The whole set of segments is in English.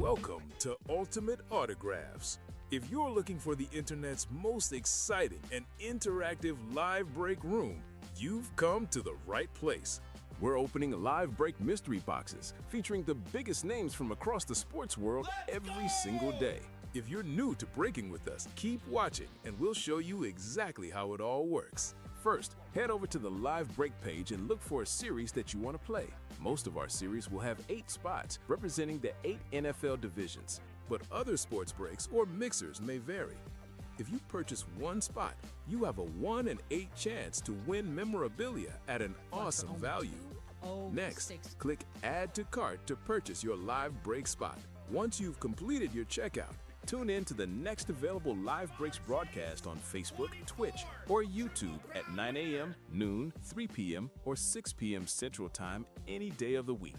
Welcome to Ultimate Autographs. If you're looking for the internet's most exciting and interactive live break room, you've come to the right place. We're opening live break mystery boxes featuring the biggest names from across the sports world every single day. If you're new to breaking with us, keep watching and we'll show you exactly how it all works. First, head over to the live break page and look for a series that you want to play. Most of our series will have 8 spots representing the 8 NFL divisions, but other sports breaks or mixers may vary. If you purchase one spot, you have a 1 in 8 chance to win memorabilia at an awesome value. Next, click Add to Cart to purchase your live break spot. Once you've completed your checkout, tune in to the next available Live Breaks broadcast on Facebook, Twitch, or YouTube at 9 a.m., noon, 3 p.m., or 6 p.m. Central Time any day of the week.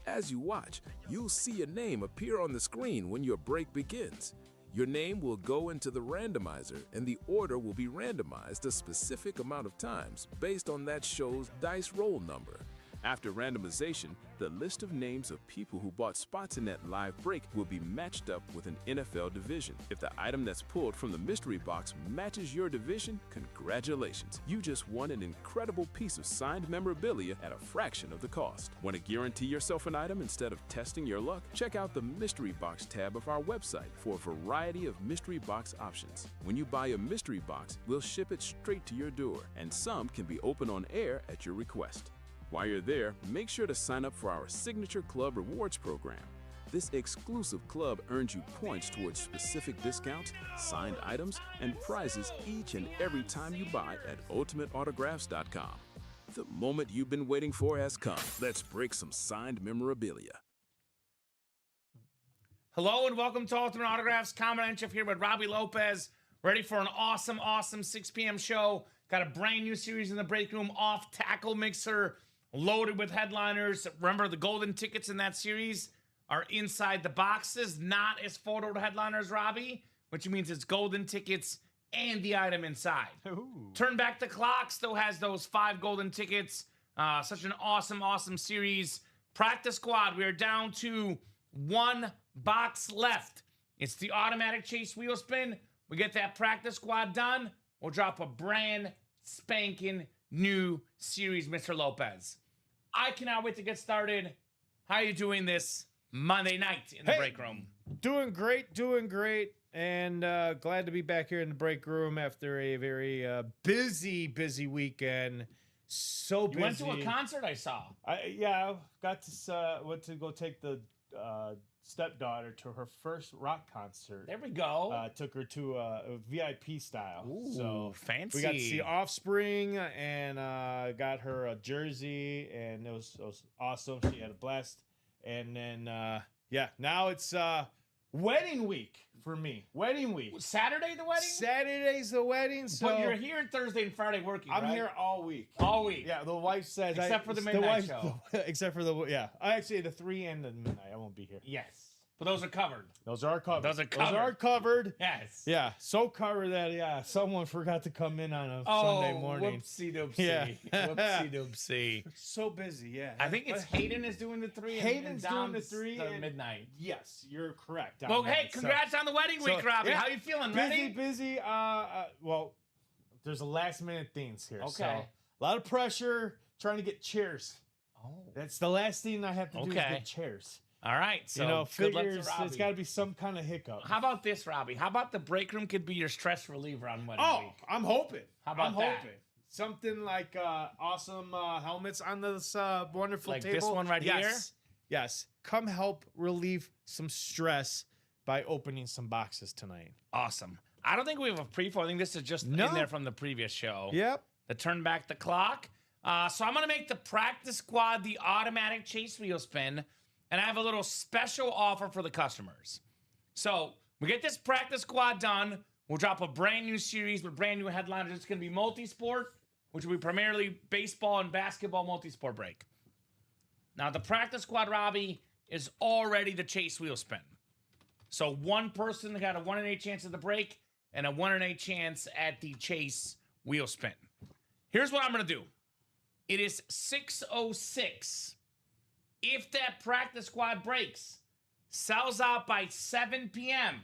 As you watch, you'll see a name appear on the screen when your break begins. Your name will go into the randomizer, and the order will be randomized a specific amount of times based on that show's dice roll number. After randomization, the list of names of people who bought spots in that live break will be matched up with an NFL division. If the item that's pulled from the mystery box matches your division, congratulations. You just won an incredible piece of signed memorabilia at a fraction of the cost. Want to guarantee yourself an item instead of testing your luck? Check out the mystery box tab of our website for a variety of mystery box options. When you buy a mystery box, we'll ship it straight to your door, and some can be opened on air at your request. While you're there, make sure to sign up for our Signature Club Rewards program. This exclusive club earns you points towards specific discounts, signed items, and prizes each and every time you buy at UltimateAutographs.com. The moment you've been waiting for has come. Let's break some signed memorabilia. Hello and welcome to Ultimate Autographs. Common Chef here with Robbie Lopez. Ready for an awesome 6 p.m. show. Got a brand new series in the break room, Off Tackle Mixer. Loaded with headliners. Remember, the golden tickets in that series are inside the boxes, not as photoed headliners, Robbie, which means it's golden tickets and the item inside. Ooh. Turn Back the Clock still has those 5 golden tickets. Such an awesome series. Practice Squad, we are down to 1 box left. It's the automatic chase wheel spin. We get that Practice Squad done, we'll drop a brand spanking new series, Mr. Lopez. I cannot wait to get started. How are you doing this Monday night in the break room? Doing great, and glad to be back here in the break room after a very busy weekend. So busy. You went to a concert, I saw. Yeah, got to went to go take the stepdaughter to her first rock concert. There we go. Took her to a VIP style. Ooh, so fancy. We got to see Offspring and got her a jersey, and it was awesome. She had a blast. And then now it's wedding week for me. Wedding week. Saturday the wedding? Saturday's the wedding. So but you're here Thursday and Friday working, I'm right? here all week. All week. Yeah, the wife says except for the midnight show. Except for the actually the 3 and the midnight. I won't be here. Yes. But those are covered. Those are covered. Those are covered. Yes. Yeah. So covered that someone forgot to come in on a Sunday morning. Whoopsie doopsie. Yeah. Whoopsie doopsie. So busy, yeah. I think it's Hayden is doing the 3 Hayden's and doing the 3 and midnight. Yes, you're correct. Well, hey, congrats on the wedding week, Robbie. Yeah, how you feeling? Busy. Well, there's a last minute things here. Okay. So, a lot of pressure trying to get chairs. Oh. That's the last thing I have to do is get chairs. All right, so good luck to figures Robbie. there's got to be some kind of hiccup. How about this, Robbie? How about the break room could be your stress reliever on wedding week? I'm hoping. How about I'm hoping. Something like awesome helmets on this wonderful like table. Like this one right here? Yes. Come help relieve some stress by opening some boxes tonight. Awesome. I don't think we have a preview. I think this is just in there from the previous show. Yep. The Turn Back the Clock. So I'm going to make the Practice Squad the automatic chase wheel spin. And I have a little special offer for the customers. So we get this Practice Squad done. We'll drop a brand new series with brand new headliners. It's going to be multi-sport, which will be primarily baseball and basketball multi-sport break. Now, the Practice Squad, Robbie, is already the chase wheel spin. So one person got a 1 in 8 chance at the break and a 1 in 8 chance at the chase wheel spin. Here's what I'm going to do. It is 6:06. If that Practice Squad breaks, sells out by 7 p.m.,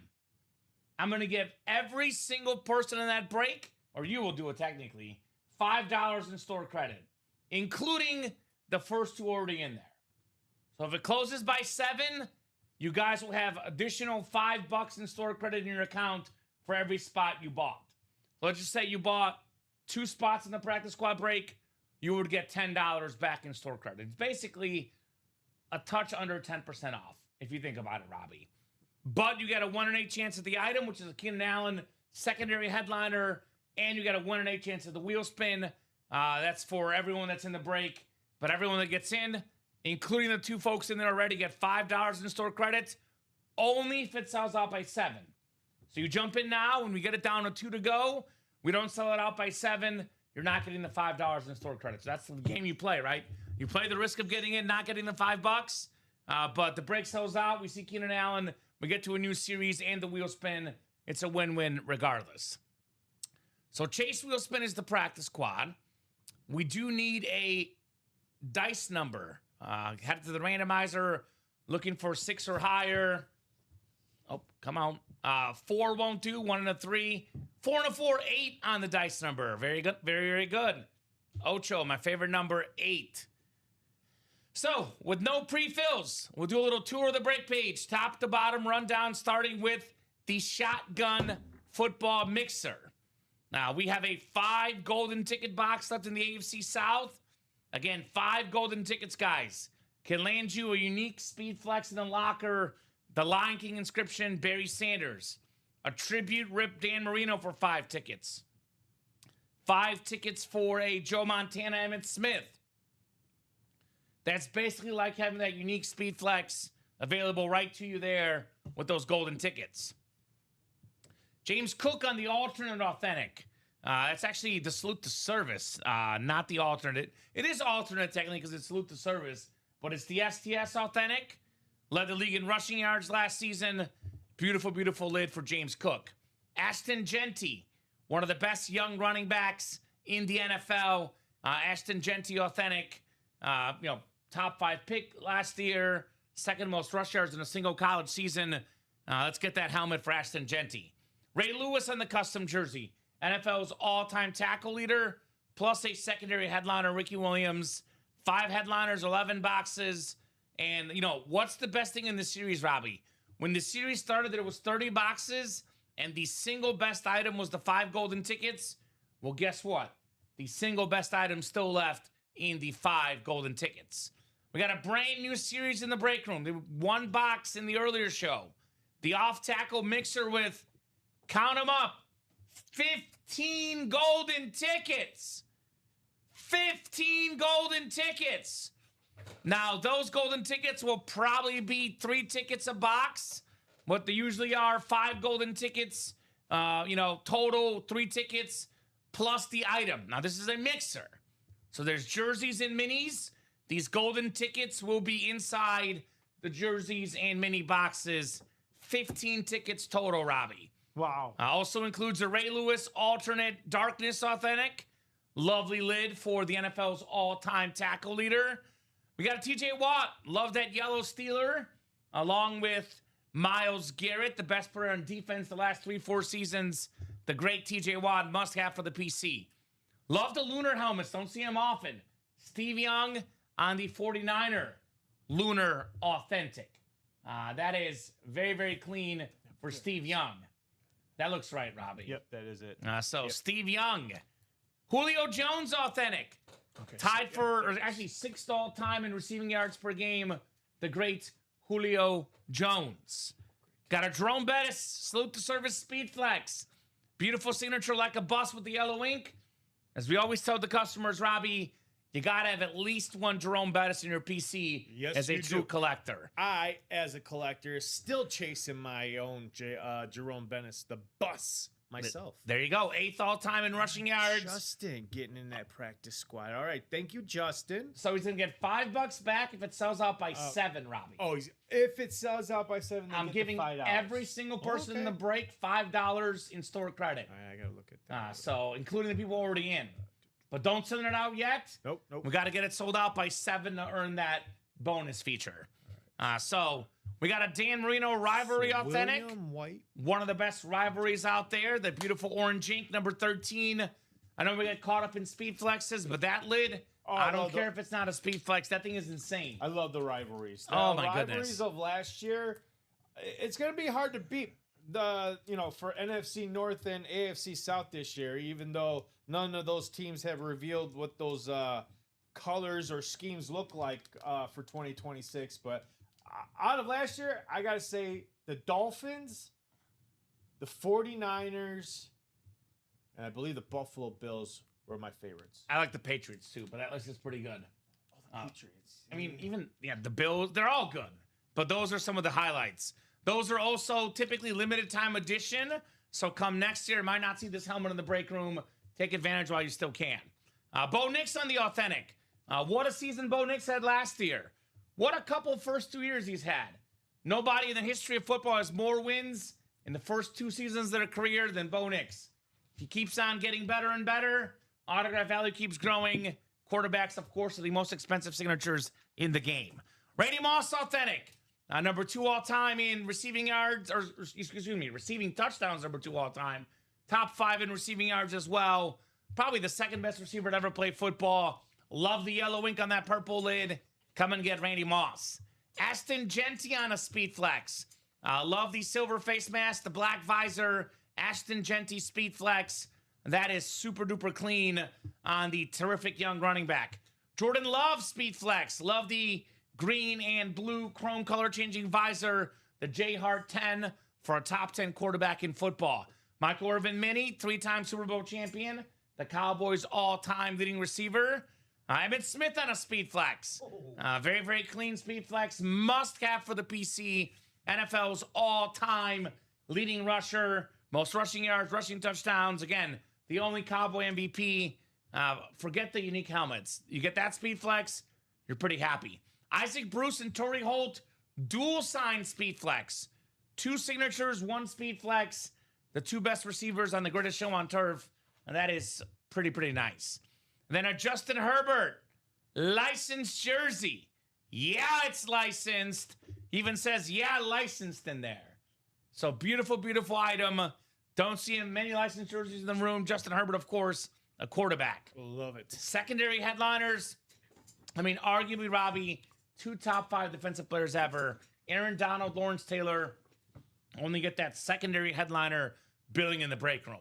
I'm going to give every single person in that break, or you will do it technically, $5 in store credit, including the first two already in there. So if it closes by 7, you guys will have additional $5 in store credit in your account for every spot you bought. Let's just say you bought 2 spots in the practice squad break, you would get $10 back in store credit. It's basically a touch under 10% off, if you think about it, Robbie. But you got a 1 in 8 chance at the item, which is a Keenan Allen secondary headliner, and you got a 1 in 8 chance at the wheel spin. That's for everyone that's in the break. But everyone that gets in, including the 2 folks in there already, get $5 in store credit, only if it sells out by 7. So you jump in now. When we get it down to 2 to go, we don't sell it out by 7. You're not getting the $5 in store credit. So that's the game you play, right? You play the risk of getting in, not getting the $5. But the break sells out. We see Keenan Allen. We get to a new series and the wheel spin. It's a win-win regardless. So Chase wheel spin is the practice squad. We do need a dice number. Head to the randomizer, looking for 6 or higher. Oh, come on. 4 won't do. 1 and a 3. 4 and a 4, 8 on the dice number. Very good. Very, very good. Ocho, my favorite number, 8. So, with no pre-fills, we'll do a little tour of the break page, top to bottom rundown, starting with the shotgun football mixer. Now, we have a 5 golden ticket box left in the AFC South. Again, 5 golden tickets, guys. Can land you a unique speed flex in the locker, the Lion King inscription, Barry Sanders. A tribute Rip Dan Marino for 5 tickets. 5 tickets for a Joe Montana Emmitt Smith. That's basically like having that unique speed flex available right to you there with those golden tickets. James Cook on the alternate authentic. That's actually the salute to service, not the alternate. It is alternate technically because it's salute to service, but it's the STS authentic. Led the league in rushing yards last season. Beautiful, beautiful lid for James Cook. Ashton Genty, one of the best young running backs in the NFL. Ashton Genty authentic, top 5 pick last year, second most rush yards in a single college season. Let's get that helmet for Ashton Genty. Ray Lewis on the custom jersey, NFL's all-time tackle leader, plus a secondary headliner, Ricky Williams. 5 headliners, 11 boxes. And, what's the best thing in this series, Robbie? When the series started, there was 30 boxes, and the single best item was the 5 golden tickets. Well, guess what? The single best item still left in the 5 golden tickets. We got a brand new series in the break room. There was 1 box in the earlier show. The off-tackle mixer with, count them up, 15 golden tickets. 15 golden tickets. Now, those golden tickets will probably be 3 tickets a box. What they usually are, 5 golden tickets, total 3 tickets plus the item. Now, this is a mixer. So there's jerseys and minis. These golden tickets will be inside the jerseys and mini boxes. 15 tickets total, Robbie. Wow. Also includes a Ray Lewis alternate darkness authentic. Lovely lid for the NFL's all-time tackle leader. We got a TJ Watt. Love that yellow Steeler. Along with Myles Garrett, the best player on defense the last 3-4 seasons. The great TJ Watt, must have for the PC. Love the lunar helmets. Don't see them often. Steve Young on the 49er. Lunar authentic. That is very, very clean for Steve Young. That looks right, Robbie. Yep, that is it. Yep. Steve Young. Julio Jones authentic. Okay, Tied for actually 6th all-time in receiving yards per game. The great Julio Jones. Got a Jerome Bettis salute to service speed flex. Beautiful signature like a bus with the yellow ink. As we always tell the customers, Robbie, you got to have at least 1 Jerome Bettis in your PC as a true collector. I, as a collector, still chasing my own Jerome Bettis, the bus, myself. There you go. 8th all-time in rushing yards. Justin getting in that practice squad. All right. Thank you, Justin. So he's going to get $5 back if it sells out by 7, Robbie. Oh, if it sells out by 7, I'm giving $5. every single person in the break $5 in store credit. All right, I got to look at that. So including the people already in. But don't send it out yet. Nope. We got to get it sold out by 7 to earn that bonus feature. So We got a Dan Marino rivalry authentic. William White. One of the best rivalries out there. The beautiful orange ink, number 13. I know we get caught up in speed flexes, but that lid, I don't care if it's not a speed flex. That thing is insane. I love the rivalries. Oh, my rivalries goodness. of last year, it's going to be hard to beat for NFC North and AFC South this year, even though none of those teams have revealed what those colors or schemes look like for 2026. But out of last year, I got to say the Dolphins, the 49ers, and I believe the Buffalo Bills were my favorites. I like the Patriots too, but that list is pretty good. Patriots. I mean, the Bills, they're all good, but those are some of the highlights. Those are also typically limited time edition, so come next year, might not see this helmet in the break room. Take advantage while you still can. Bo Nix on the authentic. What a season Bo Nix had last year. What a couple first 2 years he's had. Nobody in the history of football has more wins in the first 2 seasons of their career than Bo Nix. He keeps on getting better and better. Autograph value keeps growing. Quarterbacks, of course, are the most expensive signatures in the game. Randy Moss authentic. Number 2 all time in receiving yards, or excuse me, receiving touchdowns, number 2 all time. Top 5 in receiving yards as well. Probably the second best receiver to ever play football. Love the yellow ink on that purple lid. Come and get Randy Moss. Aston Genty on a speed flex. Love the silver face mask, the black visor. Ashton Genty speed flex. That is super duper clean on the terrific young running back. Jordan Love speed flex. Love the green and blue chrome color changing visor. The J Hart 10 for a top 10 quarterback in football. Michael Irvin Mini, 3-time Super Bowl champion. The Cowboys all-time leading receiver. Emmitt Smith on a speed flex. Very, very clean speed flex. Must have for the PC. NFL's all-time leading rusher. Most rushing yards, rushing touchdowns. Again, the only Cowboy MVP. Forget the unique helmets. You get that speed flex, you're pretty happy. Isaac Bruce and Torrey Holt, dual sign speed flex. 2 signatures, 1 speed flex. The 2 best receivers on the greatest show on turf. And that is pretty, pretty nice. And then a Justin Herbert, licensed jersey. Yeah, it's licensed. Even says, yeah, licensed in there. So beautiful, beautiful item. Don't see many licensed jerseys in the room. Justin Herbert, of course, a quarterback. Love it. Secondary headliners. I mean, arguably, Robbie, 2 top 5 defensive players ever. Aaron Donald, Lawrence Taylor. Only get that secondary headliner billing in the break room.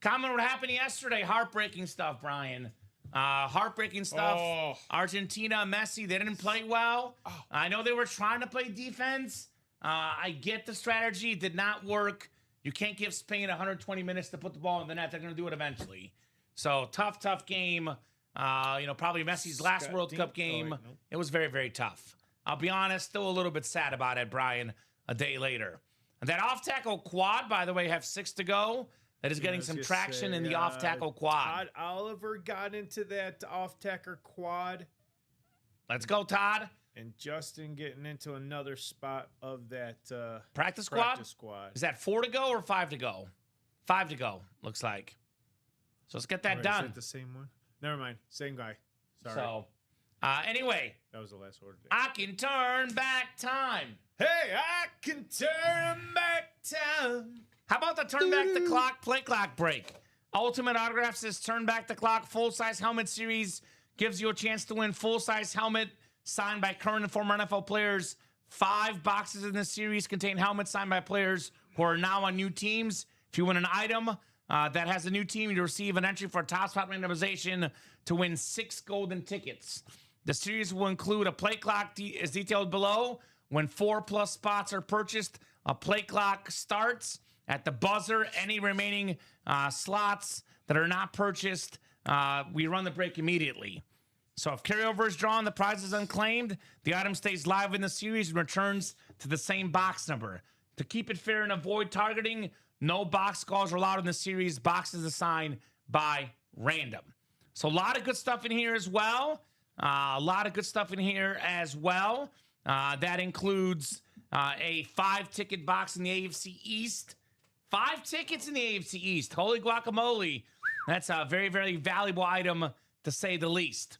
Comment what happened yesterday. Heartbreaking stuff, Brian. Heartbreaking stuff. Oh. Argentina, Messi, they didn't play well. Oh. I know they were trying to play defense. I get the strategy. It did not work. You can't give Spain 120 minutes to put the ball in the net. They're going to do it eventually. So, tough game. Probably Messi's last World Cup game. Nope. It was very, very tough. I'll be honest, still a little bit sad about it, Brian, a day later. And that off-tackle quad, by the way, have 6 to go. That is getting some traction in the off-tackle quad. Todd Oliver got into that off-tacker quad. Let's go, Todd. And Justin getting into another spot of that practice squad? Is that 4 to go or 5 to go? 5 to go, looks like. So let's get that done. Is that the same one? Never mind. Same guy. Sorry. So, anyway. That was the last order. I can turn back time. Hey, I can turn back time. How about the turn back the clock, play clock break? Ultimate Autographs says turn back the clock. Full-size helmet series gives you a chance to win full-size helmet signed by current and former NFL players. 5 boxes in this series contain helmets signed by players who are now on new teams. If you win an item that has a new team, you receive an entry for a top spot randomization to win 6 golden tickets. The series will include a play clock as detailed below. When 4+ spots are purchased, a play clock starts. At the buzzer, any remaining slots that are not purchased, we run the break immediately. So if carryover is drawn, the prize is unclaimed, the item stays live in the series and returns to the same box number. To keep it fair and avoid targeting, no box calls are allowed in the series. Boxes assigned by random. So a lot of good stuff in here as well. That includes a 5-ticket box in the AFC East. 5 tickets in the AFC East. Holy guacamole. That's a very, very valuable item, to say the least.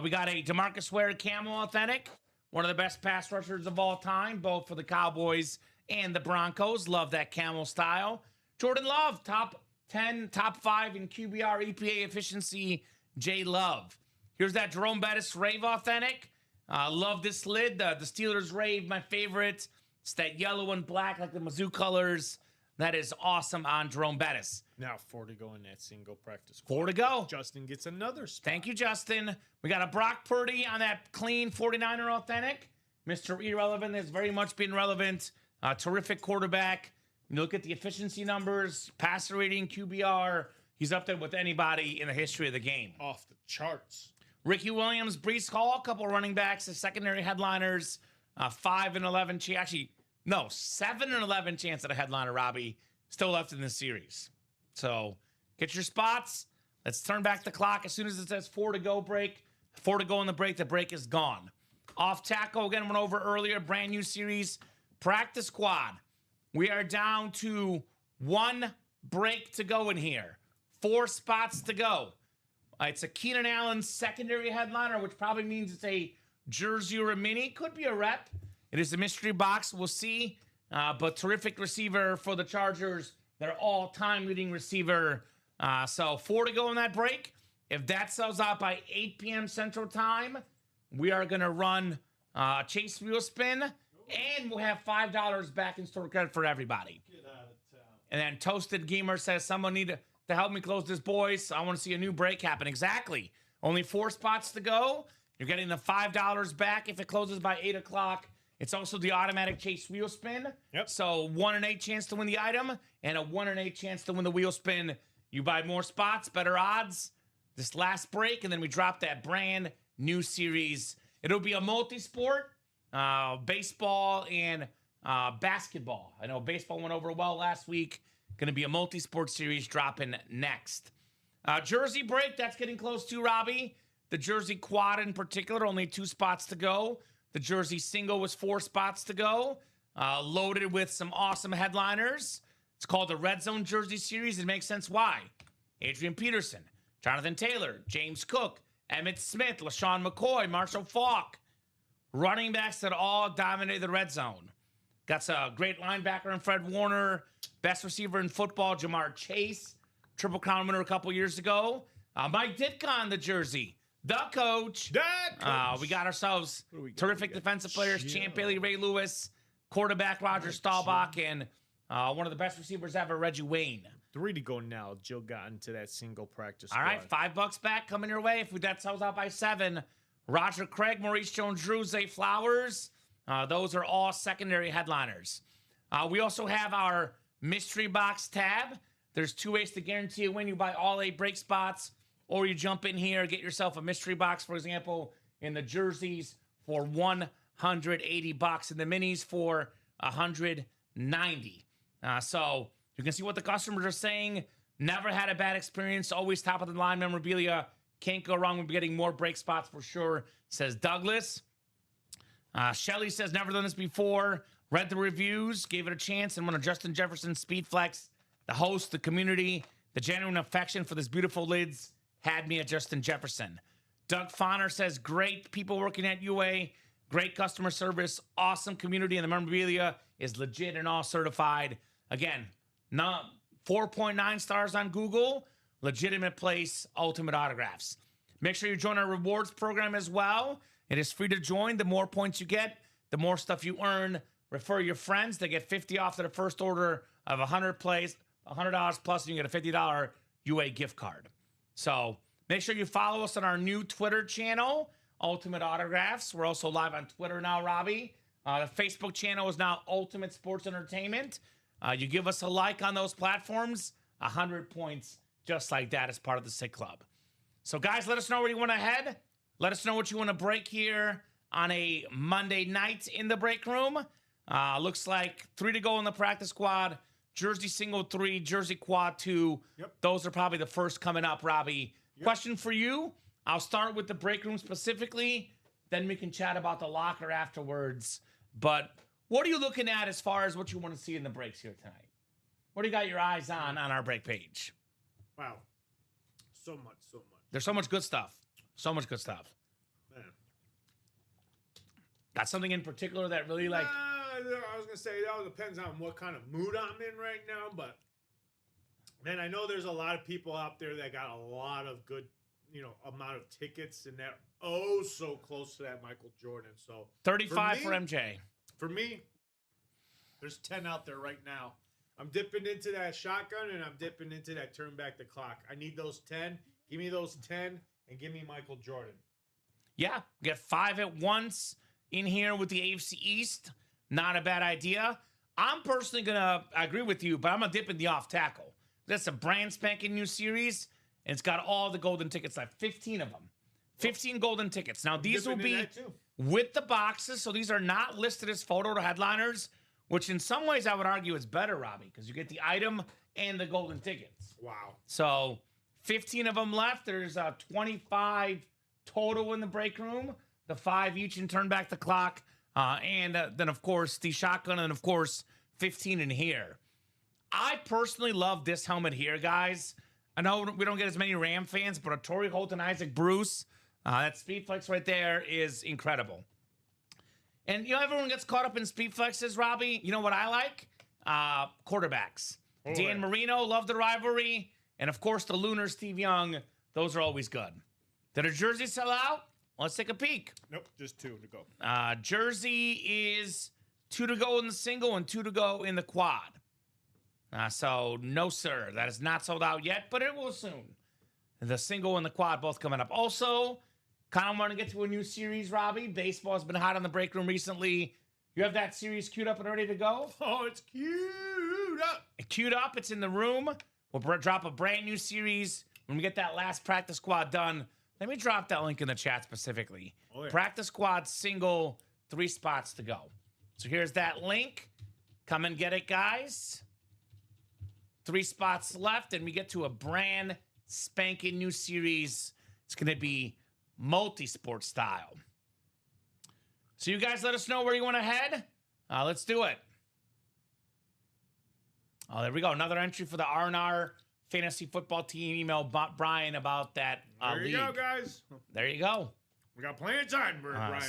We got a DeMarcus Ware Camo Authentic. one of the best pass rushers of all time, both for the Cowboys and the Broncos. Love that camel style. Jordan Love, top 10, top 5 in QBR, EPA efficiency, J Love. Here's that Jerome Bettis Rave Authentic. Love this lid. The Steelers Rave, my favorite. It's that yellow and black like the Mizzou colors. That is awesome on Jerome Bettis. Now 4 to go in that single practice. 4 to go. Justin gets another spot. Thank you, Justin. We got a Brock Purdy on that clean 49er Authentic. Mr. Irrelevant has very much been relevant. Terrific quarterback. You look at the efficiency numbers, passer rating, QBR. He's up there with anybody in the history of the game. Off the charts. Ricky Williams, Breece Hall, a couple running backs as secondary headliners. 5 and 11. Actually, no, 7 and 11 chance at a headliner, Robbie. Still left in this series. So get your spots. Let's turn back the clock. As soon as it says 4 to go break, 4 to go in the break is gone. Off tackle, again, went over earlier. Brand new series. Practice squad. We are down to 1 break to go in here. 4 spots to go. It's a Keenan Allen secondary headliner, which probably means it's a jersey or a mini. Could be a rep. It is a mystery box. We'll see. But terrific receiver for the Chargers. Their all-time leading receiver. So 4 to go in that break. If that sells out by 8 p.m. Central Time, we are going to run Chase Wheel Spin. And we'll have $5 back in store credit for everybody. Get out of town. And then Toasted Gamer says, someone need to help me close this, boys. I want to see a new break happen. Exactly. Only 4 spots to go. You're getting the $5 back if it closes by 8 o'clock. It's also the automatic Chase Wheel Spin. Yep. So 1 in 8 chance to win the item and a 1 in 8 chance to win the wheel spin. You buy more spots, better odds. This last break, and then we drop that brand new series. It'll be a multi-sport, baseball and basketball. I know baseball went over well last week. Going to be a multi-sport series dropping next. Jersey break, that's getting close to, Robbie. The Jersey quad in particular, only 2 spots to go. The Jersey single was 4 spots to go. Loaded with some awesome headliners. It's called the Red Zone Jersey Series. It makes sense why. Adrian Peterson, Jonathan Taylor, James Cook, Emmitt Smith, LaShawn McCoy, Marshall Faulk. Running backs that all dominated the red zone. Got a great linebacker in Fred Warner. Best receiver in football, Jamar Chase. Triple Crown winner a couple years ago. Mike Ditka on the jersey. The coach. We got ourselves terrific defensive players. Champ Bailey, Ray Lewis. Quarterback, Roger Staubach. And one of the best receivers ever, Reggie Wayne. 3 to go now. Jill got into that single practice All right, $5 back coming your way. If that sells out by 7. Roger Craig, Maurice Jones-Drew, Zay Flowers. Those are all secondary headliners. We also have our mystery box tab. There's 2 ways to guarantee a win. You buy all 8 break spots, or you jump in here, get yourself a mystery box, for example, in the jerseys for $180, in the minis for $190. So you can see what the customers are saying. Never had a bad experience. Always top of the line memorabilia. Can't go wrong with getting more break spots for sure, says Douglas. Shelly says, never done this before. Read the reviews, gave it a chance, and one of Justin Jefferson's Speed Flex, the host, the community, the genuine affection for this beautiful lids had me at Justin Jefferson. Doug Fonner says, great people working at UA, great customer service, awesome community, and the memorabilia is legit and all certified. Again, 4.9 stars on Google. Legitimate place, ultimate autographs. Make sure you join our rewards program as well. It is free to join. The more points you get, the more stuff you earn. Refer your friends. They get 50 off to the first order of $100 plus, and you get a $50 UA gift card. So make sure you follow us on our new Twitter channel, Ultimate Autographs. We're also live on Twitter now, Robbie. The Facebook channel is now Ultimate Sports Entertainment. You give us a like on those platforms, 100 points just like that as part of the Sick Club. So, guys, let us know where you want to head. Let us know what you want to break here on a Monday night in the break room. Looks like 3 to go in the practice squad. Jersey single 3, Jersey quad 2. Yep. Those are probably the first coming up, Robbie. Yep. Question for you. I'll start with the break room specifically. Then we can chat about the locker afterwards. But what are you looking at as far as what you want to see in the breaks here tonight? What do you got your eyes on our break page? Wow. So much. There's so much good stuff. So much good stuff. Man. Got something in particular that really like? I was gonna say it all depends on what kind of mood I'm in right now, but man, I know there's a lot of people out there that got a lot of good, amount of tickets, and they're so close to that Michael Jordan. So 35 for MJ. For me, there's 10 out there right now. I'm dipping into that shotgun, and I'm dipping into that turn back the clock. I need those 10. Give me those 10, and give me Michael Jordan. Yeah, get 5 at once in here with the AFC East. Not a bad idea. I'm personally going to agree with you, but I'm going to dip in the off tackle. That's a brand spanking new series, and it's got all the golden tickets left. 15 of them. 15 golden tickets. Now, these will be with the boxes, so these are not listed as photo or headliners, which in some ways I would argue is better, Robbie, because you get the item and the golden tickets. Wow. So 15 of them left. There's 25 total in the break room. The 5 each in turn back the clock. And then, of course, the shotgun. And, of course, 15 in here. I personally love this helmet here, guys. I know we don't get as many Ram fans, but a Torrey Holt and Isaac Bruce, that speed flex right there is incredible. And, everyone gets caught up in speed flexes, Robbie. You know what I like? Quarterbacks. Oh, Dan Marino, love the rivalry. And, of course, the Lunar Steve Young. Those are always good. Did a jersey sell out? Let's take a peek. Nope, just 2 to go. Jersey is 2 to go in the single and 2 to go in the quad. So, no, sir. That is not sold out yet, but it will soon. The single and the quad both coming up. Also, kind of want to get to a new series, Robbie. Baseball has been hot on the break room recently. You have that series queued up and ready to go? Oh, it's queued up. Queued up. It's in the room. We'll drop a brand new series when we get that last practice squad done. Let me drop that link in the chat specifically. Oh, yeah. Practice squad single, 3 spots to go. So here's that link. Come and get it, guys. 3 spots left, and we get to a brand spanking new series. It's going to be multi-sport style. So you guys let us know where you want to head. Let's do it. Oh, there we go. Another entry for the R&R Fantasy Football Team. Email Brian about that there you league. Go, guys. There you go. We got plenty of time, Brian.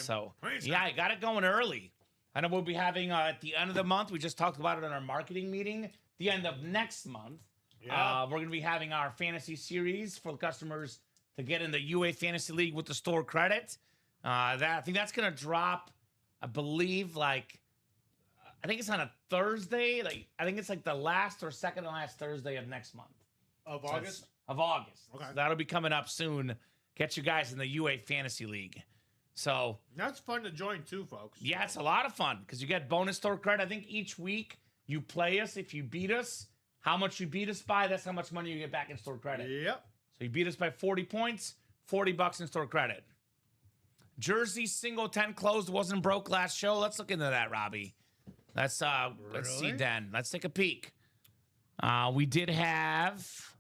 Yeah, I got it going early. I know we'll be having at the end of the month. We just talked about it in our marketing meeting. The end of next month, we're going to be having our fantasy series for customers to get in the UA Fantasy League with the store credit. I think that's going to drop, I believe, I think it's on a Thursday. I think it's the last or second to last Thursday of next month. Of August? Of August. Okay. So that'll be coming up soon. Get you guys in the UA Fantasy League. So that's fun to join too, folks. Yeah, it's a lot of fun because you get bonus store credit. I think each week you play us. If you beat us, how much you beat us by, that's how much money you get back in store credit. Yep. So you beat us by 40 points, $40 in store credit. Jersey single 10 closed, wasn't broke last show. Let's look into that, Robbie. Let's see, Dan. Let's take a peek. We did have.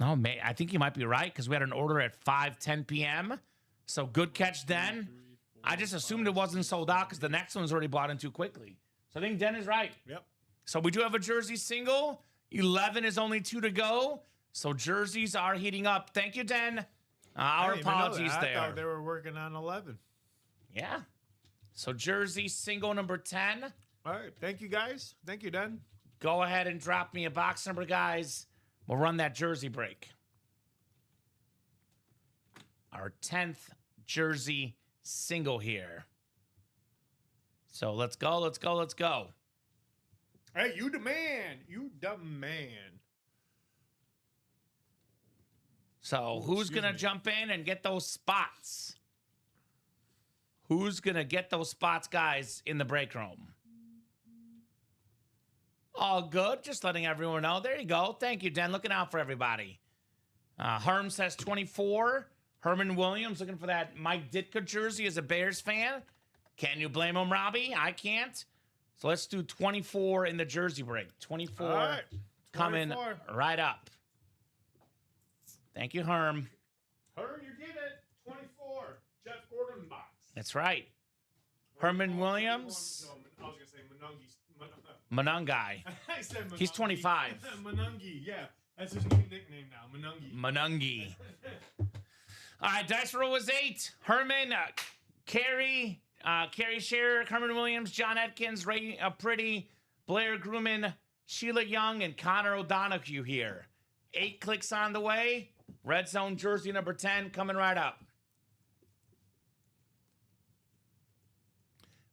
No, man, I think you might be right because we had an order at 5:10 p.m. So good catch, Den. I just assumed it wasn't sold out because the next one's already bought in too quickly. So I think Den is right. Yep. So we do have a jersey single. 11 is only 2 to go. So jerseys are heating up. Thank you, Den. Our apologies there. I thought they were working on 11. Yeah. So jersey single number 10. All right. Thank you, guys. Thank you, Den. Go ahead and drop me a box number, guys. We'll run that jersey break. Our 10th jersey single here. So let's go, let's go, let's go. Hey, you the man. You the man. So who's going to jump in and get those spots? Who's going to get those spots, guys, in the break room? All good. Just letting everyone know. There you go. Thank you, Den. Looking out for everybody. Herm says 24. Herman Williams looking for that Mike Ditka jersey as a Bears fan. Can you blame him, Robbie? I can't. So let's do 24 in the jersey break. 24, all right. 24. Coming right up. Thank you, Herm. Herm, you get it. 24. Jeff Gordon box. That's right. Herman Williams. No, I was going to say Manungi. Manungai. I said Manungi. He's 25. Manungi, yeah. That's his new nickname now, Manungi. Manungi. All right, dice roll was 8. Herman, Carey Scherer, Herman Williams, John Atkins, Ray Pretty, Blair Grumman, Sheila Young, and Connor O'Donoghue here. 8 clicks on the way. Red Zone jersey number 10 coming right up.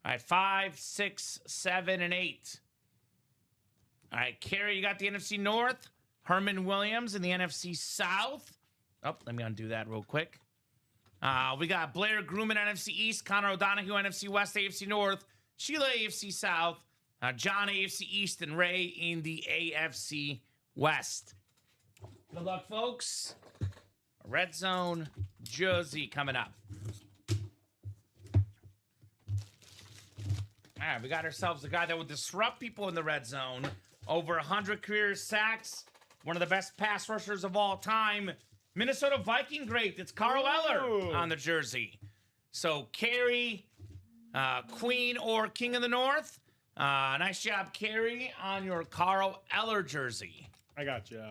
All right, 5, 6, 7, and 8. All right, Carey, you got the NFC North. Herman Williams in the NFC South. Oh, let me undo that real quick. We got Blair Grumman, NFC East. Connor O'Donoghue, NFC West, AFC North. Sheila, AFC South. John, AFC East. And Ray in the AFC West. Good luck, folks. Red Zone jersey coming up. All right, we got ourselves a guy that will disrupt people in the red zone. Over 100 career sacks. One of the best pass rushers of all time. Minnesota Viking great. It's Carl Eller on the jersey. So, Carey, Queen or King of the North. Nice job, Carey, on your Carl Eller jersey. I got you.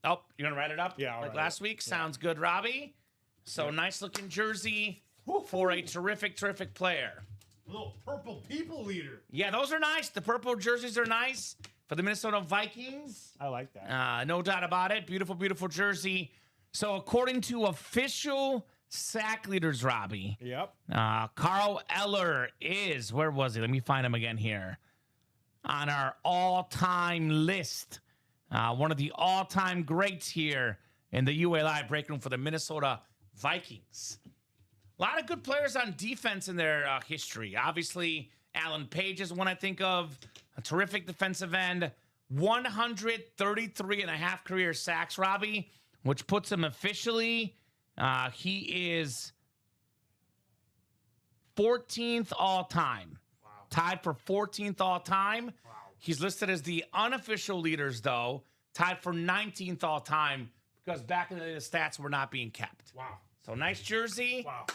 Oh, you're going to write it up? Yeah, like last week? Yeah. Sounds good, Robbie. So, nice looking jersey for a terrific, terrific player. A little purple people leader. Yeah, those are nice. The purple jerseys are nice for the Minnesota Vikings. I like that. No doubt about it. Beautiful, beautiful jersey. So, according to official sack leaders, Robbie. Yep. Carl Eller is, where was he? Let me find him again here. On our all-time list. One of the all-time greats here in the UA Live break room for the Minnesota Vikings. A lot of good players on defense in their history. Obviously, Alan Page is one I think of. A terrific defensive end. 133 and a half career sacks, Robbie, which puts him officially, he is 14th all-time. Wow. Tied for 14th all-time. Wow. He's listed as the unofficial leaders, though. Tied for 19th all-time because back in the day, the stats were not being kept. Wow. So, nice jersey. Wow.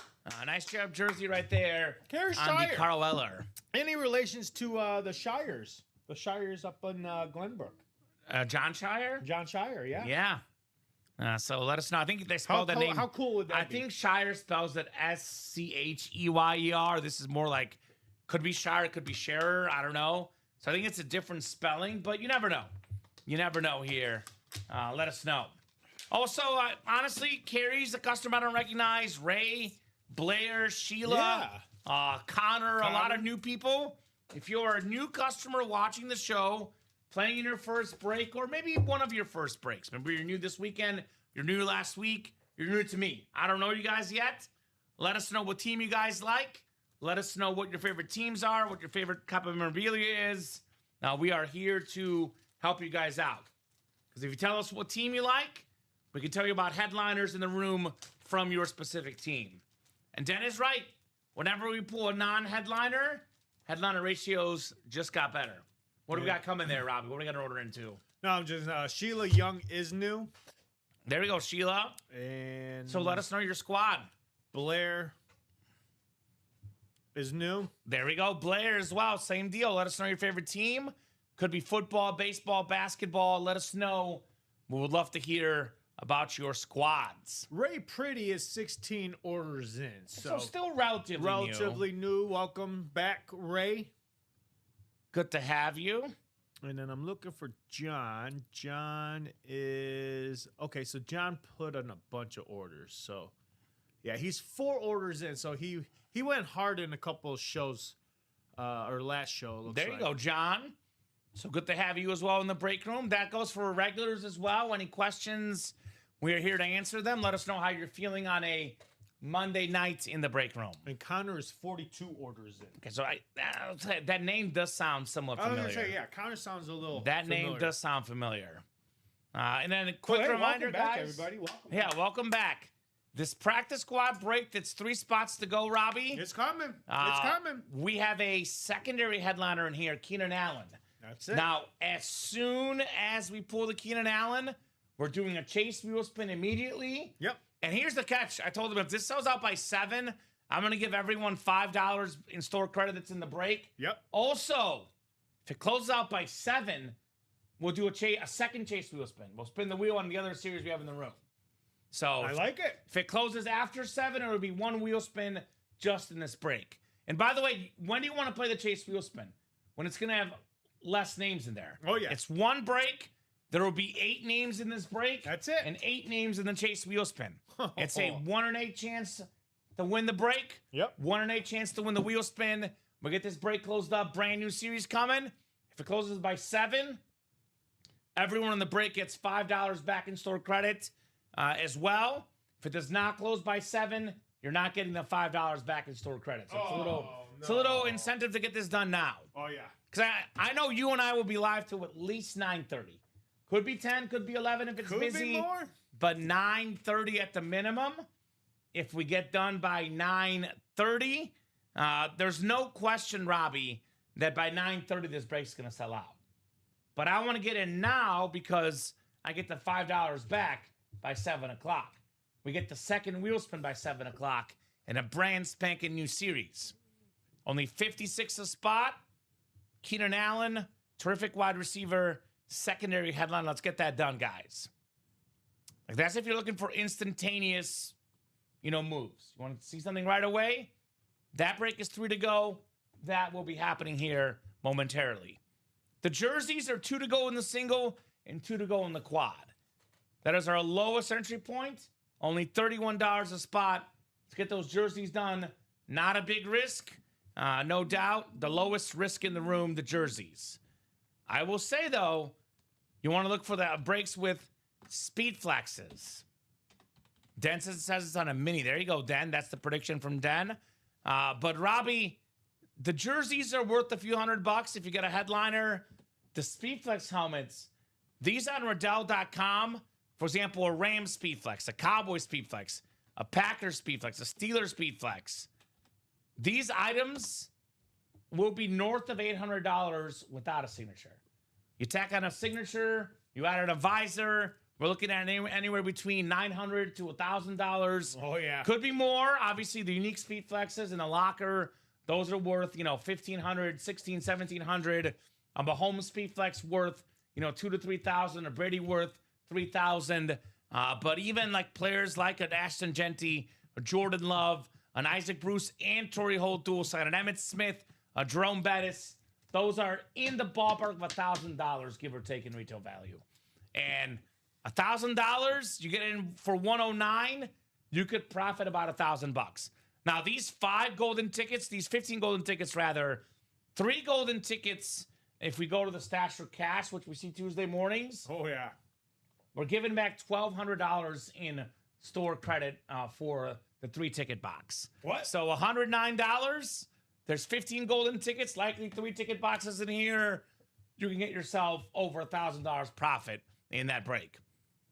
Nice job jersey right there Carey on Shire. the Carl Eller. Any relations to the Shires? The Shires up in Glenbrook. John Shire? John Shire, yeah. Yeah. So let us know. I think they spelled that name. How cool would that be? I think Shire spells it Scheyer. This is more like, could be Shire, could be Sharer. I don't know. So I think it's a different spelling, but you never know. You never know here. Let us know. Also, honestly, Carey's a customer I don't recognize. Ray, Blair, Sheila, Connor, a lot of new people. If you're a new customer watching the show, playing in your first break, or maybe one of your first breaks. Maybe you're new this weekend, you're new last week, you're new to me. I don't know you guys yet. Let us know what team you guys like. Let us know what your favorite teams are, what your favorite cup of memorabilia is. Now, we are here to help you guys out. Because if you tell us what team you like, we can tell you about headliners in the room from your specific team. And Dan is right. Whenever we pull a non-headliner, headliner ratios just got better. What do we got coming there, Robbie? What do we got to order into? No, I'm just Sheila Young is new. There we go, Sheila. And so let us know your squad. Blair is new. There we go. Blair as well. Same deal. Let us know your favorite team. Could be football, baseball, basketball. Let us know. We would love to hear about your squads. Ray Pretty is 16 orders in. So still relatively new. Welcome back, Ray. Good to have you. And then I'm looking for John. John is... Okay, so John put in a bunch of orders. So, yeah, he's 4 orders in. So he went hard in a couple of shows, or last show, it looks There like. you go, John. So good to have you as well in the break room. That goes for regulars as well. Any questions, we're here to answer them. Let us know how you're feeling on a Monday night in the break room. And Connor is 42 orders in. Okay, so that name does sound somewhat familiar. I was going to say, yeah, Connor sounds a little That familiar. name does sound familiar. And then a quick Hey, reminder, welcome back, guys. everybody. Welcome Yeah, welcome back. This practice squad break, that's 3 spots to go, Robbie. It's coming. It's coming. We have a secondary headliner in here, Keenan Allen. That's it. Now, as soon as we pull the Keenan Allen, we're doing a chase wheel spin immediately. Yep. And here's the catch. I told them if this sells out by 7, I'm going to give everyone $5 in store credit that's in the break. Yep. Also, if it closes out by 7, we'll do a second chase wheel spin. We'll spin the wheel on the other series we have in the room. So I like it. if it closes after 7, it'll be one wheel spin just in this break. And by the way, when do you want to play the chase wheel spin? When it's going to have less names in there. Oh, yeah. It's one break. There will be 8 names in this break. That's it. And 8 names in the chase wheel spin. It's a 1 in 8 chance to win the break. Yep. 1 in 8 chance to win the wheel spin. We'll get this break closed up. Brand new series coming. If it closes by 7, everyone in the break gets $5 back in store credit as well. If it does not close by 7, you're not getting the $5 back in store credit. So it's a little incentive to get this done now. Oh, yeah. Because I know you and I will be live till at least 9:30. Could be 10, could be 11 if it's Could busy. be more. But 9:30 at the minimum. If we get done by 9:30, there's no question, Robbie, that by 9:30 this break's going to sell out. But I want to get in now because I get the $5 back by 7 o'clock. We get the second wheel spin by 7 o'clock in a brand spanking new series. Only 56 a spot. Keenan Allen, terrific wide receiver, secondary headline. Let's get that done, guys. Like that's if you're looking for instantaneous, moves. You want to see something right away? That break is 3 to go. That will be happening here momentarily. The jerseys are 2 to go in the single and 2 to go in the quad. That is our lowest entry point. Only $31 a spot. Let's get those jerseys done. Not a big risk. No doubt. The lowest risk in the room, the jerseys. I will say, though, you want to look for the breaks with speed flexes. Den says it's on a mini. There you go, Den. That's the prediction from Den. But, Robbie, the jerseys are worth a few $100 if you get a headliner. The Speedflex helmets, these on Riddell.com, for example, a Rams Speedflex, a Cowboys Speedflex, a Packers Speedflex, a Steelers Speedflex. These items will be north of $800 without a signature. You tack on a signature, you add a visor, we're looking at anywhere between $900 to $1,000. Oh, yeah. Could be more. Obviously, the unique Speedflexes in the locker, those are worth, $1,500, $1,600, $1,700. A Mahomes Speedflex worth, $2,000 to $3,000. A Brady worth $3,000. But even like players like an Ashton Genty, a Jordan Love, an Isaac Bruce, and Torrey Holt dual sign, an Emmitt Smith, a Jerome Bettis, those are in the ballpark of $1,000, give or take, in retail value. And $1,000, you get in for $109, you could profit about $1,000. Now, these 5 golden tickets, these 15 golden tickets rather, 3 golden tickets, if we go to the Stash for Cash, which we see Tuesday mornings. Oh, yeah. We're giving back $1,200 in store credit for the 3-ticket box. What? So $109. There's 15 golden tickets, likely 3 ticket boxes in here. You can get yourself over $1,000 profit in that break.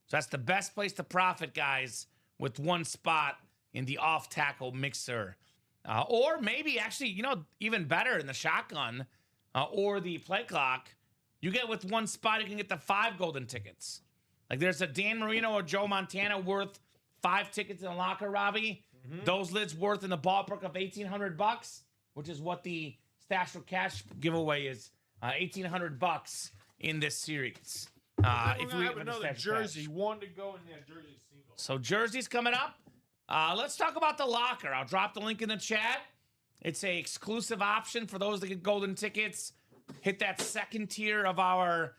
So that's the best place to profit, guys, with one spot in the off-tackle mixer. Or maybe actually, even better in the shotgun or the play clock. You get with one spot, you can get the 5 golden tickets. Like there's a Dan Marino or Joe Montana worth 5 tickets in the locker, Robbie. Mm-hmm. Those lids worth in the ballpark of $1,800, which is what the Stash for Cash giveaway is. $1,800 in this series. If we have another jersey, 1 to go in that jersey single. So jerseys coming up. Let's talk about the locker. I'll drop the link in the chat. It's a exclusive option for those that get golden tickets. Hit that second tier of our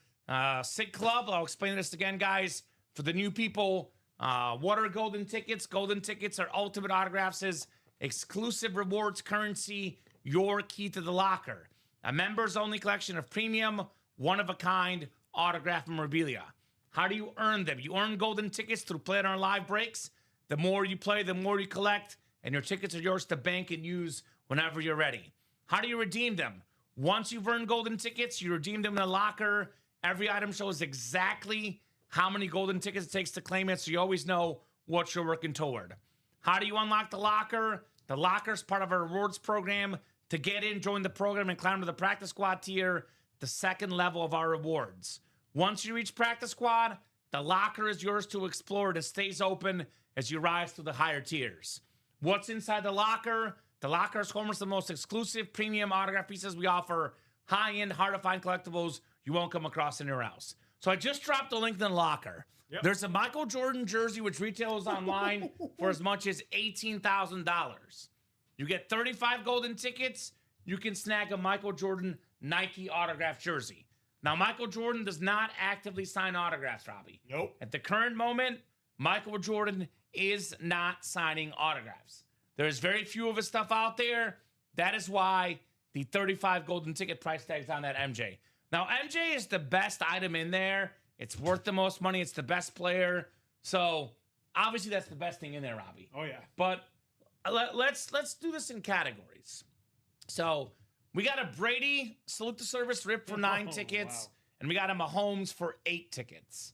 SIG Club. I'll explain this again, guys. For the new people, what are golden tickets? Golden tickets are Ultimate Autographs' exclusive rewards currency, your key to the locker. A members-only collection of premium, one-of-a-kind autograph memorabilia. How do you earn them? You earn golden tickets through playing our live breaks. The more you play, the more you collect, and your tickets are yours to bank and use whenever you're ready. How do you redeem them? Once you've earned golden tickets, you redeem them in the locker. Every item shows exactly how many golden tickets it takes to claim it, so you always know what you're working toward. How do you unlock the locker? The locker is part of our rewards program. To get in, join the program, and climb to the practice squad tier, the second level of our rewards. Once you reach practice squad, the locker is yours to explore. It stays open as you rise to the higher tiers. What's inside the locker? The locker is home to the most exclusive premium autograph pieces we offer. High-end, hard-to-find collectibles you won't come across anywhere else. So I just dropped the link in the locker. Yep. There's a Michael Jordan jersey, which retails online for as much as $18,000. You get 35 golden tickets. You can snag a Michael Jordan Nike autographed jersey. Now, Michael Jordan does not actively sign autographs, Robbie. Nope. At the current moment, Michael Jordan is not signing autographs. There's very few of his stuff out there. That is why the 35 golden ticket price tag's on that MJ. Now, MJ is the best item in there. It's worth the most money. It's the best player. So, obviously, that's the best thing in there, Robbie. Oh, yeah. But let's do this in categories. So, we got a Brady salute the service rip for 9 tickets, wow. and we got a Mahomes for 8 tickets.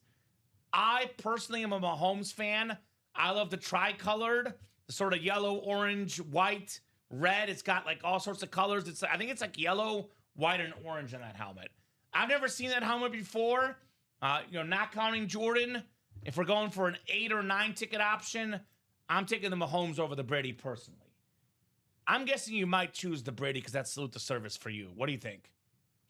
I personally am a Mahomes fan. I love the tricolored, the sort of yellow, orange, white, red. It's got like all sorts of colors. I think it's like yellow, white, and orange on that helmet. I've never seen that helmet before. Not counting Jordan. If we're going for an 8 or 9 ticket option, I'm taking the Mahomes over the Brady personally. I'm guessing you might choose the Brady because that's salute the service for you. What do you think?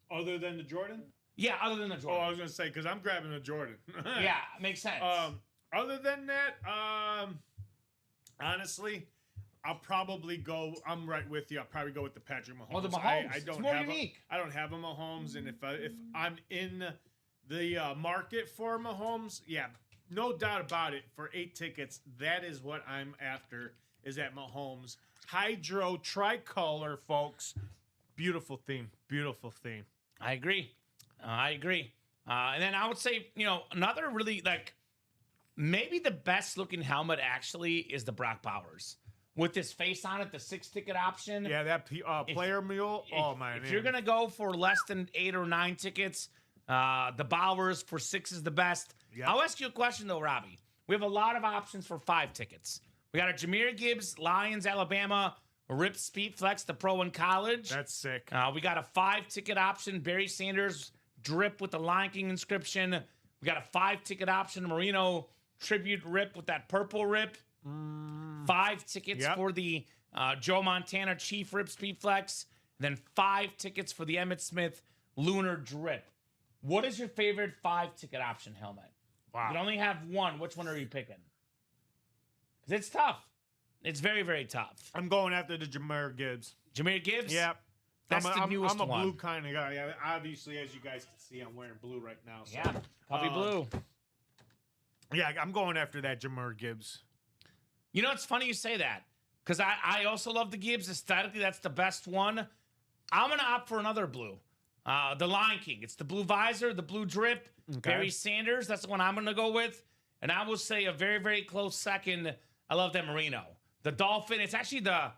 Other than the Jordan? Yeah, other than the Jordan. Oh, I was going to say, because I'm grabbing the Jordan. Yeah, makes sense. Other than that, honestly, I'll probably go. I'm right with you. I'll probably go with the Patrick Mahomes. Oh, the Mahomes. I don't it's more have unique. I don't have a Mahomes, and if I'm in the market for Mahomes, yeah, no doubt about it. For 8 tickets, that is what I'm after. Is at Mahomes Hydro Tricolor, folks. Beautiful theme. Beautiful theme. I agree. And then I would say, another really maybe the best looking helmet actually is the Brock Bowers. With this face on it, the 6 ticket option. Yeah, that player mule. Oh, man. If you're going to go for less than 8 or 9 tickets, the Bowers for 6 is the best. Yep. I'll ask you a question, though, Robbie. We have a lot of options for 5 tickets. We got a Jahmyr Gibbs, Lions, Alabama, Rip Speed Flex, the pro in college. That's sick. We got a 5 ticket option, Barry Sanders drip with the Lion King inscription. We got a 5 ticket option, Marino tribute rip with that purple rip. 5 tickets for the Joe Montana Chief Rip Speed Flex. And then 5 tickets for the Emmitt Smith Lunar Drip. What is your favorite 5 ticket option helmet? Wow. You can only have one. Which one are you picking? Because it's tough. It's very, very tough. I'm going after the Jahmyr Gibbs. Jahmyr Gibbs? Yep. That's the newest one. I'm a blue kind of guy. Yeah, obviously, as you guys can see, I'm wearing blue right now. So, yeah, puppy blue. Yeah, I'm going after that Jahmyr Gibbs. It's funny you say that. Because I also love the Gibbs. Aesthetically, that's the best one. I'm going to opt for another blue. The Lion King. It's the blue visor, the blue drip. Okay. Barry Sanders. That's the one I'm going to go with. And I will say a very, very close second. I love that Merino. The Dolphin. It's actually the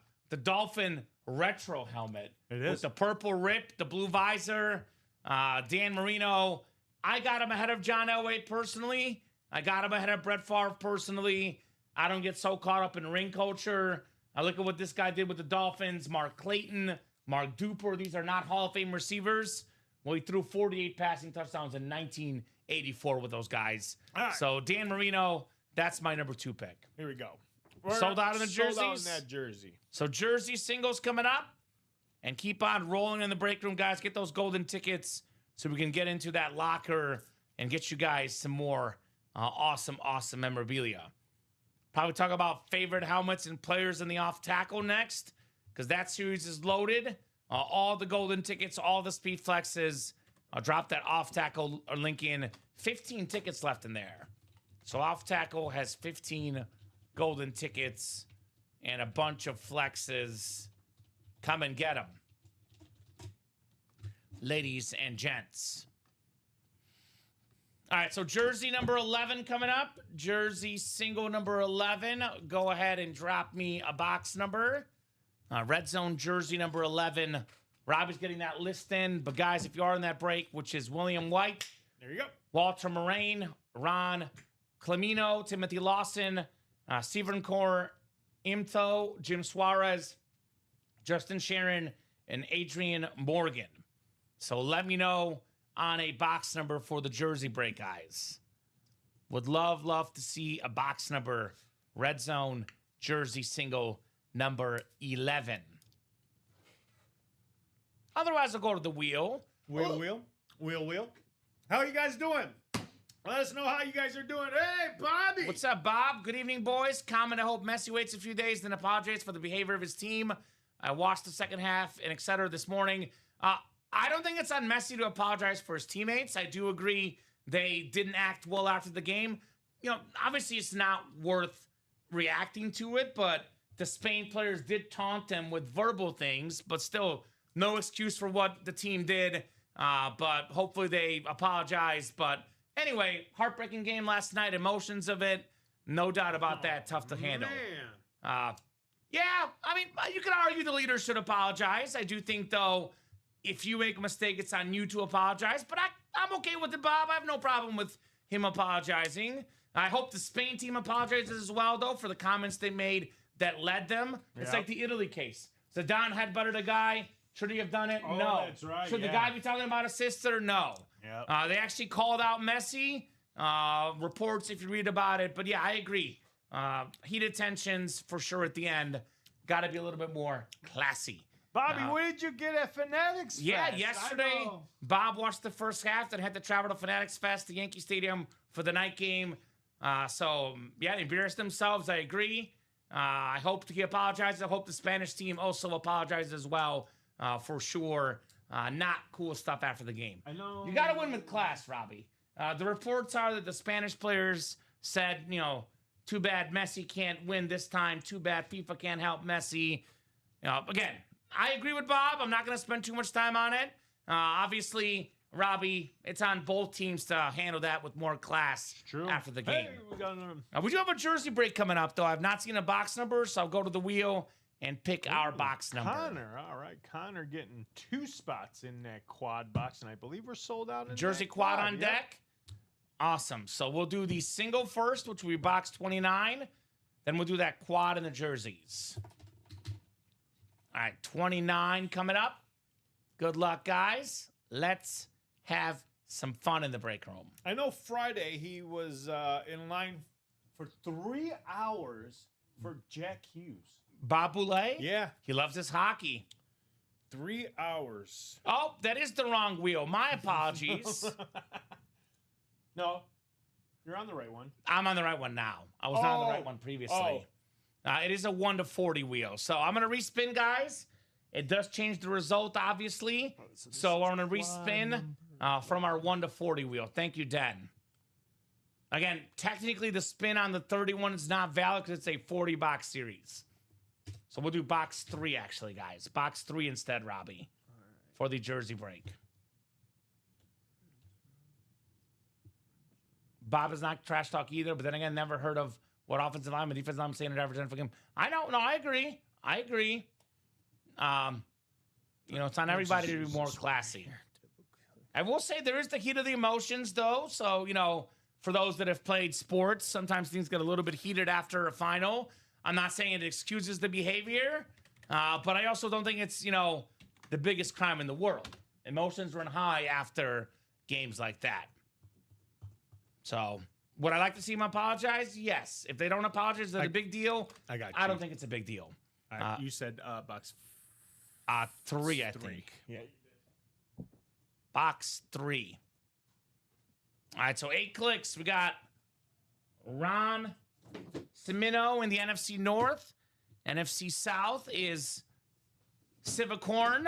Dolphin retro helmet. It is. With the purple rip, the blue visor. Dan Marino. I got him ahead of John Elway personally. I got him ahead of Brett Favre personally. I don't get so caught up in ring culture. I look at what this guy did with the Dolphins. Mark Clayton, Mark Duper. These are not Hall of Fame receivers. Well, he threw 48 passing touchdowns in 1984 with those guys. Right. So Dan Marino, that's my number 2 pick. Here we go. Sold out of the jerseys. Sold out in that jersey. So jersey singles coming up. And keep on rolling in the break room, guys. Get those golden tickets so we can get into that locker and get you guys some more awesome memorabilia. Probably talk about favorite helmets and players in the off tackle next, because that series is loaded. All the golden tickets, all the speed flexes. I'll drop that off tackle link in. 15 tickets left in there. So off tackle has 15 golden tickets and a bunch of flexes. Come and get them, ladies and gents. All right, so jersey number 11 coming up. Jersey single number 11. Go ahead and drop me a box number. Red Zone jersey number 11. Robbie's getting that list in. But, guys, if you are in that break, which is William White. There you go. Walter Moraine, Ron Clemino, Timothy Lawson, Stephen Core, Imtho, Jim Suarez, Justin Sharon, and Adrian Morgan. So let me know on a box number for the jersey break, guys. Would love to see a box number. Red Zone jersey single number 11. Otherwise, I'll go to the wheel. Wheel. How are you guys doing? Let us know how you guys are doing. Hey, Bobby. What's up, Bob? Good evening, boys. Comment, I hope Messi waits a few days, then apologizes for the behavior of his team. I watched the second half and et cetera this morning. I don't think it's on Messi to apologize for his teammates. I do agree they didn't act well after the game. You know, obviously it's not worth reacting to it, but the Spain players did taunt them with verbal things, but still no excuse for what the team did. But hopefully they apologize. But anyway, heartbreaking game last night, emotions of it, no doubt about that, tough to handle. Yeah, I mean, you could argue the leader should apologize. I do think, though, if you make a mistake, it's on you to apologize. But I'm okay with it, Bob. I have no problem with him apologizing. I hope the Spain team apologizes as well, though, for the comments they made that led them. It's like the Italy case. Zidane headbutted a guy. Should he have done it? Oh, no. That's right. Should the guy be talking about a sister? No. Yep. They actually called out Messi. Reports if you read about it. But yeah, I agree. Heated tensions for sure at the end. Got to be a little bit more classy. Bobby, what did you get at Fanatics Fest? Yeah, yesterday, Bob watched the first half, then had to travel to Fanatics Fest, the Yankee Stadium, for the night game. So, yeah, they embarrassed themselves. I agree. I hope he apologizes. I hope the Spanish team also apologizes as well, for sure. Not cool stuff after the game. I know. You got to win with class, Robbie. The reports are that the Spanish players said, you know, too bad Messi can't win this time. Too bad FIFA can't help Messi. You know, again, I agree with Bob. I'm not going to spend too much time on it. Obviously, Robbie, it's on both teams to handle that with more class after the game. Hey, we do have a jersey break coming up, though. I've not seen a box number, so I'll go to the wheel and pick our box number. Connor, all right. Connor getting 2 spots in that quad box, and I believe we're sold out in jersey that quad on deck. Awesome. So we'll do the single first, which will be box 29. Then we'll do that quad in the jerseys. All right, 29 coming up. Good luck, guys. Let's have some fun in the break room. I know Friday he was in line for 3 hours for Jack Hughes. Bob Boulay? Yeah. He loves his hockey. 3 hours. Oh, that is the wrong wheel. My apologies. No, you're on the right one. I'm on the right one now. I was not on the right one previously. It is a 1 to 40 wheel. So I'm going to respin, guys. It does change the result, obviously. So I'm going to respin from our 1 to 40 wheel. Thank you, Den. Again, technically the spin on the 31 is not valid because it's a 40-box series. So we'll do box 3, actually, guys. Box 3 instead, Robbie, for the jersey break. Bob is not trash talk either, but then again, never heard of what offensive lineman, defensive lineman saying it average for him. I know, no, I agree. You know, it's on everybody to be more classy. I will say there is the heat of the emotions, though. So, you know, for those that have played sports, sometimes things get a little bit heated after a final. I'm not saying it excuses the behavior, but I also don't think it's, you know, the biggest crime in the world. Emotions run high after games like that. So, would I like to see him apologize? Yes. If they don't apologize, is it a big deal? I got you. I don't think it's a big deal. You said box 3, I think. Yeah. Box 3. All right, so 8 clicks. We got Ron Cimino in the NFC North. NFC South is Civicorn.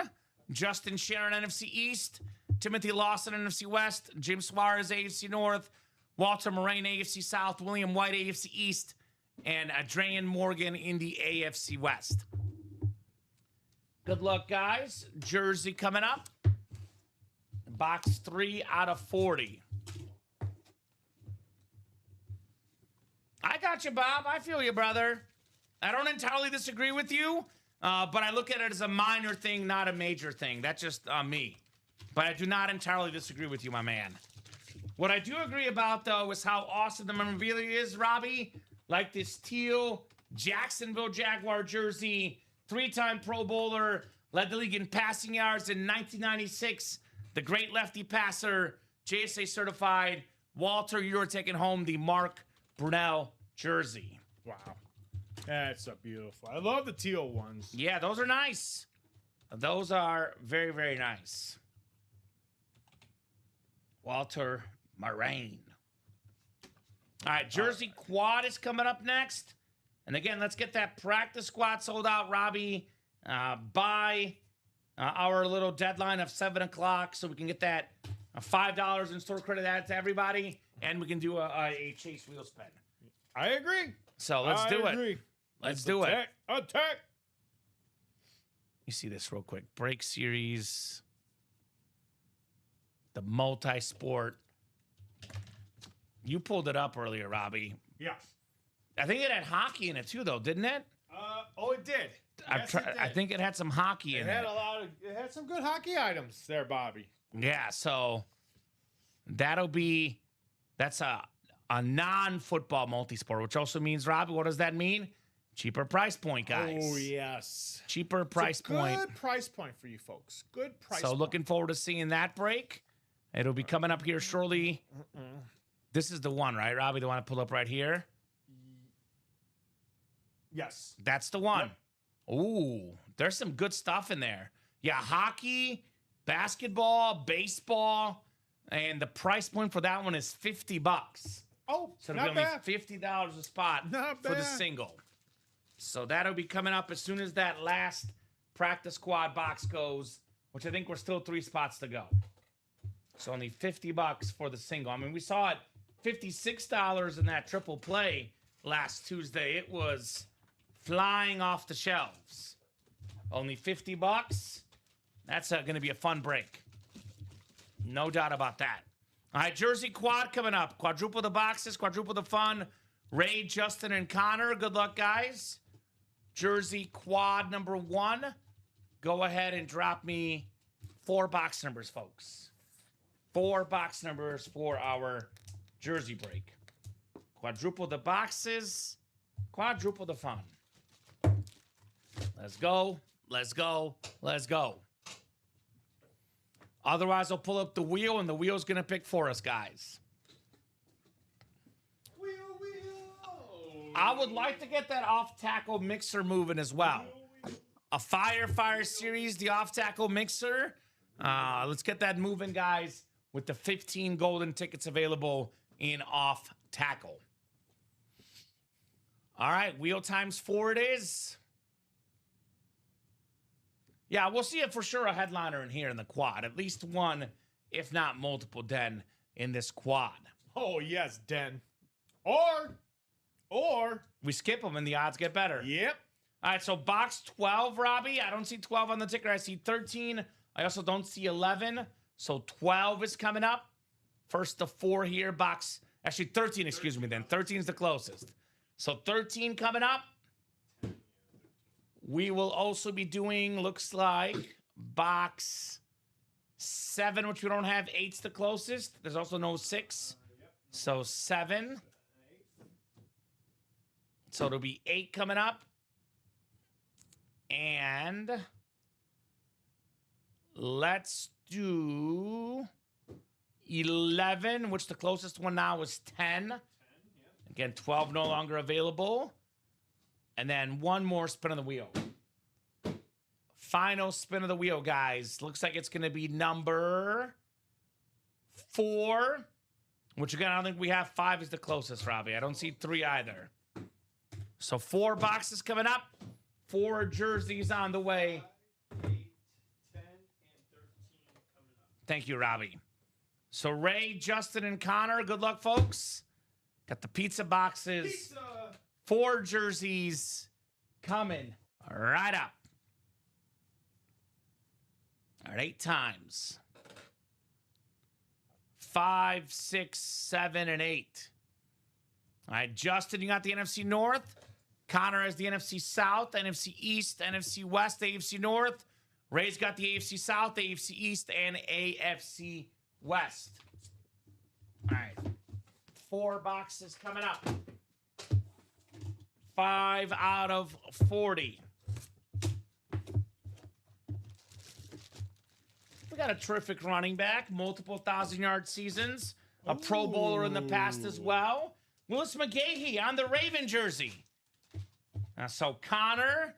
Justin Sharon, NFC East. Timothy Lawson, NFC West. Jim Suarez, AFC North. Walter Moraine, AFC South. William White, AFC East. And Adrian Morgan in the AFC West. Good luck, guys. Jersey coming up. Box 3 out of 40. I got you, Bob. I feel you, brother. I don't entirely disagree with you, but I look at it as a minor thing, not a major thing. That's just me. But I do not entirely disagree with you, my man. What I do agree about, though, is how awesome the memorabilia is, Robbie. Like this teal Jacksonville Jaguar jersey, 3-time Pro Bowler, led the league in passing yards in 1996. The great lefty passer, JSA certified. Walter, you're taking home the Mark Brunell jersey. Wow. That's so beautiful. I love the teal ones. Yeah, those are nice. Those are very, very nice. Walter Moraine. All right, Jersey Quad is coming up next. And again, let's get that practice squad sold out, Robbie, by our little deadline of 7 o'clock so we can get that $5 in store credit added to everybody, and we can do a chase wheel spin. I agree. So let's do it. Let's do it. Attack. You see this real quick. Break series. The multi-sport. You pulled it up earlier, Robbie. Yes. I think it had hockey in it too, though, didn't it? It did. Yes, it did. I think it had some hockey in it. It had some good hockey items there, Bobby. Yeah, so that's a non-football multi-sport, which also means, Robbie, what does that mean? Cheaper price point, guys. Oh, yes. Cheaper price point. Good price point for you folks. Good price So point. looking forward to seeing that break. It'll be coming up here shortly. This is the one, right, Robbie? The one I pull up right here? Yes. That's the one. Yep. Ooh, there's some good stuff in there. Yeah, hockey, basketball, baseball, and the price point for that one is $50. Oh, so it'll be only $50 a spot for the single. So that'll be coming up as soon as that last practice squad box goes, which I think we're still 3 spots to go. So only $50 for the single. I mean, we saw it $56 in that triple play last Tuesday. It was flying off the shelves. Only $50. That's going to be a fun break. No doubt about that. All right, Jersey Quad coming up. Quadruple the boxes, quadruple the fun. Ray, Justin, and Connor. Good luck, guys. Jersey Quad number 1. Go ahead and drop me 4 box numbers, folks. 4 box numbers for our jersey break. Quadruple the boxes, quadruple the fun. Let's go, let's go, let's go. Otherwise, I'll pull up the wheel, and the wheel's going to pick for us, guys. Wheel. I would like to get that off-tackle mixer moving as well. A Fire series, the off-tackle mixer. Let's get that moving, guys, with the 15 golden tickets available in off-tackle. All right, wheel times 4 it is. Yeah, we'll see it for sure a headliner in here in the quad. At least one, if not multiple, Den in this quad. Oh, yes, Den. Or we skip them and the odds get better. Yep. All right, so box 12, Robbie. I don't see 12 on the ticker. I see 13. I also don't see 11. So 12 is coming up. First to 4 here. Box, actually 13, excuse me then. 13 is the closest. So 13 coming up. We will also be doing, looks like, box 7, which we don't have. 8's the closest. There's also no 6. So 7. So it'll be 8 coming up. And let's do 11, which the closest one now is 10. Again, 12 no longer available. And then one more spin of the wheel. Final spin of the wheel, guys. Looks like it's going to be number 4, which again, I don't think we have. 5 is the closest, Robbie. I don't see 3 either. So 4 boxes coming up. 4 jerseys on the way. 8, 10, and 13 coming up. Thank you, Robbie. So Ray, Justin, and Connor, good luck, folks. Got the pizza boxes. Pizza. 4 jerseys coming right up. All right, 8 times. 5, 6, 7, and 8. All right, Justin, you got the NFC North. Connor has the NFC South, NFC East, NFC West, AFC North. Ray's got the AFC South, AFC East, and AFC West. All right. 4 boxes coming up. 5 out of 40. We got a terrific running back, multiple 1,000-yard seasons, a Pro Bowler in the past as well. Willis McGahee on the Raven jersey. So Connor,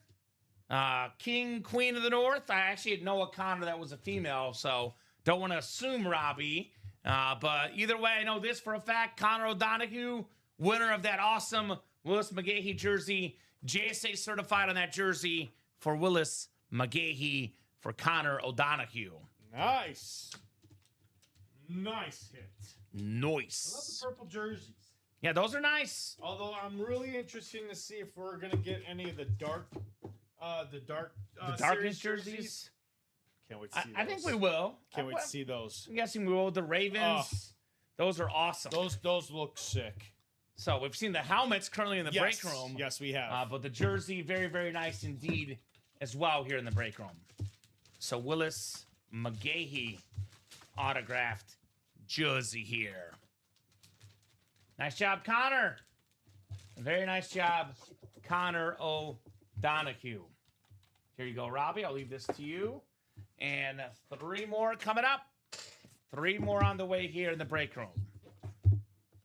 King, Queen of the North. I actually know a Connor that was a female, so don't want to assume Robbie. But either way, I know this for a fact. Connor O'Donohue winner of that awesome Willis McGahee jersey. JSA certified on that jersey for Willis McGahee for Connor O'Donohue. Nice. Nice hit. Nice. I love the purple jerseys. Yeah, those are nice. Although I'm really interested to see if we're gonna get any of the darkness jerseys. Can't wait to see those. I think we will. Can't wait to see those. I'm guessing we will. The Ravens. Those are awesome. Those look sick. So we've seen the helmets currently in the break room. Yes, we have. But the jersey, very, very nice indeed as well here in the break room. So Willis McGahee autographed jersey here. Nice job, Connor. Very nice job, Connor O'Donohue. Here you go, Robbie. I'll leave this to you. And 3 more coming up. 3 more on the way here in the break room.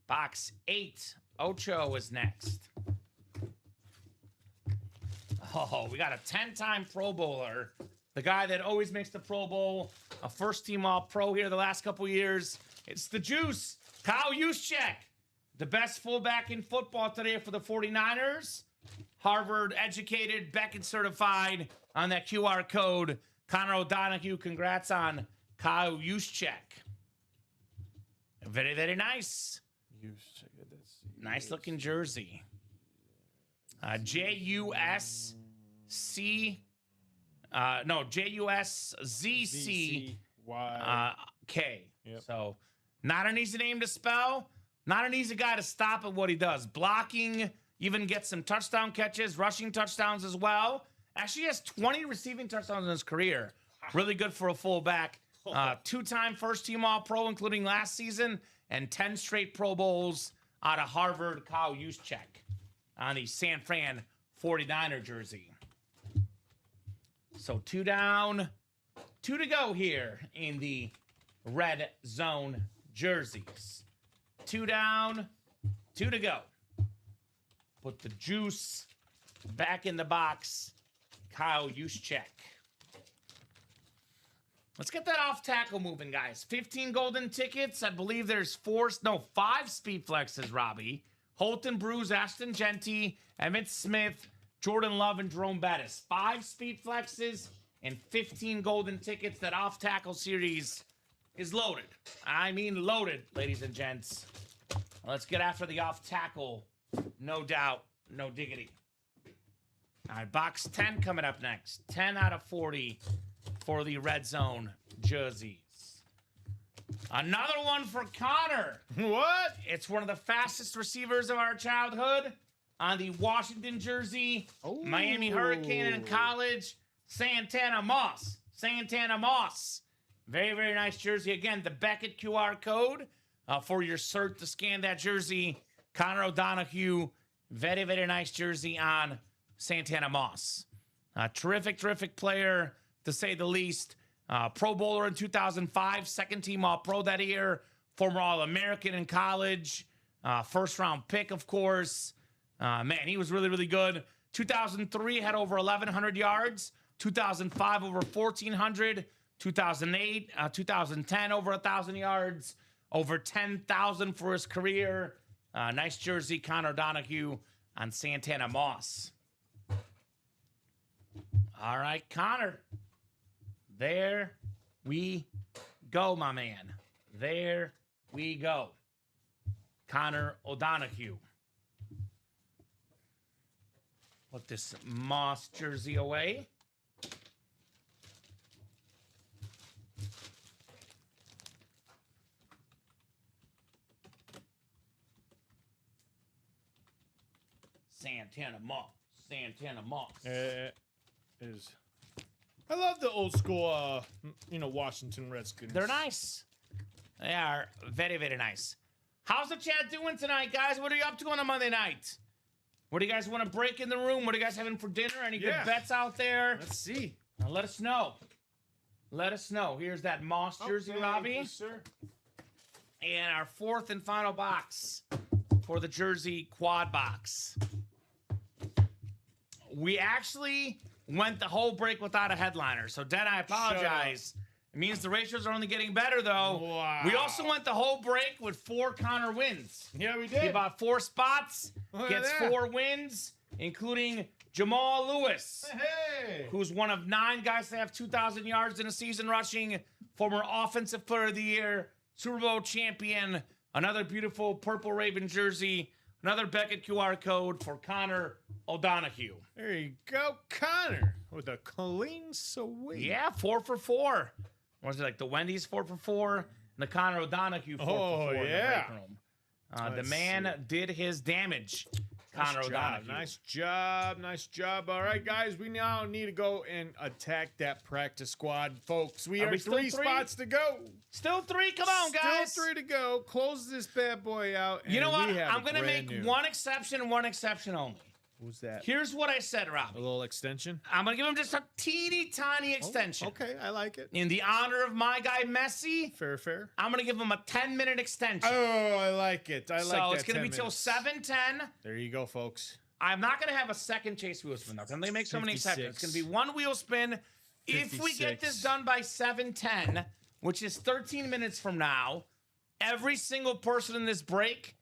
Box 8. Ocho is next. Oh, we got a 10-time Pro Bowler. The guy that always makes the Pro Bowl. A first-team All-Pro here the last couple years. It's the Juice. Kyle Juszczyk. The best fullback in football today for the 49ers. Harvard-educated, Beckett certified on that QR code. Connor O'Donohue, congrats on Kyle Juszczyk. Very, very nice. Nice looking jersey. J-U-S-C. No, J-U-S-Z-C-K. Yep. So, not an easy name to spell. Not an easy guy to stop at what he does. Blocking, even gets some touchdown catches, rushing touchdowns as well. Actually, he has 20 receiving touchdowns in his career. Really good for a fullback. 2-time first-team All-Pro, including last season, and 10 straight Pro Bowls out of Harvard. Kyle Juszczyk on the San Fran 49er jersey. So 2 down, 2 to go here in the red zone jerseys. 2 down, 2 to go. Put the juice back in the box. Kyle Juszczyk. Let's get that off tackle moving, guys. 15 golden tickets. I believe there's 5 speed flexes, Robbie. Holton Bruce, Ashton Genty, Emmitt Smith, Jordan Love, and Jerome Bettis. 5 speed flexes and 15 golden tickets. That off tackle series is loaded. I mean loaded, ladies and gents. Let's get after the off tackle. No doubt, no diggity. All right, box 10 coming up next. 10 out of 40 for the red zone jerseys. Another one for Connor. What? It's one of the fastest receivers of our childhood on the Washington jersey. Ooh. Miami Hurricane in college. Santana Moss. Santana Moss. Very, very nice jersey. Again, the Beckett QR code for your cert to scan that jersey. Connor O'Donohue. Very, very nice jersey on Santana Moss. Terrific, terrific player, to say the least. Pro Bowler in 2005, second-team All-Pro that year, former All-American in college, first-round pick, of course. Man, he was really, really good. 2003 had over 1,100 yards. 2005 over 1,400. 2008, 2010 over 1,000 yards. Over 10,000 for his career. Nice jersey, Connor O'Donohue on Santana Moss. All right, Connor. There we go, my man. There we go. Connor O'Donohue. Put this Moss jersey away. Santana Moss. Santana Moss. Is I love the old school, Washington Redskins. They're nice. They are very, very nice. How's the chat doing tonight, guys? What are you up to on a Monday night? What do you guys want to break in the room? What are you guys having for dinner? Any good bets out there? Let's see. Let us know. Let us know. Here's that Moss jersey, Robbie. Yes, sir. And our 4th and final box for the jersey quad box. We actually went the whole break without a headliner. So, Den, I apologize It means the ratios are only getting better, though. Wow. We also went the whole break with 4 Connor wins. Yeah, we He did. bought 4 spots, Look at gets that. 4 wins, including Jamal Lewis, Hey. who's one of 9 guys to have 2,000 yards in a season rushing, former Offensive Player of the Year, Super Bowl champion, another beautiful purple Raven jersey, another Beckett QR code for Connor O'Donohue. There you go, Connor, with a clean sweep. Yeah, 4 for 4. Was it like the Wendy's 4 for 4 and the Connor O'Donohue 4 for 4 in the yeah. break room? The Let's man see. did his damage. Connor Nice job, O'Donohue. nice job. All right, guys, we now need to go and attack that practice squad, folks. We Are have we still 3 3? spots to go. Still 3. Come on, guys. Still 3 to go. Close this bad boy out. You know and what? we have I'm a going to brand make new- one exception only. Who's that? Here's what I said, A Robbie. little extension. I'm going to give him just a teeny tiny extension. Okay, I like it. In the honor of my guy, Messi, Fair. I'm going to give him a 10-minute extension. Oh, I like it. I like that. So it's going to be 10 till minutes. 7:10. There you go, folks. I'm not going to have a second chase wheel spin. I'm going to make so many exceptions. It's 56. going to be 1 wheel spin. If we get 56. this done by 7:10, which is 13 minutes from now, every single person in this break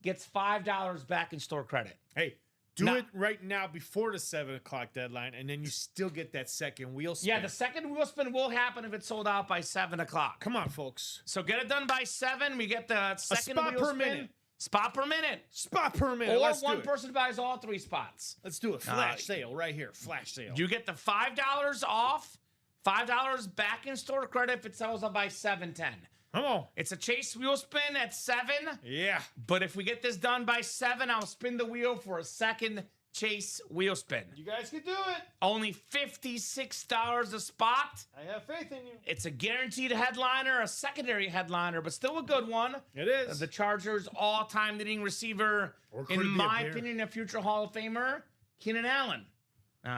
gets $5 back in store credit. Hey, do Now- it right now before the 7 o'clock deadline, and then you still get that second wheel spin. Yeah, the second wheel spin will happen if it's sold out by 7 o'clock. Come on, folks. So get it done by 7. We get the second spot wheel per spin. minute. Spot per minute. Spot per minute. Or Let's one do it. person buys all 3 spots. Let's do it. Flash sale right here. Flash sale. You get the $5 off, $5 back in store credit if it sells out by 7:10. Come on. It's a chase wheel spin at 7, Yeah. but if we get this done by 7, I'll spin the wheel for a second chase wheel spin. You guys can do it. Only $56 a spot. I have faith in you. It's a guaranteed headliner, a secondary headliner, but still a good one. It is. The Chargers' all-time leading receiver, Or could in it be a my bear? opinion, a future Hall of Famer, Keenan Allen.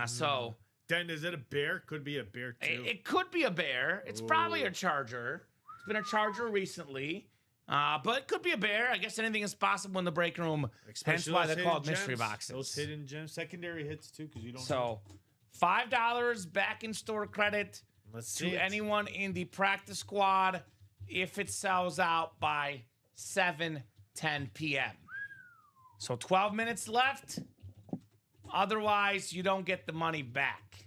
So Then is it a bear? Could be a bear too. it could be a bear. It's probably a Charger. It's been a Charger recently, but it could be a bear. I guess anything is possible in the break room. Hence why those they're called hidden mystery gems. boxes. Those hidden gems, secondary hits too, because you don't. know. So $5 back in store credit Let's see to it. anyone in the practice squad if it sells out by 7:10 p.m. So 12 minutes left. Otherwise, you don't get the money back.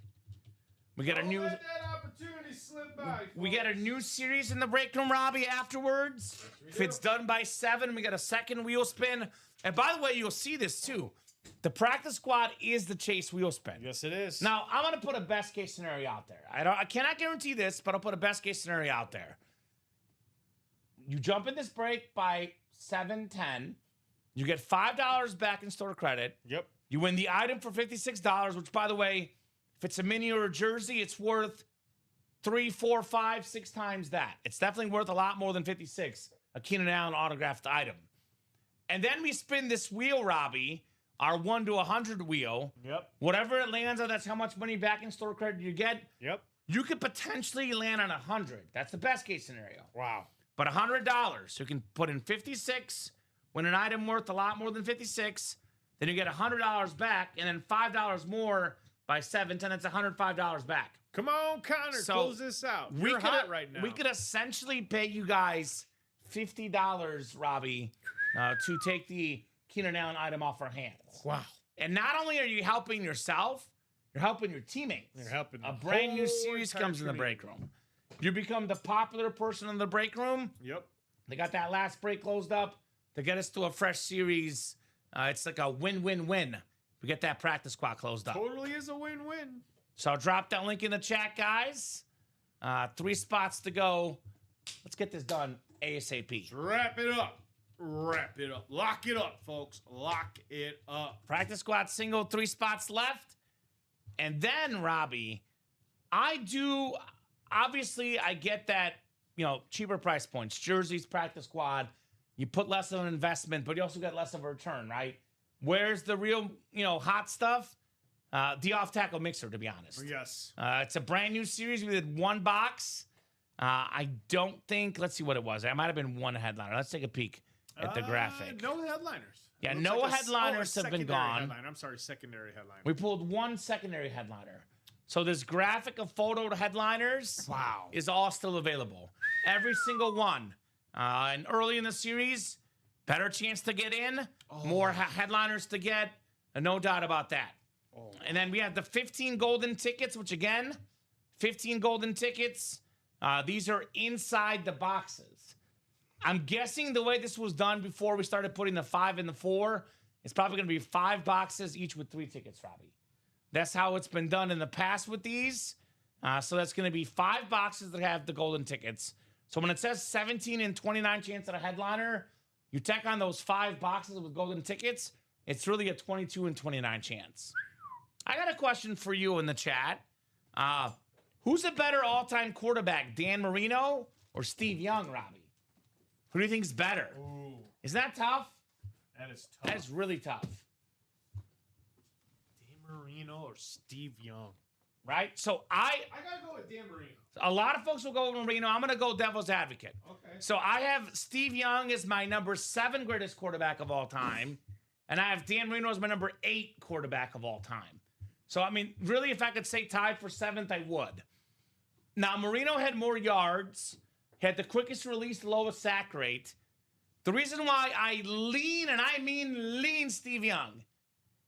We get a Don't new let that opportunity slip by. we get a new series in the break room, Robbie, afterwards. If it's done by 7, we get a second wheel spin. And by the way, you'll see this too. The practice squad is the chase wheel spin. Yes, it is. Now, I'm going to put a best case scenario out there. I cannot guarantee this, but I'll put a best case scenario out there. You jump in this break by 7:10. You get $5 back in store credit. Yep. You win the item for $56, which, by the way, if it's a mini or a jersey, it's worth 3, 4, 5, 6 times that. It's definitely worth a lot more than 56, a Keenan Allen autographed item. And then we spin this wheel, Robbie, our 1 to 100 wheel. Yep. Whatever it lands on, that's how much money back in store credit you get. Yep. You could potentially land on 100. That's the best case scenario. Wow. But $100, you can put in 56, win an item worth a lot more than 56. Then you get $100 back, and then $5 more by 7:10. That's $105 back. Come on, Connor. So, close this out. You're hot right now. We could essentially pay you guys $50, Robbie, to take the Keenan Allen item off our hands. Wow. And not only are you helping yourself, you're helping your teammates. You're helping A the brand new whole series entire comes in the break community. room. You become the popular person in the break room. Yep. They got that last break closed up to get us to a fresh series. It's like a win-win-win. We get that practice squad closed up. Totally is a win-win. So I'll drop that link in the chat, guys. 3 spots to go. Let's get this done ASAP. Wrap it up. Wrap it up. Lock it up, folks. Lock it up. Practice squad single, 3 spots left. And then, Robbie, obviously, I get that, cheaper price points. Jerseys, practice squad. You put less of an investment, but you also get less of a return, right? Where's the real, hot stuff? The off-tackle mixer, to be honest. Yes. It's a brand new series. We did 1 box. I don't think, let's see what it was. It might have been 1 headliner. Let's take a peek at the graphic. No headliners. Yeah, Looks no like headliners have been secondary gone. Headliner. I'm sorry, secondary headliner. We pulled 1 secondary headliner. So this graphic of photo headliners is all still available. Every single one. And early in the series, better chance to get in, more headliners to get, and no doubt about that. And then we have the 15 golden tickets, which again, 15 golden tickets. These are inside the boxes. I'm guessing the way this was done before we started putting the 5 and the 4, it's probably going to be 5 boxes, each with 3 tickets, Robbie. That's how it's been done in the past with these. So that's going to be 5 boxes that have the golden tickets. So when it says 17 and 29 chance at a headliner, you tack on those 5 boxes with golden tickets, it's really a 22 and 29 chance. I got a question for you in the chat. Who's a better all-time quarterback, Dan Marino or Steve Young, Robbie? Who do you think's better? Ooh. Isn't that tough? That is tough. That is really tough. Dan Marino or Steve Young? Right? So I gotta go with Dan Marino. a lot of folks will go with Marino. I'm gonna go devil's advocate. Okay. So I have Steve Young as my number 7 greatest quarterback of all time, and I have Dan Marino as my number 8 quarterback of all time. So I mean, really, if I could say tied for 7th, I would. Now Marino had more yards, had the quickest release, lowest sack rate. The reason why I lean, and I mean lean, Steve Young,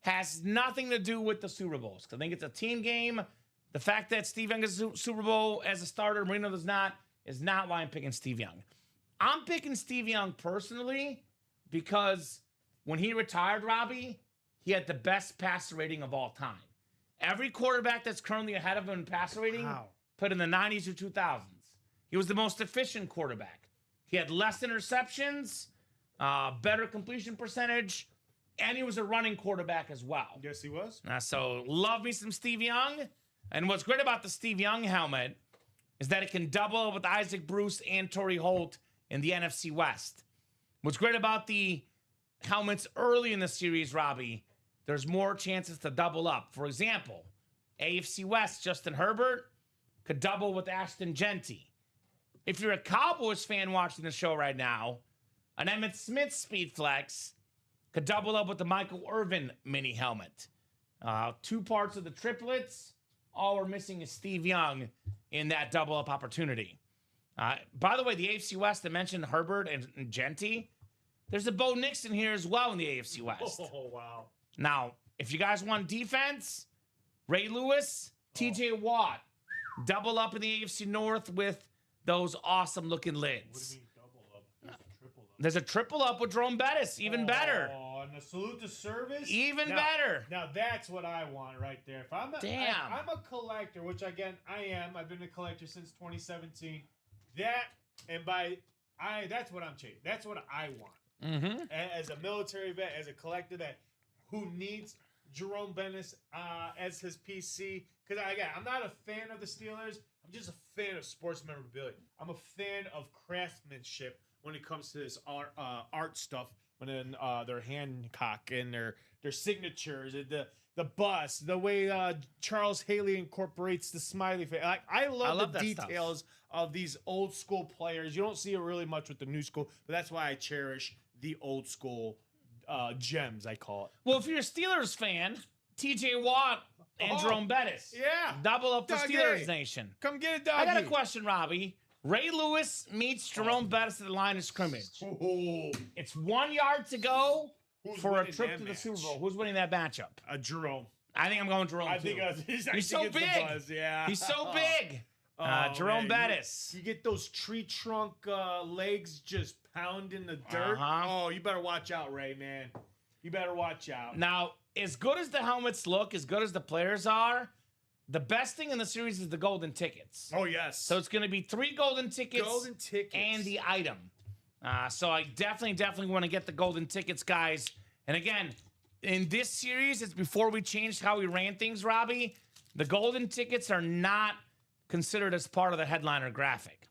has nothing to do with the Super Bowls. I think it's a team game. The fact that Steve Young is a Super Bowl as a starter, Marino does not, is not why I'm picking Steve Young. I'm picking Steve Young personally because when he retired, Robbie, he had the best passer rating of all time. Every quarterback that's currently ahead of him in passer rating put in the 90s or 2000s. He was the most efficient quarterback. He had less interceptions, better completion percentage, and he was a running quarterback as well. Yes, he was. So love me some Steve Young. And what's great about the Steve Young helmet is that it can double with Isaac Bruce and Torrey Holt in the NFC West. What's great about the helmets early in the series, Robbie, there's more chances to double up. For example, AFC West, Justin Herbert could double with Ashton Genty. If you're a Cowboys fan watching the show right now, an Emmitt Smith Speed Flex could double up with the Michael Irvin mini helmet. 2 parts of the triplets. All we're missing is Steve Young in that double-up opportunity. By the way, the AFC West, I mentioned Herbert and Genty. There's a Bo Nix in here as well in the AFC West. Oh, wow. Now, if you guys want defense, Ray Lewis, TJ Watt, double up in the AFC North with those awesome-looking lids. What do you mean double up? There's a triple up. There's a triple up with Jerome Bettis, even better. Oh, and a salute to service? Even better. Now, that's what I want right there. If I'm I'm a collector, which, again, I am. I've been a collector since 2017. That's what I'm chasing. That's what I want. Mm-hmm. As a military vet, as a collector who needs Jerome Bettis as his PC. Because, again, I'm not a fan of the Steelers. I'm just a fan of sports memorabilia. I'm a fan of craftsmanship when it comes to this art stuff. When their Hancock and their signatures, the bust, the way Charles Haley incorporates the smiley face. Like I love the details of these old school players. You don't see it really much with the new school, but that's why I cherish the old school gems, I call it. Well, if you're a Steelers fan, TJ Watt and Jerome Bettis. Yeah. Double up for Steelers Nation. Come get it, doggy. I got a question, Robbie. Ray Lewis meets Jerome Bettis at the line of scrimmage. Oh. It's 1 yard to go for a trip to the match? Super Bowl. Who's winning that matchup? Jerome. I think I'm going Jerome, too. He's so big. Yeah. He's so big. Jerome Bettis. You get those tree trunk legs just pounding the dirt. Oh, you better watch out, Ray, man. You better watch out. Now, as good as the helmets look, as good as the players are, the best thing in the series is the golden tickets. Oh, yes. So it's going to be 3 golden tickets. And the item. So I definitely want to get the golden tickets, guys. And again, in this series, it's before we changed how we ran things, Robbie. The golden tickets are not considered as part of the headliner graphic.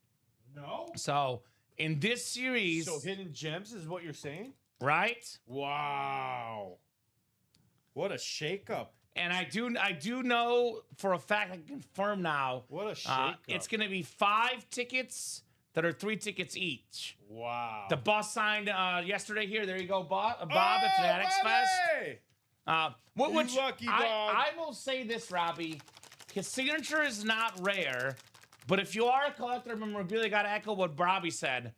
No? So in this series... So hidden gems is what you're saying? Right? Wow. What a shakeup. And I do know for a fact, I can confirm now. What a shakeup. It's going to be 5 tickets that are 3 tickets each. Wow. The boss signed yesterday here. There you go, Bob. It's Fanatics Fest. Lucky Bob. I will say this, Robbie. his signature is not rare, but if you are a collector of memorabilia, got to echo what Bobby said.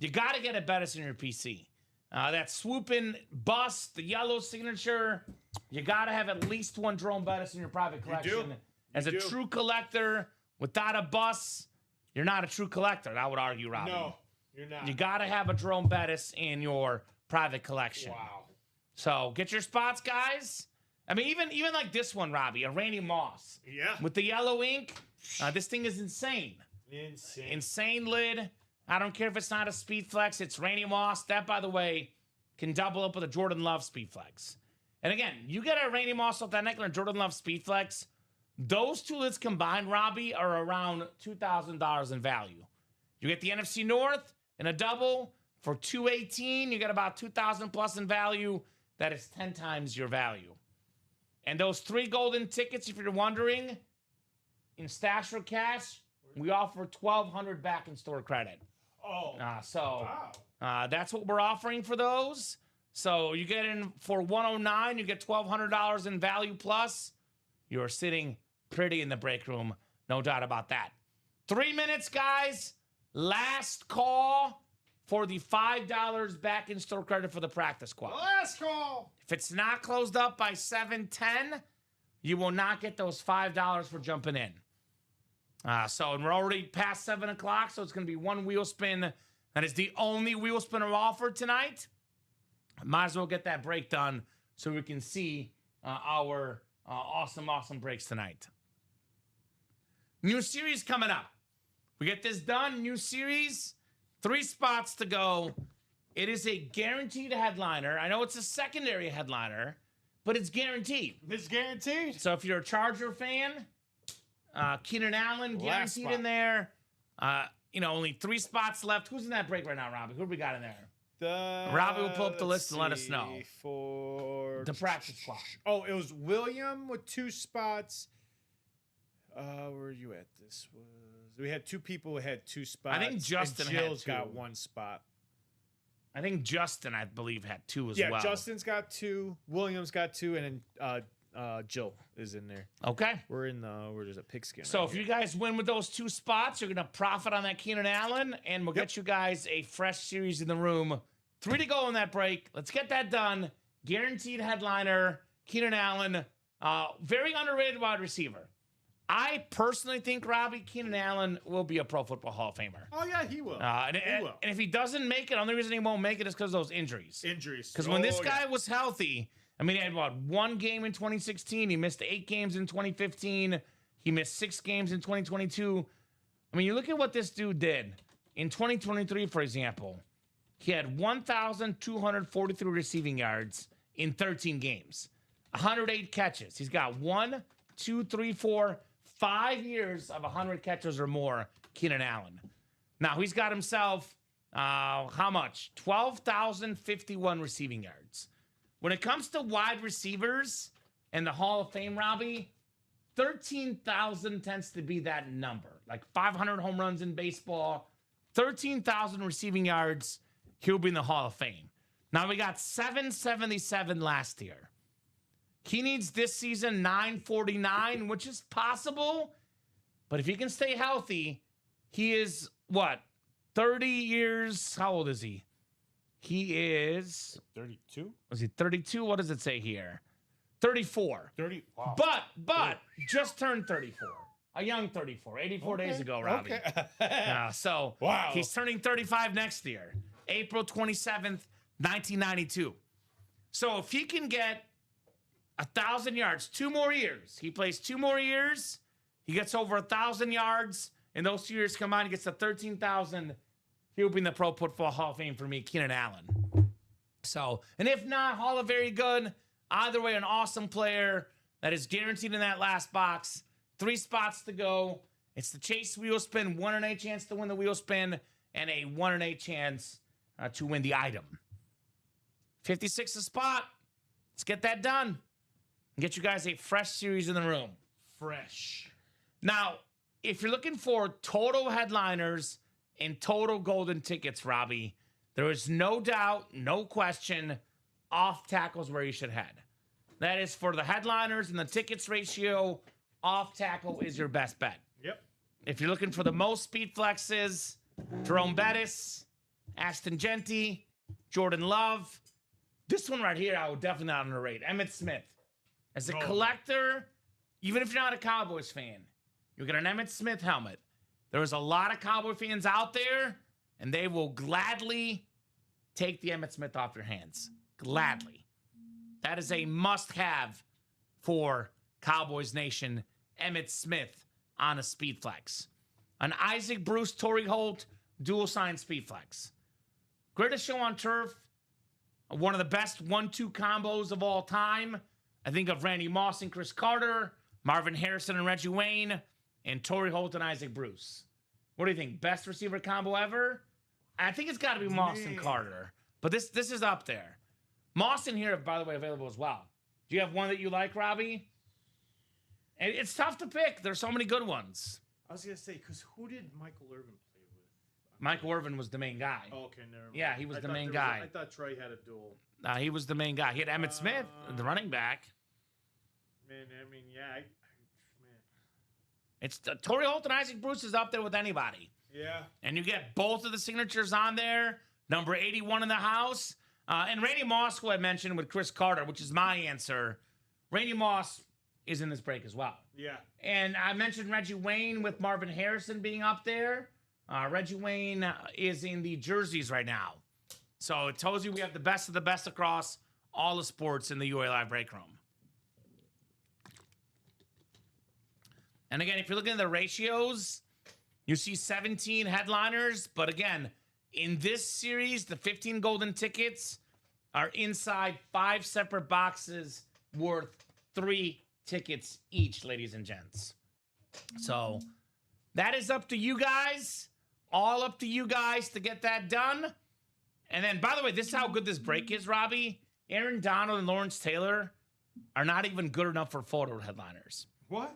You got to get a Bettis in your PC. That swooping bust, the yellow signature, you got to have at least one Jerome Bettis in your private collection. As a true collector, without a bust, you're not a true collector, I would argue, Robbie. No, you're not. You got to have a Jerome Bettis in your private collection. Wow. So get your spots, guys. I mean, even like this one, Robbie, a Randy Moss. Yeah. With the yellow ink, this thing is insane. Insane lid. I don't care if it's not a speed flex. It's Randy Moss. That, by the way, can double up with a Jordan Love speed flex. And again, you get a Randy Moss Authentic and a Jordan Love speed flex. Those two lids combined, Robbie, are around $2,000 in value. You get the NFC North in a double for $218. You get about $2,000 plus in value. That is 10 times your value. And those 3 golden tickets, if you're wondering, in Stash or Cash, we offer $1,200 back in store credit. Oh, wow. That's what we're offering for those. So you get in for $109, you get $1,200 in value plus. You're sitting pretty in the break room, no doubt about that. 3 minutes, guys. Last call for the $5 back in store credit for the practice squad. Last call. If it's not closed up by 7:10, you will not get those $5 for jumping in. And we're already past 7 o'clock, so it's going to be one wheel spin. That is the only wheel spinner offered tonight. Might as well get that break done so we can see our awesome breaks tonight. New series coming up. We get this done. New series. 3 spots to go. It is a guaranteed headliner. I know it's a secondary headliner, but it's guaranteed. It's guaranteed. So if you're a Charger fan, Keenan Allen guaranteed in there. Only 3 spots left. Who's in that break right now, Robbie? Who do we got in there? Robbie will pull up the list and let us know. For the practice squad. Oh, it was William with 2 spots. Where are you at? We had 2 people who had 2 spots. I think Justin and Jill's had 2. got 1 spot. I think Justin, I believe, had 2 as well. Yeah, Justin's got 2. William's got 2, and then Jill is in there. Okay. We're just a pigskin. So if you guys win with those 2 spots, you're going to profit on that Keenan Allen, and we'll get you guys a fresh series in the room. 3 to go in that break. Let's get that done. Guaranteed headliner, Keenan Allen. Very underrated wide receiver. I personally think, Robbie, Keenan Allen will be a Pro Football Hall of Famer. Oh, yeah, he will. He will. And if he doesn't make it, the only reason he won't make it is because of those injuries. Because when this guy was healthy, I mean, he had, 1 game in 2016. He missed 8 games in 2015. He missed 6 games in 2022. I mean, you look at what this dude did. In 2023, for example, he had 1,243 receiving yards in 13 games. 108 catches. He's got 1, 2, 3, 4, 5 years of 100 catches or more, Keenan Allen. Now, he's got himself, how much? 12,051 receiving yards. When it comes to wide receivers and the Hall of Fame, Robbie, 13,000 tends to be that number. Like 500 home runs in baseball, 13,000 receiving yards, he'll be in the Hall of Fame. Now, we got 777 last year. He needs this season 949, which is possible. But if he can stay healthy, he is, 30 years? How old is he? He is 32. Was he 32? What does it say here? 34. 30. Wow. But just turned 34. A young 34. 84 days ago, Robbie. Okay. Wow. He's turning 35 next year. April 27th, 1992. So if he can get 1,000 yards, 2 more years. He plays 2 more years. He gets over 1,000 yards. And those 2 years combined, he gets to 13,000. He'll be in the Pro Football Hall of Fame for me, Keenan Allen. So, and if not, Hall of Very Good. Either way, an awesome player that is guaranteed in that last box. 3 spots to go. It's the Chase wheel spin, 1 in 8 chance to win the wheel spin, and a 1 in 8 chance to win the item. 56 a spot. Let's get that done. Get you guys a fresh series in the room. Fresh. Now, if you're looking for total headliners and total golden tickets, Robbie, there is no doubt, no question, off tackles where you should head. That is for the headliners and the tickets ratio. off tackle is your best bet. Yep. If you're looking for the most speed flexes, Jerome Bettis, Aston Genty, Jordan Love. This one right here, I would definitely not underrate. Emmitt Smith. As a collector, even if you're not a Cowboys fan, you'll get an Emmitt Smith helmet. There's a lot of Cowboy fans out there, and they will gladly take the Emmitt Smith off your hands. Gladly. That is a must-have for Cowboys Nation. Emmitt Smith on a speed flex. An Isaac Bruce, Torrey Holt, dual sign speed flex. Greatest show on turf. One of the best 1-2 combos of all time. I think of Randy Moss and Chris Carter, Marvin Harrison and Reggie Wayne, and Torrey Holt and Isaac Bruce. What do you think? Best receiver combo ever? I think it's got to be Moss and Carter. But this is up there. Moss and here, by the way, available as well. Do you have one that you like, Robbie? And it's tough to pick. There's so many good ones. I was going to say, because who did Michael Irvin play with? Michael Irvin was the main guy. Oh, okay, never mind. Yeah, he was the main guy. I thought Troy had a duel. He was the main guy. He had Emmitt Smith, the running back. Man, I mean, yeah. Man. It's Torrey Holt and Isaac Bruce is up there with anybody. Yeah. And you get both of the signatures on there. Number 81 in the house. And Randy Moss, who I mentioned with Chris Carter, which is my answer. Randy Moss is in this break as well. Yeah. And I mentioned Reggie Wayne with Marvin Harrison being up there. Reggie Wayne is in the jerseys right now. So it tells you we have the best of the best across all the sports in the UA Live break room. And again, if you're looking at the ratios, you see 17 headliners. But again, in this series, the 15 golden tickets are inside 5 separate boxes worth 3 tickets each, ladies and gents. So that is up to you guys. All up to you guys to get that done. And then, by the way, this is how good this break is, Robbie. Aaron Donald and Lawrence Taylor are not even good enough for photo headliners. What?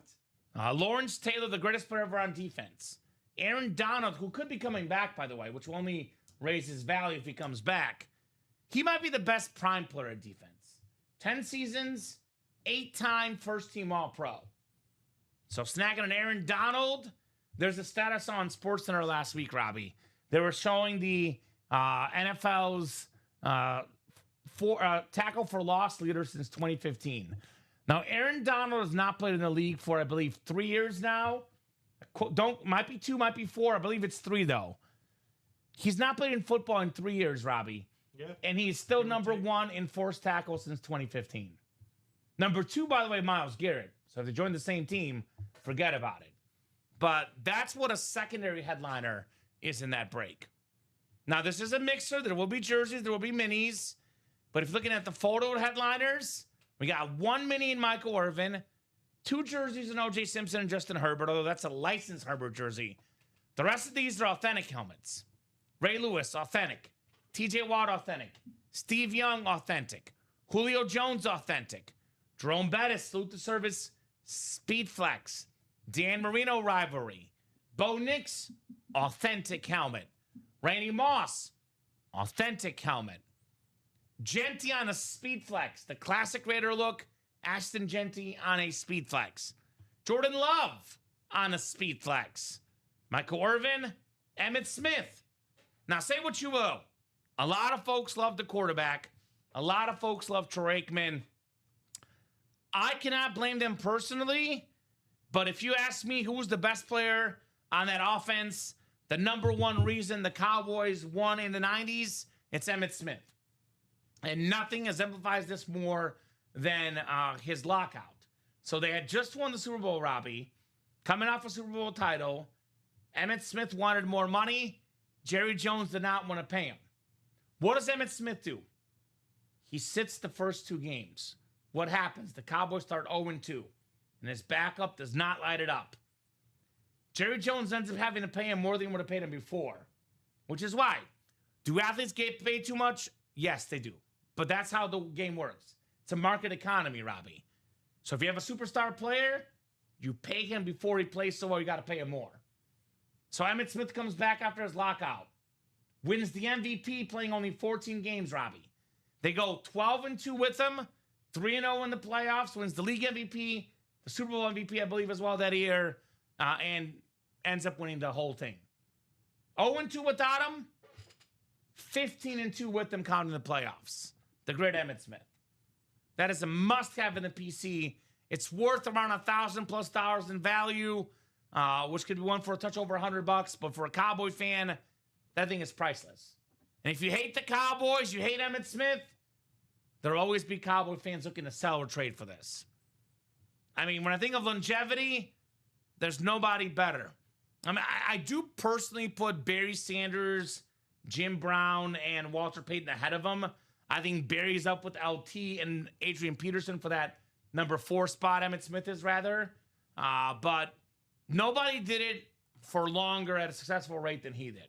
Lawrence Taylor, the greatest player ever on defense. Aaron Donald, who could be coming back, by the way, which will only raise his value if he comes back. He might be the best prime player at defense. 10 seasons, 8-time first-team All-Pro. So snagging an Aaron Donald. There's a status on SportsCenter last week, Robbie. They were showing the NFL's tackle for loss leader since 2015. Now, Aaron Donald has not played in the league for, I believe, 3 years now. Might be 2, might be 4. I believe it's 3, though. He's not played in football in 3 years, Robbie. Yeah. And he's still number 1 in forced tackles since 2015. Number 2, by the way, Myles Garrett. So if they join the same team, forget about it. But that's what a secondary headliner is in that break. Now, this is a mixer. There will be jerseys. There will be minis. But if you're looking at the photo headliners, we got 1 mini in Michael Irvin, 2 jerseys in O.J. Simpson and Justin Herbert, although that's a licensed Herbert jersey. The rest of these are authentic helmets. Ray Lewis, authentic. T.J. Watt, authentic. Steve Young, authentic. Julio Jones, authentic. Jerome Bettis, salute to service, speed flex. Dan Marino rivalry. Bo Nix, authentic helmet. Randy Moss, authentic helmet. Genty on a speed flex. The classic Raider look. Aston Genty on a speed flex. Jordan Love on a speed flex. Michael Irvin, Emmitt Smith. Now say what you will. A lot of folks love the quarterback. A lot of folks love Troy Aikman. I cannot blame them personally, but if you ask me who was the best player on that offense, the number 1 reason the Cowboys won in the 90s, it's Emmitt Smith. And nothing exemplifies this more than his lockout. So they had just won the Super Bowl, Robbie, coming off a Super Bowl title. Emmitt Smith wanted more money. Jerry Jones did not want to pay him. What does Emmitt Smith do? He sits the first 2 games. What happens? The Cowboys start 0-2, and his backup does not light it up. Jerry Jones ends up having to pay him more than he would have paid him before, which is why. Do athletes get paid too much? Yes, they do. But that's how the game works. It's a market economy, Robbie. So if you have a superstar player, you pay him before he plays so well, you got to pay him more. So Emmitt Smith comes back after his lockout, wins the MVP playing only 14 games, Robbie. They go 12-2 with him, 3-0 in the playoffs, wins the league MVP, the Super Bowl MVP, I believe, as well that year, and ends up winning the whole thing. 0-2 without him, 15-2 with them counting the playoffs. The great Emmitt Smith. That is a must-have in the PC. It's worth around $1,000+ in value, which could be one for a touch over $100. But for a Cowboy fan, that thing is priceless. And if you hate the Cowboys, you hate Emmitt Smith, there'll always be Cowboy fans looking to sell or trade for this. I mean, when I think of longevity, there's nobody better. I mean, I do personally put Barry Sanders, Jim Brown, and Walter Payton ahead of him. I think Barry's up with LT and Adrian Peterson for that number 4 spot. Emmitt Smith is rather. But nobody did it for longer at a successful rate than he did.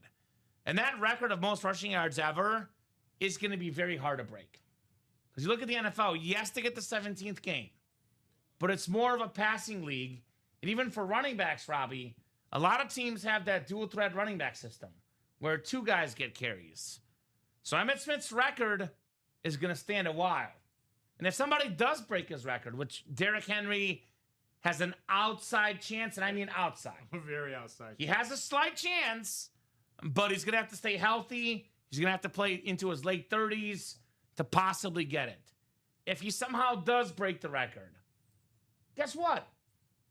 And that record of most rushing yards ever is going to be very hard to break. Because you look at the NFL, yes, they get the 17th game. But it's more of a passing league. And even for running backs, Robbie, a lot of teams have that dual threat running back system where 2 guys get carries. So Emmitt Smith's record is going to stand a while. And if somebody does break his record, which Derrick Henry has an outside chance, and I mean outside. Very outside. He has a slight chance, but he's going to have to stay healthy. He's going to have to play into his late 30s to possibly get it. If he somehow does break the record, guess what?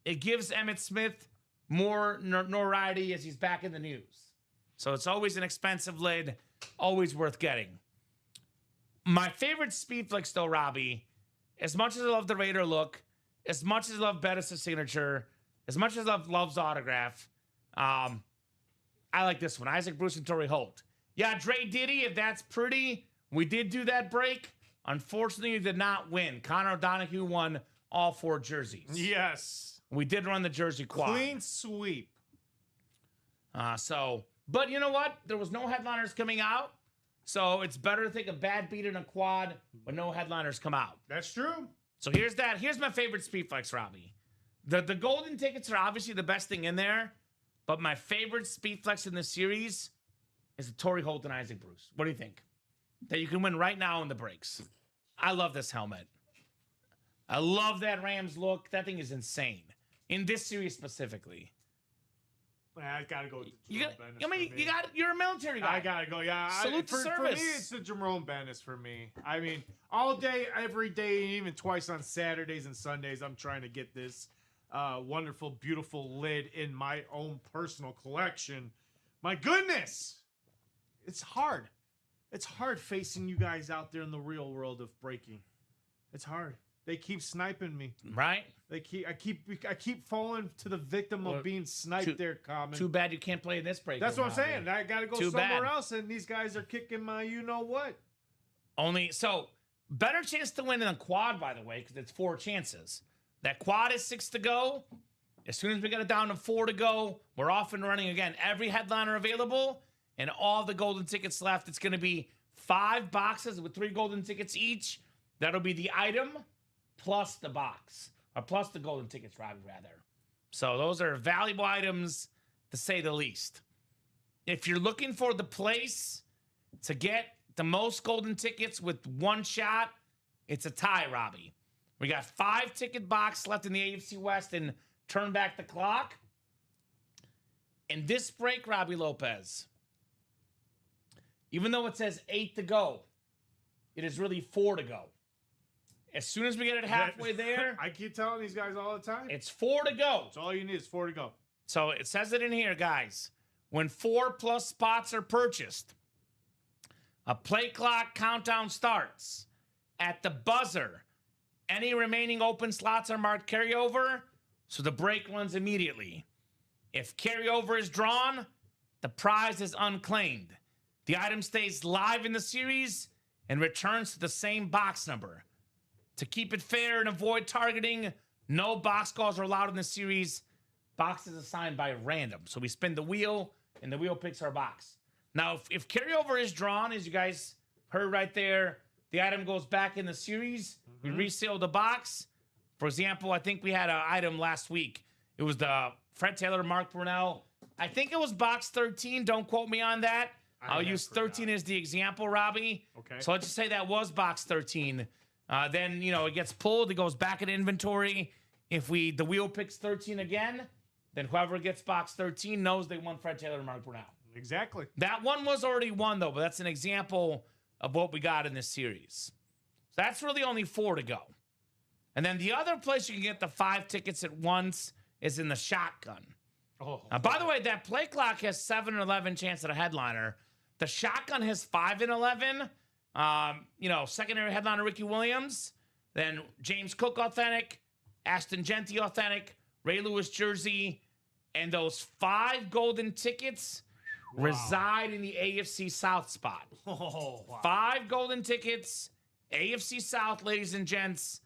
It gives Emmitt Smith more notoriety as he's back in the news. So it's always an expensive lid, always worth getting. My favorite speed flex, though, Robbie, as much as I love the Raider look, as much as I love Bettis' signature, as much as I love Love's autograph, I like this one. Isaac Bruce and Torrey Holt. Yeah, Dre Diddy, if that's pretty, we did do that break. Unfortunately, we did not win. Connor O'Donoghue won all 4 jerseys. Yes. We did run the jersey quad. Clean sweep. But you know what? There was no headliners coming out. So it's better to take a bad beat in a quad when no headliners come out. That's true. So here's that. Here's my favorite speed flex, Robbie. The golden tickets are obviously the best thing in there. But my favorite speed flex in this series is the Torrey Holt and Isaac Bruce. What do you think? That you can win right now in the breaks. I love this helmet. I love that Rams look. That thing is insane. In this series specifically. I gotta go. You're a military guy. I gotta go. Yeah, Salute to service. For me, it's the Jerome Bennis. For me, I mean, all day, every day, even twice on Saturdays and Sundays, I'm trying to get this wonderful, beautiful lid in my own personal collection. My goodness, it's hard. It's hard facing you guys out there in the real world of breaking. It's hard. They keep sniping me. Right? I keep falling to the victim of being sniped there, Common. Too bad you can't play in this break. That's what I'm saying. I got to go somewhere bad. else, and these guys are kicking my you-know-what. So, better chance to win in a quad, by the way, because it's 4 chances. That quad is 6 to go. As soon as we get it down to 4 to go, we're off and running again. Every headliner available and all the golden tickets left. It's going to be 5 boxes with 3 golden tickets each. That'll be the item plus the box. Or plus the golden tickets, Robbie, rather. So those are valuable items, to say the least. If you're looking for the place to get the most golden tickets with 1 shot, it's a tie, Robbie. We got 5 ticket box left in the AFC West and turn back the clock. In this break, Robbie Lopez, even though it says 8 to go, it is really 4 to go. As soon as we get it halfway there, I keep telling these guys all the time. it's 4 to go. That's all you need is 4 to go. So it says it in here, guys. When 4+ spots are purchased, a play clock countdown starts. At the buzzer, any remaining open slots are marked carryover, so the break runs immediately. If carryover is drawn, the prize is unclaimed. The item stays live in the series and returns to the same box number. To keep it fair and avoid targeting, no box calls are allowed in the series. Boxes assigned by random. So we spin the wheel, and the wheel picks our box. Now, if carryover is drawn, as you guys heard right there, the item goes back in the series. We reseal the box. For example, I think we had an item last week. It was the Fred Taylor, Mark Brunell. I think it was box 13. Don't quote me on that. I'll use 13 as the example, Robbie. Okay. So let's just say that was box 13. Then, it gets pulled. It goes back in inventory. If the wheel picks 13 again, then whoever gets box 13 knows they won Fred Taylor and Mark Brunell. Exactly. That one was already won, though, but that's an example of what we got in this series. So that's really only 4 to go. And then the other place you can get the 5 tickets at once is in the shotgun. Oh, By the way, that play clock has 7 and 11 chance at a headliner. The shotgun has 5 and 11. Secondary headliner Ricky Williams, then James Cook authentic, Aston Genty authentic, Ray Lewis jersey, and those 5 golden tickets reside in the AFC South spot. Oh, wow. 5 golden tickets, AFC South, ladies and gents.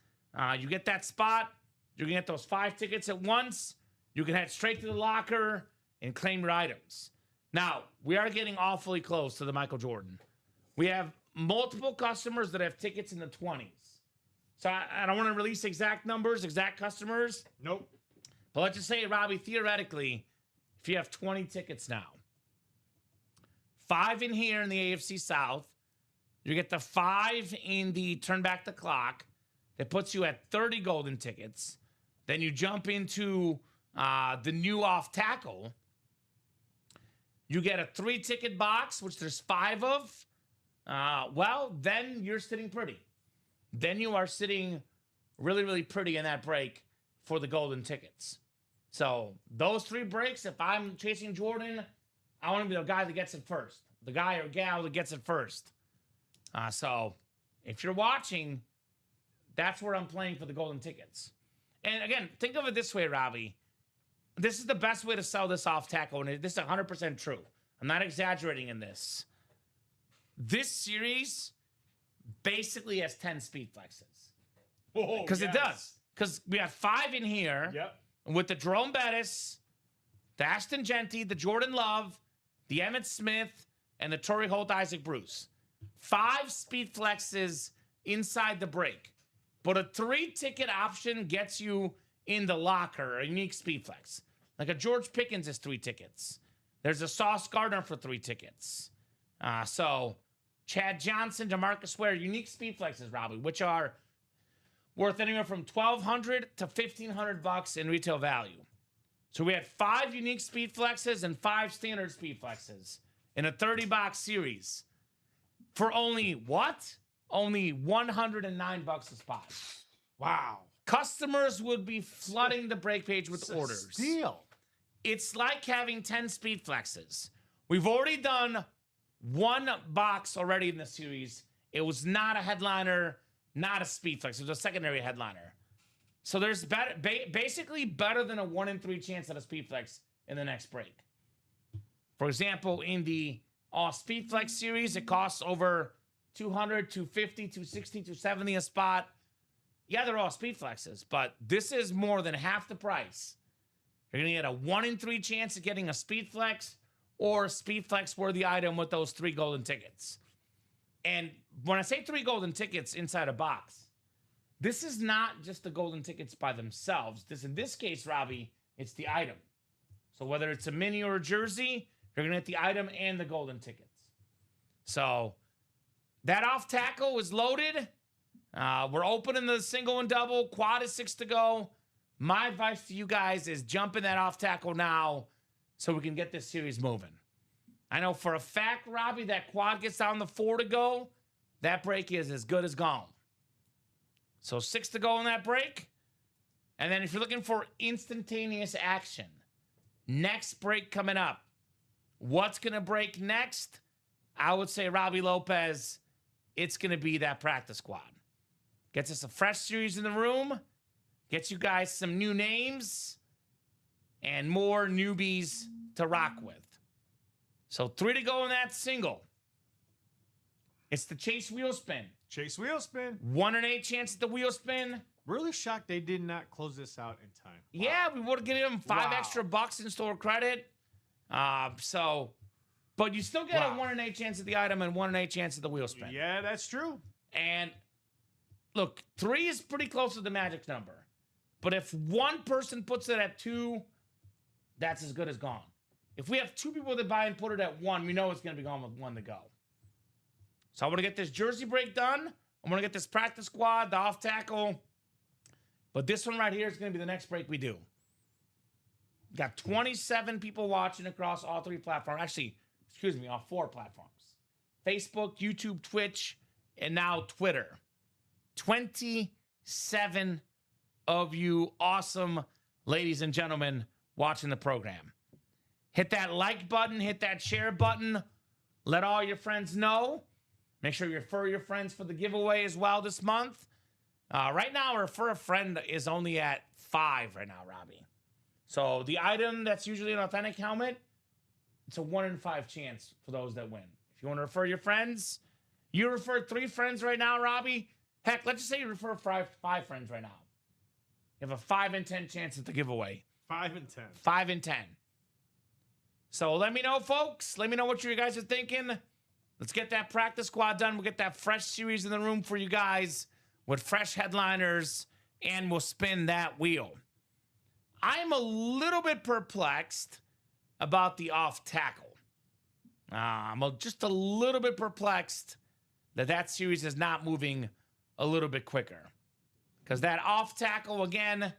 You get that spot. You can get those 5 tickets at once. You can head straight to the locker and claim your items. Now, we are getting awfully close to the Michael Jordan. We have multiple customers that have tickets in the 20s. So I don't want to release exact numbers, exact customers. Nope. But let's just say, Robbie, theoretically, if you have 20 tickets now, 5 in here in the AFC South, you get the 5 in the Turn Back the Clock. That puts you at 30 golden tickets. Then you jump into the new off tackle. You get a 3-ticket box, which there's 5 of. Then you're sitting pretty. Then you are sitting really, really pretty in that break for the golden tickets. So those 3 breaks, if I'm chasing Jordan, I want to be the guy that gets it first. The guy or gal that gets it first. So if you're watching, that's where I'm playing for the golden tickets. And again, think of it this way, Robbie. This is the best way to sell this off tackle, and this is 100% true. I'm not exaggerating in this. This series basically has 10 speed flexes. Because it does. Because we have 5 in here. Yep. With the Jerome Bettis, the Aston Genty, the Jordan Love, the Emmitt Smith, and the Torrey Holt Isaac Bruce. 5 speed flexes inside the break. But a 3-ticket option gets you in the locker, a unique speed flex. Like a George Pickens is 3 tickets. There's a Sauce Gardner for 3 tickets. So Chad Johnson, DeMarcus Ware, unique speed flexes, Robbie, which are worth anywhere from $1,200 to $1,500 in retail value. So we had 5 unique speed flexes and 5 standard speed flexes in a 30-box series for only what? Only $109 a spot. Wow. Customers would be flooding the break page with orders. Steal. It's like having 10 speed flexes. We've already done 1 box already in the series. It was not a headliner, not a speed flex. It was a secondary headliner. So there's basically better than a 1 in 3 chance at a speed flex in the next break. For example, in the All Speed Flex series, it costs over $200, $250, $260, $270 a spot. Yeah, they're all speed flexes, but this is more than half the price. You're going to get a 1 in 3 chance of getting a speed flex or a speed flex worthy item with those 3 golden tickets. And when I say 3 golden tickets inside a box, this is not just the golden tickets by themselves. In this case, Robbie, it's the item. So whether it's a mini or a jersey, you're going to get the item and the golden tickets. So that off tackle is loaded. We're opening the single and double. Quad is 6 to go. My advice to you guys is jump in that off tackle now so we can get this series moving. I know for a fact, Robbie, that quad gets down to 4 to go. That break is as good as gone. So 6 to go in that break. And then if you're looking for instantaneous action, next break coming up. What's going to break next? I would say Robbie Lopez, it's going to be that practice squad. Gets us a fresh series in the room. Gets you guys some new names and more newbies to rock with. So 3 to go in that single. It's the Chase wheel spin. Chase wheel spin. 1 in 8 chance at the wheel spin. Really shocked they did not close this out in time. Wow. Yeah, we would have given them 5 extra bucks in store credit. But you still get a 1 in 8 chance at the item and 1 in 8 chance at the wheel spin. Yeah, that's true. And look, 3 is pretty close to the magic number. But if one person puts it at 2, that's as good as gone. If we have 2 people that buy and put it at 1, we know it's going to be gone with 1 to go. So I want to get this jersey break done. I want to get this practice squad, the off tackle, But this one right here is going to be the next break we do. Got 27 people watching across all 3 platforms. Actually, excuse me, all 4 platforms. Facebook, YouTube, Twitch, and now Twitter. 27 of you awesome ladies and gentlemen watching the program. Hit that like button, hit that share button. Let all your friends know. Make sure you refer your friends for the giveaway as well this month. Right now, refer a friend is only at 5 right now, Robbie. So the item that's usually an authentic helmet, it's a 1 in 5 chance for those that win. If you want to refer your friends, you refer 3 friends right now, Robbie. Heck, let's just say you refer 5 friends right now. You have a 5 in 10 chance at the giveaway. 5 in 10. 5 in 10. So let me know, folks. Let me know what you guys are thinking. Let's get that practice squad done. We'll get that fresh series in the room for you guys with fresh headliners, and we'll spin that wheel. I'm a little bit perplexed about the off tackle. I'm just a little bit perplexed that series is not moving a little bit quicker. Because that off tackle, again,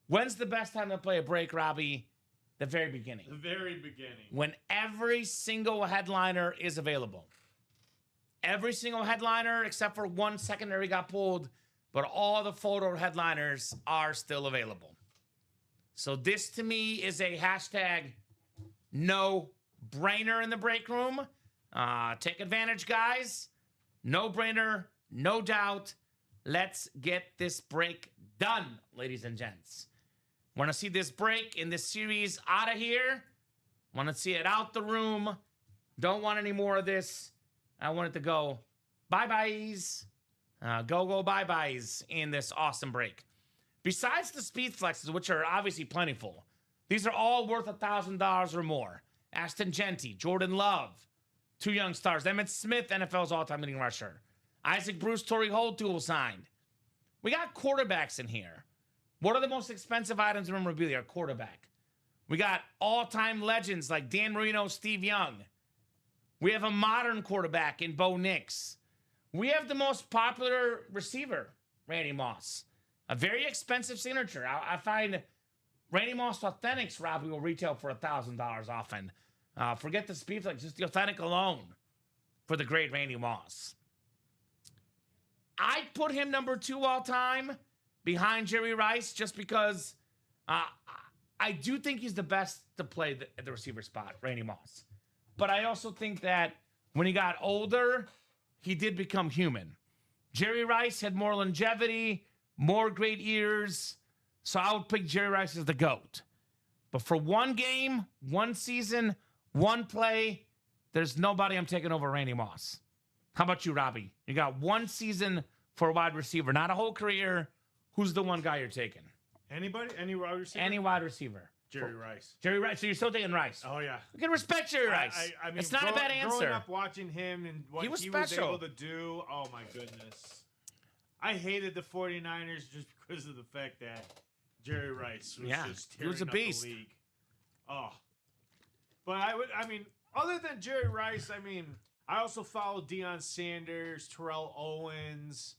when's the best time to play a break, Robbie? The very beginning. The very beginning. When every single headliner is available. Every single headliner, except for one secondary, got pulled, but all the photo headliners are still available. So this, to me, is a hashtag no-brainer in the break room. Take advantage, guys. No-brainer, no doubt. Let's get this break done, ladies and gents. Want to see this break in this series out of here. Want to see it out the room. Don't want any more of this. I want it to go bye-byes. Go bye-byes in this awesome break. Besides the speed flexes, which are obviously plentiful, these are all worth $1,000 or more. Ashton Genty, Jordan Love, 2 young stars. Emmitt Smith, NFL's all-time leading rusher. Isaac Bruce, Torrey Holt, dual signed. We got quarterbacks in here. What are the most expensive items in memorabilia? Quarterback. We got all-time legends like Dan Marino, Steve Young. We have a modern quarterback in Bo Nix. We have the most popular receiver, Randy Moss. A very expensive signature. I find Randy Moss Authentics, Robbie, will retail for $1,000 often. Forget the speed flex, just the authentic alone for the great Randy Moss. I'd put him number 2 all time behind Jerry Rice just because I do think he's the best to play at the receiver spot, Randy Moss. But I also think that when he got older, he did become human. Jerry Rice had more longevity, more great years, so I would pick Jerry Rice as the GOAT. But for one game, one season, one play, there's nobody I'm taking over Randy Moss. How about you, Robbie? You got one season for a wide receiver, not a whole career. Who's the one guy you're taking? Anybody? Any wide receiver? Any wide receiver. Jerry Rice. Jerry Rice. So you're still taking Rice? Oh, yeah. You can respect Jerry Rice. I mean, it's not a bad answer. Growing up watching him and what he was able to do, oh, my goodness. I hated the 49ers just because of the fact that Jerry Rice was just tearing he was a up beast. The league. Oh. But I mean, other than Jerry Rice, I also follow Deion Sanders, Terrell Owens,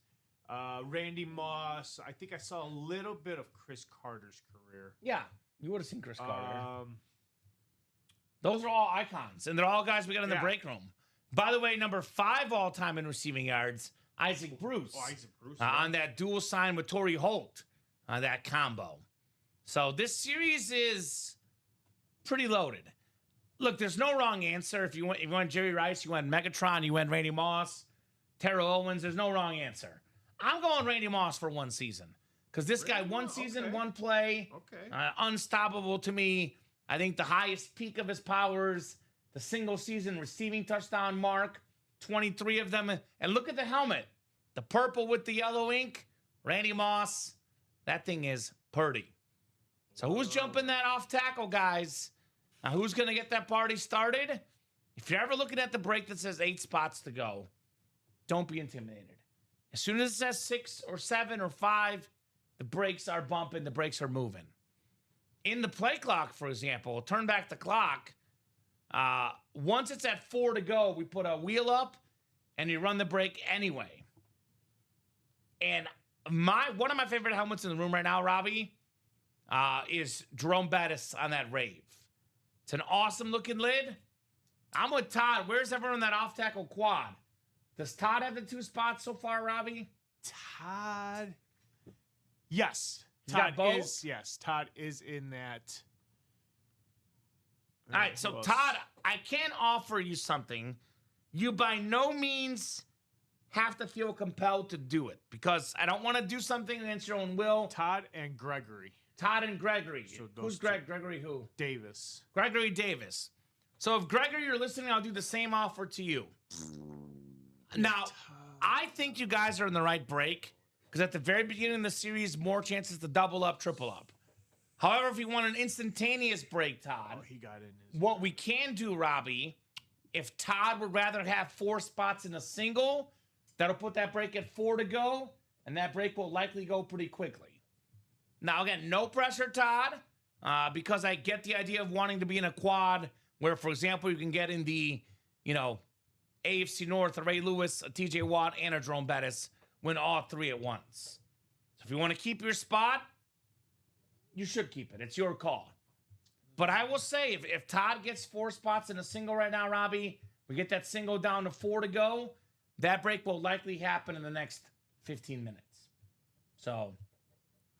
Randy Moss. I think I saw a little bit of Chris Carter's career. Yeah, you would have seen Chris Carter. Those are all icons, and they're all guys we got in the break room. By the way, number 5 all-time in receiving yards, Isaac Bruce. Oh, Isaac Bruce. On that dual sign with Torrey Holt, that combo. So this series is pretty loaded. Look, there's no wrong answer. If you want Jerry Rice, you want Megatron, you want Randy Moss, Terrell Owens, there's no wrong answer. I'm going Randy Moss for one season. Because this guy, one season, one play, unstoppable to me. I think the highest peak of his powers, the single season receiving touchdown mark, 23 of them. And look at the helmet. The purple with the yellow ink. Randy Moss. That thing is purty. So who's jumping that off tackle, guys? Now, who's going to get that party started? If you're ever looking at the break that says 8 spots to go, don't be intimidated. As soon as it says 6 or 7 or 5, the brakes are bumping, the brakes are moving. In the play clock, for example, turn back the clock. Once it's at 4 to go, we put a wheel up and you run the brake anyway. And One of my favorite helmets in the room right now, Robbie, is Jerome Bettis on that Rave. It's an awesome looking lid. I'm with Todd. Where's everyone on that off-tackle quad? Does Todd have the 2 spots so far, Robbie? Todd. Yes. He's got both? Todd is in that. All right, so Todd, I can offer you something. You by no means have to feel compelled to do it because I don't want to do something against your own will. Todd and Gregory. So who's Greg? Gregory who? Davis. Gregory Davis. So if Gregory, you're listening, I'll do the same offer to you. Now, I think you guys are in the right break because at the very beginning of the series, more chances to double up, triple up. However, if you want an instantaneous break, Todd, he got in. What we can do, Robbie, if Todd would rather have 4 spots in a single, that'll put that break at 4 to go, and that break will likely go pretty quickly. Now, again, no pressure, Todd, because I get the idea of wanting to be in a quad where, for example, you can get in the, AFC North, a Ray Lewis, a TJ Watt, and a Jerome Bettis, win all 3 at once. So if you want to keep your spot, you should keep it. It's your call. But I will say, if Todd gets 4 spots in a single right now, Robbie, we get that single down to 4 to go, that break will likely happen in the next 15 minutes. So,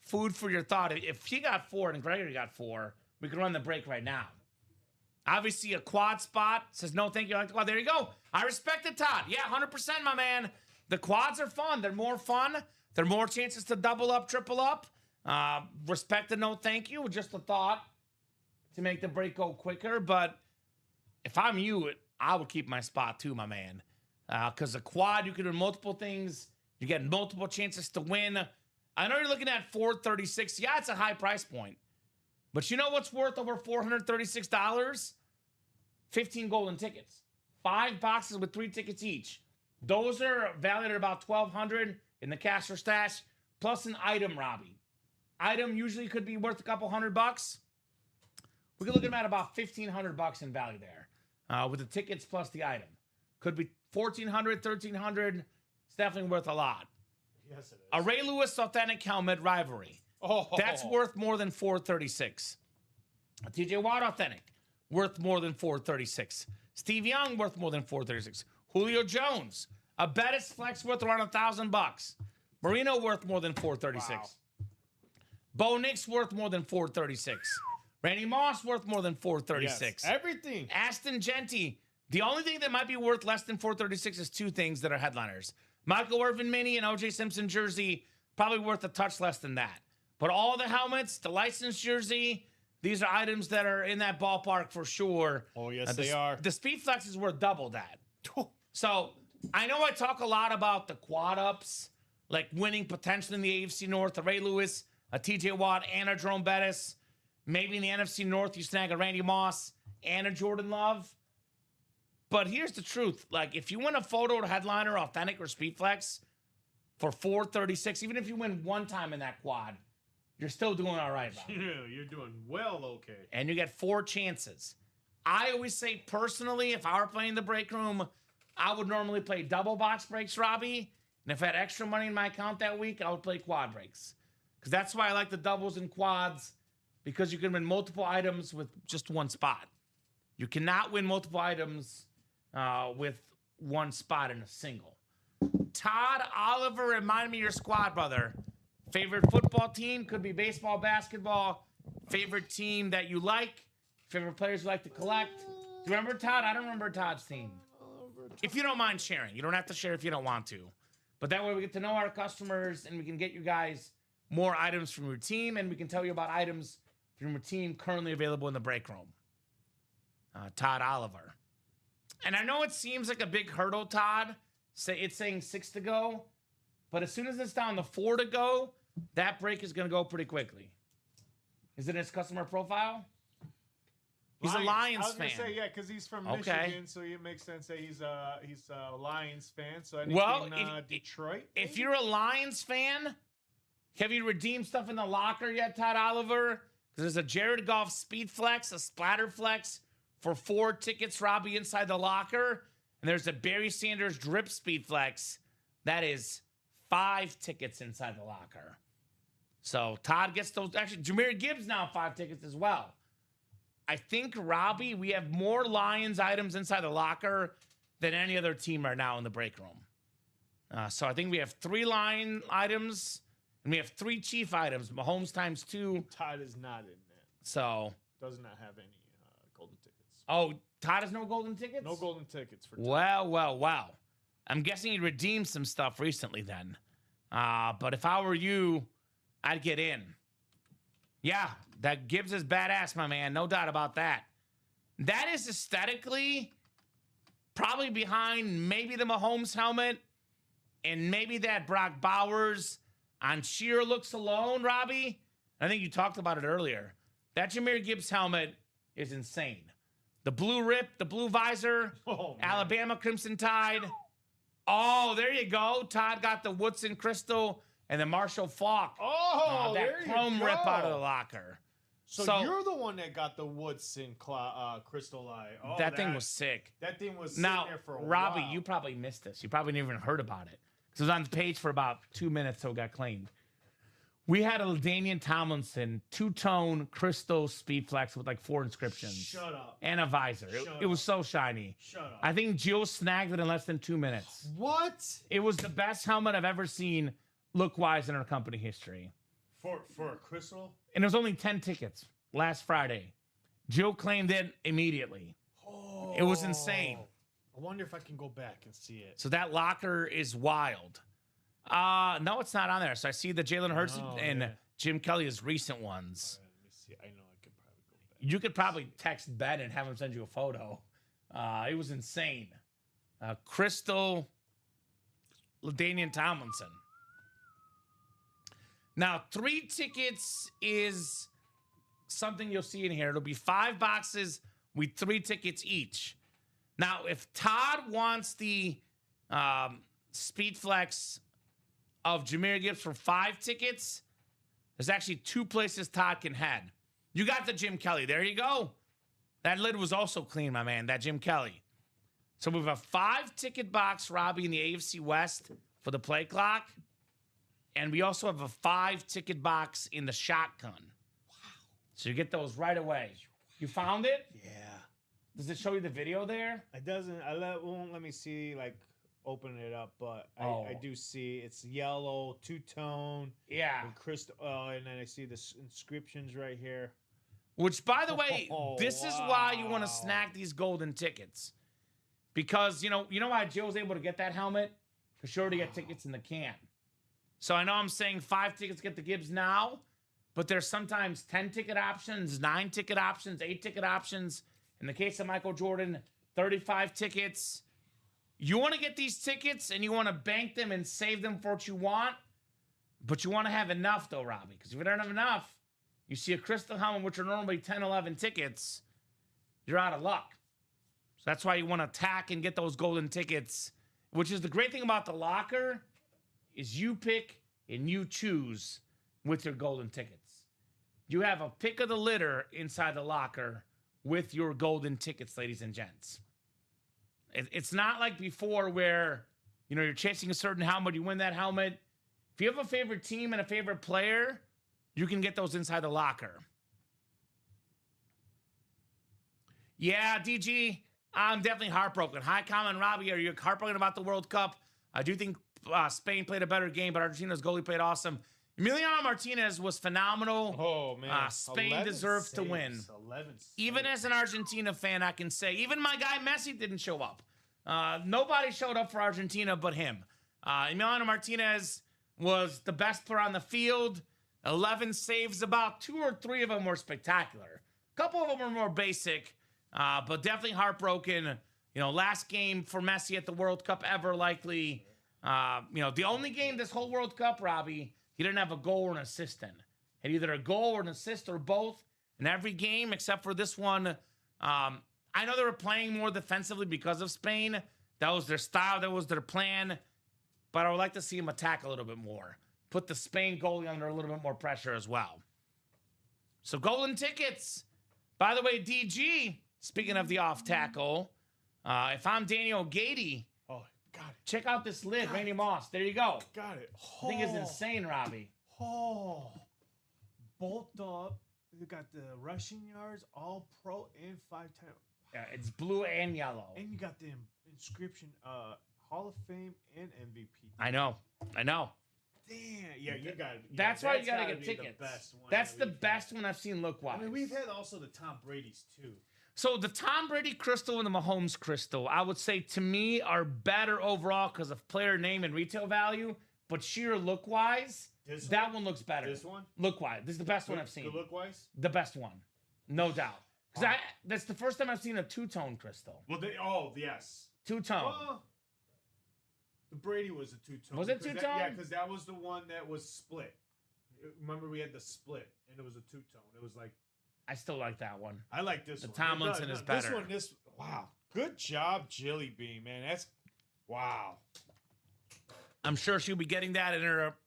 food for your thought. If he got 4 and Gregory got 4, we can run the break right now. Obviously, a quad spot says, no, thank you. I like the quad. There you go. I respect it, Todd. Yeah, 100%, my man. The quads are fun. They're more fun. There are more chances to double up, triple up. Respect and no thank you. Just a thought to make the break go quicker. But if I'm you, I would keep my spot too, my man. Because a quad, you can do multiple things. You get multiple chances to win. I know you're looking at $436. Yeah, it's a high price point. But you know what's worth over $436? 15 golden tickets. 5 boxes with 3 tickets each. Those are valued at about $1,200 in the cash or stash, plus an item, Robbie. Item usually could be worth a couple $100. We could look at them at about $1,500 in value there, with the tickets plus the item. Could be $1,400, $1,300. It's definitely worth a lot. Yes, it is. A Ray Lewis authentic helmet rivalry. That's worth more than $436. A TJ Watt authentic, worth more than $436. Steve Young, worth more than $436. Julio Jones, a Bettis flex worth around $1,000. Marino worth more than $436. Wow. Bo Nix worth more than $436. Randy Moss worth more than $436. Yes, everything. Aston Genty. The only thing that might be worth less than $436 is 2 things that are headliners. Michael Irvin mini and OJ Simpson jersey, probably worth a touch less than that. But all the helmets, the licensed jersey, these are items that are in that ballpark for sure. Oh, yes, they are. The Speed Flex is worth double that. So I know I talk a lot about the quad ups, like winning potentially in the AFC North, a Ray Lewis, a TJ Watt, and a Jerome Bettis. Maybe in the NFC North, you snag a Randy Moss and a Jordan Love. But here's the truth. Like, if you win a photo headliner, authentic, or Speed Flex for $436, even if you win one time in that quad, you're still doing all right, Bob. Yeah, you're doing well, okay. And you get 4 chances. I always say, personally, if I were playing the break room, I would normally play double box breaks, Robbie. And if I had extra money in my account that week, I would play quad breaks. Because that's why I like the doubles and quads, because you can win multiple items with just 1 spot. You cannot win multiple items with 1 spot in a single. Todd Oliver, remind me your squad, brother. Favorite football team? Could be baseball, basketball. Favorite team that you like? Favorite players you like to collect? Do you remember Todd? I don't remember Todd's team. If you don't mind sharing. You don't have to share if you don't want to. But that way we get to know our customers and we can get you guys more items from your team, and we can tell you about items from your team currently available in the break room. Todd Oliver. And I know it seems like a big hurdle, Todd. It's saying 6 to go. But as soon as it's down to 4 to go, that break is going to go pretty quickly. Is it his customer profile? He's a Lions fan. I was going to say, yeah, because he's from Michigan, so it makes sense that he's a Lions fan. So anything Detroit? If you're a Lions fan, have you redeemed stuff in the locker yet, Todd Oliver? Because there's a Jared Goff Speed Flex, a Splatter Flex for 4 tickets, Robbie, inside the locker. And there's a Barry Sanders Drip Speed Flex. That is 5 tickets inside the locker. So Todd gets those. Actually, Jahmyr Gibbs now 5 tickets as well. I think, Robbie, we have more Lions items inside the locker than any other team right now in the break room. So I think we have 3 Lion items, and we have 3 Chief items. Mahomes times 2. Todd is not in there. So Does not have any golden tickets. oh, Todd has no golden tickets? No golden tickets for Todd. Well. I'm guessing he redeemed some stuff recently then. But if I were you, I'd get in. Yeah, that Gibbs is badass, my man. No doubt about that. That is aesthetically probably behind maybe the Mahomes helmet and maybe that Brock Bowers on sheer looks alone, Robbie. I think you talked about it earlier. That Jahmyr Gibbs helmet is insane. The blue rip, the blue visor, Alabama Crimson Tide. Oh, there you go. Todd got the Woodson Crystal and the Marshall Falk. Oh, that there chrome you go. rip out of the locker. So you're the one that got the Woodson Crystal Eye. Oh, that thing was sick. That thing was now, sitting there for a Robbie, while. you probably missed this. You probably never even heard about it. Because it was on the page for about 2 minutes till it got claimed. We had a LaDainian Tomlinson 2-tone crystal speed flex with like 4 inscriptions. Shut up. And a visor. It was so shiny. Shut up. I think Jill snagged it in less than 2 minutes. What? It was the best helmet I've ever seen look-wise in our company history. For a crystal? And it was only 10 tickets last Friday. Jill claimed it immediately. Oh. It was insane. I wonder if I can go back and see it. So that locker is wild. No, it's not on there. So I see the Jalen Hurts and Jim Kelly's recent ones. Right, let me see. I know I could probably go back. You could probably text Ben and have him send you a photo. It was insane. Crystal LaDainian Tomlinson. Now, 3 tickets is something you'll see in here. It'll be 5 boxes with 3 tickets each. Now, if Todd wants the Speed Flex of Jahmyr Gibbs for 5 tickets, there's actually 2 places Todd can head. You got the Jim Kelly. There you go. That lid was also clean, my man, that Jim Kelly. So we have a 5-ticket box, Robbie, in the AFC West for the play clock. And we also have a 5-ticket box in the shotgun. Wow. So you get those right away. You found it? Yeah. Does it show you the video there? It doesn't. Won't let me see, like, open it up, but I do see it's yellow, 2-tone. Yeah. And crystal. And then I see the inscriptions right here. Which, by the way, this is why you want to snag these golden tickets. Because, you know why Joe was able to get that helmet? For sure to get tickets in the can. So I know I'm saying 5 tickets get the Gibbs now, but there's sometimes 10-ticket options, 9-ticket options, 8-ticket options. In the case of Michael Jordan, 35 tickets. You want to get these tickets and you want to bank them and save them for what you want, but you want to have enough though, Robbie, because if you don't have enough, you see a crystal helmet, which are normally 10, 11 tickets, you're out of luck. So that's why you want to tack and get those golden tickets, which is the great thing about the locker is you pick and you choose with your golden tickets. You have a pick of the litter inside the locker with your golden tickets, ladies and gents. It's not like before where, you're chasing a certain helmet, you win that helmet. If you have a favorite team and a favorite player, you can get those inside the locker. Yeah, DG, I'm definitely heartbroken. Hi, Common Robbie, are you heartbroken about the World Cup? I do think Spain played a better game, but Argentina's goalie played awesome. Emiliano Martinez was phenomenal. Oh, man. Spain deserves to win. 11 Even as an Argentina fan, I can say, even my guy Messi didn't show up. Nobody showed up for Argentina but him. Emiliano Martinez was the best player on the field. 11 saves, about 2 or 3 of them were spectacular. A couple of them were more basic, but definitely heartbroken. Last game for Messi at the World Cup ever, likely. The only game this whole World Cup, Robbie, he didn't have a goal or an assist in. Had either a goal or an assist or both in every game except for this one. I know they were playing more defensively because of Spain. That was their style. That was their plan. But I would like to see him attack a little bit more. Put the Spain goalie under a little bit more pressure as well. So golden tickets. By the way, DG, speaking of the off tackle, if I'm Daniel Gady, Got it. Check out this lid, Randy Moss. There you go. Got it. I think it's insane, Robbie. Oh. Bolt up. You got the rushing yards, all pro and 5-time. Yeah, it's blue and yellow. And you got the inscription, Hall of Fame and MVP. I know. Damn. Yeah, you got it. That's why you got to get tickets. That's the best one I've seen look-wise. I mean, we've had also the Tom Brady's, too. So the Tom Brady crystal and the Mahomes crystal, I would say, to me, are better overall because of player name and retail value. But sheer look-wise, that one looks better. This one? Look-wise. This is the best one I've seen. The look-wise? The best one. No doubt. Because that's the first time I've seen a two-tone crystal. Well, yes. Two-tone. Well, the Brady was a two-tone. Was it two-tone? Yeah, because that was the one that was split. Remember, we had the split, and it was a two-tone. It was like... I still like that one. I like this one. The Tomlinson is better. Wow. Good job, Jilly Bean, man. That's... Wow. I'm sure she'll be getting that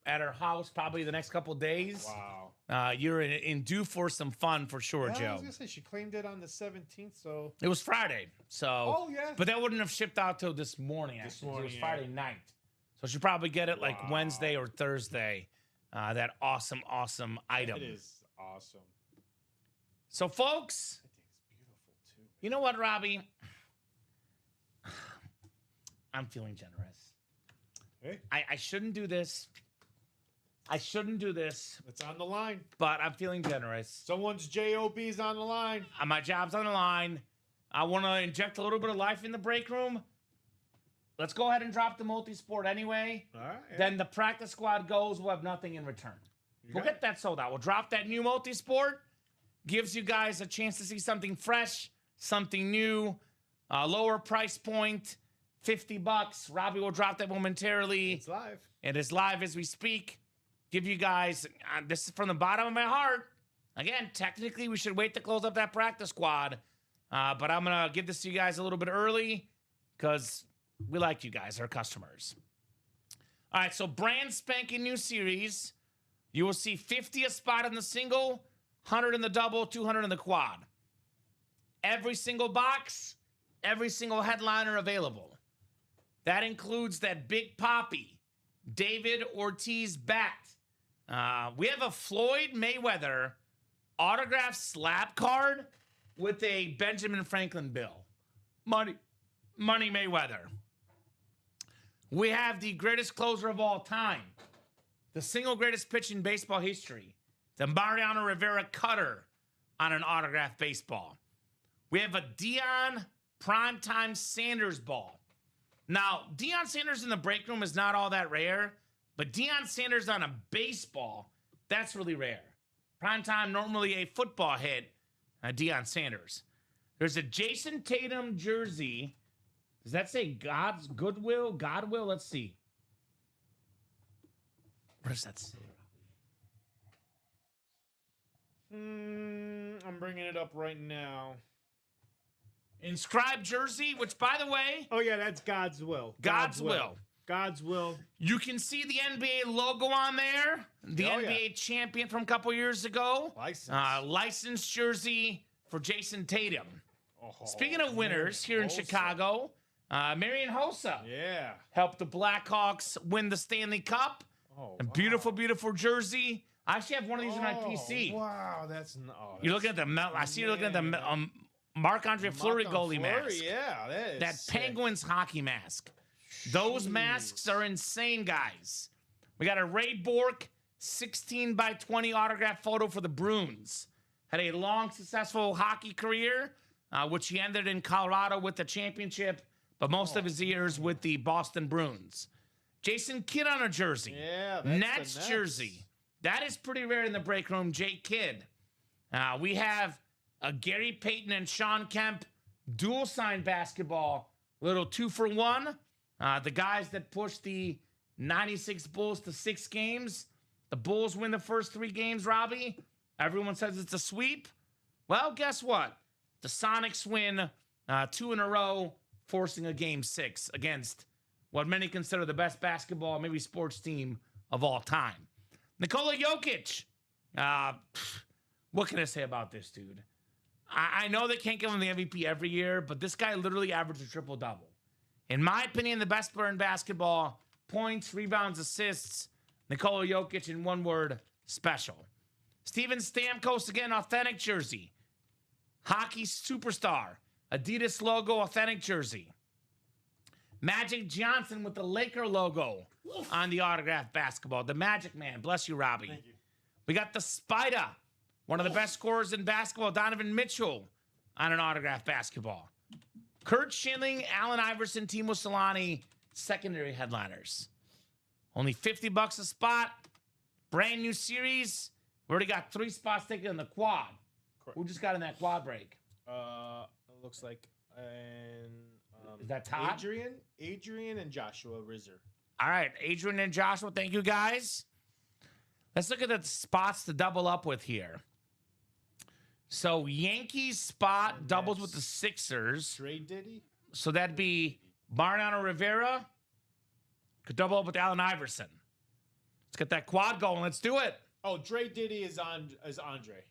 at her house probably the next couple days. Wow. You're in due for some fun for sure, Yeah, Joe. I was gonna say she claimed it on the 17th, so It was Friday, so. Oh, yeah. But that wouldn't have shipped out till this morning. Actually. It was Friday night, so she'll probably get it like Wednesday or Thursday. That awesome item. it is awesome. So, folks, I think it's beautiful too. you know what, Robbie? I'm feeling generous. Hey, I shouldn't do this. it's on the line. But I'm feeling generous. Someone's JOB's on the line. My job's on the line. I want to inject a little bit of life in the break room. Let's go ahead and drop the multi-sport anyway. All right. Yeah. Then the practice squad goes. We'll have nothing in return. We'll get that sold out. We'll drop that new multi-sport. Gives you guys a chance to see something fresh, something new, lower price point, $50. Robbie will drop that momentarily. It's live. It is live as we speak. Give you guys, this is from the bottom of my heart. Again, technically, we should wait to close up that practice squad. But I'm going to give this to you guys a little bit early because we like you guys, our customers. All right, so brand spanking new series. You will see 50 a spot in the single, 100 in the double, 200 in the quad. Every single box, every single headliner available. That includes that Big Papi, David Ortiz bat. We have a Floyd Mayweather autographed slab card with a Benjamin Franklin bill. Money Mayweather. We have the greatest closer of all time. The single greatest pitch in baseball history. The Mariano Rivera cutter on an autographed baseball. We have a Deion Primetime Sanders ball. Now, Deion Sanders in the break room is not all that rare, but Deion Sanders on a baseball, that's really rare. Primetime, normally a football hit, Deion Sanders. There's a Jason Tatum jersey. Does that say God's Goodwill? Godwill? Let's see. What does that say? I'm bringing it up right now. Inscribed jersey, which, by the way... Oh, yeah, that's God's will. God's will. God's will. You can see the NBA logo on there. The NBA champion from a couple years ago. Licensed jersey for Jason Tatum. Speaking of winners here in Chicago, Marian Hossa helped the Blackhawks win the Stanley Cup. A beautiful, beautiful jersey. I actually have one of these in my PC. Wow, You're looking at the... I see you're looking at the Marc-Andre Fleury goalie mask. Yeah, that Penguins hockey mask. Those masks are insane, guys. We got a Ray Bourque 16x20 autograph photo for the Bruins. Had a long, successful hockey career, which he ended in Colorado with the championship, but most of his years with the Boston Bruins. Jason Kidd on a jersey. Yeah, that's Nets jersey. That is pretty rare in the break room. Jay Kidd. We have a Gary Peyton and Sean Kemp dual sign basketball. Little 2-for-1. The guys that pushed the 96 Bulls to 6 games. The Bulls win the first 3 games, Robbie. Everyone says it's a sweep. Well, guess what? The Sonics win 2 in a row, forcing a game 6 against what many consider the best basketball, maybe sports team of all time. Nikola Jokic. What can I say about this dude? I know they can't give him the MVP every year, but this guy literally averaged a triple-double. In my opinion, the best player in basketball. Points, rebounds, assists. Nikola Jokic, in one word, special. Steven Stamkos, again, authentic jersey. Hockey superstar. Adidas logo, authentic jersey. Magic Johnson with the Laker logo on the autographed basketball. The Magic Man. Bless you, Robbie. Thank you. We got the Spider, one of the best scorers in basketball, Donovan Mitchell, on an autographed basketball. Kurt Schilling, Allen Iverson, Timo Solani, secondary headliners. Only $50 a spot. Brand new series. We already got 3 spots taken in the quad. Correct. Who just got in that quad break? It looks like Is that Todd? Adrian and Joshua Rizzer. All right, Adrian and Joshua, thank you guys. Let's look at the spots to double up with here. So Yankees spot And doubles that's with the Sixers. Trade Diddy? So that'd be Mariano Rivera. Could double up with Allen Iverson. Let's get that quad going. Let's do it. Oh, Dre Diddy is Andre.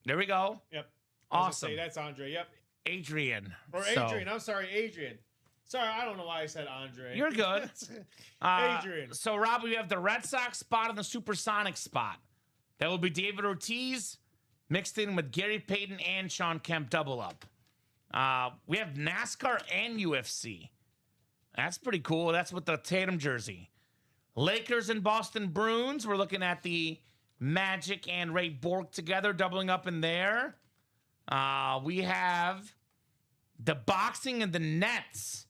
There we go. Yep. I was gonna Awesome. say, that's Andre. Yep. Adrian. Or So, Adrian. I'm sorry, Adrian. Sorry, I don't know why I said Andre. You're good. Adrian. So, Rob, we have the Red Sox spot and the Supersonic spot. That will be David Ortiz mixed in with Gary Payton and Sean Kemp double up. We have NASCAR and UFC. That's pretty cool. That's with the Tatum jersey. Lakers and Boston Bruins. We're looking at the Magic and Ray Bork together, doubling up in there. We have the boxing and the Nets.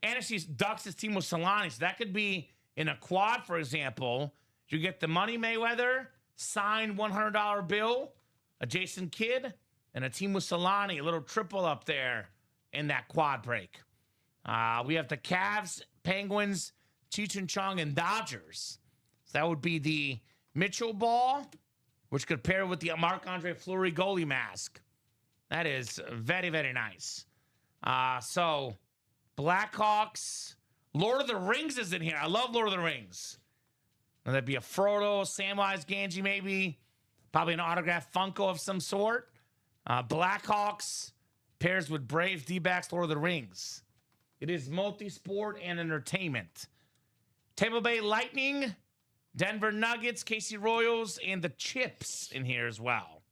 And actually, Ducks is Timo Solani. So that could be in a quad, for example. You get the Money Mayweather, signed $100 bill, a Jason Kidd, and a Timo Solani, a little triple up there in that quad break. We have the Cavs, Penguins, Cheech and Chong, and Dodgers. So that would be the Mitchell ball, which could pair with the Marc-Andre Fleury goalie mask. That is very, very nice. So Blackhawks, Lord of the Rings is in here. I love Lord of the Rings. And that'd be a Frodo, Samwise Gamgee maybe. Probably an autographed Funko of some sort. Blackhawks pairs with Braves, D-backs, Lord of the Rings. It is multi-sport and entertainment. Tampa Bay Lightning, Denver Nuggets, KC Royals, and the Chips in here as well.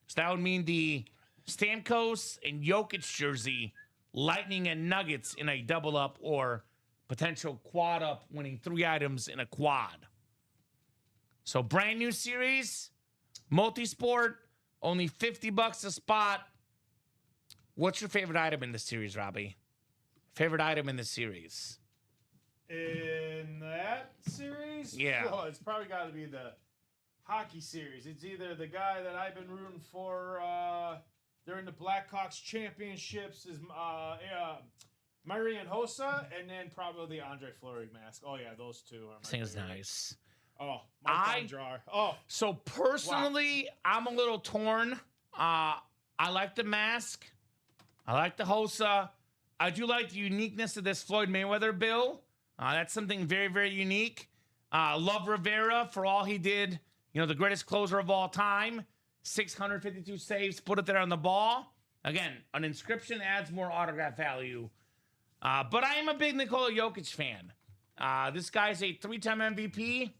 So that would mean the Stamkos and Jokic jersey, Lightning and Nuggets in a double up or potential quad up, winning 3 items in a quad. So brand new series, multi-sport, only $50 a spot. What's your favorite item in this series, Robbie? Favorite item in the series? In that series? Yeah. Well, it's probably got to be the hockey series. It's either the guy that I've been rooting for during the Blackhawks championships is Marian Hossa, and then probably the Andre Fleury mask. Oh, yeah, those two are my This thing is favorite. nice. Oh, my drawer. Oh, So personally, I'm a little torn. I like the mask. I like the Hossa. I do like the uniqueness of this Floyd Mayweather bill. That's something very, very unique. Love Rivera for all he did. You know, the greatest closer of all time. 652 saves, put it there on the ball. Again, an inscription adds more autograph value. But I am a big Nikola Jokic fan. This guy's a 3-time MVP.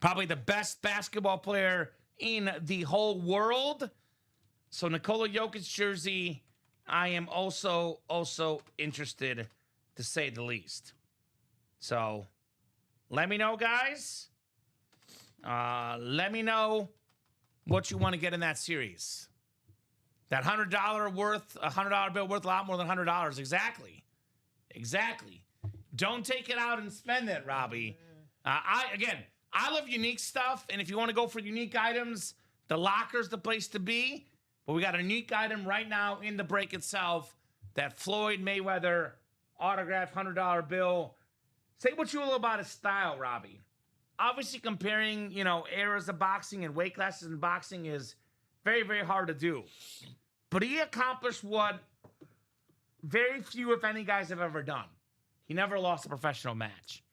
Probably the best basketball player in the whole world. So Nikola Jokic jersey, I am also interested, to say the least. So let me know, guys. Let me know what you want to get in that series. That $100 bill worth a lot more than $100. Exactly. Don't take it out and spend it, Robbie. I love unique stuff, and if you want to go for unique items, the locker's the place to be. But we got a unique item right now in the break itself, that Floyd Mayweather autographed $100 bill. Say what you will about his style, Robbie. Obviously, comparing, eras of boxing and weight classes in boxing is very, very hard to do. But he accomplished what very few, if any, guys have ever done. He never lost a professional match.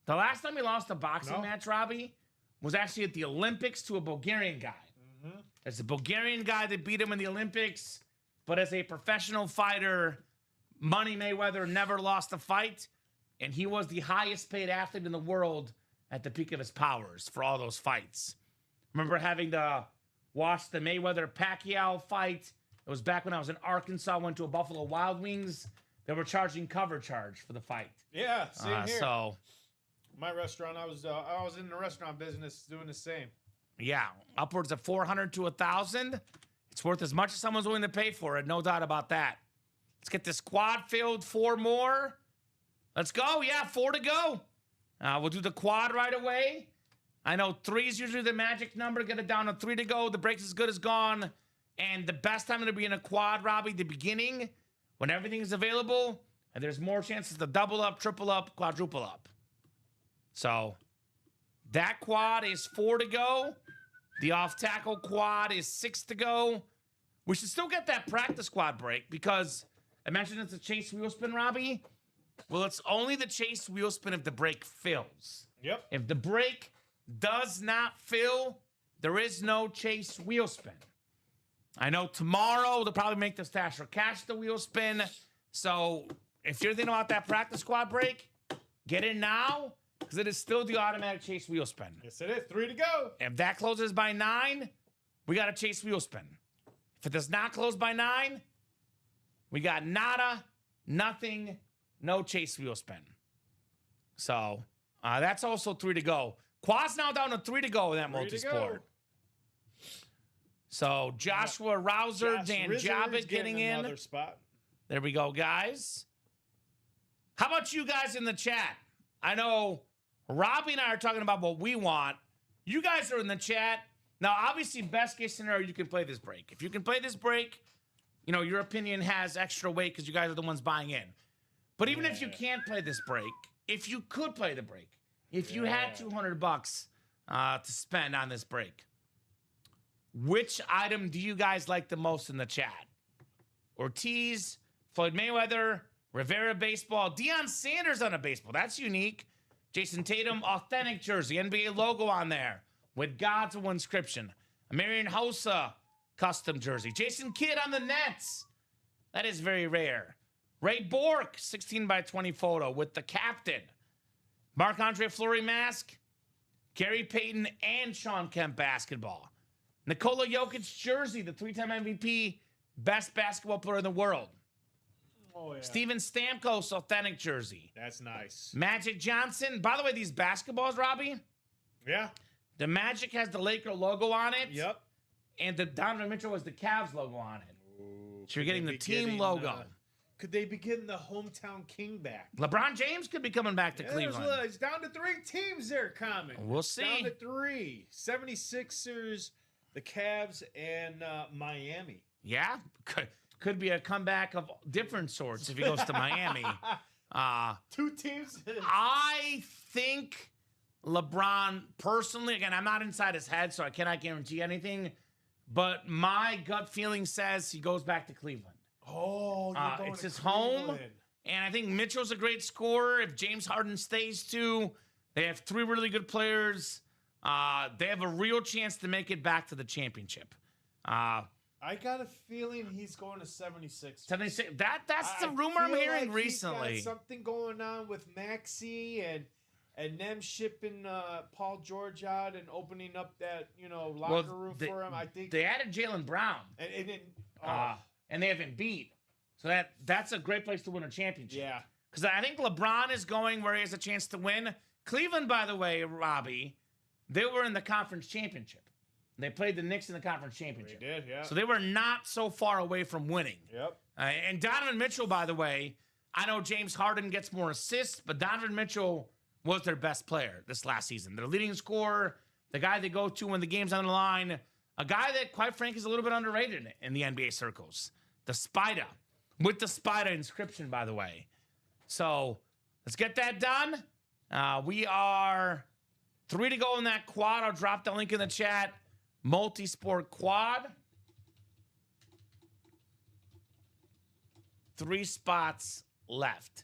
The last time he lost a boxing match, Robbie, was actually at the Olympics to a Bulgarian guy. Mm-hmm. It's a Bulgarian guy that beat him in the Olympics, but as a professional fighter, Money Mayweather never lost a fight, and he was the highest paid athlete in the world at the peak of his powers for all those fights. Remember having to watch the Mayweather-Pacquiao fight. It was back when I was in Arkansas, went to a Buffalo Wild Wings. They were charging cover charge for the fight. Yeah, same here. So, my restaurant, I was in the restaurant business doing the same. yeah, upwards of 400 to 1,000. It's worth as much as someone's willing to pay for it. No doubt about that. Let's get this quad filled. 4 more. Let's go. Yeah, 4 to go. We'll do the quad right away. I know 3 is usually the magic number. Get it down to 3 to go. The break's as good as gone. And the best time to be in a quad, Robbie, the beginning, when everything is available, and there's more chances to double up, triple up, quadruple up. So that quad is 4 to go. The off-tackle quad is 6 to go. We should still get that practice quad break because I mentioned it's a chase wheel spin, Robbie. Well, it's only the chase wheel spin if the break fills. Yep. If the break does not fill, there is no chase wheel spin. I know tomorrow they'll probably make the stash or cash the wheel spin. So if you're thinking about that practice squad break, get in now because it is still the automatic chase wheel spin. Yes, it is. 3 to go. If that closes by 9, we got a chase wheel spin. If it does not close by 9, we got nada, nothing, no chase wheel spin. So that's also 3 to go. Quad's now down to 3 to go in that multi-sport. So Joshua Rouser, Dan Jabbitt getting in. Another spot. There we go, guys. How about you guys in the chat? I know Robbie and I are talking about what we want. You guys are in the chat. Now, obviously, best case scenario, you can play this break. If you can play this break, you know, your opinion has extra weight because you guys are the ones buying in. But even if you can't play this break, if you could play the break, if you had $200 to spend on this break, which item do you guys like the most in the chat? Ortiz, Floyd Mayweather, Rivera baseball, Deion Sanders on a baseball. That's unique. Jason Tatum, authentic jersey, NBA logo on there with God's will inscription. Marion Hossa, custom jersey. Jason Kidd on the Nets. That is very rare. Ray Bork, 16 by 20 photo with the captain. Marc-Andre Fleury mask. Gary Peyton and Sean Kemp basketball. Nikola Jokic jersey, the 3-time MVP, best basketball player in the world. Oh, yeah. Steven Stamkos, authentic jersey. That's nice. Magic Johnson. By the way, these basketballs, Robbie. Yeah. The Magic has the Laker logo on it. Yep. And the Donovan Mitchell has the Cavs logo on it. Ooh, So you're getting the team logo. Could they be getting the hometown king back? LeBron James could be coming back to Cleveland. It's down to 3 teams there coming. We'll see. Down to 3. 76ers, the Cavs, and Miami. Yeah. Could be a comeback of different sorts if he goes to Miami. 2 teams. I think LeBron, personally, again, I'm not inside his head, so I cannot guarantee anything, but my gut feeling says he goes back to Cleveland. Oh, you're going it's to his Cleveland. home, and I think Mitchell's a great scorer. If James Harden stays too, they have 3 really good players. They have a real chance to make it back to the championship. I got a feeling he's going to 76. 76. That's the rumor I'm hearing recently. He's got something going on with Maxey and them shipping Paul George out and opening up that locker room for him. I think they added Jaylen Brown, and they haven't beat. So that's a great place to win a championship. Yeah, because I think LeBron is going where he has a chance to win. Cleveland, by the way, Robbie, they were in the conference championship. They played the Knicks in the conference championship. They did, yeah. So they were not so far away from winning. Yep. And Donovan Mitchell, by the way, I know James Harden gets more assists, but Donovan Mitchell was their best player this last season. Their leading scorer, the guy they go to when the game's on the line, a guy that, quite frankly, is a little bit underrated in the NBA circles. The Spider, with the Spider inscription, by the way. So let's get that done. We are 3 to go in that quad. I'll drop the link in the chat. Multi-sport quad. 3 spots left.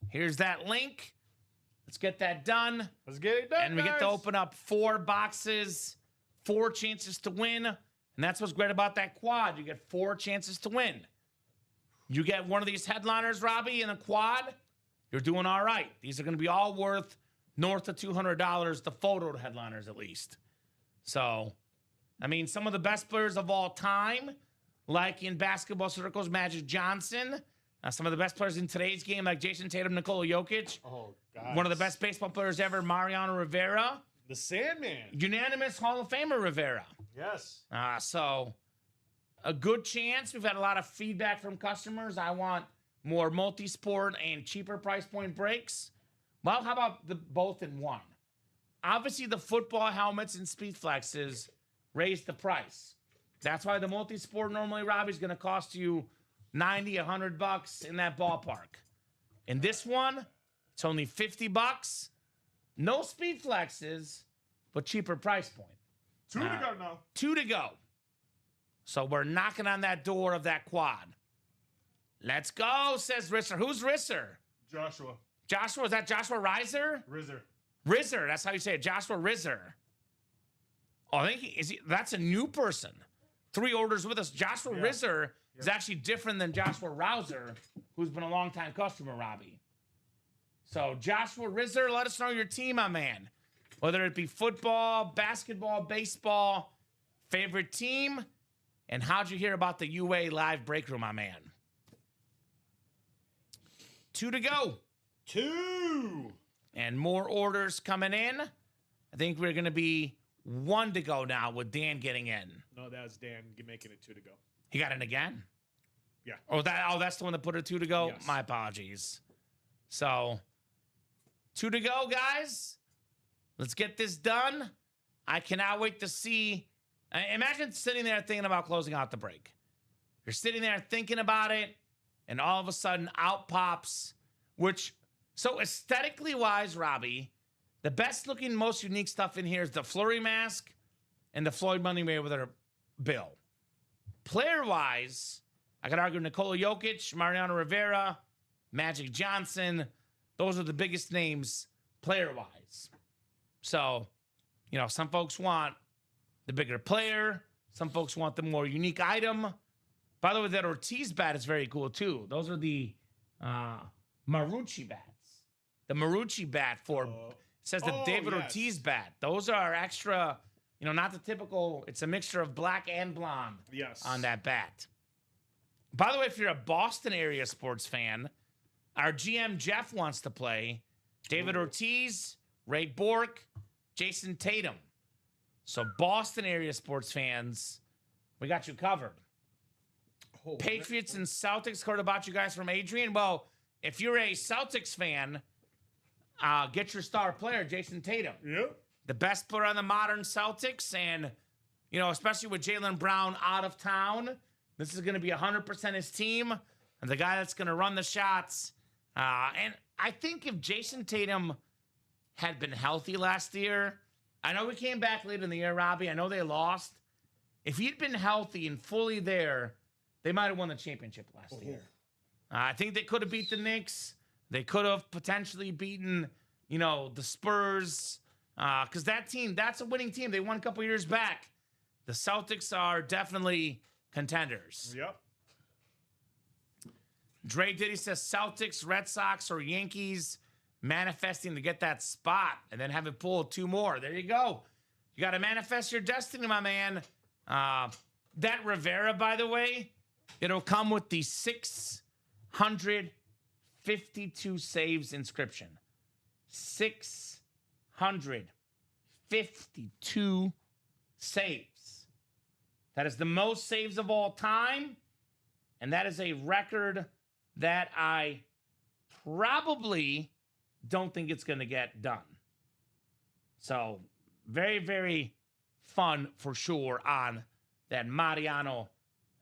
Here's that link. Let's get that done. Let's get it done, and we get to open up 4 boxes, 4 chances to win. And that's what's great about that quad. You get 4 chances to win. You get one of these headliners, Robbie, in a quad, you're doing all right. These are going to be all worth north of $200, the photo headliners at least. So, I mean, some of the best players of all time, like in basketball circles, Magic Johnson. Some of the best players in today's game, like Jason Tatum, Nikola Jokic. Oh, God. One of the best baseball players ever, Mariano Rivera. The Sandman. Unanimous Hall of Famer Rivera. Yes. So, a good chance. We've had a lot of feedback from customers. I want more multi-sport and cheaper price point breaks. Well, how about the both in one? Obviously, the football helmets and speed flexes raise the price. That's why the multi-sport normally, Robbie, is going to cost you $90, $100 in that ballpark. In this one, it's only $50. No speed flexes, but cheaper price point. 2 to go now. 2 to go. So we're knocking on that door of that quad. Let's go, says Risser. Who's Risser? Joshua. Joshua, is that Joshua Reiser? Rizzer, that's how you say it. Joshua Rizzer. Oh, I think that's a new person. 3 orders with us. Joshua Rizzer is actually different than Joshua Rouser, who's been a longtime customer, Robbie. So Joshua Rizzer, let us know your team, my man. Whether it be football, basketball, baseball, favorite team, and how'd you hear about the UA live break room, my man? 2 to go. 2. And more orders coming in. I think we're going to be 1 to go now with Dan getting in. No, that's Dan making it 2 to go. He got in again? Yeah. That's the one that put it 2 to go? Yes. My apologies. So, 2 to go, guys. Let's get this done. I cannot wait to see. Imagine sitting there thinking about closing out the break. You're sitting there thinking about it, and all of a sudden out pops, so aesthetically wise, Robbie, the best looking, most unique stuff in here is the Fleury mask and the Floyd Money Mayweather bill. Player wise, I could argue Nikola Jokic, Mariano Rivera, Magic Johnson. Those are the biggest names player wise. So, some folks want the bigger player. Some folks want the more unique item. By the way, that Ortiz bat is very cool too. Those are the Marucci bats. The Marucci bat it says the David Ortiz bat. Those are extra, not the typical. It's a mixture of black and blonde on that bat. By the way, if you're a Boston area sports fan, our GM Jeff wants to play David Ortiz, Ray Bork, Jason Tatum. So Boston area sports fans, we got you covered. Patriots and Celtics, heard about you guys from Adrian. Well, if you're a Celtics fan, get your star player, Jason Tatum. Yep. The best player on the modern Celtics. And, especially with Jaylen Brown out of town, this is going to be 100% his team. And the guy that's going to run the shots. And I think if Jason Tatum had been healthy last year, I know we came back late in the year, Robbie. I know they lost. If he'd been healthy and fully there, they might have won the championship last year. I think they could have beat the Knicks. They could have potentially beaten, the Spurs. Because that team, that's a winning team. They won a couple years back. The Celtics are definitely contenders. Yep. Dre Diddy says Celtics, Red Sox, or Yankees manifesting to get that spot and then have it pull 2 more. There you go. You got to manifest your destiny, my man. That Rivera, by the way, it'll come with the 652 saves inscription. 652 saves. That is the most saves of all time. And that is a record that I probably don't think it's going to get done. So, very, very fun for sure on that Mariano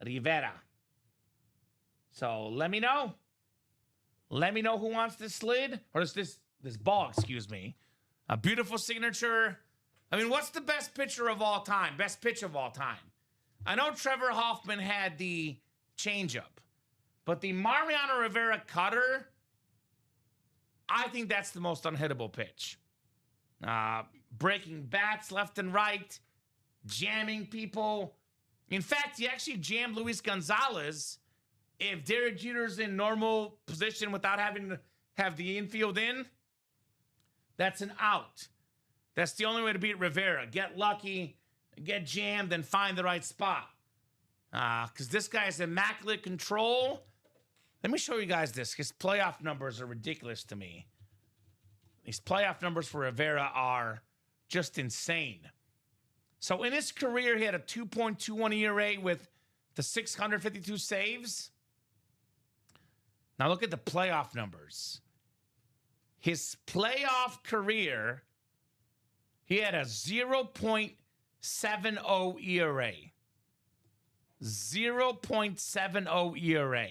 Rivera. So, let me know. Let me know who wants this slid, or this ball, excuse me. A beautiful signature. I mean, what's the best pitcher of all time? Best pitch of all time. I know Trevor Hoffman had the changeup, but the Mariano Rivera cutter, I think that's the most unhittable pitch. Breaking bats left and right, jamming people. In fact, he actually jammed Luis Gonzalez if Derek Jeter's in normal position without having to have the infield in, that's an out. That's the only way to beat Rivera. Get lucky, get jammed, and find the right spot. Because this guy has immaculate control. Let me show you guys this. His playoff numbers are ridiculous to me. These playoff numbers for Rivera are just insane. So in his career, he had a 2.21 ERA with the 652 saves. Now look at the playoff numbers. His playoff career, he had a 0.70 ERA. 0.70 ERA.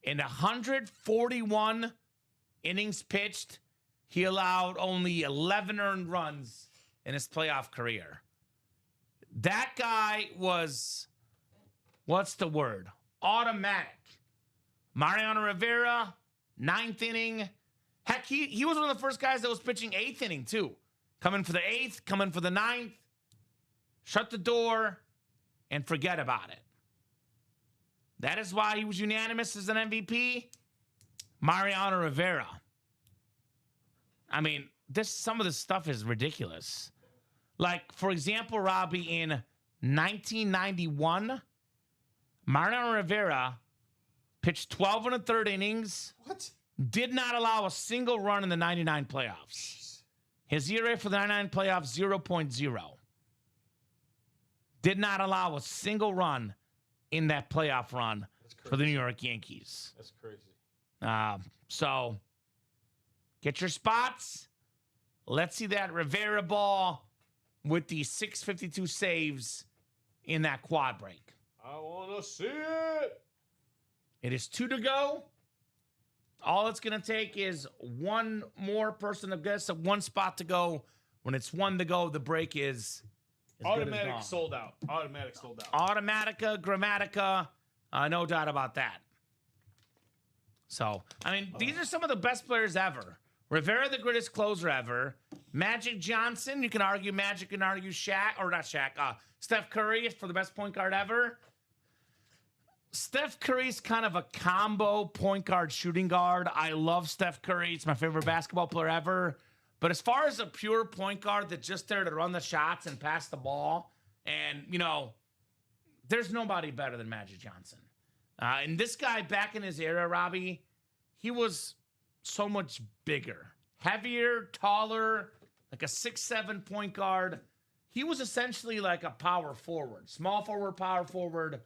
In 141 innings pitched, he allowed only 11 earned runs in his playoff career. That guy was, what's the word? Automatic. Mariano Rivera, 9th inning. Heck, he was one of the first guys that was pitching 8th inning, too. Coming for the 8th, coming for the 9th. Shut the door and forget about it. That is why he was unanimous as an MVP. Mariano Rivera. I mean, some of this stuff is ridiculous. Like, for example, Robbie, in 1991, Mariano Rivera pitched 12 1/3 innings. What? Did not allow a single run in the 99 playoffs. His ERA for the 99 playoffs, 0.0. Did not allow a single run in that playoff run for the New York Yankees. That's crazy. So, get your spots. Let's see that Rivera ball with the 652 saves in that quad break. I want to see it. It is 2 to go. All it's going to take is one more person to guess, one spot to go. When it's 1 to go, the break is automatic sold out. Automatic sold out. Automatica, Grammatica, no doubt about that. So, I mean, these are some of the best players ever. Rivera, the greatest closer ever. Magic Johnson, you can argue Magic, you can argue Shaq, or not Shaq, Steph Curry for the best point guard ever. Steph Curry's kind of a combo point guard shooting guard. I love Steph Curry. It's my favorite basketball player ever. But as far as a pure point guard that's just there to run the shots and pass the ball, and, you know, there's nobody better than Magic Johnson. And this guy back in his era, Robbie, he was so much bigger, heavier, taller, like a 6'7" point guard. He was essentially like a power forward, small forward, power forward,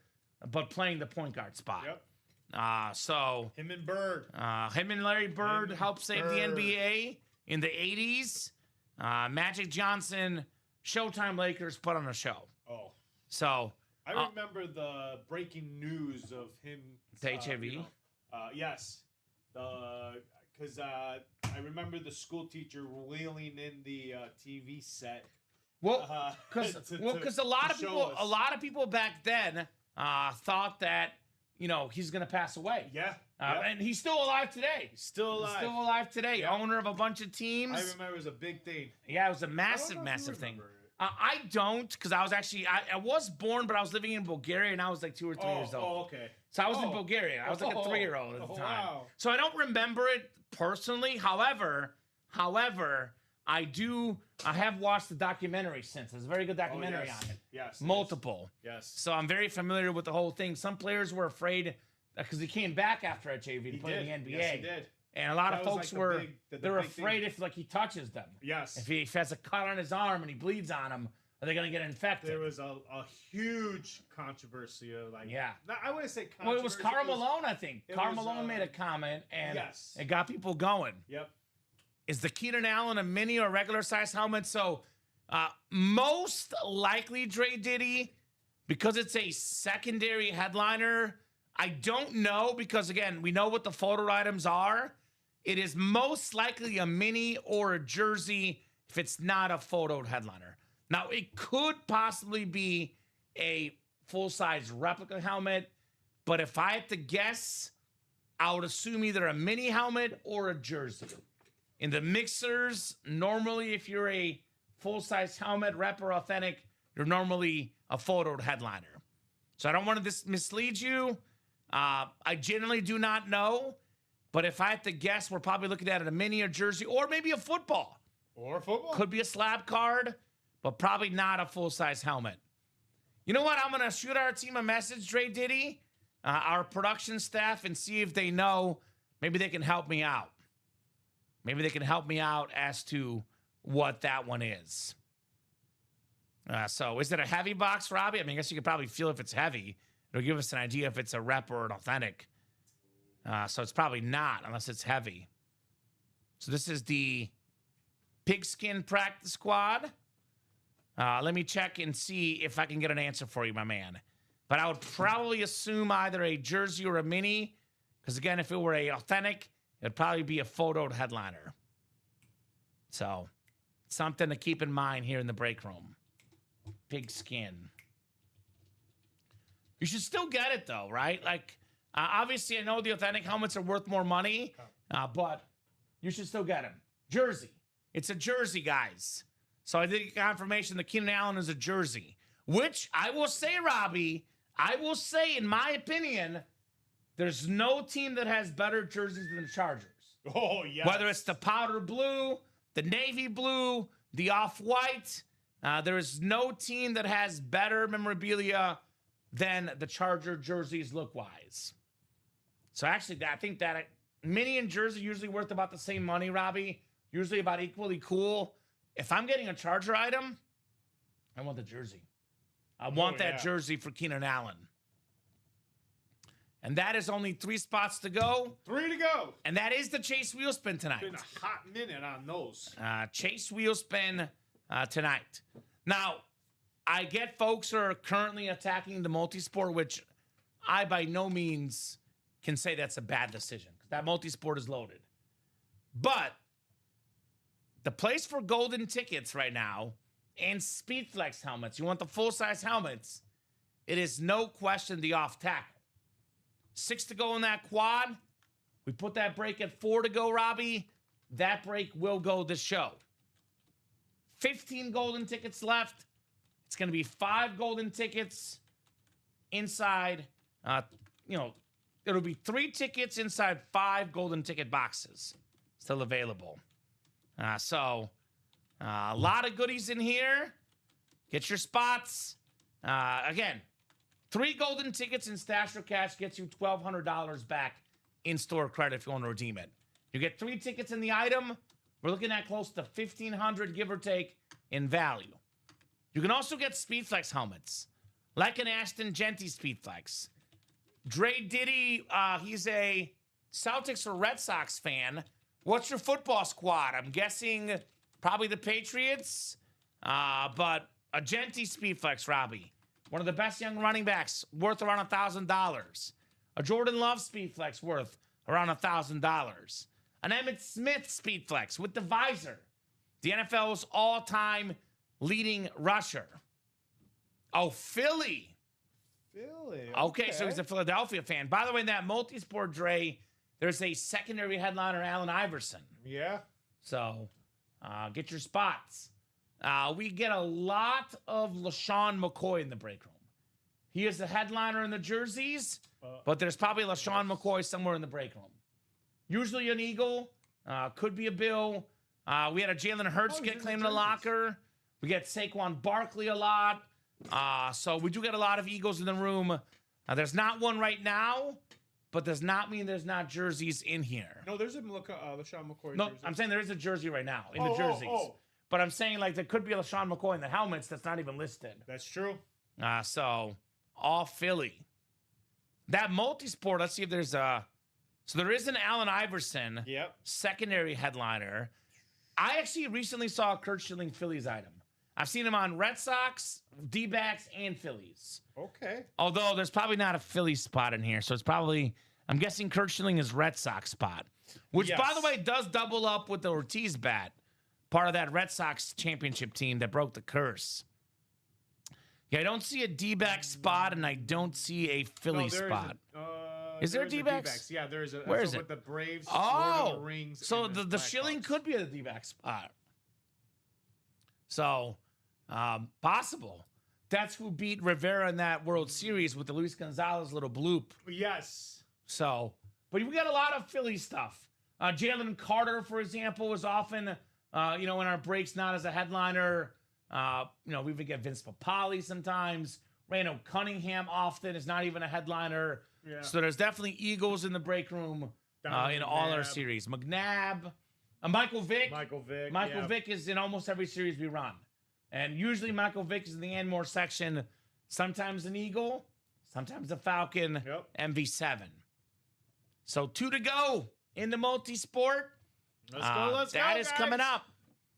but playing the point guard spot. Yep. So him and Bird. Him and Larry Bird helped save the NBA in the 80s. Magic Johnson, Showtime Lakers put on a show. Oh. So I remember the breaking news of him. The HIV? Yes. Because I remember the school teacher wheeling in the TV set. Well, because a lot of people back then thought that, you know, he's going to pass away. Yeah. And he's still alive today. Still alive today. Yeah. Owner of a bunch of teams. I remember it was a big thing. Yeah, it was a massive thing. I don't, because I was actually, I was born, but I was living in Bulgaria, and I was like 2 or 3 years old. Oh, okay. So I was in Bulgaria. I was like a 3-year-old at the time. Wow. So I don't remember it personally. However, I have watched the documentary since. There's a very good documentary on it. Yes. Multiple. Yes. So I'm very familiar with the whole thing. Some players were afraid because he came back after HIV to play in the NBA. Yes, he did. And a lot of folks they're afraid if like he touches them. Yes. If he has a cut on his arm and he bleeds on him, are they going to get infected? There was a huge controversy of like. Yeah. I wouldn't say controversy. Well, it was Karl Malone, I think. Karl Malone made a comment and it got people going. Yep. Is the Keenan Allen a mini or regular size helmet? So most likely Dre Diddy, because it's a secondary headliner. I don't know because, again, we know what the photo items are. It is most likely a mini or a jersey if it's not a photoed headliner. Now, it could possibly be a full-size replica helmet, but if I had to guess, I would assume either a mini helmet or a jersey. In the mixers, normally if you're a full-size helmet, rep or authentic, you're normally a photoed headliner. So I don't want to mislead you. I generally do not know, but if I had to guess, we're probably looking at a mini or jersey or maybe a football. Or football. Could be a slab card, but probably not a full-size helmet. You know what? I'm going to shoot our team a message, Dre Diddy, our production staff, and see if they know. Maybe they can help me out. Maybe they can help me out as to what that one is. So is it a heavy box, Robbie? I mean, I guess you could probably feel if it's heavy. It'll give us an idea if it's a rep or an authentic. So it's probably not unless it's heavy. So this is the Pigskin practice squad. Let me check and see if I can get an answer for you, my man. But I would probably assume either a jersey or a mini. Because, again, if it were a authentic, it'd probably be a photoed headliner. So, something to keep in mind here in the break room. Pigskin. You should still get it, though, right? Like, obviously, I know the authentic helmets are worth more money, but you should still get them. Jersey. It's a jersey, guys. So I did get confirmation that Keenan Allen is a jersey. Which, I will say, Robbie, I will say, in my opinion, there's no team that has better jerseys than the Chargers. Oh, yeah. Whether it's the powder blue, the navy blue, the off-white, there is no team that has better memorabilia than the Charger jerseys look-wise. So actually, I think that mini and jersey usually worth about the same money, Robbie. Usually about equally cool. If I'm getting a Charger item, I want the jersey. I want that jersey for Keenan Allen. And that is only 3 spots to go. 3 to go. And that is the Chase Wheel Spin tonight. Been a hot minute on those. Chase Wheel Spin tonight. Now, I get folks who are currently attacking the multisport, which I by no means can say that's a bad decision. That multisport is loaded. But the place for golden tickets right now and Speedflex helmets, you want the full-size helmets, it is no question the off-tackle. 6 to go in that quad. We put that break at 4 to go, Robbie. That break will go this show. 15 golden tickets left. It's going to be 5 golden tickets inside. It'll be 3 tickets inside 5 golden ticket boxes still available. So a lot of goodies in here. Get your spots. Again, 3 golden tickets in Stash or Cash gets you $1,200 back in store credit if you want to redeem it. You get 3 tickets in the item. We're looking at close to $1,500, give or take, in value. You can also get Speedflex helmets, like an Aston Genty Speedflex. Dre Diddy, he's a Celtics or Red Sox fan. What's your football squad? I'm guessing probably the Patriots, but a Genty Speedflex, Robbie. One of the best young running backs, worth around $1,000. A Jordan Love Speedflex, worth around $1,000. An Emmitt Smith Speedflex with the visor. The NFL's all-time leading rusher. Oh, Philly. Okay, so he's a Philadelphia fan. By the way, in that multisport, Dre, there's a secondary headliner, Allen Iverson. Yeah. So get your spots. We get a lot of LaShawn McCoy in the break room. He is the headliner in the jerseys, but there's probably LaShawn McCoy somewhere in the break room. Usually an Eagle, could be a Bill. We had a Jalen Hurts get claimed in the locker. We get Saquon Barkley a lot. So we do get a lot of Eagles in the room. There's not one right now, but does not mean there's not jerseys in here. No, there's a LaShawn McCoy No, jersey. I'm saying there is a jersey right now in the jerseys. But I'm saying, like, there could be a LaShawn McCoy in the helmets that's not even listed. That's true. So, all Philly. That multisport, let's see if there's a... So there is an Allen Iverson secondary headliner. I actually recently saw a Kurt Schilling Phillies item. I've seen him on Red Sox, D-backs, and Phillies. Okay. Although there's probably not a Phillies spot in here, so it's probably... I'm guessing Kurt Schilling is Red Sox spot. Which, by the way, does double up with the Ortiz bat. Part of that Red Sox championship team that broke the curse. Yeah, I don't see a D-back spot, and I don't see a Philly spot. Is there a D-backs? Yeah, there is. Where is it? With the Braves, oh, the Rings, so the Schilling could be a D-back spot. So, possible. That's who beat Rivera in that World Series with the Luis Gonzalez little bloop. Yes. So, but we got a lot of Philly stuff. Jalen Carter, for example, is often, in our breaks, not as a headliner. We would get Vince Papale sometimes. Randall Cunningham often is not even a headliner. Yeah. So there's definitely Eagles in the break room in all our series. McNabb, Michael Vick. Michael Vick is in almost every series we run. And usually Michael Vick is in the Anmore section. Sometimes an Eagle, sometimes a Falcon, MV7. So 2 to go in the multi-sport. Let's go, That is guys. Coming up.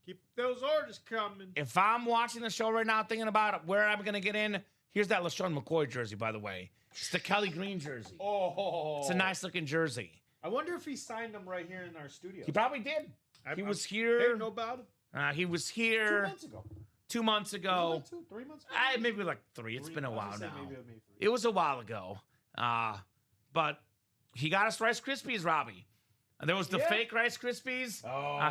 Keep those orders coming. If I'm watching the show right now thinking about where I'm going to get in, here's that LaShawn McCoy jersey, by the way. It's the Kelly Green jersey. Oh. It's a nice-looking jersey. I wonder if he signed them right here in our studio. He probably did. He was here. Didn't know about him. He was here 2 months ago. 2 months ago. 3 months ago? Maybe like 3. It's been a while now. Maybe It was a while ago. But he got us Rice Krispies, Robbie. And there was the fake Rice Krispies.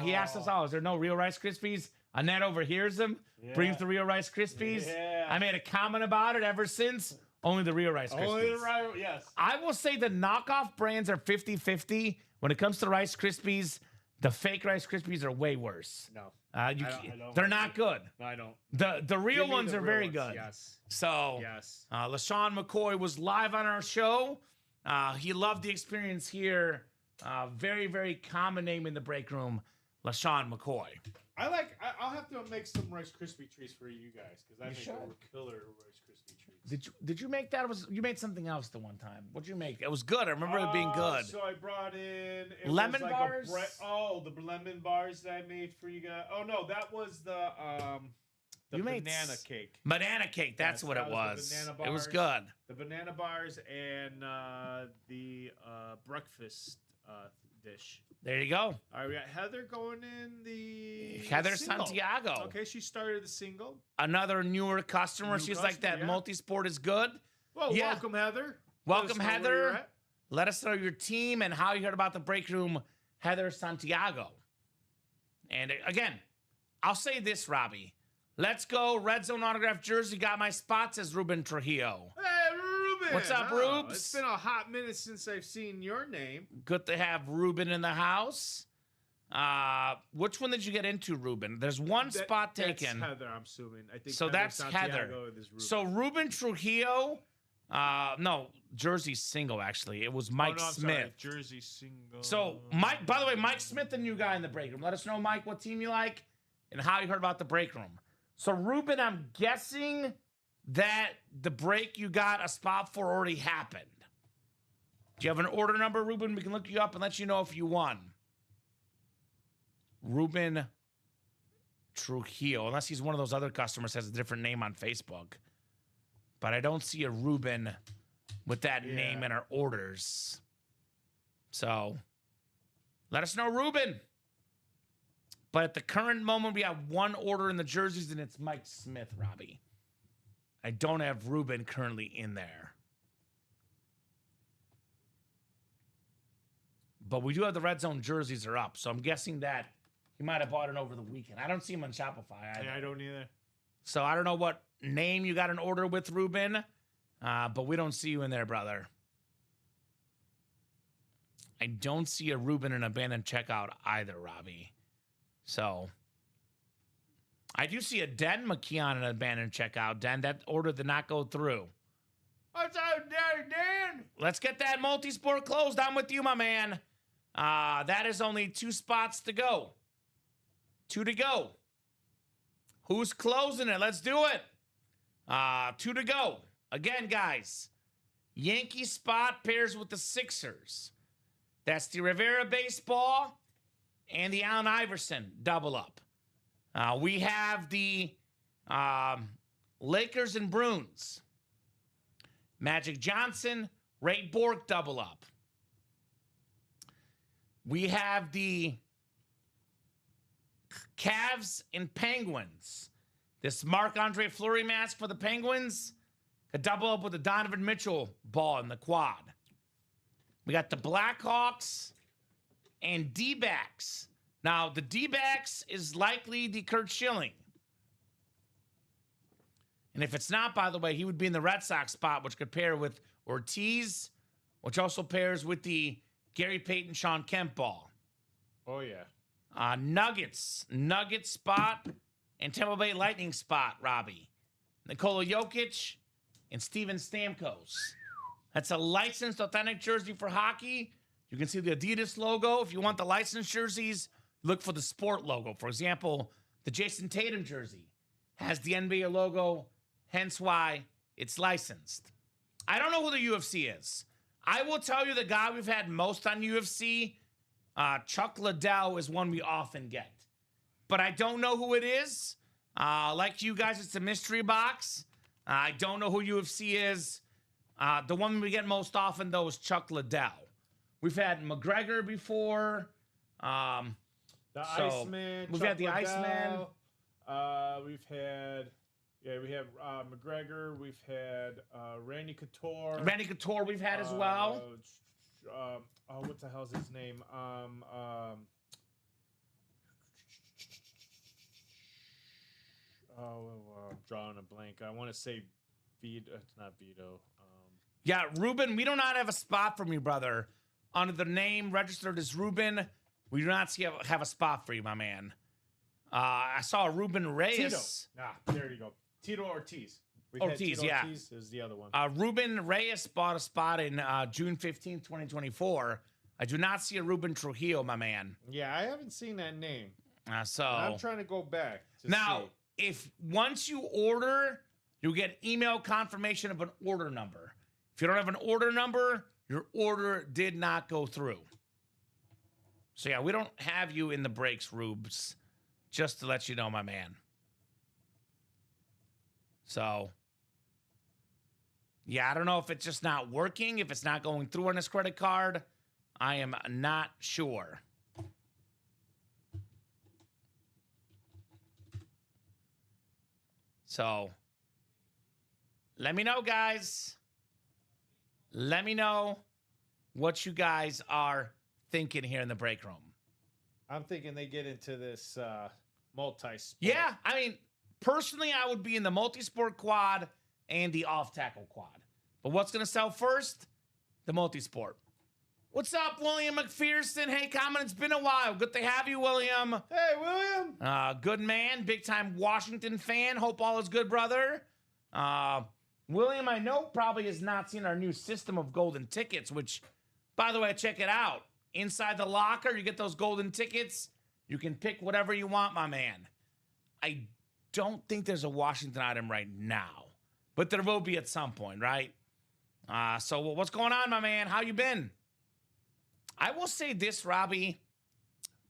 He asked us, is there no real Rice Krispies? Annette overhears him, brings the real Rice Krispies. Yeah. I made a comment about it ever since. Only the real Rice Krispies. Only the right, yes. I will say the knockoff brands are 50-50. When it comes to Rice Krispies, the fake Rice Krispies are way worse. No. I they're not good. No, I don't. The real ones are very good. Yes. So, yes. LaShawn McCoy was live on our show. He loved the experience here. Very, very common name in the break room, LaShawn McCoy. I'll have to make some Rice Krispie trees for you guys because I make a killer Rice Krispie trees. Did you make that? You made something else the one time. What'd you make? It was good. I remember it being good. So I brought in lemon bars. The lemon bars that I made for you guys. Oh no, that was the banana cake. Banana cake. That's what it was. The banana bars, it was good. The banana bars and the breakfast dish. There you go. All right, we got Heather going in the Heather single. Santiago. Okay, she started the single. Another newer customer. She's like that. Yeah. Multi-sport is good. Well, welcome, Heather. Welcome, Heather. Let us know your team and how you heard about the break room, Heather Santiago. And again, I'll say this, Robbie. Let's go. Red Zone autograph jersey. Got my spot, says Ruben Trujillo. Hey, Ruben. What's up, Rubes? It's been a hot minute since I've seen your name. Good to have Ruben in the house. Which one did you get into, Ruben? There's one spot taken. That's Heather, I'm assuming. I think so. That's Heather. So Ruben Trujillo. No, jersey single actually. It was Mike Smith. Sorry. Jersey single. So Mike. By the way, Mike Smith, the new guy in the break room. Let us know, Mike, what team you like and how you heard about the break room. So Ruben, I'm guessing that the break you got a spot for already happened. Do you have an order number, Ruben? We can look you up and let you know if you won. Ruben Trujillo, unless he's one of those other customers has a different name on Facebook. But I don't see a Ruben with that name in our orders. So let us know, Ruben. But at the current moment, we have one order in the jerseys, and it's Mike Smith, Robbie. I don't have Ruben currently in there. But we do have the Red Zone jerseys are up, so I'm guessing that he might have bought it over the weekend. I don't see him on Shopify either. Yeah, I don't either. So I don't know what name you got an order with, Ruben, but we don't see you in there, brother. I don't see a Ruben in abandoned checkout either, Robbie. So I do see a Den McKeon in abandoned checkout. Den, that order did not go through. What's up, Daddy Dan? Let's get that multi-sport closed. I'm with you, my man. That is only 2 spots to go. 2 to go. Who's closing it? Let's do it. 2 to go. Again, guys. Yankee spot pairs with the Sixers. That's the Rivera baseball and the Allen Iverson double up. We have the Lakers and Bruins. Magic Johnson, Ray Bork double up. We have the Cavs and Penguins. This Marc-Andre Fleury mask for the Penguins. A double up with the Donovan Mitchell ball in the quad. We got the Blackhawks and D-backs. Now, the D-backs is likely the Kurt Schilling. And if it's not, by the way, he would be in the Red Sox spot, which could pair with Ortiz, which also pairs with the Gary Payton, Sean Kemp ball. Oh, yeah. Nuggets spot, and Tampa Bay Lightning spot, Robbie. Nikola Jokic and Steven Stamkos. That's a licensed, authentic jersey for hockey. You can see the Adidas logo. If you want the licensed jerseys, look for the sport logo. For example, the Jason Tatum jersey has the NBA logo, hence why it's licensed. I don't know who the UFC is. I will tell you the guy we've had most on UFC, Chuck Liddell, is one we often get. But I don't know who it is. Like you guys, it's a mystery box. I don't know who UFC is. The one we get most often, though, is Chuck Liddell. We've had McGregor before. Iceman. We've Chuck had the Liddell. Iceman. We have McGregor. We've had Randy Couture. Randy Couture we've had as well. What the hell's his name? I'm drawing a blank. I want to say Vito. It's not Vito. Yeah, Ruben, we do not have a spot for me, brother. Under the name registered as Ruben, we do not have a spot for you, my man. I saw Ruben Reyes. Tito. There you go. Tito Ortiz. Ortiz, yeah. Ortiz is the other one. Ruben Reyes bought a spot in June 15th, 2024. I do not see a Ruben Trujillo, my man. Yeah, I haven't seen that name. So I'm trying to go back to now, see. if once you order, you'll get email confirmation of an order number. If you don't have an order number, your order did not go through. So yeah, we don't have you in the breaks, Rubes. Just to let you know, my man. So, yeah, I don't know if it's just not working, if it's not going through on his credit card. I am not sure. So, let me know, guys. Let me know what you guys are thinking here in the break room. I'm thinking they get into this multi-sport. Yeah, I mean, personally, I would be in the multi-sport quad and the off-tackle quad. But what's going to sell first? The multi-sport. What's up, William McPherson? Hey, comment, it's been a while. Good to have you, William. Hey, William. Good man, big-time Washington fan. Hope all is good, brother. William, I know, probably has not seen our new system of golden tickets, which, by the way, check it out. Inside the locker, you get those golden tickets. You can pick whatever you want, my man. I don't think there's a Washington item right now, but there will be at some point, right? So what's going on, my man? How you been? I will say this, Robbie.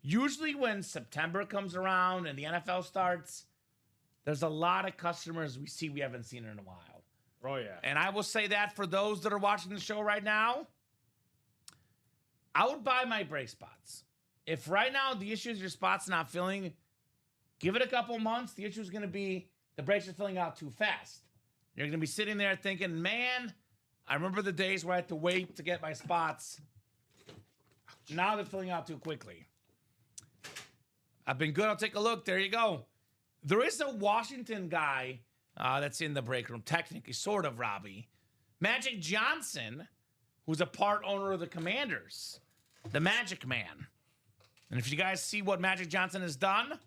Usually when September comes around and the NFL starts, there's a lot of customers we haven't seen in a while. Oh, yeah. And I will say that for those that are watching the show right now, I would buy my break spots. If right now the issue is your spot's not filling, give it a couple months. The issue is going to be the breaks are filling out too fast. You're going to be sitting there thinking, man, I remember the days where I had to wait to get my spots. Now they're filling out too quickly. I've been good. I'll take a look. There you go. There is a Washington guy that's in the break room, technically, sort of, Robbie. Magic Johnson, who's a part owner of the Commanders, the Magic Man. And if you guys see what Magic Johnson has done,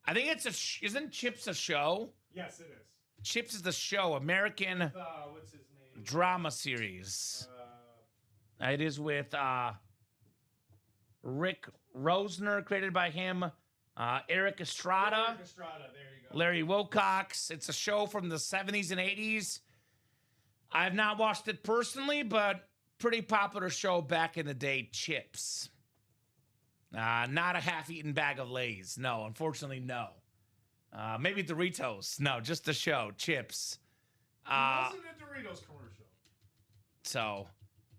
I think isn't Chips a show? Yes, it is. Chips is the show, American What's his name? drama series. It is with Rick Rosner, created by him, Eric Estrada, There you go. Larry Wilcox. It's a show from the 70s and 80s. I've not watched it personally, but pretty popular show back in the day, Chips. Not a half-eaten bag of Lay's. No, unfortunately, no. Maybe Doritos. No, just the show, Chips. It wasn't a Doritos commercial. So,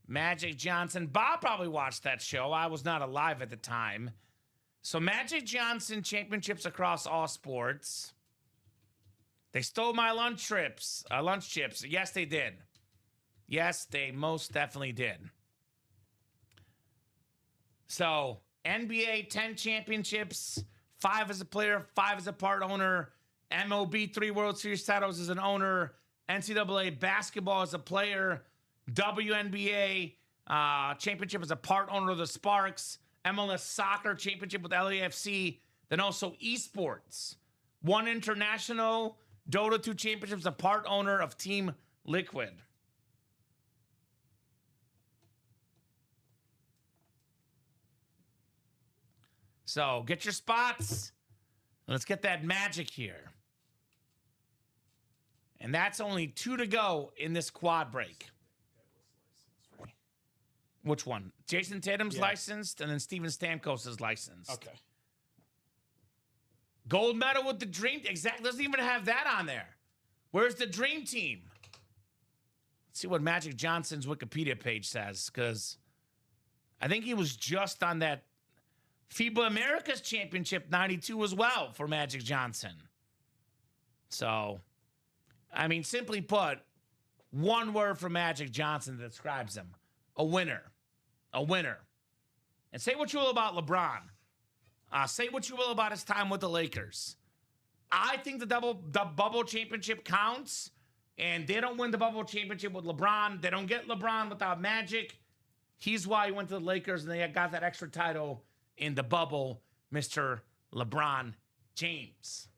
Magic Johnson. Bob probably watched that show. I was not alive at the time. So, Magic Johnson championships across all sports. They stole my lunch chips. Yes, they did. Yes, they most definitely did. So, NBA 10 championships, 5 as a player, 5 as a part owner. MLB 3 World Series titles as an owner, NCAA basketball as a player, WNBA championship as a part owner of the Sparks, MLS soccer championship with LAFC, then also esports. 1 international, Dota 2 championships, a part owner of Team Liquid. So get your spots. Let's get that magic here. And that's only 2 to go in this quad break. Which one? Jason Tatum's licensed, and then Steven Stamkos is licensed. Okay. Gold medal with the Dream. Exactly. Doesn't even have that on there. Where's the Dream Team? Let's see what Magic Johnson's Wikipedia page says, because I think he was just on that FIBA Americas Championship 92 as well for Magic Johnson. So, I mean, simply put, one word for Magic Johnson that describes him. A winner. A winner. And say what you will about LeBron. Say what you will about his time with the Lakers. I think the bubble championship counts, and they don't win the bubble championship with LeBron. They don't get LeBron without Magic. He's why he went to the Lakers, and they got that extra title in the bubble, Mr. LeBron James.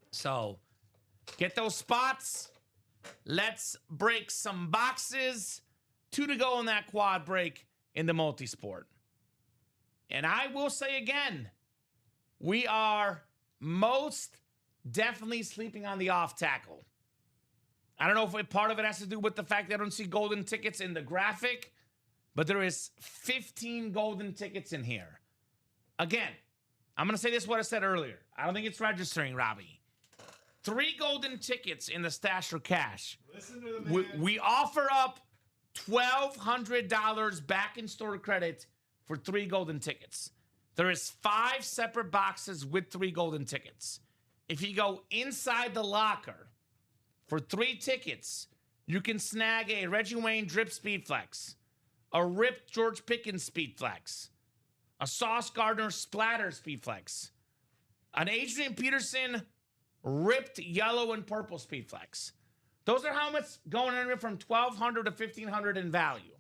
So, get those spots. Let's break some boxes. 2 to go in that quad break in the multisport. And I will say again, we are most definitely sleeping on the off tackle. I don't know if part of it has to do with the fact that I don't see golden tickets in the graphic, but there is 15 golden tickets in here. Again, I'm going to say this what I said earlier. I don't think it's registering, Robbie. 3 golden tickets in the Stash or Cash. Listen to the man. We offer up $1,200 back in store credit for 3 golden tickets. There is 5 separate boxes with 3 golden tickets. If you go inside the locker for 3 tickets, you can snag a Reggie Wayne Drip Speed Flex, a ripped George Pickens Speed Flex, a Sauce Gardner Splatter Speed Flex, an Adrian Peterson ripped yellow and purple Speed Flex. Those are helmets going anywhere from $1,200 to $1,500 in value.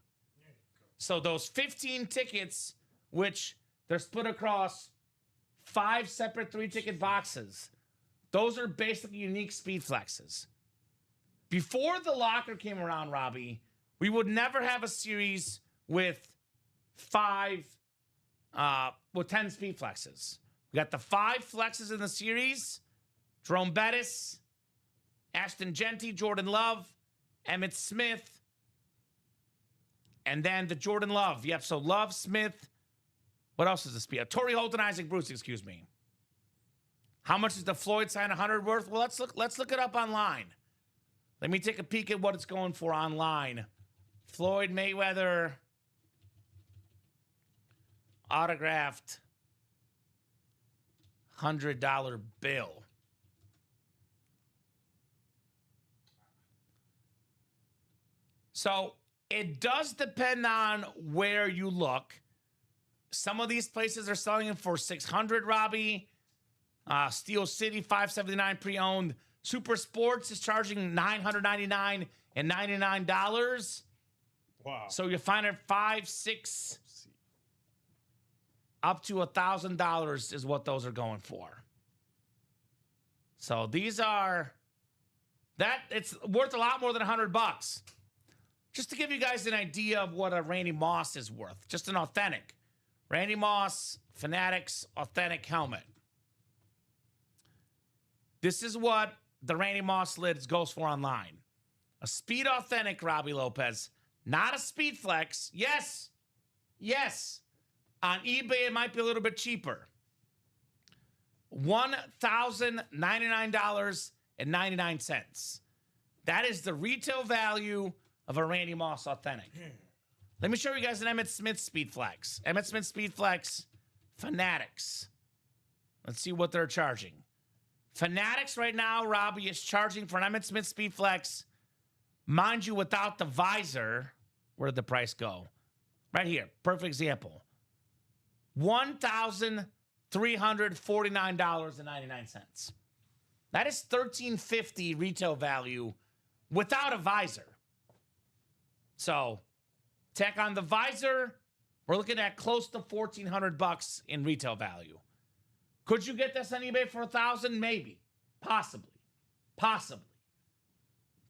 So those 15 tickets, which they're split across 5 separate 3-ticket boxes, those are basically unique Speed Flexes. Before the locker came around, Robbie, we would never have a series with 10 Speed Flexes. We got the 5 flexes in the series: Jerome Bettis, Ashton Genty, Jordan Love, Emmitt Smith, and then the Jordan Love. Yep, so Love, Smith. What else is the speed? Torrey Holt and Isaac Bruce, excuse me. How much is the Floyd sign 100 worth? Well, let's look it up online. Let me take a peek at what it's going for online. Floyd Mayweather autographed $100 bill. So it does depend on where you look. Some of these places are selling them for $600, Robbie. Steel City, $579 pre-owned. Super Sports is charging $999 and $99. Wow. So you find it $500, $600, up to $1,000 is what those are going for. So these are it's worth a lot more than $100. Just to give you guys an idea of what a Randy Moss is worth, just an authentic Randy Moss Fanatics authentic helmet. This is what the Randy Moss lids goes for online. A Speed Authentic Robbie Lopez, not a Speed Flex. Yes. On eBay, it might be a little bit cheaper. $1,099.99. That is the retail value of a Randy Moss Authentic. Let me show you guys an Emmitt Smith Speed Flex. Emmitt Smith Speed Flex Fanatics. Let's see what they're charging. Fanatics right now, Robbie, is charging for an Emmitt Smith Speed Flex, mind you, without the visor. Where did the price go? Right here. Perfect example. $1,349.99. That is $1,350 retail value without a visor. So, tack on the visor, we're looking at close to $1,400 in retail value. Could you get this on eBay for $1,000? Maybe. Possibly.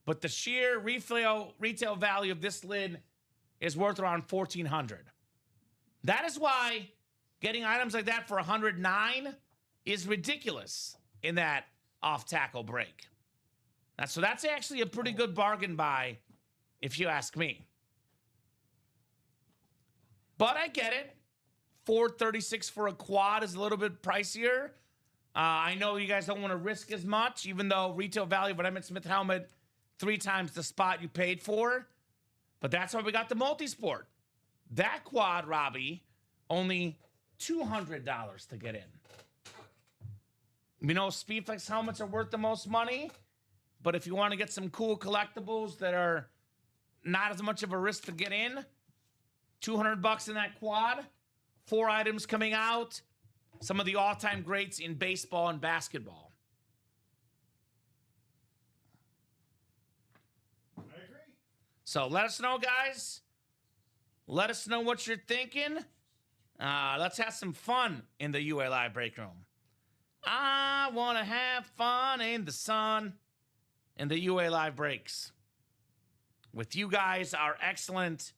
But the sheer retail value of this lid is worth around $1,400. That is why getting items like that for $109 is ridiculous in that off-tackle break. So that's actually a pretty good bargain buy, if you ask me. But I get it. $436 for a quad is a little bit pricier. I know you guys don't want to risk as much, even though retail value of an Emmitt Smith helmet 3 times the spot you paid for. But that's why we got the multi-sport. That quad, Robbie, only $200 to get in. We know Speedflex helmets are worth the most money, but if you want to get some cool collectibles that are not as much of a risk to get in, $200 in that quad, 4 items coming out, some of the all-time greats in baseball and basketball. I agree. So let us know, guys. Let us know what you're thinking. Let's have some fun in the UA Live break room. I want to have fun in the sun in the UA Live breaks. With you guys, our excellent,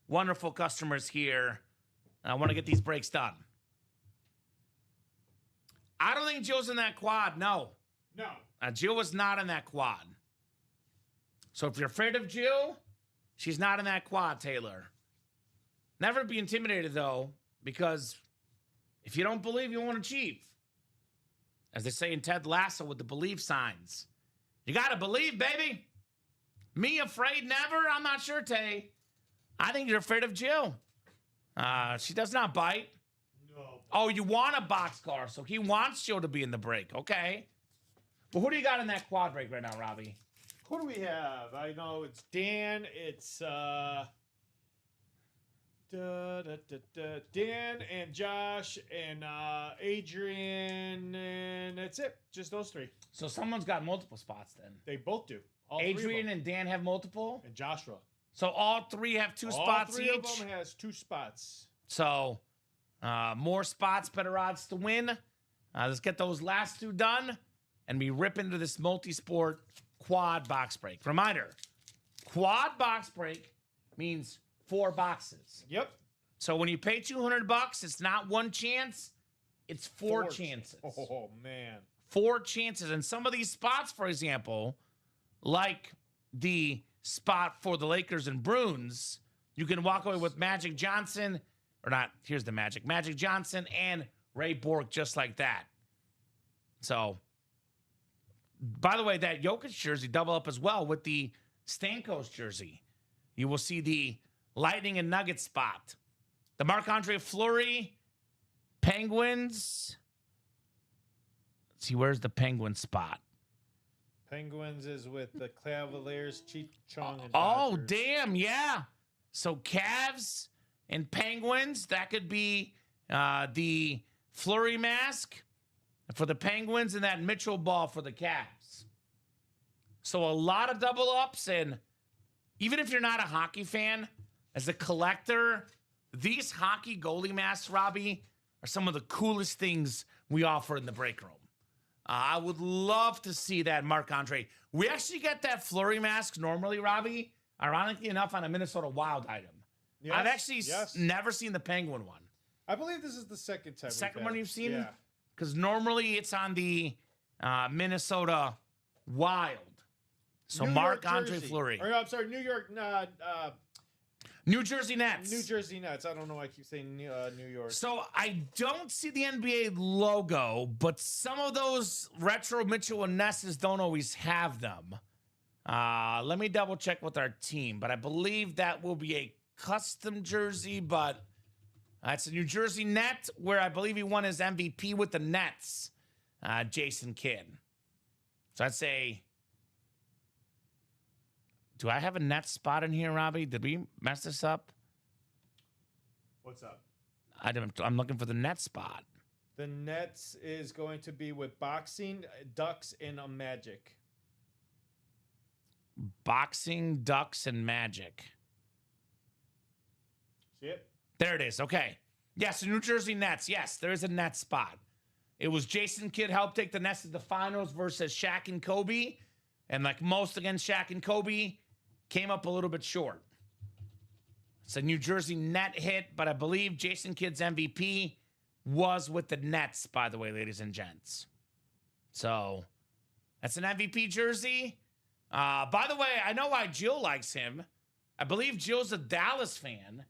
wonderful customers here. I want to get these breaks done. I don't think Jill's in that quad, no. No. Jill was not in that quad. So if you're afraid of Jill, she's not in that quad, Taylor. Never be intimidated, though, because if you don't believe, you won't achieve. As they say in Ted Lasso with the believe signs. You got to believe, baby. Me afraid never? I'm not sure, Tay. I think you're afraid of Jill. She does not bite. No. Oh, you want a boxcar, so he wants Jill to be in the break. Okay. Well, who do you got in that quad break right now, Robbie? Who do we have? I know it's Dan. It's Dan and Josh and Adrian, and that's it. Just those 3. So someone's got multiple spots then. They both do. All Adrian and Dan have multiple? And Joshua. So all 3 have 2 spots each? All 3 of them has 2 spots. So more spots, better odds to win. Let's get those last 2 done, and we rip into this multi-sport quad box break. Reminder, quad box break means 4 boxes. Yep. So when you pay $200, it's not 1 chance, it's 4 chances. Oh, man. 4 chances. And some of these spots, for example, like the spot for the Lakers and Bruins, you can walk away with Magic Johnson, or not, here's the Magic Johnson and Ray Bork just like that. So, by the way, that Jokic jersey double up as well with the Stamkos jersey. You will see the Lightning and Nuggets spot. The Marc-Andre Fleury, Penguins. Let's see, where's the Penguin spot? Penguins is with the Cavaliers, Cheech Chung, and Oh, Dodgers. damn, yeah. So Cavs and Penguins, that could be the Fleury mask for the Penguins and that Mitchell ball for the Cavs. So a lot of double ups, and even if you're not a hockey fan, as a collector, these hockey goalie masks, Robbie, are some of the coolest things we offer in the break room. I would love to see that Marc-Andre. We actually get that Fleury mask normally, Robbie, ironically enough, on a Minnesota Wild item. Yes, I've actually never seen the Penguin one. I believe this is the second time. Second one you've seen? Yeah. Because normally it's on the Minnesota Wild. So Marc-Andre Fleury. Or, I'm sorry, New York. New Jersey Nets. New Jersey Nets. I don't know why I keep saying New York. So I don't see the NBA logo, but some of those retro Mitchell and Nesses don't always have them. Let me double check with our team, but I believe that will be a custom jersey, but it's a New Jersey Net where I believe he won his MVP with the Nets, Jason Kidd. So I'd say, do I have a net spot in here, Robbie? Did we mess this up? What's up? I'm looking for the net spot. The Nets is going to be with boxing, Ducks, and a Magic. Boxing, Ducks, and Magic. See it? There it is. Okay. Yes, the New Jersey Nets. Yes, there is a Nets spot. It was Jason Kidd helped take the Nets to the finals versus Shaq and Kobe. And like most against Shaq and Kobe, came up a little bit short. It's a New Jersey net hit, but I believe Jason Kidd's MVP was with the Nets, by the way, ladies and gents. So that's an MVP jersey. By the way, I know why Jill likes him. I believe Jill's a Dallas fan.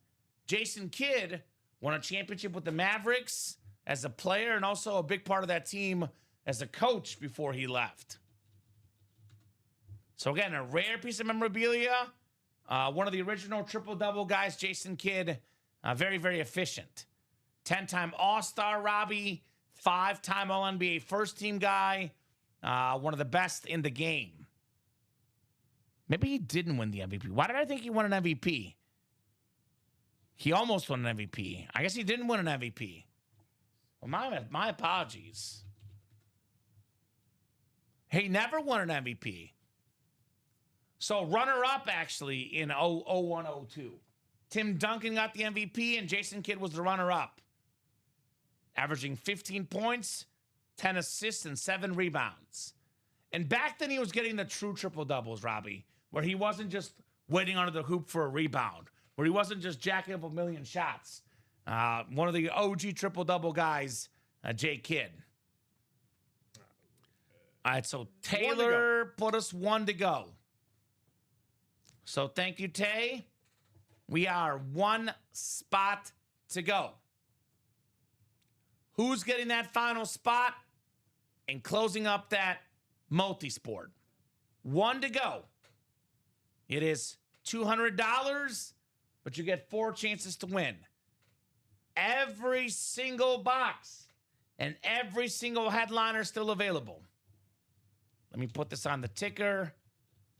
Jason Kidd won a championship with the Mavericks as a player and also a big part of that team as a coach before he left. So again, a rare piece of memorabilia. One of the original triple-double guys, Jason Kidd, very, very efficient. 10-time All-Star Robbie, 5-time All-NBA first-team guy, one of the best in the game. Maybe he didn't win the MVP. Why did I think he won an MVP? He almost won an MVP. I guess he didn't win an MVP. Well, my apologies. He never won an MVP. So runner-up, actually, in 01-02. Tim Duncan got the MVP, and Jason Kidd was the runner-up. Averaging 15 points, 10 assists, and 7 rebounds. And back then, he was getting the true triple-doubles, Robbie, where he wasn't just waiting under the hoop for a rebound, where he wasn't just jacking up a million shots. One of the OG triple-double guys, Jay Kidd. All right, so Taylor put us 1 to go. So thank you, Tay. We are 1 spot to go. Who's getting that final spot and closing up that multi-sport? 1 to go. It is $200, but you get 4 chances to win. Every single box and every single headliner still available. Let me put this on the ticker.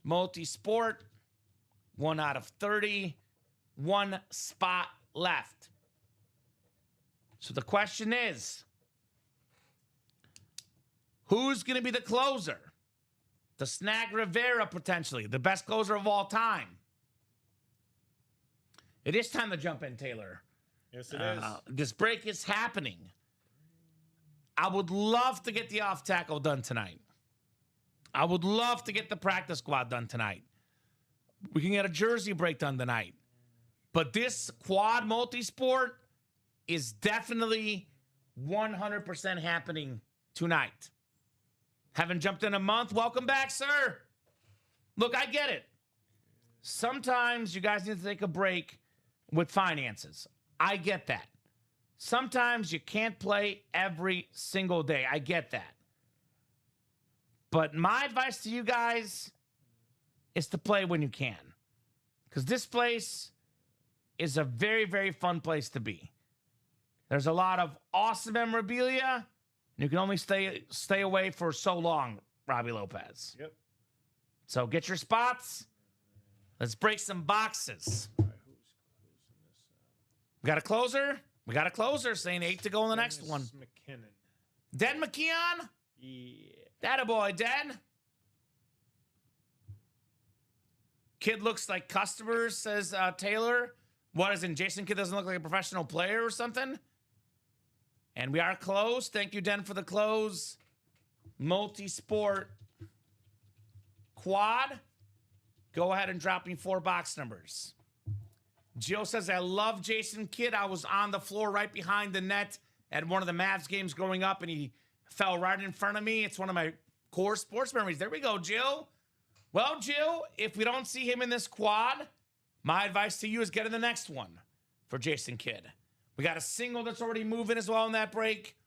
Multi-sport. 1 out of 30. 1 spot left. So the question is, who's going to be the closer? The Snag Rivera, potentially. The best closer of all time. It is time to jump in, Taylor. Yes, it is. This break is happening. I would love to get the off tackle done tonight. I would love to get the practice squad done tonight. We can get a jersey break done tonight. But this quad multi-sport is definitely 100% happening tonight. Haven't jumped in a month. Welcome back, sir. Look, I get it. Sometimes you guys need to take a break with finances. I get that. Sometimes you can't play every single day. I get that. But my advice to you guys is to play when you can. Because this place is a very, very fun place to be. There's a lot of awesome memorabilia, and you can only stay away for so long, Robbie Lopez. Yep. So get your spots. Let's break some boxes. All right, who's in this? We got a closer. We got a closer saying 8 to go in the next one. McKinnon. Den McKeon? Yeah. Attaboy, Den. Kid looks like customers, says Taylor. What is it? Jason Kidd doesn't look like a professional player or something? And we are close. Thank you, Den, for the close. Multi-sport quad. Go ahead and drop me 4 box numbers. Jill says, I love Jason Kidd. I was on the floor right behind the net at one of the Mavs games growing up, and he fell right in front of me. It's one of my core sports memories. There we go, Jill. Well, Jill, if we don't see him in this quad, my advice to you is get in the next one for Jason Kidd. We got a single that's already moving as well in that break.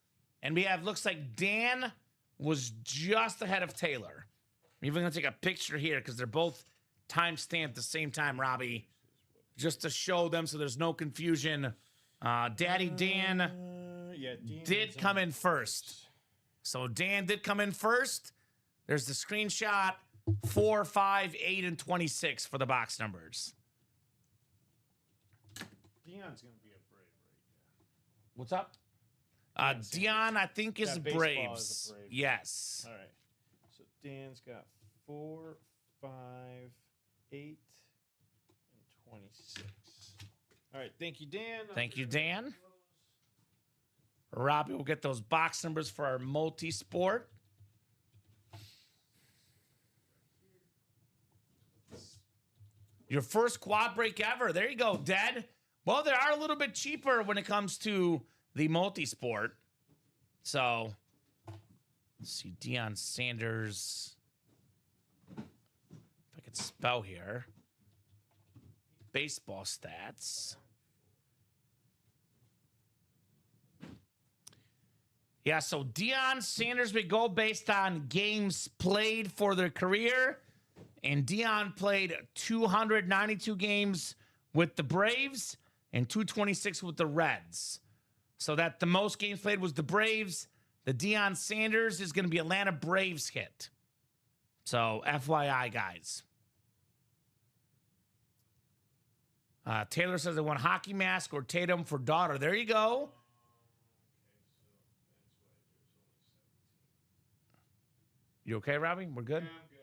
And we have, looks like Dan was just ahead of Taylor. I'm even going to take a picture here because they're both time-stamped at the same time, Robbie, just to show them so there's no confusion. Daddy Dan did come in first. So Dan did come in first. There's the screenshot, 4, 5, 8, and 26 for the box numbers. Deion's going to be a Brady, right? What's up? Deion, I think, is Got baseball Braves. as a Brave. Yes. All right. So Dan's got 4, 5, 8, and 26. All right. Thank you, Dan. Thank you, Dan. Robbie will get those box numbers for our multi-sport. Your first quad break ever. There you go, Dad. Well, they are a little bit cheaper when it comes to the multi-sport. So, let's see. Deion Sanders. If I could spell here. Baseball stats. Yeah, so Deion Sanders would go based on games played for their career. And Deion played 292 games with the Braves and 226 with the Reds. So that the most games played was the Braves. The Deion Sanders is going to be Atlanta Braves hit. So FYI, guys. Taylor says they want hockey mask or Tatum for daughter. There you go. You okay, Robbie? We're good? Yeah, I'm good.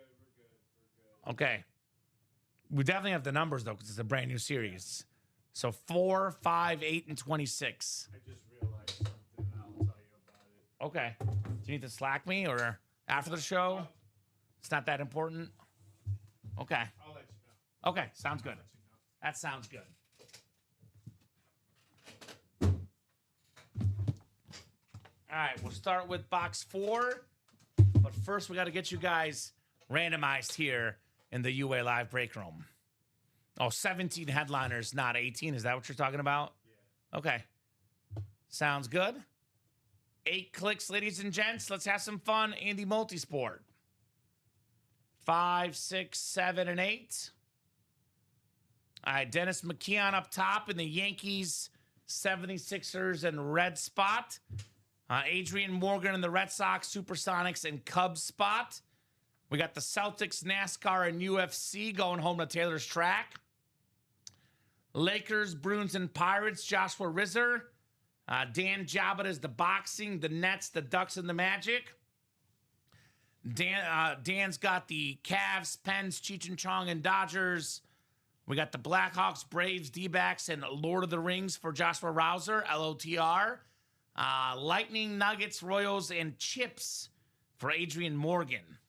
We're good. Okay. We definitely have the numbers, though, because it's a brand new series. So 4, 5, 8, and 26. I just realized something, and I'll tell you about it. Okay. Do you need to Slack me or after the show? It's not that important? Okay. I'll let you know. Okay. Sounds good. I'll let you know. That sounds good. All right. We'll start with box 4. But first, we got to get you guys randomized here in the UA Live break room. Oh, 17 headliners, not 18. Is that what you're talking about? Yeah. Okay. Sounds good. 8 clicks, ladies and gents. Let's have some fun in the multisport. 5, 6, 7, and 8. All right, Dennis McKeon up top in the Yankees, 76ers, and red spot. Adrian Morgan in the Red Sox, Supersonics, and Cubs spot. We got the Celtics, NASCAR, and UFC going home to Taylor's track. Lakers, Bruins, and Pirates, Joshua Rizzer. Dan Jabba is the boxing, the Nets, the Ducks, and the Magic. Dan's got the Cavs, Pens, Cheech and Chong, and Dodgers. We got the Blackhawks, Braves, D-backs, and Lord of the Rings for Joshua Rouser, LOTR. Lightning, Nuggets, Royals, and Chips for Adrian Morgan.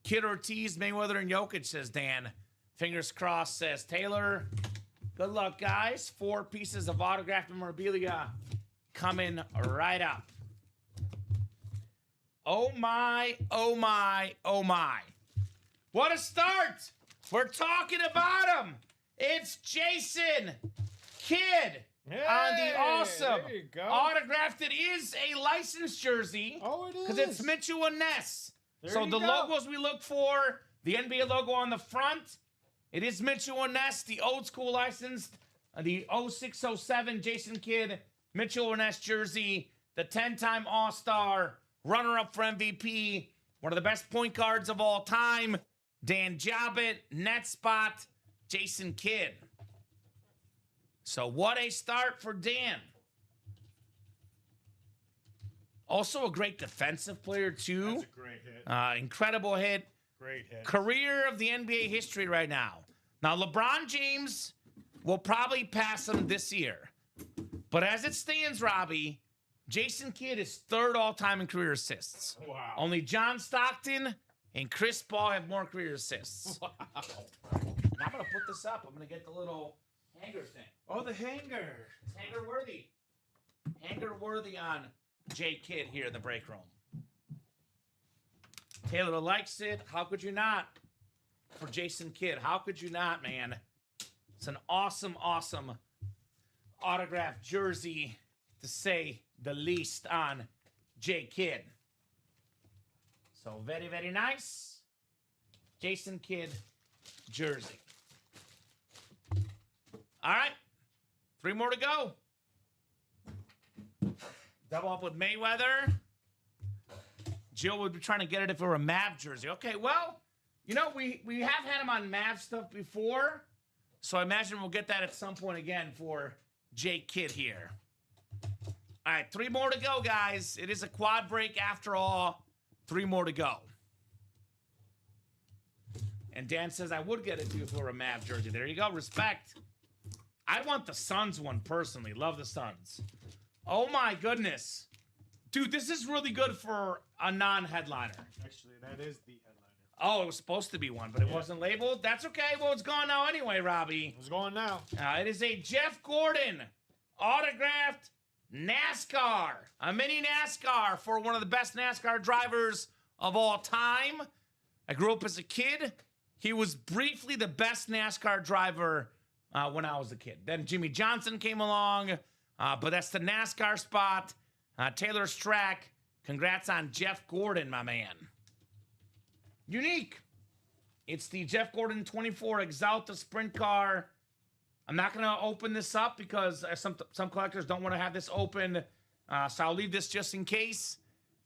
Kid Ortiz, Mayweather, and Jokic, says Dan. Fingers crossed, says Taylor. Good luck, guys. 4 pieces of autographed memorabilia coming right up. Oh, my, oh, my, oh, my. What a start. We're talking about him. It's Jason Kidd. Hey, on the awesome there you go. autographed. It is a licensed jersey. Oh, it is. Because it's Mitchell and Ness. There So you the go. logos we look for, the NBA logo on the front, it is Mitchell and Ness, the old school licensed, the 06-07 Jason Kidd, Mitchell and Ness jersey, the 10-time All-Star, runner-up for MVP, one of the best point guards of all time, Dan Jabba, net spot, Jason Kidd. So what a start for Dan. Also a great defensive player, too. That's a great hit. Incredible hit. Great hit. Career of the NBA history right now. Now, LeBron James will probably pass him this year. But as it stands, Robbie, Jason Kidd is 3rd all-time in career assists. Wow. Only John Stockton and Chris Paul have more career assists. Wow. And I'm going to put this up. I'm going to get the little hanger thing. Oh, the hanger. It's hanger worthy. Hanger worthy on J Kidd here in the break room. Taylor likes it. How could you not? For Jason Kidd. How could you not, man? It's an awesome, awesome autographed jersey, to say the least, on J Kidd. So very, very nice. Jason Kidd jersey. All right. 3 more to go. Double up with Mayweather. Jill would be trying to get it if it were a Mav jersey. Okay, well, you know, we have had him on Mav stuff before, so I imagine we'll get that at some point again for J Kidd here. All right, 3 more to go, guys. It is a quad break after all. 3 more to go. And Dan says, I would get it to you if it were a Mav jersey. There you go. Respect. I want the Suns one personally. Love the Suns. Oh, my goodness. Dude, this is really good for a non-headliner. Actually, that is the headliner. Oh, it was supposed to be one, but it wasn't labeled. That's okay. Well, it's gone now anyway, Robbie. It's going now. It is a Jeff Gordon autographed NASCAR. A mini NASCAR for one of the best NASCAR drivers of all time. I grew up as a kid. He was briefly the best NASCAR driver when I was a kid. Then Jimmy Johnson came along, but that's the NASCAR spot. Taylor Strack, congrats on Jeff Gordon, my man. Unique. It's the Jeff Gordon 24 Exalta Sprint Car. I'm not going to open this up because some collectors don't want to have this open, so I'll leave this just in case.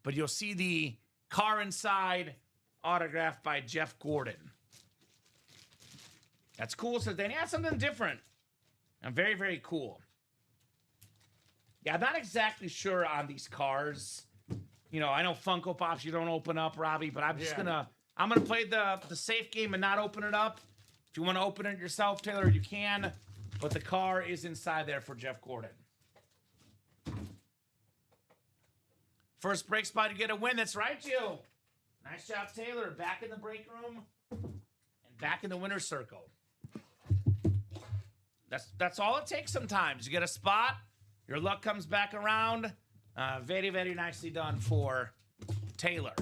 But you'll see the car inside, autographed by Jeff Gordon. That's cool. So then, yeah, something different. And very, very cool. Yeah, I'm not exactly sure on these cars. You know, I know Funko Pops you don't open up, Robbie, but I'm just I'm gonna play the safe game and not open it up. If you want to open it yourself, Taylor, you can. But the car is inside there for Jeff Gordon. First break spot to get a win. That's right, Jill. Nice job, Taylor. Back in the break room and back in the winner's circle. That's all it takes sometimes. You get a spot, your luck comes back around. Very, very nicely done for Taylor.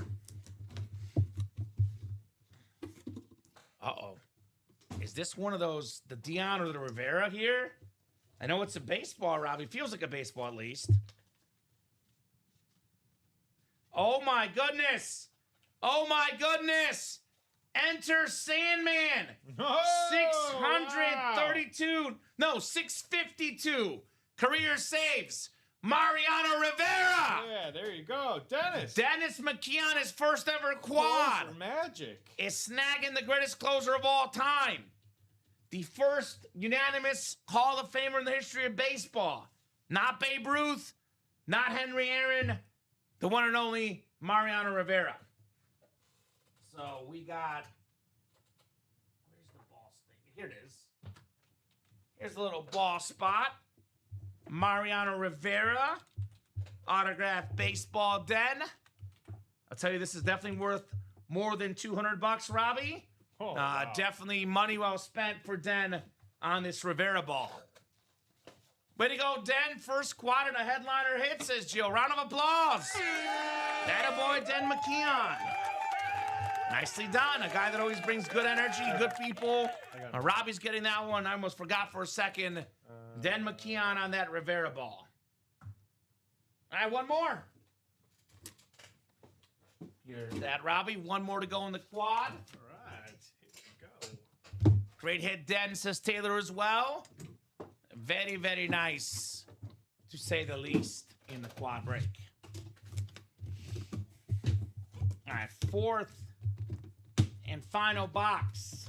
Uh-oh. Is this one of those, the Deion or the Rivera here? I know it's a baseball, Robbie. Feels like a baseball at least. Oh, my goodness. Oh, my goodness. Enter Sandman. Oh, 632. Wow. No, 652. Career saves. Mariano Rivera. Yeah, there you go. Dennis McKeon, his first ever quad. Closer magic. Is snagging the greatest closer of all time. The first unanimous Hall of Famer in the history of baseball. Not Babe Ruth, not Henry Aaron, the one and only Mariano Rivera. So we got, where's the ball stick? Here it is. Here's a little ball spot. Mariano Rivera, autographed baseball den. I'll tell you, this is definitely worth more than $200, Robbie. Oh, wow. Definitely money well spent for Den on this Rivera ball. Way to go, Den. First quad and a headliner hit, says Jill. Round of applause. Attaboy, Den McKeon. Nicely done. A guy that always brings good energy, good people. Robbie's getting that one. I almost forgot for a second. Den McKeon on that Rivera ball. All right, one more. Here's that, Robbie. One more to go in the quad. All right, here we go. Great hit, Den, says Taylor as well. Very, very nice, to say the least, in the quad break. All right, fourth and final box.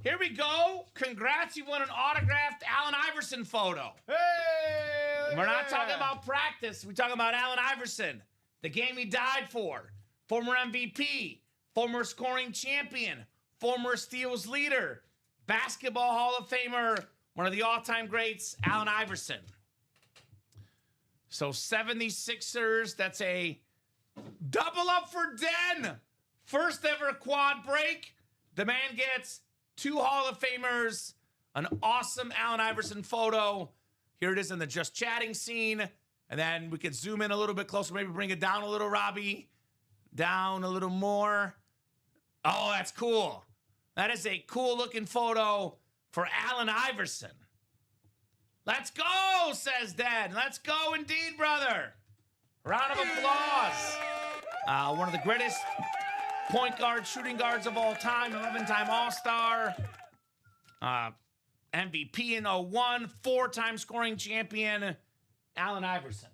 Here we go. Congrats, you won an autographed Allen Iverson photo. Hey! We're not talking about practice. We're talking about Allen Iverson, the game he died for. Former MVP, former scoring champion, former steals leader, basketball Hall of Famer, one of the all-time greats, Allen Iverson. So 76ers, that's a double up for Den. First ever quad break. The man gets 2 Hall of Famers, an awesome Allen Iverson photo. Here it is in the Just Chatting scene. And then we could zoom in a little bit closer, maybe bring it down a little, Robbie. Down a little more. Oh, that's cool. That is a cool looking photo for Allen Iverson. Let's go, says Den. Let's go indeed, brother. Round of applause. One of the greatest point guard, shooting guards of all time, 11-time All-Star, MVP in 01, 4-time scoring champion, Allen Iverson.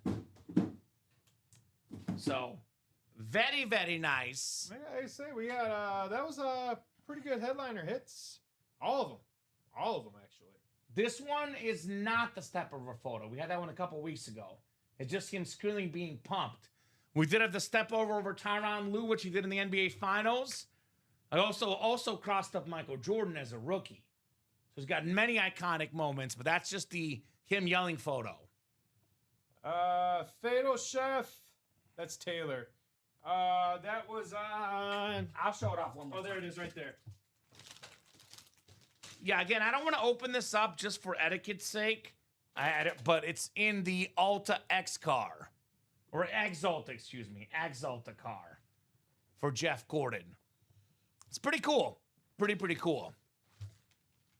So, very, very nice. I say we got, that was a pretty good headliner hits. All of them. All of them, actually. This one is not the step of a photo. We had that one a couple weeks ago. It's just him screaming, being pumped. We did have the step over Tyronn Lue, which he did in the NBA Finals. I also crossed up Michael Jordan as a rookie. So he's got many iconic moments, but that's just him yelling photo. Fatal Chef. That's Taylor. That was on. I'll show it off one more. Oh, there it is, right there. Yeah, again, I don't want to open this up just for etiquette's sake, but it's in the Alta X car. Or Exalta, excuse me. Exalta car for Jeff Gordon. It's pretty cool. Pretty cool.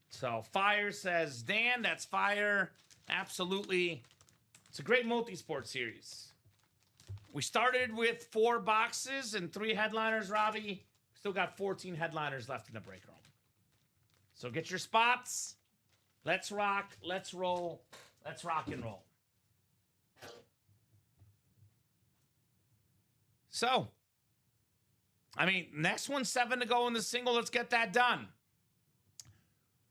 So, Fire says, Dan, that's fire. Absolutely. It's a great multi-sport series. We started with 4 boxes and 3 headliners, Robbie. Still got 14 headliners left in the break room. So get your spots. Let's rock. Let's roll. Let's rock and roll. So, I mean, next one's 7 to go in the single. Let's get that done.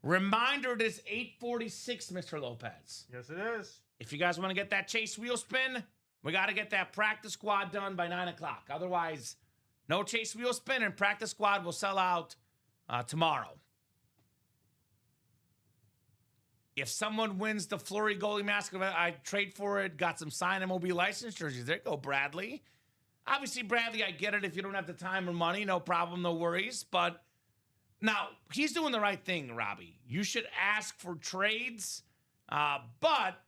Reminder, it is 8:46, Mr. Lopez. Yes, it is. If you guys want to get that chase wheel spin, we got to get that practice squad done by 9 o'clock. Otherwise, no chase wheel spin, and practice squad will sell out tomorrow. If someone wins the Flurry goalie mask event, I trade for it. Got some signed MLB license jerseys. There you go, Bradley. Obviously, Bradley, I get it. If you don't have the time or money, no problem, no worries. But now, he's doing the right thing, Robbie. You should ask for trades. But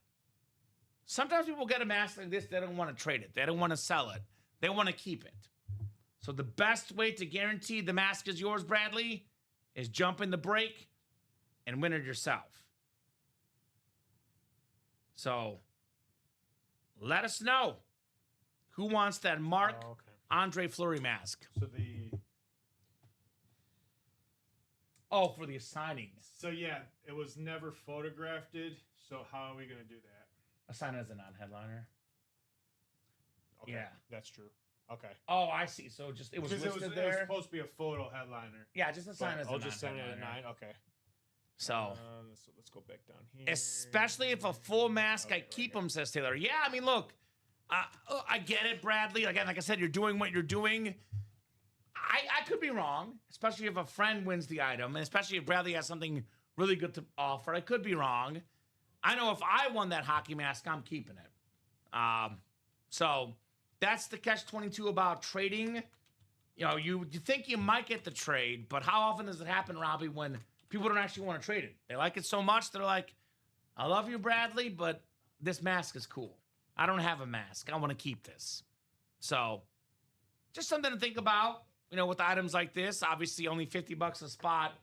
sometimes people get a mask like this, they don't want to trade it. They don't want to sell it. They want to keep it. So the best way to guarantee the mask is yours, Bradley, is jump in the break and win it yourself. So let us know who wants that Mark Andre Fleury mask. So the... Oh, for the assignings. So, yeah, it was never photographed. So how are we going to do that? Assign as a non-headliner. Okay, yeah. That's true. Okay. Oh, I see. So just it was listed there. It was supposed to be a photo headliner. Yeah, just assign as a non-headliner. I'll just send it at 9. Okay. So let's go back down here. Especially if a full mask, I keep them, says Taylor. Yeah, I mean, look, I get it, Bradley. Again, like I said, you're doing what you're doing. I could be wrong, especially if a friend wins the item, and especially if Bradley has something really good to offer. I could be wrong. I know if I won that hockey mask, I'm keeping it. So that's the catch-22 about trading. You know, you think you might get the trade, but how often does it happen, Robbie, when people don't actually want to trade it? They like it so much, they're like, I love you, Bradley, but this mask is cool. I don't have a mask. I want to keep this. So just something to think about, you know, with items like this. Obviously, only $50 a spot.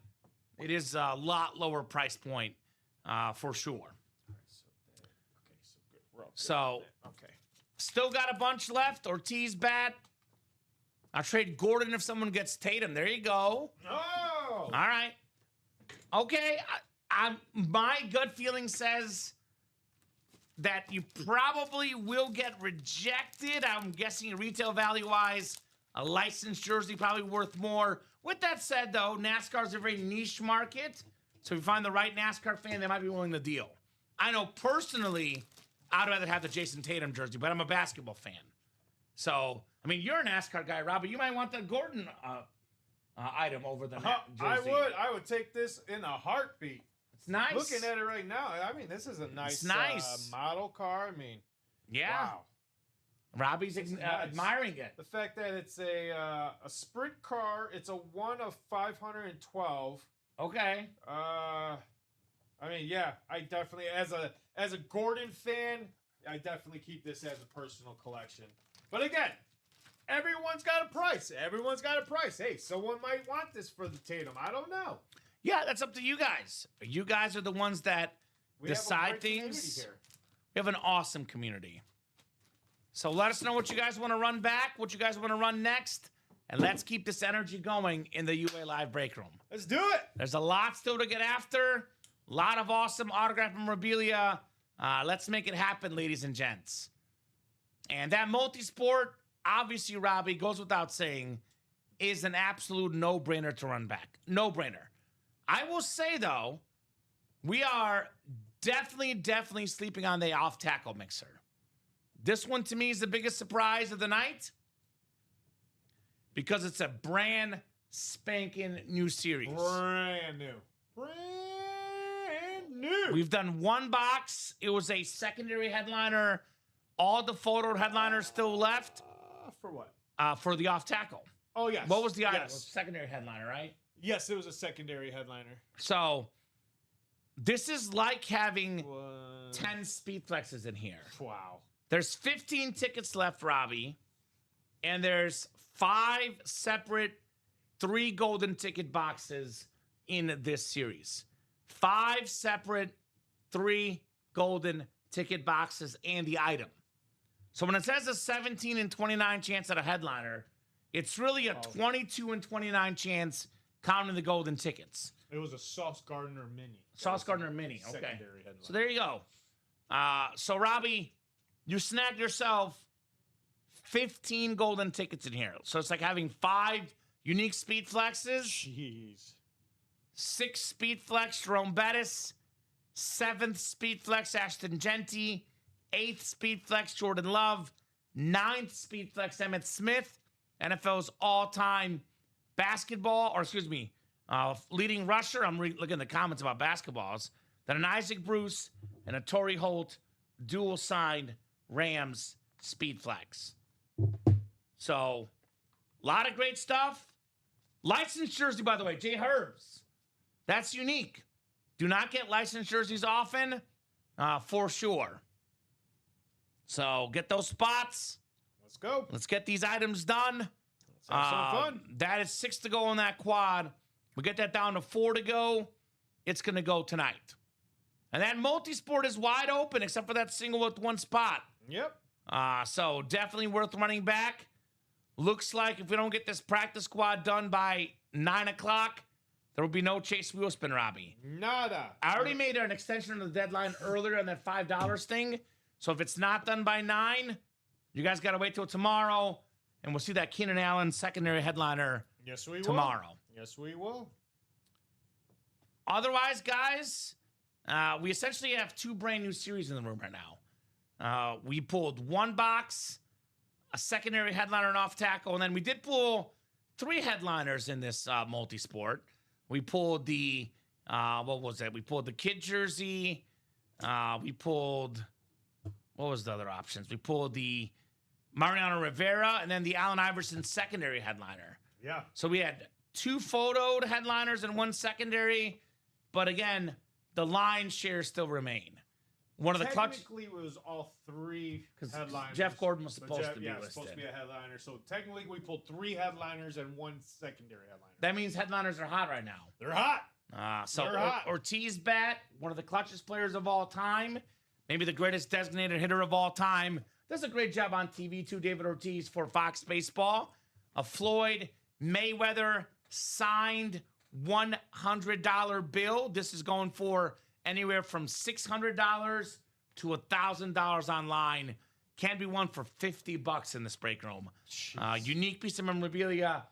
It is a lot lower price point for sure. So, okay. Still got a bunch left. Ortiz bat. I'll trade Gordon if someone gets Tatum. There you go. Oh! All right. Okay. My gut feeling says that you probably will get rejected. I'm guessing retail value-wise, a licensed jersey probably worth more. With that said, though, NASCAR is a very niche market. So if you find the right NASCAR fan, they might be willing to deal. I know personally, I'd rather have the Jason Tatum jersey, but I'm a basketball fan. So, I mean, you're a NASCAR guy, Robbie. You might want the Gordon item over the jersey. I would take this in a heartbeat. It's nice. Looking at it right now, I mean, this is a nice model car. I mean, yeah. Wow. Robbie's admiring it. The fact that it's a sprint car, it's a 1 of 512. Okay. I mean, yeah, I definitely, as a Gordon fan, I definitely keep this as a personal collection. But again, everyone's got a price. Everyone's got a price. Hey, someone might want this for the Tatum. I don't know. Yeah, that's up to you guys. You guys are the ones that decide things. We have an awesome community. So let us know what you guys want to run back, what you guys want to run next, and let's keep this energy going in the UA Live break room. Let's do it. There's a lot still to get after. A lot of awesome autograph memorabilia. Let's make it happen, ladies and gents. And that multi-sport, obviously, Robbie, goes without saying, is an absolute no-brainer to run back. No-brainer. I will say, though, we are definitely sleeping on the off-tackle mixer. This one to me is the biggest surprise of the night because it's a brand spanking new series. Brand new. We've done one box. It was a secondary headliner. All the photo headliners still left. For what? For the off tackle. Oh, yes. What was the item? Yes. It was secondary headliner, right? Yes, it was a secondary headliner. So this is like having 10 speed flexes in here. Wow. There's 15 tickets left, Robbie, and there's 5 separate 3 golden ticket boxes in this series. 5 separate 3 golden ticket boxes and the item. So when it says a 17 and 29 chance at a headliner, it's really a 22 and 29 chance counting the golden tickets. It was a Sauce Gardner mini. Sauce Gardner mini. Okay. Secondary headliner. So there you go. So Robbie, you snagged yourself 15 golden tickets in here. So it's like having 5 unique speed flexes. Jeez. 6 speed flex, Jerome Bettis. 7th speed flex, Ashton Genty. 8th speed flex, Jordan Love. 9th speed flex, Emmitt Smith. NFL's all-time leading rusher. I'm looking at the comments about basketballs. Then an Isaac Bruce and a Torrey Holt dual-signed Rams speed flex. So, a lot of great stuff. Licensed jersey, by the way, Jay Herbs. That's unique. Do not get licensed jerseys often, for sure. So, get those spots. Let's go. Let's get these items done. Let's have some fun. That is 6 to go on that quad. We get that down to 4 to go. It's going to go tonight. And that multi-sport is wide open except for that single with 1 spot. Yep. So definitely worth running back. Looks like if we don't get this practice squad done by 9 o'clock, there will be no Chase Wheelspin, Robbie. Nada. I already made an extension of the deadline earlier on that $5 thing. So if it's not done by 9, you guys got to wait till tomorrow. And we'll see that Keenan Allen secondary headliner tomorrow. Yes, we will. Otherwise, guys, we essentially have 2 brand new series in the room right now. We pulled 1 box, a secondary headliner and off tackle, and then we did pull 3 headliners in this multi-sport. We pulled the, what was it? We pulled the kid jersey. We pulled, what was the other options? We pulled the Mariano Rivera and then the Allen Iverson secondary headliner. Yeah. So we had 2 photoed headliners and 1 secondary, but again, the line shares still remain. One of the clutch. Technically, it was all 3 headliners. Jeff Gordon was supposed to be yeah, listed. supposed to be a headliner. So technically, we pulled 3 headliners and 1 secondary headliner. That means headliners are hot right now. They're hot. So They're hot. Ortiz bat, one of the clutchest players of all time, maybe the greatest designated hitter of all time. Does a great job on TV too, David Ortiz for Fox Baseball. A Floyd Mayweather signed $100 bill. This is going for anywhere from $600 to $1,000 online. Can be won for $50 in this break room. Unique piece of memorabilia.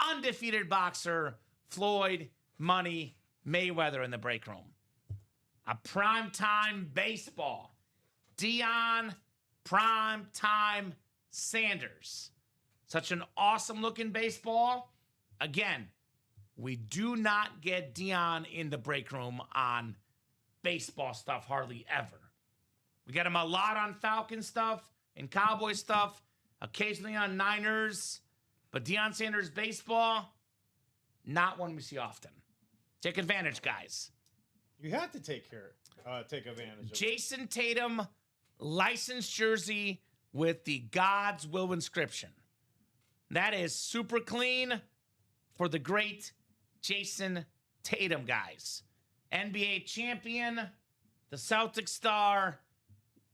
Undefeated boxer, Floyd Money Mayweather in the break room. A primetime baseball. Deion Primetime Sanders. Such an awesome looking baseball. Again, we do not get Deion in the break room on baseball stuff hardly ever. We get him a lot on Falcon stuff and Cowboy stuff, occasionally on Niners, but Deion Sanders baseball, not one we see often. Take advantage, guys. You have to take advantage of Jason Tatum licensed jersey with the God's Will inscription. That is super clean for the great Jason Tatum, guys. NBA champion, the Celtics star,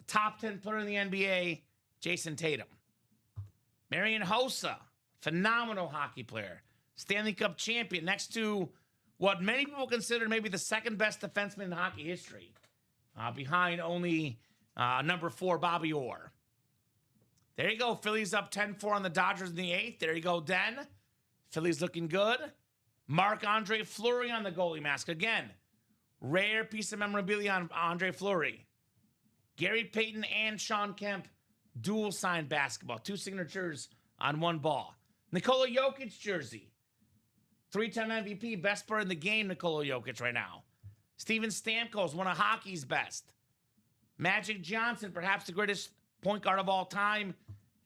top 10 player in the NBA, Jason Tatum. Marian Hossa, phenomenal hockey player. Stanley Cup champion next to what many people consider maybe the second best defenseman in hockey history. Behind only number 4, Bobby Orr. There you go. Phillies up 10-4 on the Dodgers in the 8th. There you go, Den. Phillies looking good. Marc-Andre Fleury on the goalie mask. Again, rare piece of memorabilia on Andre Fleury. Gary Peyton and Sean Kemp dual signed basketball, 2 signatures on 1 ball. Nikola Jokic jersey, 3-time MVP, best player in the game, Nikola Jokic right now. Steven Stamkos, one of hockey's best. Magic Johnson, perhaps the greatest point guard of all time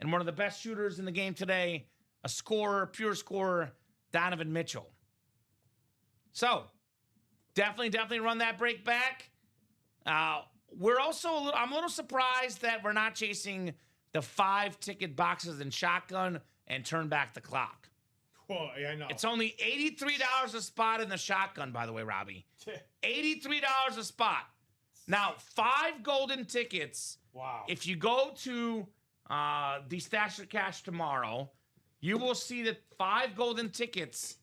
and one of the best shooters in the game today, a scorer, pure scorer, Donovan Mitchell. So, definitely run that break back. We're also I'm a little surprised that we're not chasing the 5-ticket boxes in shotgun and turn back the clock. Well, yeah, I know. It's only $83 a spot in the shotgun, by the way, Robbie. $83 a spot. Now, 5 golden tickets. Wow. If you go to the Stash or Cash tomorrow, you will see that 5 golden tickets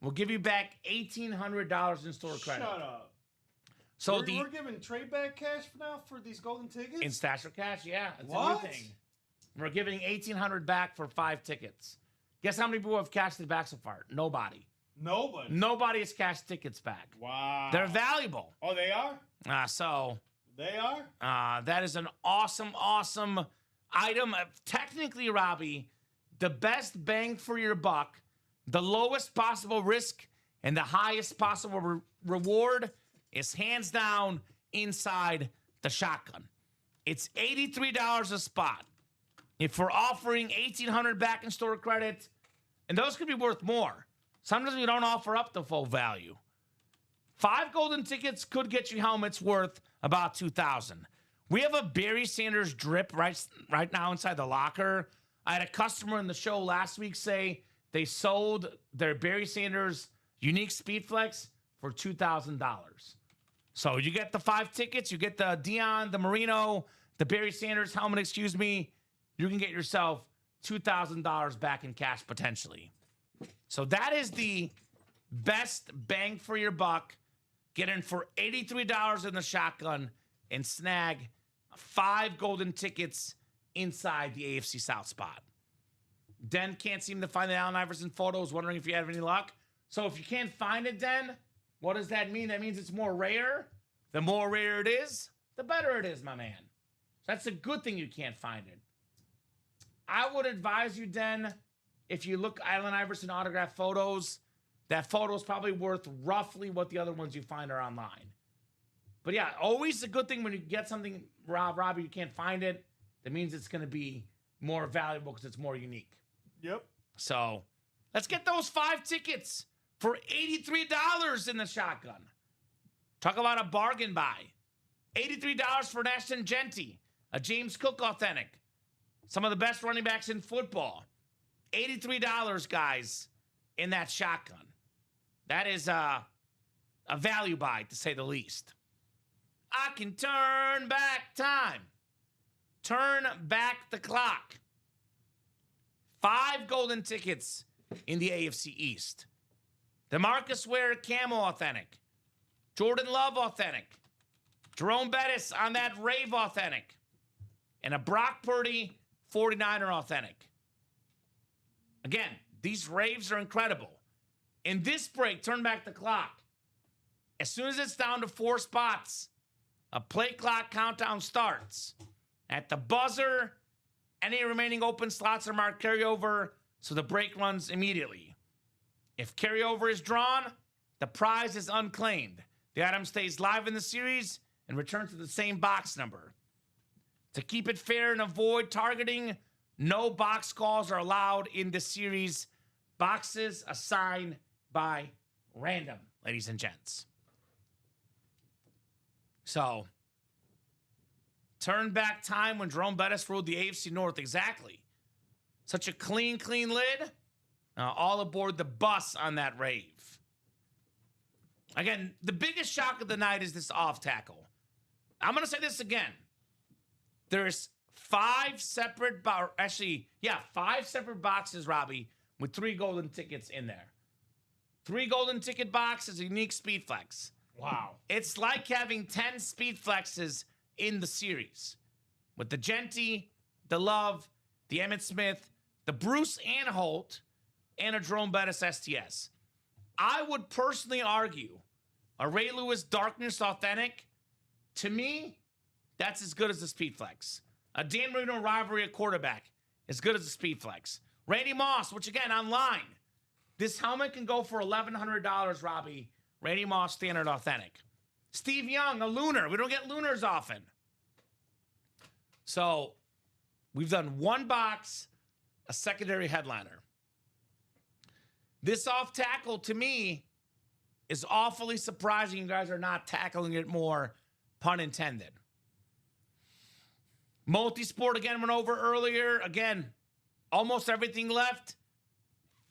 will give you back $1,800 in store credit. Shut up. So we're giving trade back cash now for these golden tickets? In Stash or Cash, yeah. It's What? a new thing. We're giving $1,800 back for 5 tickets. Guess how many people have cashed it back so far? Nobody. Nobody. Nobody has cashed tickets back. Wow. They're valuable. Oh, they are? They are? That is an awesome item. Technically, Robbie, the best bang for your buck, the lowest possible risk, and the highest possible reward is hands down inside the shotgun. It's $83 a spot. If we're offering $1,800 back in store credit, and those could be worth more. Sometimes we don't offer up the full value. 5 golden tickets could get you helmets worth about $2,000. We have a Barry Sanders drip right now inside the locker. I had a customer in the show last week say they sold their Barry Sanders unique Speed Flex for $2,000. So you get the 5 tickets, you get the Deion, the Marino, the Barry Sanders helmet, you can get yourself $2,000 back in cash potentially. So that is the best bang for your buck. Get in for $83 in the shotgun and snag 5 golden tickets inside the AFC South spot. Den can't seem to find the Allen Iverson photos, wondering if you have any luck. So if you can't find it, Den, what does that mean? That means it's more rare. The more rare it is, the better it is, my man. So that's a good thing you can't find it. I would advise you, Den, if you look Allen Iverson autograph photos, that photo is probably worth roughly what the other ones you find are online. But yeah, always a good thing when you get something, Robbie, you can't find it. That means it's going to be more valuable because it's more unique. Yep. So let's get those 5 tickets for $83 in the shotgun. Talk about a bargain buy. $83 for an Ashton Genty, a James Cook authentic. Some of the best running backs in football. $83, guys, in that shotgun. That is a value buy, to say the least. I can turn back time. Turn back the clock. 5 golden tickets in the AFC East. The Marcus Ware Camo authentic. Jordan Love authentic. Jerome Bettis on that Rave authentic. And a Brock Purdy 49er authentic. Again, these Raves are incredible. In this break, turn back the clock. As soon as it's down to 4 spots, a play clock countdown starts. At the buzzer, any remaining open slots are marked carryover, so the break runs immediately. If carryover is drawn, the prize is unclaimed. The item stays live in the series and returns to the same box number. To keep it fair and avoid targeting, no box calls are allowed in the series. Boxes assigned by random, ladies and gents. So, turn back time when Jerome Bettis ruled the AFC North. Exactly. Such a clean lid. All aboard the bus on that Rave. Again, the biggest shock of the night is this off tackle. I'm going to say this again. There's 5 separate, 5 separate boxes, Robbie, with 3 golden tickets in there. 3 golden ticket boxes, a unique Speed Flex. Wow. It's like having 10 Speed Flexes in the series. With the Genty, the Love, the Emmitt Smith, the Bruce Anholt, and a Jerome Bettis STS. I would personally argue a Ray Lewis Darkness Authentic, to me, that's as good as the Speed Flex. A Dan Marino rivalry at quarterback, as good as a speed flex. Randy Moss, which again, online. This helmet can go for $1,100, Robbie. Randy Moss, standard authentic. Steve Young, a Lunar. We don't get Lunars often. So, we've done one box, a secondary headliner. This off tackle, to me, is awfully surprising you guys are not tackling it more, pun intended. Multisport, again, went over earlier. Again, almost everything left.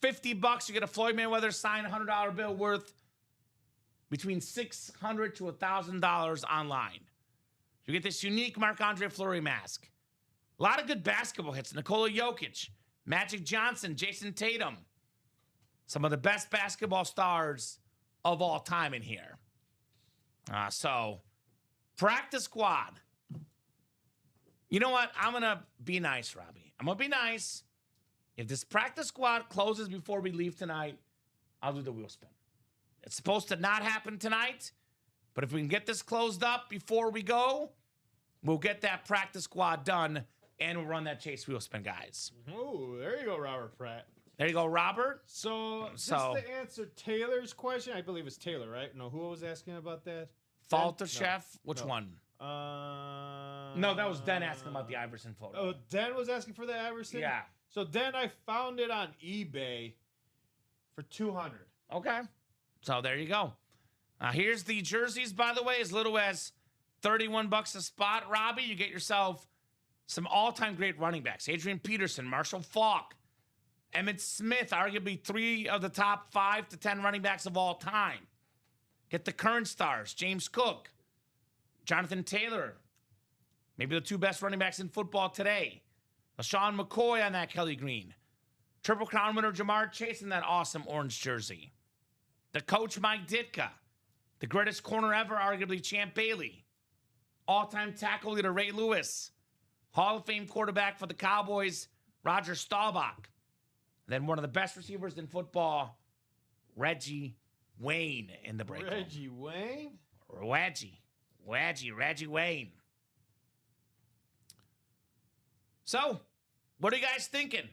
$50, you get a Floyd Mayweather signed $100 bill worth between $600 to $1,000 online. You get this unique Marc-Andre Fleury mask. A lot of good basketball hits. Nikola Jokic, Magic Johnson, Jason Tatum. Some of the best basketball stars of all time in here. So, practice squad. You know what? I'm going to be nice, Robbie. I'm going to be nice. If this practice squad closes before we leave tonight, I'll do the wheel spin. It's supposed to not happen tonight, but if we can get this closed up before we go, we'll get that practice squad done, and we'll run that chase wheel spin, guys. Oh, there you go, Robert Pratt. There you go, Robert. So just to answer Taylor's question, I believe it's Taylor, right? No, who was asking about that? Falter Chef? Which No. one? No, that was Den asking about the Iverson photo. Oh, Den was asking for the Iverson? Yeah. So then I found it on eBay for $200. Okay. So there you go. Here's the jerseys, by the way, as little as $31 a spot. Robbie, you get yourself some all-time great running backs. Adrian Peterson, Marshall Faulk, Emmitt Smith, arguably 3 of the top 5 to 10 running backs of all time. Get the current stars, James Cook, Jonathan Taylor, maybe the 2 best running backs in football today. LaShawn McCoy on that Kelly Green. Triple Crown winner Jamar Chase in that awesome orange jersey. The coach Mike Ditka. The greatest corner ever, arguably Champ Bailey. All-time tackle leader Ray Lewis. Hall of Fame quarterback for the Cowboys, Roger Staubach. Then one of the best receivers in football, Reggie Wayne in the break. Reggie Wayne? Reggie Wayne. So, what are you guys thinking?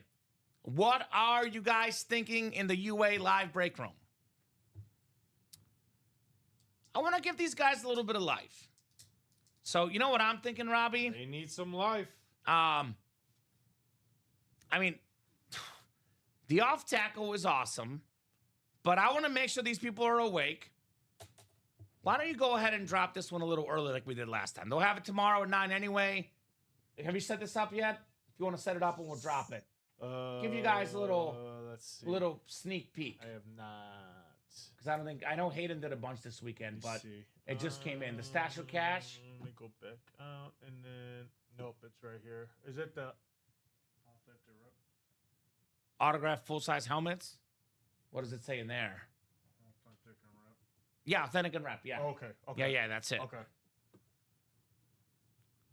What are you guys thinking in the UA live break room? I want to give these guys a little bit of life. So, you know what I'm thinking, Robbie? They need some life. I mean, the off tackle is awesome, but I want to make sure these people are awake. Why don't you go ahead and drop this one a little early like we did last time? They'll have it tomorrow at 9 anyway. Have you set this up yet? If you want to set it up and we'll drop it. Give you guys a little sneak peek. I have not. Because I know Hayden did a bunch this weekend, but it just came in. The stash of cash. Let me go back out and then, nope, it's right here. Is it the Autographed full-size helmets. What does it say in there? authentic and rep? Yeah, authentic and rep. Yeah. Okay. Yeah, that's it. Okay.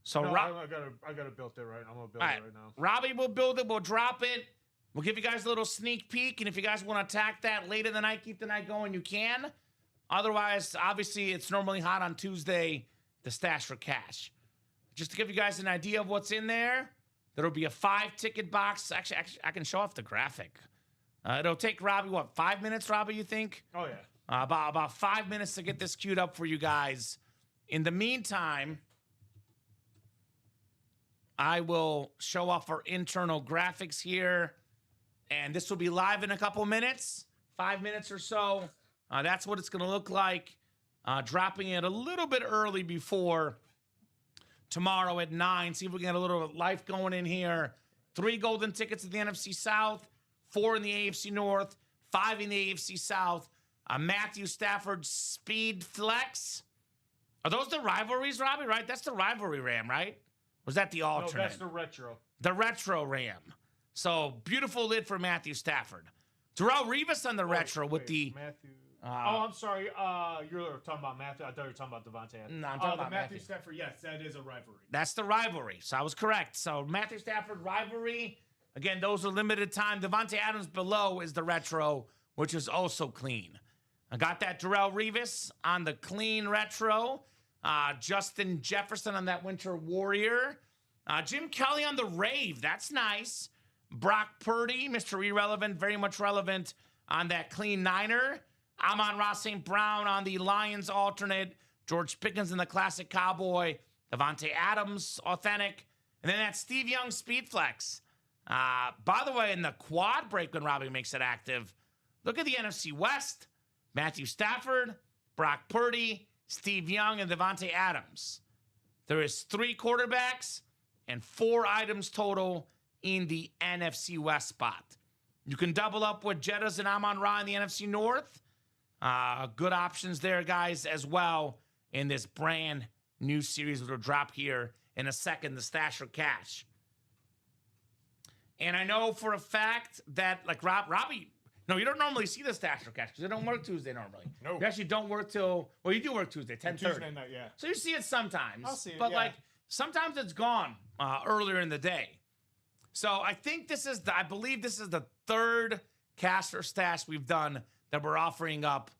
So No, I gotta build it right. I'm gonna build it right now. Robbie will build it. We'll drop it. We'll give you guys a little sneak peek. And if you guys want to attack that late in the night, keep the night going, you can. Otherwise, obviously, it's normally hot on Tuesday, the stash for cash. Just to give you guys an idea of what's in there, there'll be a 5-ticket box. Actually, I can show off the graphic. It'll take Robbie, 5 minutes, Robbie, you think? Oh, yeah. About 5 minutes to get this queued up for you guys. In the meantime, I will show off our internal graphics here. And this will be live in a couple minutes, 5 minutes or so. That's what it's going to look like. Dropping it a little bit early before tomorrow at 9. See if we can get a little life going in here. 3 golden tickets in the NFC South, 4 in the AFC North, 5 in the AFC South. Matthew Stafford Speed Flex. Are those the rivalries, Robbie, right? That's the rivalry Ram, right? Was that the alternate? No, that's the retro. The retro Ram. So, beautiful lid for Matthew Stafford. Darrelle Revis on the retro with the... Matthew... I'm sorry. You're talking about Matthew. I thought you were talking about Devontae Adams. No, I'm talking about Matthew Stafford. Yes, that is a rivalry. That's the rivalry. So I was correct. So Matthew Stafford rivalry. Again, those are limited time. Devontae Adams below is the retro, which is also clean. I got that Darrelle Revis on the clean retro. Justin Jefferson on that Winter Warrior. Jim Kelly on the rave. That's nice. Brock Purdy, Mr. Irrelevant, very much relevant on that clean Niner. Amon-Ra St. Brown on the Lions alternate. George Pickens in the classic Cowboy. Devontae Adams, authentic. And then that Steve Young speed flex. By the way, in the quad break when Robbie makes it active, look at the NFC West. Matthew Stafford, Brock Purdy, Steve Young, and Devontae Adams. There is 3 quarterbacks and 4 items total in the NFC West spot. You can double up with Jettas and Amon-Ra in the NFC North. Good options there, guys, as well in this brand new series that will drop here in a second, the Stash or Cash. And I know for a fact that, like, Robbie, no, you don't normally see the Stash or Cash because they don't work Tuesday normally. No. You actually don't work till, well, you do work Tuesday, 10:30. Tuesday night, yeah. So you see it sometimes. I'll see it, but, yeah. like, sometimes it's gone earlier in the day. So I think I believe this is the 3rd Cash or Stash we've done that we're offering up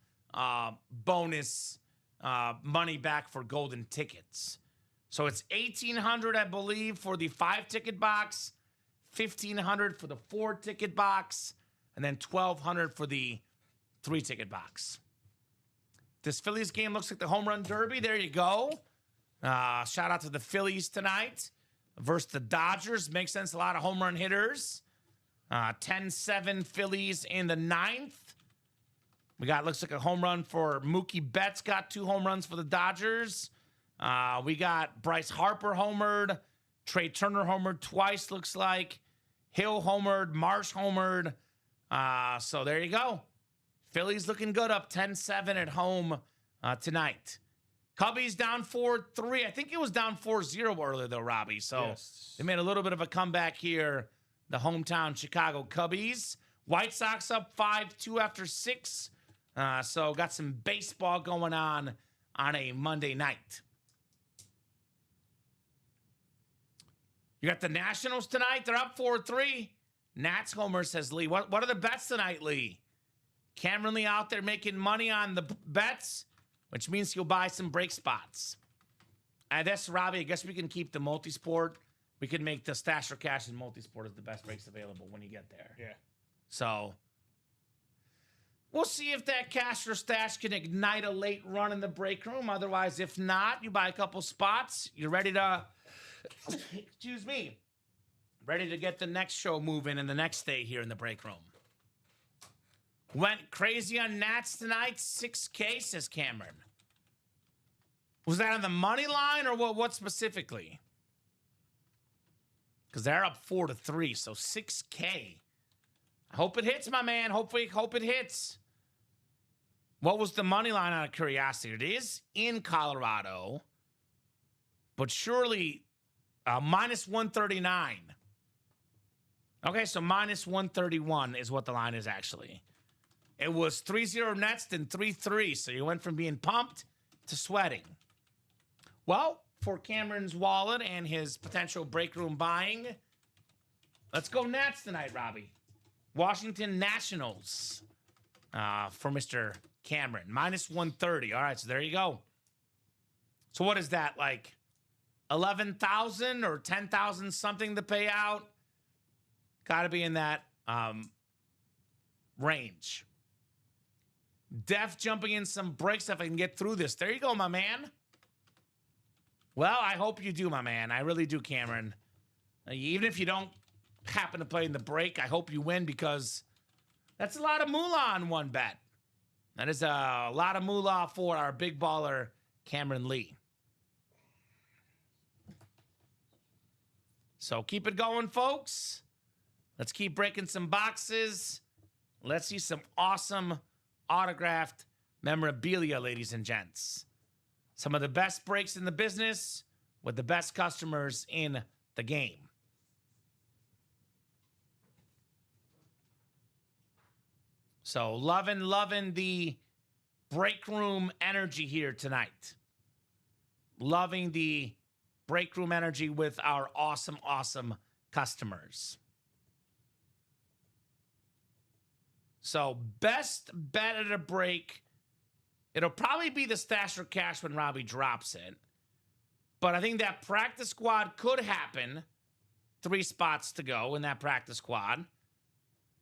bonus money back for golden tickets. So it's $1,800, I believe, for the 5-ticket box, $1,500 for the 4-ticket box, and then $1,200 for the 3-ticket box. This Phillies game looks like the home run derby. There you go. Shout out to the Phillies tonight versus the Dodgers. Makes sense. A lot of home run hitters. 10-7 Phillies in the 9th. Looks like a home run for Mookie Betts. Got 2 home runs for the Dodgers. We got Bryce Harper homered. Trey Turner homered twice, looks like. Hill homered. Marsh homered. So there you go. Phillies looking good, up 10-7 at home tonight. Cubbies down 4-3. I think it was down 4-0 earlier, though, Robbie. So Yes. They made a little bit of a comeback here. The hometown Chicago Cubbies. White Sox up 5-2 after 6. So got some baseball going on a Monday night. You got the Nationals tonight. They're up 4-3. Nats homer, says Lee. What are the bets tonight, Lee? Cameron Lee out there making money on the bets, which means he'll buy some break spots. And that's Robbie. I guess we can keep the multi-sport. We can make the Stash or Cash and multi-sport as the best breaks available when you get there. Yeah. So we'll see if that Cash or Stash can ignite a late run in the break room. Otherwise, if not, you buy a couple spots. You're ready to, excuse me, ready to get the next show moving and the next day here in the break room. Went crazy on Nats tonight. 6K, says Cameron. Was that on the money line or what specifically? Because they're up 4-3, so 6K. I hope it hits, my man. Hope it hits. What was the money line out of curiosity? It is in Colorado, but surely minus 139. Okay, so minus 131 is what the line is actually. It was 3-0 Nets, then 3-3. So you went from being pumped to sweating. Well, for Cameron's wallet and his potential break room buying, let's go Nats tonight, Robbie. Washington Nationals for Mr. Cameron. Minus 130. All right, so there you go. So what is that, like 11,000 or 10,000 something to pay out? Got to be in that range. Def jumping in some breaks if I can get through this. There you go, my man. Well, I hope you do, my man. I really do, Cameron. Even if you don't happen to play in the break, I hope you win because that's a lot of moolah on one bet. That is a lot of moolah for our big baller, Cameron Lee. So keep it going, folks. Let's keep breaking some boxes. Let's see some awesome autographed memorabilia, ladies and gents. Some of the best breaks in the business with the best customers in the game. So loving the break room energy here tonight. Loving the break room energy with our awesome customers. So best bet at a break. It'll probably be the Stash or Cash when Robbie drops it. But I think that practice squad could happen. 3 spots to go in that practice squad.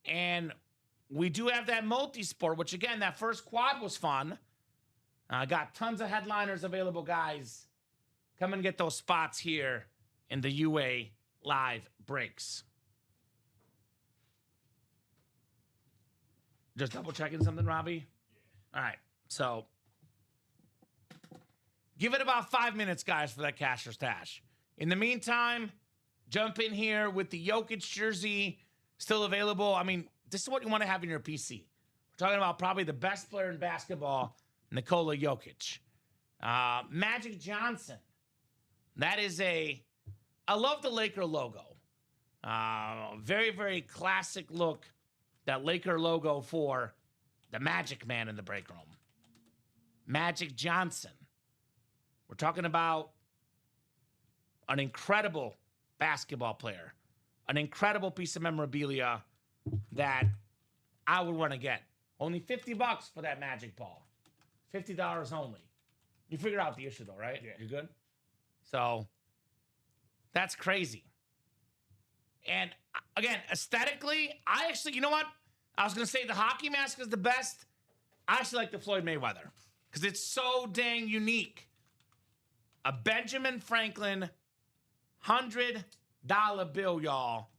And we do have that multi-sport, which, again, that first quad was fun. Got tons of headliners available, guys. Come and get those spots here in the UA live breaks. Just double checking something, Robbie? Yeah. All right. So give it about 5 minutes, guys, for that cash or stash. In the meantime, jump in here with the Jokic jersey still available. I mean, this is what you want to have in your PC. We're talking about probably the best player in basketball, Nikola Jokic. Magic Johnson. That is I love the Laker logo. Very, very classic look. That Laker logo for the Magic Man in the break room. Magic Johnson. We're talking about an incredible basketball player. An incredible piece of memorabilia that I would want to get. Only $50 for that Magic ball. $50 only. You figured out the issue though, right? Yeah. You good? So, that's crazy. And again, aesthetically, I actually, you know what? I was going to say the hockey mask is the best. I actually like the Floyd Mayweather because it's so dang unique. A Benjamin Franklin $100 bill, y'all,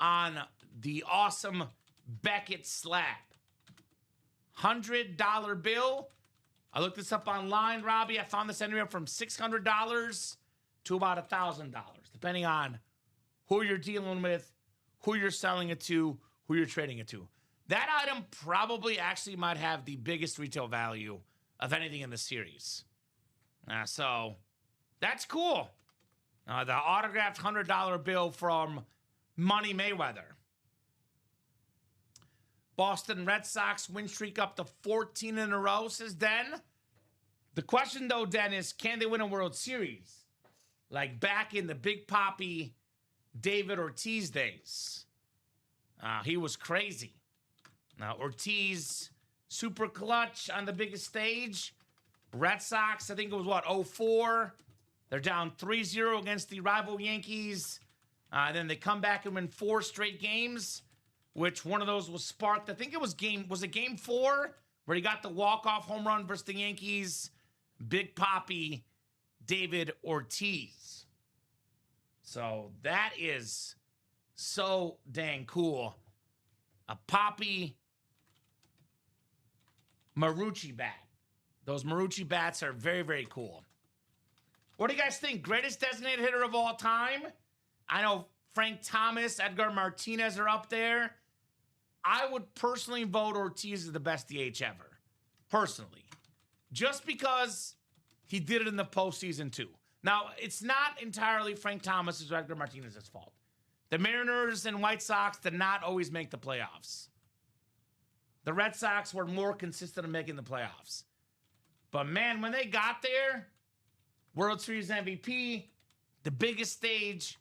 on the awesome Beckett slab. $100 bill. I looked this up online, Robbie. I found this anywhere from $600 to about $1,000, depending on who you're dealing with, who you're selling it to, who you're trading it to. That item probably actually might have the biggest retail value of anything in the series. So that's cool. The autographed $100 bill from Money Mayweather. Boston Red Sox win streak up to 14 in a row, says Den. The question, though, Den, is can they win a World Series? Like back in the Big Papi David Ortiz days. He was crazy. Ortiz, super clutch on the biggest stage. Red Sox, I think it was, 04? They're down 3-0 against the rival Yankees. Then they come back and win 4 straight games, which one of those was sparked. I think it was game 4 where he got the walk-off home run versus the Yankees. Big Papi David Ortiz. So that is so dang cool. A Papi Marucci bat. Those Marucci bats are very, very cool. What do you guys think? Greatest designated hitter of all time? I know Frank Thomas, Edgar Martinez are up there. I would personally vote Ortiz as the best DH ever. Personally. Just because he did it in the postseason too. Now, it's not entirely Frank Thomas's or Edgar Martinez's fault. The Mariners and White Sox did not always make the playoffs. The Red Sox were more consistent in making the playoffs. But man, when they got there, World Series MVP, the biggest stage,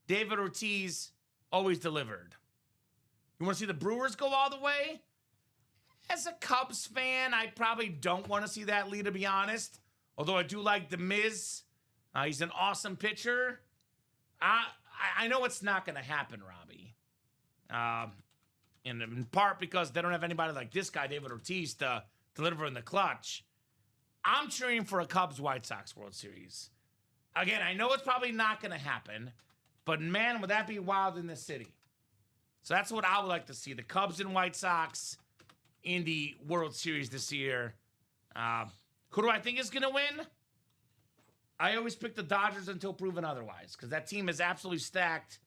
David Ortiz always delivered. You want to see the Brewers go all the way? As a Cubs fan, I probably don't want to see that lead, to be honest. Although I do like The Miz. He's an awesome pitcher. I know it's not going to happen, Robbie. In part because they don't have anybody like this guy, David Ortiz, to deliver in the clutch. I'm cheering for a Cubs-White Sox World Series. Again, I know it's probably not going to happen, but man, would that be wild in this city. So that's what I would like to see, the Cubs and White Sox in the World Series this year. Who do I think is going to win? I always pick the Dodgers until proven otherwise, because that team is absolutely stacked.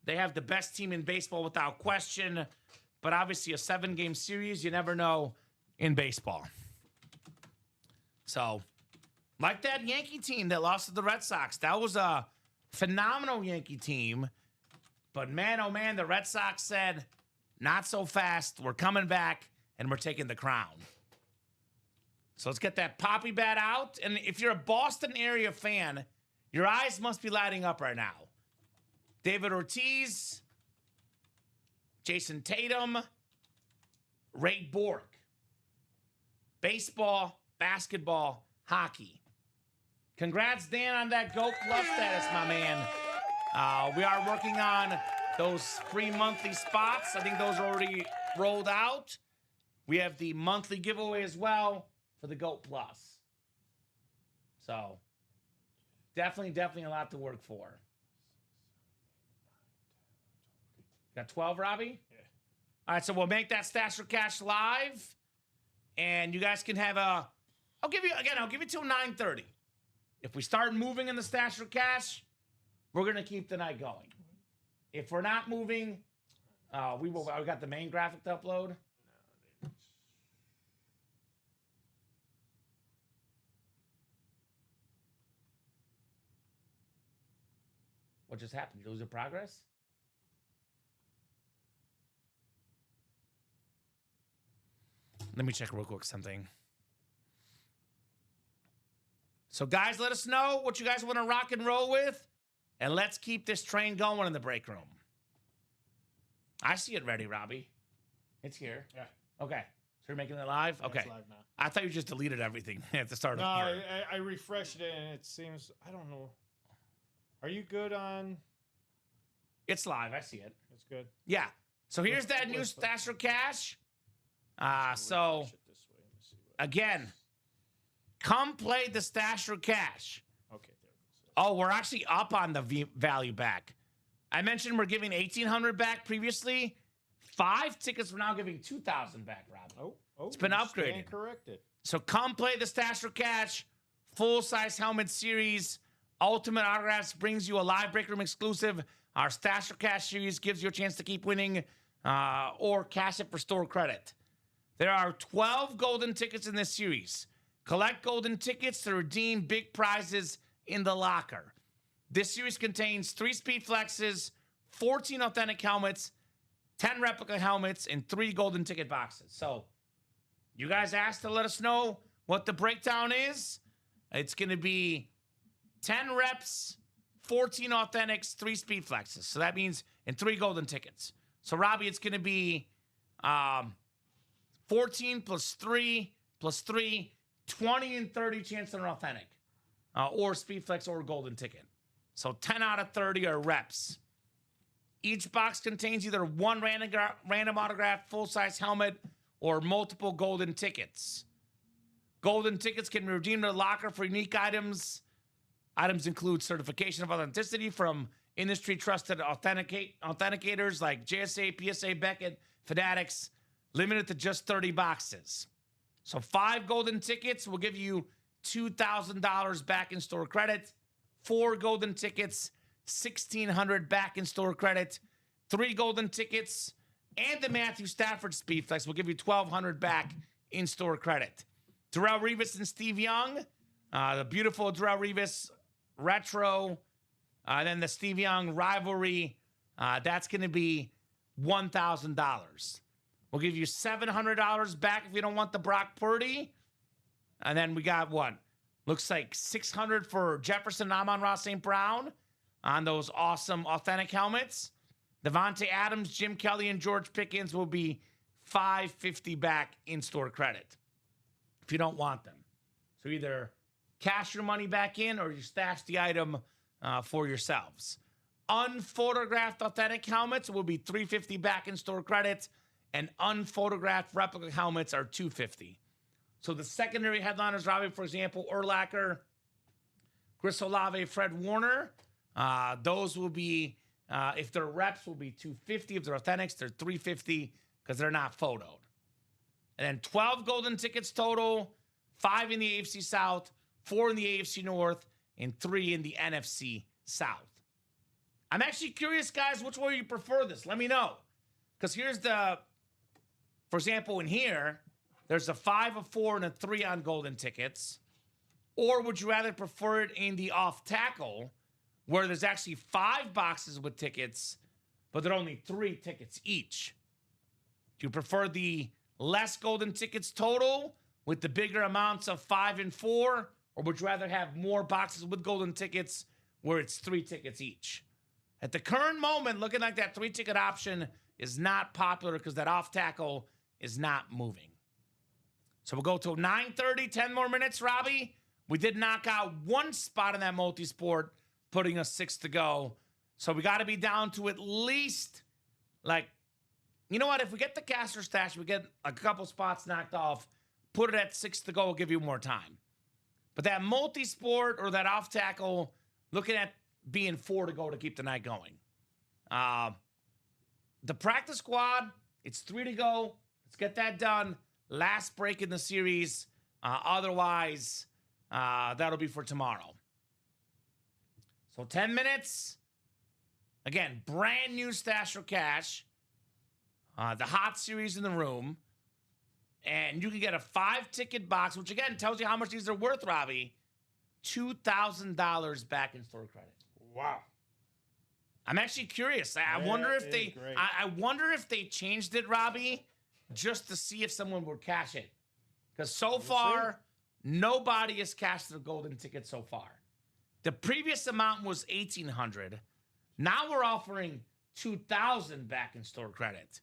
They have the best team in baseball without question, but obviously a 7-game series, you never know in baseball. So, like that Yankee team that lost to the Red Sox. That was a phenomenal Yankee team. But man, oh man, the Red Sox said, not so fast. We're coming back, and we're taking the crown. So let's get that Papi bat out. And if you're a Boston area fan, your eyes must be lighting up right now. David Ortiz, Jason Tatum, Ray Bork. Baseball, basketball, hockey. Congrats, Dan, on that GOAT Plus status, my man. We are working on those free monthly spots. I think those are already rolled out. We have the monthly giveaway as well for the GOAT Plus. So, definitely a lot to work for. Got 12, Robbie? Yeah. All right, so we'll make that Stash or Cash live. And you guys can have I'll give you till 9:30. If we start moving in the Stash or Cash, we're going to keep the night going. If we're not moving, we got the main graphic to upload. What just happened? You lose your progress? Let me check real quick something. So, guys, let us know what you guys want to rock and roll with, and let's keep this train going in the break room. I see it ready, Robbie. It's here. Yeah. Okay. So you're making it live? Yeah, Okay. it's live now. I thought you just deleted everything at the start No, of the I refreshed it, and it seems, I don't know. Are you good on? It's live. I see it. It's good. Yeah. So here's Let's- that new let's- Stash or Cash. So, Refresh it this way. Let me see what- again, come play the Stash or Cash. Okay, there it goes. Oh, we're actually up on the value back. I mentioned we're giving 1,800 back previously. 5 tickets, we're now giving 2,000 back, Rob. It's been upgraded. Corrected. So come play the Stash or Cash full-size helmet series. Ultimate Autographs brings you a live break room exclusive. Our Stash or Cash series gives you a chance to keep winning or cash it for store credit. There are 12 golden tickets in this series. Collect golden tickets to redeem big prizes in the locker. This series contains 3 speed flexes, 14 authentic helmets, 10 replica helmets, and 3 golden ticket boxes. So you guys asked to let us know what the breakdown is. It's going to be 10 reps, 14 authentics, 3 speed flexes. So that means, and 3 golden tickets. So Robbie, it's going to be 14 plus 3 plus 3, 20 and 30 chance at an authentic or speed flex or golden ticket. So 10 out of 30 are reps. Each box contains either one random autograph, full-size helmet, or multiple golden tickets. Golden tickets can be redeemed in the locker for unique items. Items include certification of authenticity from industry-trusted authenticators like JSA, PSA, Beckett, Fanatics, limited to just 30 boxes. So 5 golden tickets will give you $2,000 back in store credit. 4 golden tickets, $1,600 back in store credit. 3 golden tickets and the Matthew Stafford Speed Flex will give you $1,200 back in store credit. Darrelle Revis and Steve Young, the beautiful Darrelle Revis retro, then the Steve Young rivalry. That's going to be $1,000. We'll give you $700 back if you don't want the Brock Purdy. And then we got what? Looks like $600 for Jefferson, Amon-Ra St. Brown on those awesome authentic helmets. Devontae Adams, Jim Kelly, and George Pickens will be $550 back in store credit if you don't want them. So either cash your money back in or you stash the item for yourselves. Unphotographed authentic helmets will be $350 back in store credit, and unphotographed replica helmets are $250. So the secondary headliners, Robbie, for example, Urlacher, Chris Olave, Fred Warner, those will be, if they're reps, will be $250. If they're authentics, they're $350 because they're not photoed. And then 12 golden tickets total, 5 in the AFC South, 4 in the AFC North, and 3 in the NFC South. I'm actually curious, guys, which way you prefer this. Let me know. Because here's for example, in here, there's a 5, a 4, and a 3 on golden tickets. Or would you rather prefer it in the off tackle, where there's actually 5 boxes with tickets, but there are only 3 tickets each? Do you prefer the less golden tickets total with the bigger amounts of 5 and 4? Or would you rather have more boxes with golden tickets where it's 3 tickets each? At the current moment, looking like that 3-ticket option is not popular because that off tackle is not moving. So we'll go till 9:30, 10 more minutes, Robbie. We did knock out one spot in that multi-sport, putting us 6 to go. So we got to be down to at least, like, you know what? If we get the caster stash, we get a couple spots knocked off, put it at 6 to go, we'll give you more time. But that multi-sport or that off tackle, looking at being 4 to go to keep the night going. The practice squad, it's 3 to go. Let's get that done. Last break in the series. Otherwise, that'll be for tomorrow. So 10 minutes. Again, brand new stash or cash. The hot series in the room. And you can get a 5-ticket box, which again tells you how much these are worth, Robbie. $2,000 back in store credit. Wow. I'm actually curious. I wonder if they changed it, Robbie, just to see if someone would cash it. Because so far, nobody has cashed their golden ticket so far. The previous amount was $1,800. Now we're offering $2,000 back in store credit.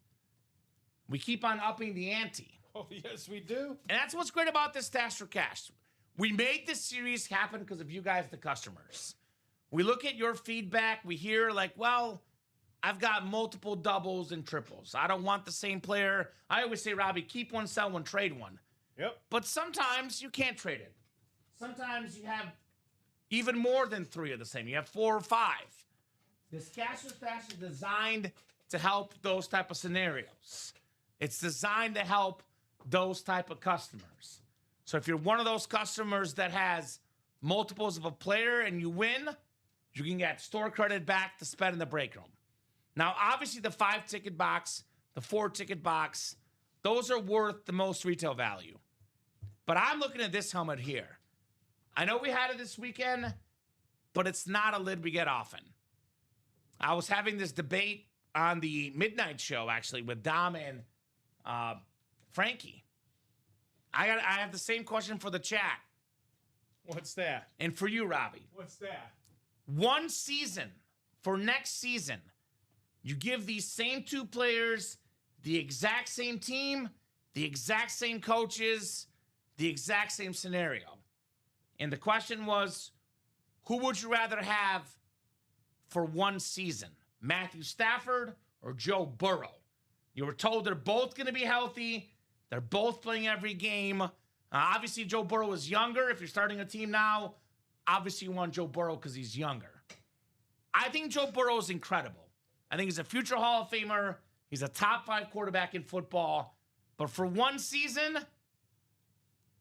We keep on upping the ante. Oh, yes, we do. And that's what's great about this Stash for Cash. We made this series happen because of you guys, the customers. We look at your feedback. We hear like, well, I've got multiple doubles and triples. I don't want the same player. I always say, Robbie, keep one, sell one, trade one. Yep. But sometimes you can't trade it. Sometimes you have even more than 3 of the same. You have 4 or 5. This Cash or Stash is designed to help those type of scenarios. It's designed to help those type of customers. So if you're one of those customers that has multiples of a player and you win, you can get store credit back to spend in the break room. Now, obviously, the 5-ticket box, the 4-ticket box, those are worth the most retail value. But I'm looking at this helmet here. I know we had it this weekend, but it's not a lid we get often. I was having this debate on the midnight show, actually, with Dom and Frankie. I have the same question for the chat. What's that? And for you, Robbie. What's that? One season, for next season, you give these same 2 players the exact same team, the exact same coaches, the exact same scenario. And the question was, who would you rather have for one season? Matthew Stafford or Joe Burrow? You were told they're both going to be healthy. They're both playing every game. Obviously, Joe Burrow is younger. If you're starting a team now, obviously you want Joe Burrow because he's younger. I think Joe Burrow is incredible. I think he's a future Hall of Famer. He's a top 5 quarterback in football. But for one season,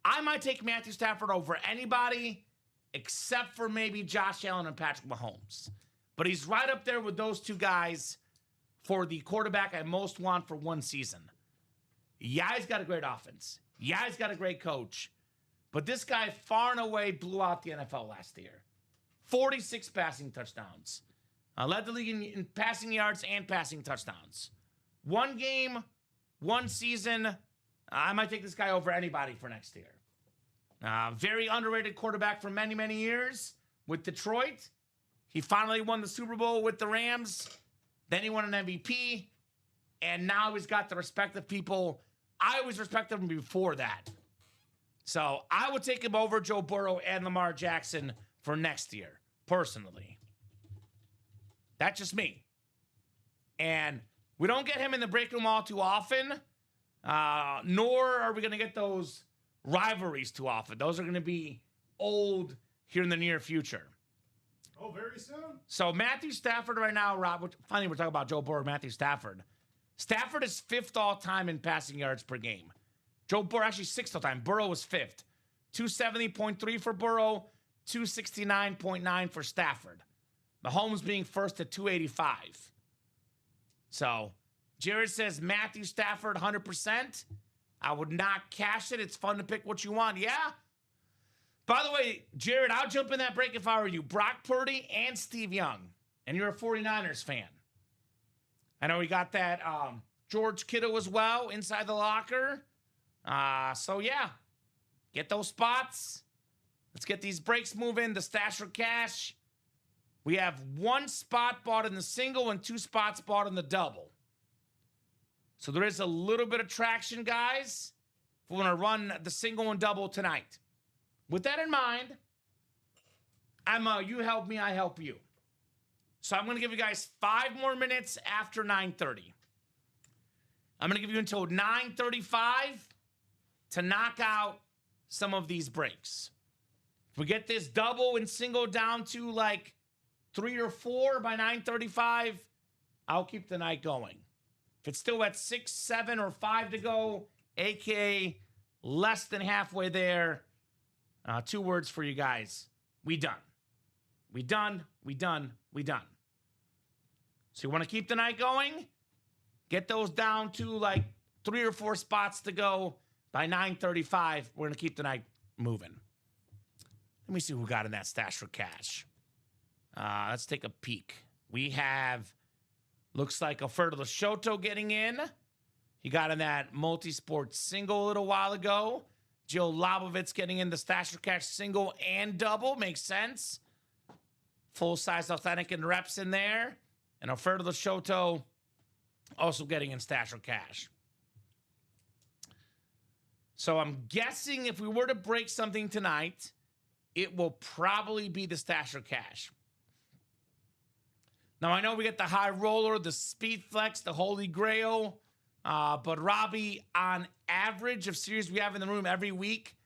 I might take Matthew Stafford over anybody except for maybe Josh Allen and Patrick Mahomes. But he's right up there with those 2 guys for the quarterback I most want for one season. Yeah, he's got a great offense. Yeah, he's got a great coach. But this guy far and away blew out the NFL last year. 46 passing touchdowns. Led the league in passing yards and passing touchdowns. One game, one season. I might take this guy over anybody for next year. Very underrated quarterback for many, many years with Detroit. He finally won the Super Bowl with the Rams. Then he won an MVP. And now he's got the respect of people. I always respected him before that. So I would take him over Joe Burrow and Lamar Jackson for next year, personally. That's just me. And we don't get him in the break room all too often, nor are we going to get those rivalries too often. Those are going to be old here in the near future. Oh, very soon? So Matthew Stafford right now, Rob, finally we're talking about Joe Burrow, Matthew Stafford. Stafford is 5th all-time in passing yards per game. Joe Burrow, actually 6th all-time. Burrow was 5th. 270.3 for Burrow, 269.9 for Stafford. Mahomes being first at 285. So, Jared says Matthew Stafford 100%. I would not cash it. It's fun to pick what you want. Yeah. By the way, Jared, I'll jump in that break if I were you. Brock Purdy and Steve Young. And you're a 49ers fan. I know we got that George Kittle as well inside the locker. So, yeah. Get those spots. Let's get these breaks moving. The stash for cash. We have 1 spot bought in the single and 2 spots bought in the double. So there is a little bit of traction, guys. If we want to run the single and double tonight. with that in mind, you help me, I help you. So I'm going to give you guys 5 more minutes after 9:30. I'm going to give you until 9:35 to knock out some of these breaks. If we get this double and single down to like 3 or 4 by 9:35, I'll keep the night going. If it's still at 6, 7, or 5 to go, aka less than halfway there, 2 words for you guys. We done. We done. We done. We done. So you want to keep the night going? Get those down to like 3 or 4 spots to go by 9:35. We're going to keep the night moving. Let me see who got in that stash for cash. Let's take a peek. We have, looks like Alfredo Shoto getting in. He got in that multi-sport single a little while ago. Joe Lobovitz getting in the stash for cash single and double. Makes sense. Full-size authentic and reps in there. And Alfredo Shoto also getting in stash for cash. So I'm guessing if we were to break something tonight, it will probably be the stash or cash. Now, I know we get the high roller, the speed flex, the holy grail. But Robbie, on average of series we have in the room every week,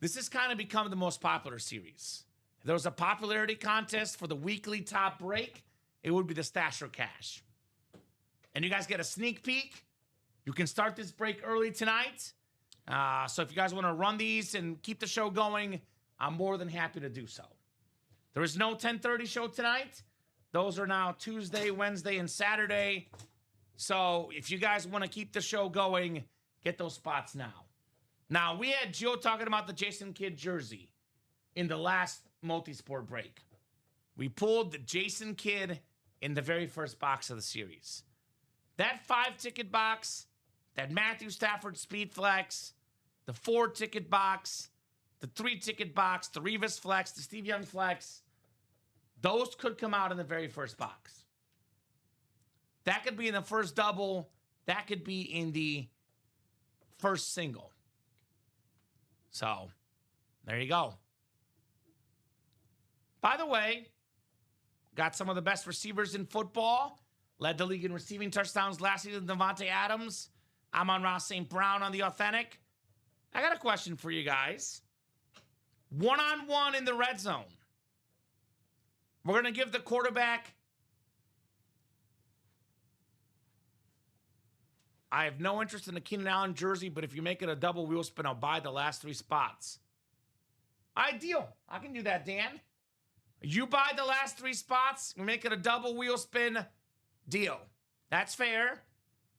this has kind of become the most popular series. If there was a popularity contest for the weekly top break, it would be the stash or cash. And you guys get a sneak peek. You can start this break early tonight. So if you guys want to run these and keep the show going, I'm more than happy to do so. There is no 10:30 show tonight. Those are now Tuesday, Wednesday, and Saturday. So if you guys want to keep the show going, get those spots now. Now, we had Joe talking about the Jason Kidd jersey in the last multi-sport break. We pulled the Jason Kidd in the very first box of the series. That 5-ticket box, that Matthew Stafford Speed Flex, the 4-ticket box, the 3-ticket box, the Revis Flex, the Steve Young Flex, those could come out in the very first box. That could be in the first double. That could be in the first single. So, there you go. By the way, got some of the best receivers in football. Led the league in receiving touchdowns last season, Devontae Adams. I'm on Ross St. Brown on the authentic. I got a question for you guys. 1-on-1 in the red zone. We're going to give the quarterback. I have no interest in the Keenan Allen jersey, but if you make it a double wheel spin, I'll buy the last 3 spots. Ideal. I can do that, Dan. You buy the last 3 spots, we make it a double wheel spin, deal. That's fair.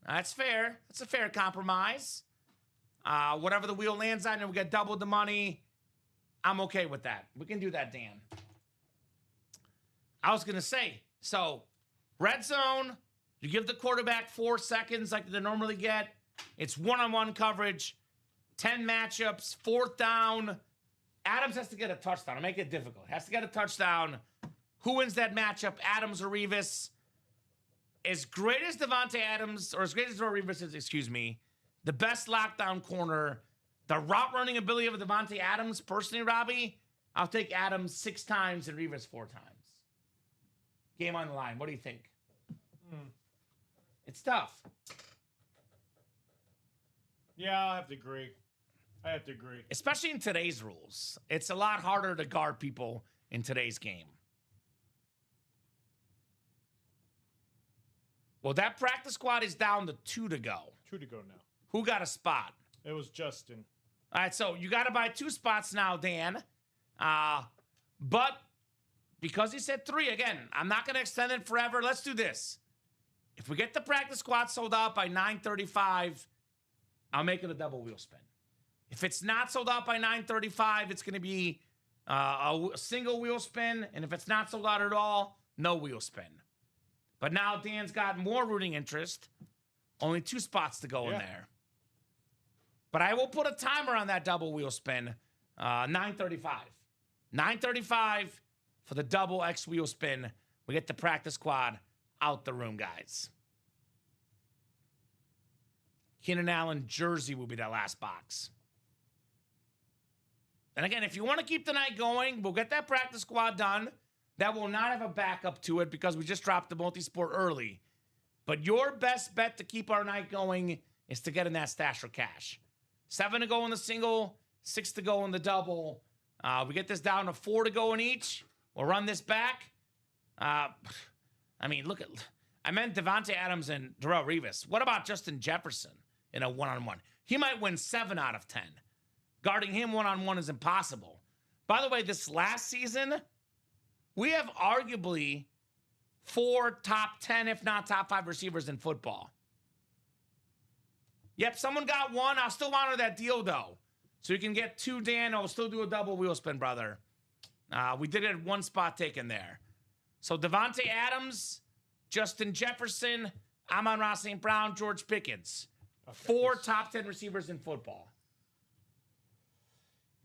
That's fair. That's a fair compromise. Whatever the wheel lands on and we get double the money, I'm okay with that. We can do that, Dan. I was going to say, so red zone, you give the quarterback 4 seconds like they normally get. It's 1-on-1 coverage, 10 matchups, 4th down. Adams has to get a touchdown. I'll make it difficult. Has to get a touchdown. Who wins that matchup, Adams or Revis? As great as Devontae Adams, or as great as Revis is, excuse me, the best lockdown corner, the route running ability of Devontae Adams, personally, Robbie, I'll take Adams 6 times and Revis 4 times. Game on the line. What do you think? It's tough. Yeah, I have to agree. Especially in today's rules. It's a lot harder to guard people in today's game. Well, that practice squad is down to 2 to go. 2 to go now. Who got a spot? It was Justin. All right, so you got to buy 2 spots now, Dan. But because he said 3, again, I'm not going to extend it forever. Let's do this. If we get the practice squad sold out by 9:35, I'll make it a double wheel spin. If it's not sold out by 9:35, it's going to be a single wheel spin. And if it's not sold out at all, no wheel spin. But now Dan's got more rooting interest. Only 2 spots to go in there. But I will put a timer on that double wheel spin. 9:35. 9:35 for the double X wheel spin. We get the practice squad out the room, guys. Keenan Allen jersey will be that last box. And again, if you want to keep the night going, we'll get that practice squad done. That will not have a backup to it because we just dropped the multi-sport early. But your best bet to keep our night going is to get in that stash for cash. 7 to go in the single, 6 to go in the double. We get this down to 4 to go in each. We'll run this back. I meant Devontae Adams and Darrell Revis. What about Justin Jefferson in a one-on-one? He might win 7 out of 10. Guarding him one-on-one is impossible. By the way, this last season, we have arguably 4 top 10, if not top 5 receivers in football. Yep, someone got 1. I'll still honor that deal, though. So you can get 2, Dan. I'll still do a double wheel spin, brother. We did it at 1 spot taken there. So Devontae Adams, Justin Jefferson, Amon-Ra St. Brown, George Pickens. Okay, 4 top 10 receivers in football.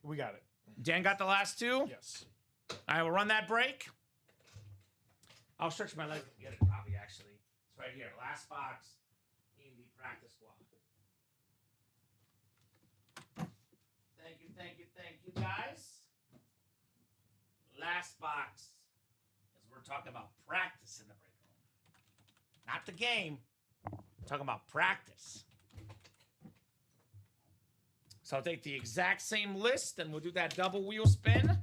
We got it. Dan got the last 2? Yes. All right, we'll run that break. I'll stretch my leg and get it, probably, actually. It's right here. Last box in the practice squad. Thank you, guys. Last box, as we're talking about practice in the break room. Not the game. We're talking about practice. So I'll take the exact same list, and we'll do that double wheel spin.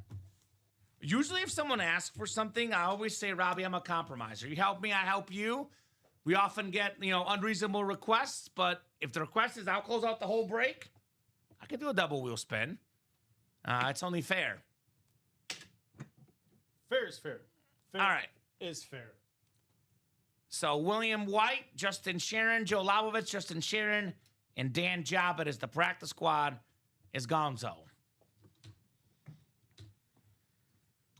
Usually if someone asks for something, I always say, Robbie, I'm a compromiser. You help me, I help you. We often get, unreasonable requests, but if the request is I'll close out the whole break, I could do a double wheel spin. It's only fair. Fair is fair. Fair all right. Is fair. So William White, Justin Sharon, Joe Labovitz, Justin Sharon, and Dan Jobbitt as the practice squad is Gonzo.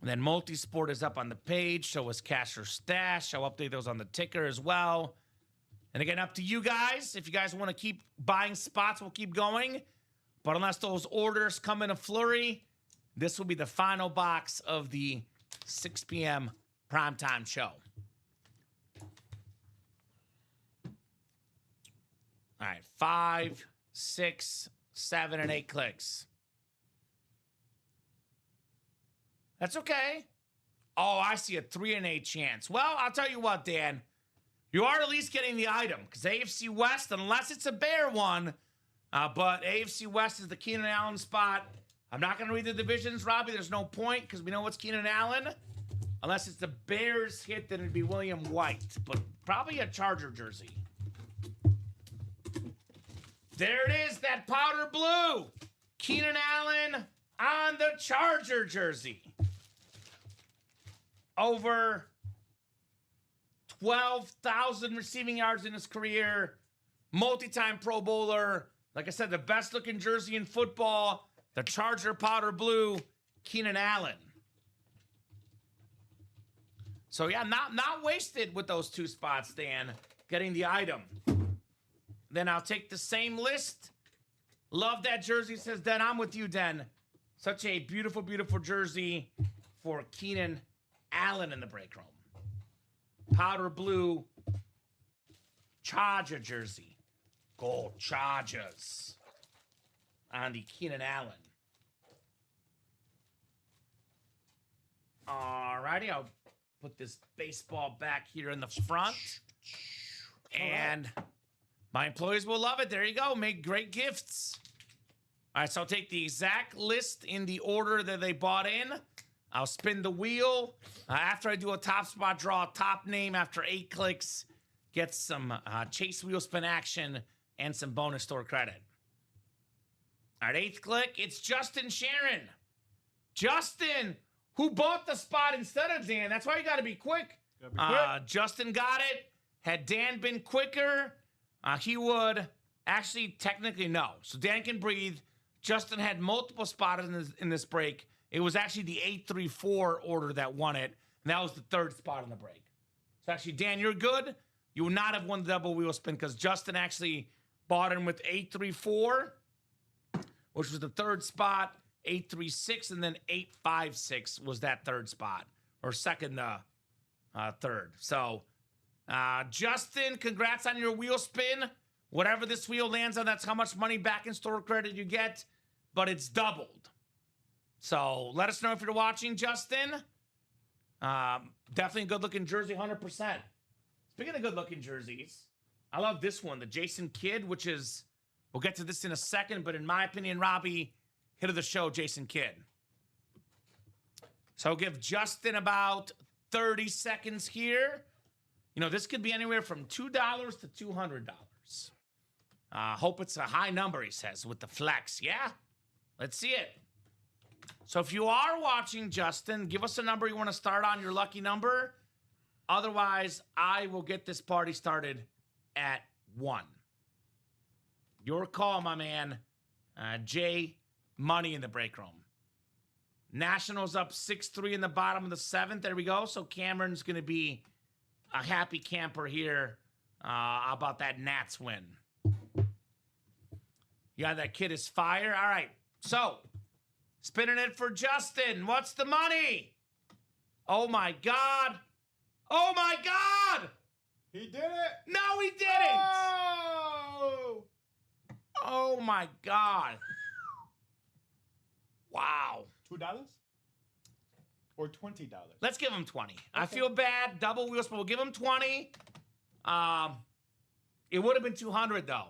And then multi-sport is up on the page. So is cash or stash. I'll update those on the ticker as well. And again, up to you guys. If you guys want to keep buying spots, we'll keep going. But unless those orders come in a flurry, this will be the final box of the 6 p.m. primetime show. All right, 5, 6, 7, and 8 clicks. That's okay. Oh, I see a 3 and 8 chance. Well, I'll tell you what, Dan. You are at least getting the item because AFC West, unless it's a bear one, but AFC West is the Keenan Allen spot. I'm not going to read the divisions, Robbie. There's no point because we know what's Keenan Allen. Unless it's the Bears hit, then it'd be William White, but probably a Charger jersey. There it is, that powder blue. Keenan Allen on the Charger jersey. Over 12,000 receiving yards in his career. Multi-time Pro Bowler. Like I said, the best-looking jersey in football. The Charger powder blue, Keenan Allen. So, yeah, not wasted with those 2 spots, Dan. Getting the item. Then I'll take the same list. Love that jersey, says Den. I'm with you, Den. Such a beautiful, beautiful jersey for Keenan Allen in the break room. Powder blue Charger jersey. Gold Chargers on the Keenan Allen. Alrighty, I'll put this baseball back here in the front. And my employees will love it. There you go. Make great gifts. All right, so I'll take the exact list in the order that they bought in. I'll spin the wheel. After I do a top spot draw, top name after 8 clicks, get some chase wheel spin action and some bonus store credit. All right, 8th click. It's Justin Sharon. Justin, who bought the spot instead of Dan. That's why you got to be quick. Justin got it. Had Dan been quicker, he would actually technically no. So Dan can breathe. Justin had multiple spots in this break. It was actually the 8-3-4 order that won it, and that was the 3rd spot in the break. So actually, Dan, you're good. You would not have won the double wheel spin because Justin actually bought in with 8-3-4, which was the 3rd spot. 8-3-6, and then 8-5-6 was that 3rd spot, or second, 3rd. So, Justin, congrats on your wheel spin. Whatever this wheel lands on, that's how much money back in store credit you get, but it's doubled. So let us know if you're watching, Justin. Definitely a good-looking jersey, 100%. Speaking of good-looking jerseys, I love this one, the Jason Kidd, which is, we'll get to this in a second, but in my opinion, Robbie, hit of the show, Jason Kidd. So I'll give Justin about 30 seconds here. You know, this could be anywhere from $2 to $200. Hope it's a high number, he says, with the flex. Yeah? Let's see it. So if you are watching, Justin, give us a number you want to start on, your lucky number. Otherwise, I will get this party started at 1. Your call, my man. Jay Money in the break room. Nationals up 6-3 in the bottom of the 7th. There we go. So Cameron's going to be a happy camper here about that Nats win. Yeah, that kid is fire. All right. So, spinning it for Justin. What's the money? Oh, my God. Oh, my God. He did it. No, he didn't. Oh, Oh, my God. Wow. $2 or $20? Let's give him 20. I Okay. feel bad. Double wheels, but we'll give him 20. It would have been 200, though.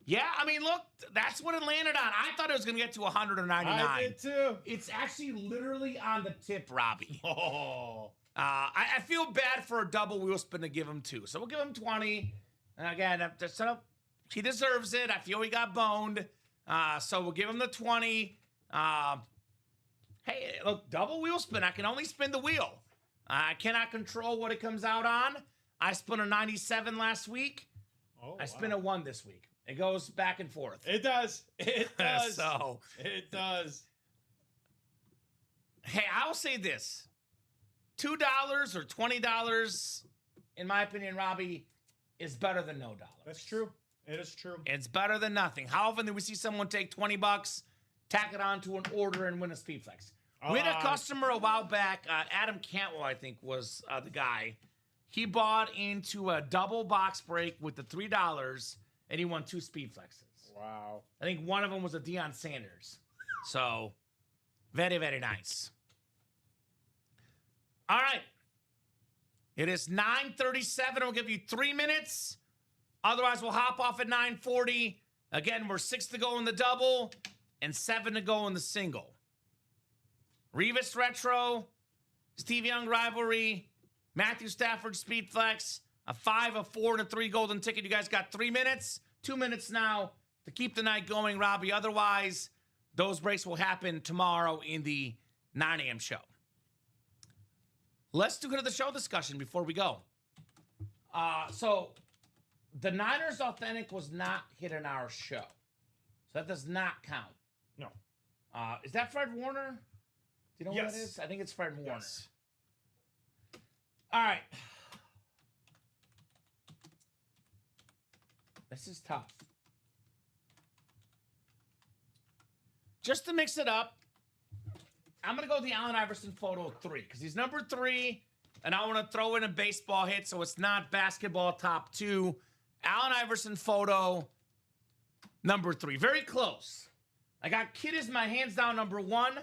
Yeah, I mean, look, that's what it landed on. I thought it was going to get to 100 or 99. I did too. It's actually literally on the tip, Robbie. Oh. I feel bad for a double wheel spin to give him 2. So we'll give him 20. And again, he deserves it. I feel he got boned. So we'll give him the 20. Hey, look, double wheel spin. I can only spin the wheel. I cannot control what it comes out on. I spun a 97 last week. Oh, I spin a 1 this week. It goes back and forth. It does. It does. So it does. Hey, I'll say this. $2 or $20, in my opinion, Robbie, is better than no dollars. That's true. It is true. It's better than nothing. How often do we see someone take $20, tack it onto an order, and win a speed flex? We had a customer a while back, Adam Cantwell, I think, was the guy. He bought into a double box break with the $3, and he won 2 speed flexes. Wow. I think one of them was a Deion Sanders. So, very, very nice. All right. It is 9:37. We'll give you 3 minutes. Otherwise, we'll hop off at 9:40. Again, we're 6 to go in the double and 7 to go in the single. Revis Retro, Steve Young Rivalry, Matthew Stafford Speed Flex, a 5, a 4, and a 3 golden ticket. You guys got 3 minutes, 2 minutes now to keep the night going, Robbie. Otherwise, those breaks will happen tomorrow in the 9 a.m. show. Let's do go to the show discussion before we go. So the Niners Authentic was not hit in our show. So that does not count. No. Is that Fred Warner? Do you know what that Yes. is? I think it's Fred Warner. Yes. All right. This is tough. Just to mix it up, I'm going to go the Allen Iverson photo 3 because he's number 3, and I want to throw in a baseball hit so it's not basketball top 2. Allen Iverson photo number 3. Very close. I got Kidd as my hands down number 1.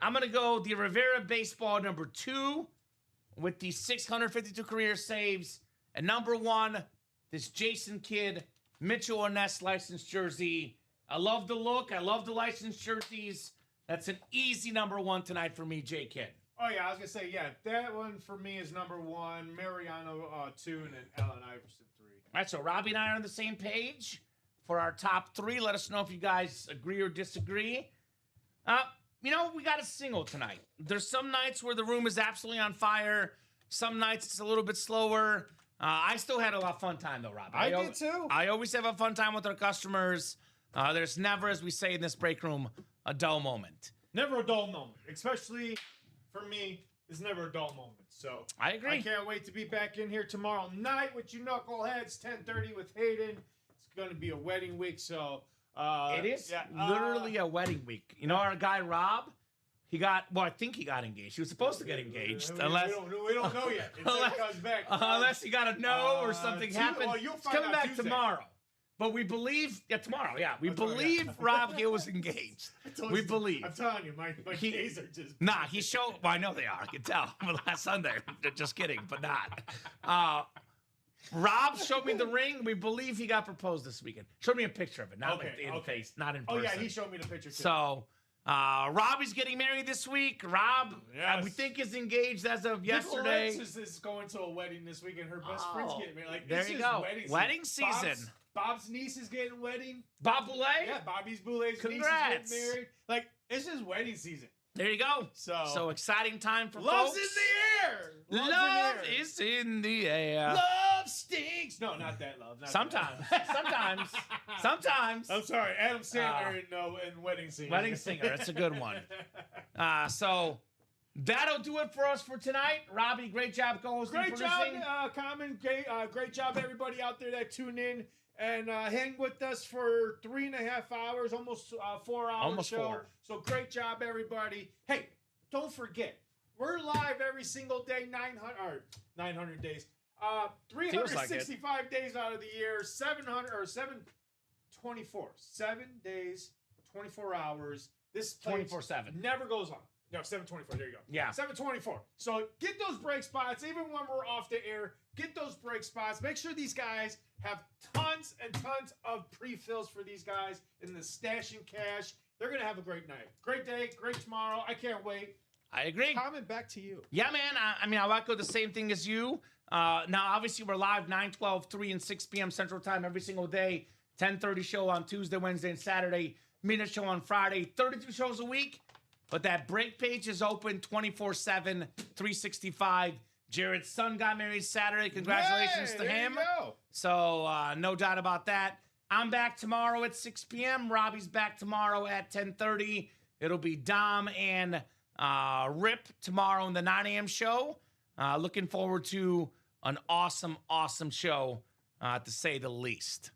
I'm going to go the Rivera baseball number 2 with the 652 career saves. And number 1, this Jason Kidd, Mitchell and Ness licensed jersey. I love the look. I love the licensed jerseys. That's an easy number 1 tonight for me, J. Kidd. Oh, yeah, I was going to say, yeah, that one for me is number 1, Mariano 2, and then Allen Iverson 3. All right, so Robbie and I are on the same page for our top 3. Let us know if you guys agree or disagree. We got a single tonight. There's some nights where the room is absolutely on fire. Some nights it's a little bit slower. I still had a lot of fun time, though, Robbie. I did, too. I always have a fun time with our customers. There's never, as we say in this break room, a dull moment. Never a dull moment. Especially for me, it's never a dull moment. So I agree. I can't wait to be back in here tomorrow night with you knuckleheads, 10:30 with Hayden. It's going to be a wedding week, so... it is literally a wedding week. You know, our guy, Rob, I think he got engaged. He was supposed to get engaged. We don't know yet. Until he comes back. Unless he got a no or something happened. Well, you'll He's find coming out back Tuesday. tomorrow. But we believe, tomorrow, we believe Rob Gill was engaged. We believe. I'm telling you, my days are just... Nah, he showed, well, I know they are, I can tell, last Sunday. Just kidding, but not. Rob showed me the ring. We believe he got proposed this weekend. Showed me a picture of it, not in the face, not in person. Oh, yeah, he showed me the picture, too. So, Robbie's getting married this week. Rob, yes. we think is engaged as of yesterday. Is going to a wedding this weekend. Her best friend's getting married. Like, there you go. Wedding season. Bob's niece is getting wedding. Bob Boulay? Yeah, Bobby's Boulay's Congrats. niece is getting married. Like, it's just wedding season. There you go. So exciting time for love's folks. in the air. Love is in the air. Love stinks. No, not that love. Sometimes. I'm sorry, Adam Sandler in Wedding Singer. Wedding Singer. That's a good one. So that'll do it for us for tonight. Robbie, great job co-hosting. Great job, Common. Great job, everybody out there that tuned in and hang with us for 3.5 hours, almost 4 hours. Almost show. 4. So great job, everybody. Hey, don't forget, we're live every single day, 900 days. 365 days out of the year, 724. 7 days, 24 hours. This 24/7 never goes on. No, 724. There you go. Yeah. 724. So get those break spots, even when we're off the air. Get those break spots. Make sure these guys have tons and tons of pre-fills for these guys in the stashing cash. They're going to have a great night. Great day, great tomorrow. I can't wait. I agree. Comment back to you. Yeah, man. I mean, I'll echo the same thing as you. Now, obviously, we're live 9, 12, 3, and 6 p.m. Central Time every single day. 10:30 show on Tuesday, Wednesday, and Saturday. Midnight show on Friday. 32 shows a week. But that break page is open 24/7, 365. Jared's son got married Saturday. Congratulations to him. So no doubt about that. I'm back tomorrow at 6 p.m. Robbie's back tomorrow at 10:30. It'll be Dom and Rip tomorrow in the 9 a.m. show. Looking forward to an awesome, awesome show, to say the least.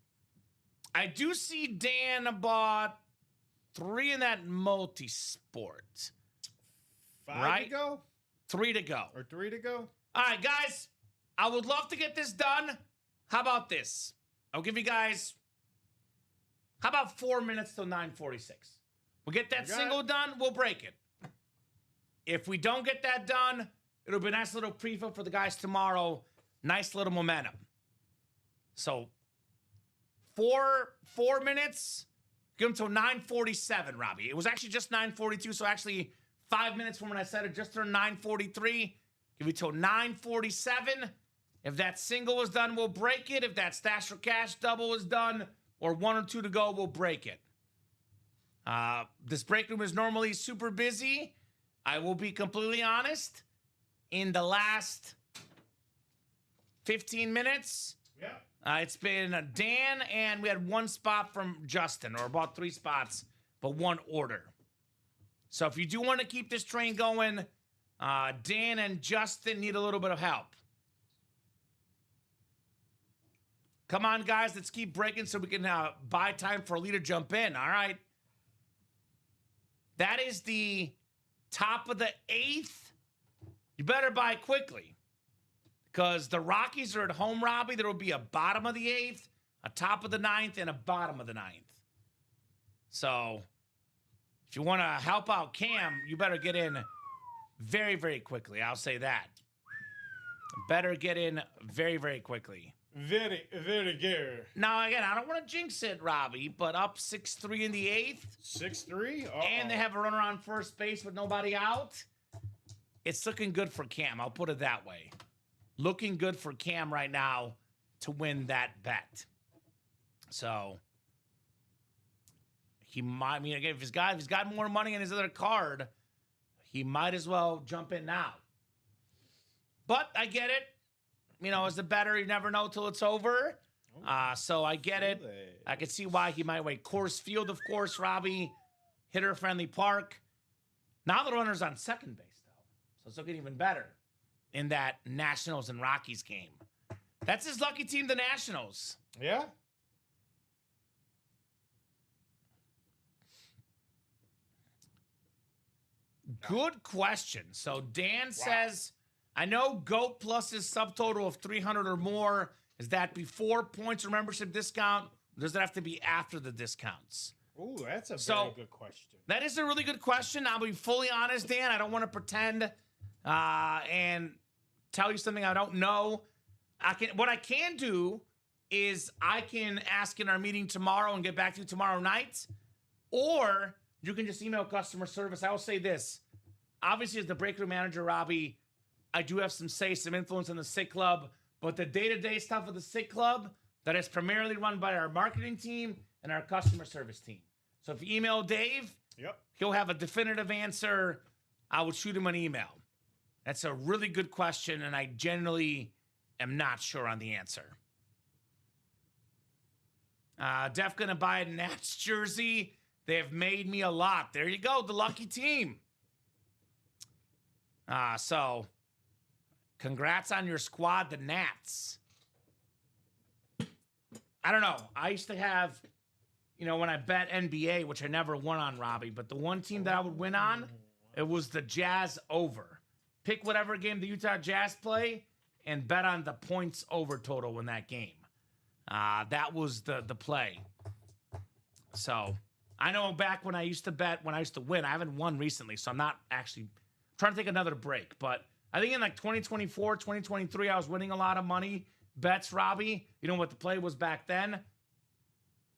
I do see Dan bought 3 in that multi-sport. 5 to go? 3 to go. Or 3 to go? All right, guys. I would love to get this done. How about this? I'll give you guys, how about 4 minutes till 9:46? We'll get that single done. We'll break it. If we don't get that done, it'll be a nice little preview for the guys tomorrow. Nice little momentum. So 4 minutes. Give them till 9:47, Robbie. It was actually just 9:42, so actually 5 minutes from when I said it, just turned 9:43. Give you till 9:47. If that single is done, we'll break it. If that stash or cash double is done, or 1 or 2 to go, we'll break it. This break room is normally super busy. I will be completely honest. In the last 15 minutes, it's been Dan, and we had 1 spot from Justin, or about 3 spots, but 1 order. So if you do want to keep this train going, Dan and Justin need a little bit of help. Come on, guys, let's keep breaking so we can buy time for Lee to jump in, all right? That is the top of the 8th. You better buy quickly, because the Rockies are at home, Robbie. There will be a bottom of the 8th, a top of the 9th, and a bottom of the 9th. So if you want to help out Cam, you better get in very, very quickly. I'll say that. Better get in very, very quickly. Very, very good. Now, again, I don't want to jinx it, Robbie, but up 6-3 in the 8th. 6-3? And they have a runner on first base with nobody out. It's looking good for Cam. I'll put it that way. Looking good for Cam right now to win that bet. So he might, I mean, again, if he's got more money in his other card, he might as well jump in now. But I get it. You know, as the bettor, you never know till it's over. So I get it. I can see why he might wait. Coors Field, of course, Robbie. Hitter-friendly park. Now the runner's on second base, though. So it's looking even better in that Nationals and Rockies game. That's his lucky team, the Nationals. Yeah? Good question. So Dan says, I know GOAT plus his subtotal of 300 or more. Is that before points or membership discount Does it have to be after the discounts? Ooh, that's a very good question. That is a really good question. I'll be fully honest, Dan. I don't want to pretend and tell you something I don't know. What I can do is I can ask in our meeting tomorrow and get back to you tomorrow night, or you can just email customer service. I will say this. Obviously, as the break room manager, Robbie, I do have some influence in the Sick Club, but the day-to-day stuff of the Sick Club, that is primarily run by our marketing team and our customer service team. So if you email Dave, he'll have a definitive answer. I would shoot him an email. That's a really good question, and I generally am not sure on the answer. Def gonna buy a Nats jersey. They have made me a lot. There you go, the lucky team. So congrats on your squad, the Nats. I don't know. I used to have, when I bet NBA, which I never won on, Robbie, but the one team that I would win on, it was the Jazz over. Pick whatever game the Utah Jazz play and bet on the points over total in that game. That was the play. So I know back when I used to bet, when I used to win, I haven't won recently, so I'm not actually trying to take another break. But I think in like 2024, 2023, I was winning a lot of money. Bets, Robbie. You know what the play was back then?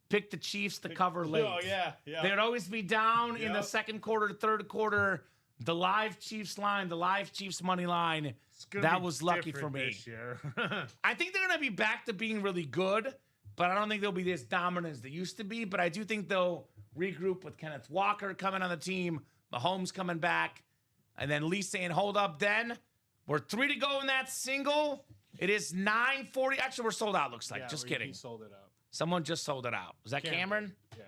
Pick the Chiefs to cover late. Oh, yeah. They'd always be down in the second quarter, third quarter. The live Chiefs line, the live Chiefs money line. That was lucky for me. This year. I think they're going to be back to being really good, but I don't think they'll be as dominant as they used to be. But I do think they'll regroup with Kenneth Walker coming on the team, Mahomes coming back, and then Lee saying, hold up, Den. We're 3 to go in that single. It is 9:40. Actually, we're sold out, looks like. Yeah, just kidding. He sold it out. Someone just sold it out. Was that Cameron? Yeah.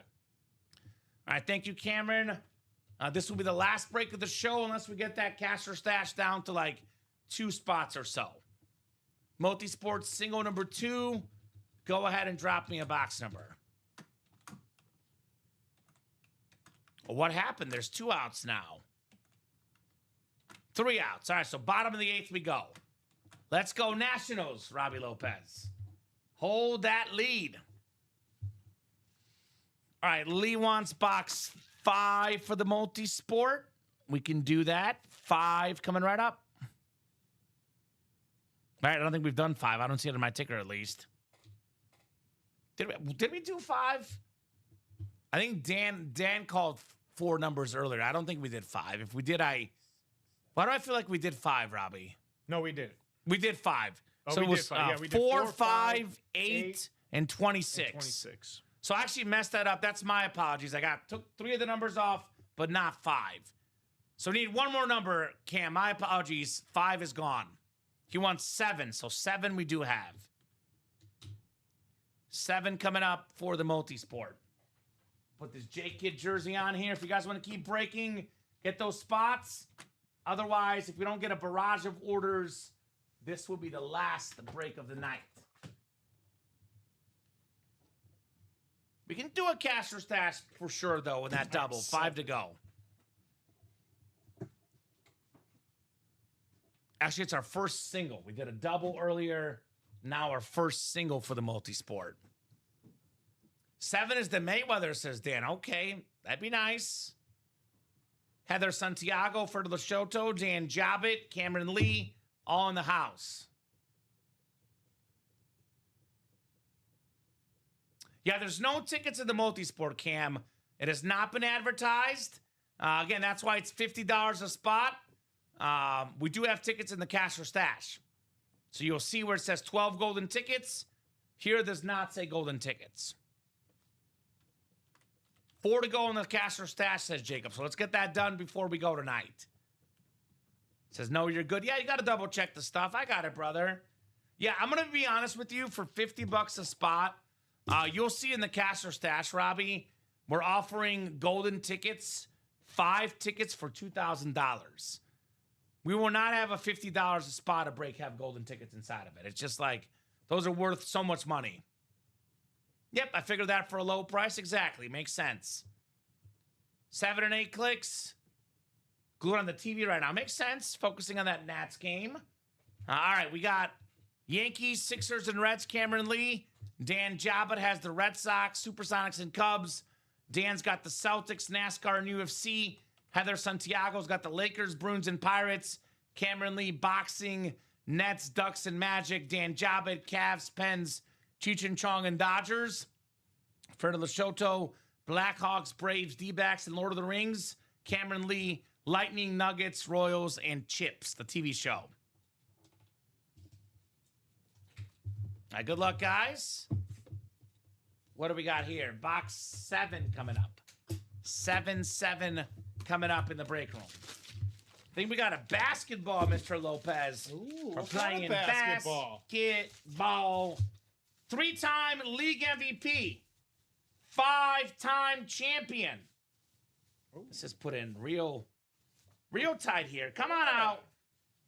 All right, thank you, Cameron. This will be the last break of the show unless we get that cash or stash down to like 2 spots or so. Multisports single number 2. Go ahead and drop me a box number. Well, what happened? There's 2 outs now. 3 outs. All right, so bottom of the 8th we go. Let's go Nationals, Robbie Lopez. Hold that lead. All right, Lee wants box 5 for the multi-sport. We can do that. 5 coming right up. All right, I don't think we've done 5. I don't see it in my ticker, at least. Did we do 5? I think Dan called 4 numbers earlier. I don't think we did 5. If we did, why do I feel like we did 5, Robbie? No, we didn't. We did 5. Oh, so we it was did 5. Yeah, we did 4, 4, 5, 8, and 26. 26. So I actually messed that up. That's my apologies. Took 3 of the numbers off, but not 5. So need one more number, Cam. My apologies. 5 is gone. He wants 7. So 7 we do have. 7 coming up for the multi-sport. Put this J-Kid jersey on here. If you guys want to keep breaking, get those spots. Otherwise, if we don't get a barrage of orders, this will be the last break of the night. We can do a cash or stash for sure, though, in that double. 5 to go. Actually, it's our first single. We did a double earlier. Now our first single for the multi-sport. 7 is the Mayweather, says Dan. Okay, that'd be nice. Heather Santiago, Fertile Shoto, Dan Jobbitt, Cameron Lee, all in the house. Yeah, there's no tickets in the multi-sport, Cam. It has not been advertised. Again, that's why it's $50 a spot. We do have tickets in the cash or stash. So you'll see where it says 12 golden tickets. Here does not say golden tickets. 4 to go in the cash or stash, says Jacob. So let's get that done before we go tonight. Says, no, you're good. Yeah, you got to double check the stuff. I got it, brother. Yeah, I'm going to be honest with you. For $50 a spot, you'll see in the cash or stash, Robbie, we're offering golden tickets, 5 tickets for $2,000. We will not have a $50 a spot a break have golden tickets inside of it. It's just like, those are worth so much money. Yep, I figured that for a low price. Exactly. Makes sense. 7 and 8 clicks. Glued on the TV right now. Makes sense. Focusing on that Nats game. All right, we got Yankees, Sixers, and Reds. Cameron Lee. Dan Jabbat has the Red Sox, Supersonics, and Cubs. Dan's got the Celtics, NASCAR, and UFC. Heather Santiago's got the Lakers, Bruins, and Pirates. Cameron Lee, boxing, Nets, Ducks, and Magic. Dan Jabbat, Cavs, Pens, Cheech and Chong, and Dodgers. Fredo Lashoto, Blackhawks, Braves, D-backs, and Lord of the Rings. Cameron Lee, Lightning, Nuggets, Royals, and Chips, the TV show. All right, good luck, guys. What do we got here? Box 7 coming up. 7-7 coming up in the break room. I think we got a basketball, Mr. Lopez. Ooh, we're playing basketball. 3-time league MVP. 5-time champion. Ooh. This is put in real tight here. Come on out.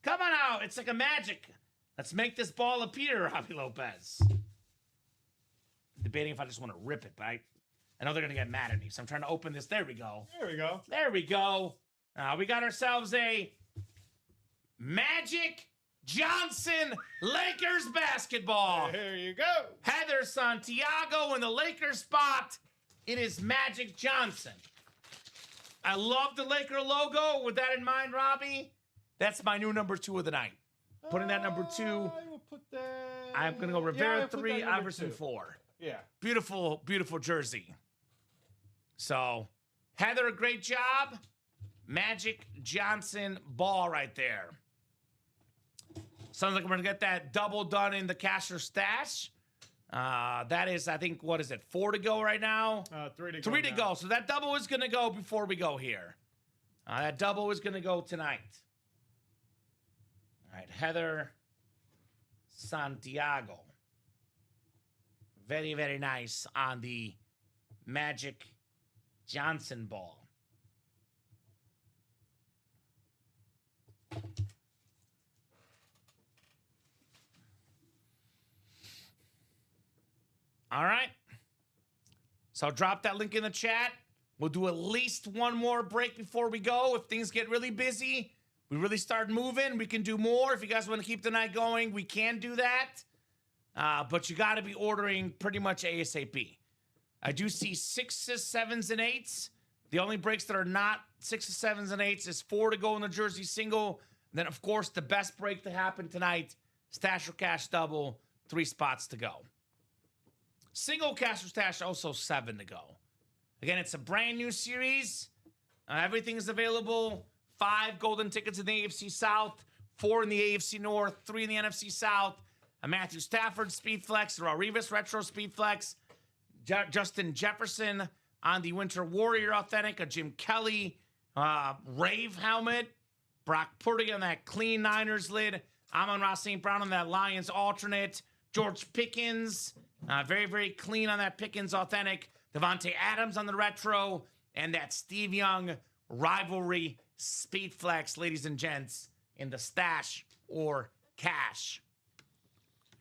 Come on out. It's like a magic. Let's make this ball appear, Robbie Lopez. Debating if I just want to rip it, but I know they're going to get mad at me, so I'm trying to open this. There we go. There we go. There we go. We got ourselves a Magic Johnson Lakers basketball. There you go. Heather Santiago in the Lakers spot. It is Magic Johnson. I love the Laker logo. With that in mind, Robbie, that's my new number 2 of the night. Putting that number 2. I will put that. I'm going to go Rivera 3, Iverson 4. Yeah. Beautiful, beautiful jersey. So, Heather, a great job. Magic Johnson ball right there. Sounds like we're going to get that double done in the cash or stash. That is, I think, what is it? 4 to go right now? 3 to go. 3 to go. So that double is going to go before we go here. That double is going to go tonight. All right, Heather Santiago. Very, very nice on the Magic Johnson ball. All right. So drop that link in the chat. We'll do at least one more break before we go. If things get really busy, we really start moving, we can do more. If you guys want to keep the night going, we can do that. But you got to be ordering pretty much ASAP. I do see 6s, 7s, and 8s. The only breaks that are not 6s, 7s, and 8s is 4 to go in the jersey single. And then, of course, the best break to happen tonight, Stash or Cash double, 3 spots to go. Single Cash or Stash, also 7 to go. Again, it's a brand new series. Everything is available. 5 golden tickets in the AFC South, 4 in the AFC North, 3 in the NFC South. A Matthew Stafford Speed Flex, a Rivas Retro Speed Flex, Justin Jefferson on the Winter Warrior Authentic, a Jim Kelly Rave helmet, Brock Purdy on that clean Niners lid, Amon-Ra St. Brown on that Lions alternate, George Pickens, very, very clean on that Pickens Authentic, Devontae Adams on the retro, and that Steve Young Rivalry Speed Flex, ladies and gents, in the Stash or Cash.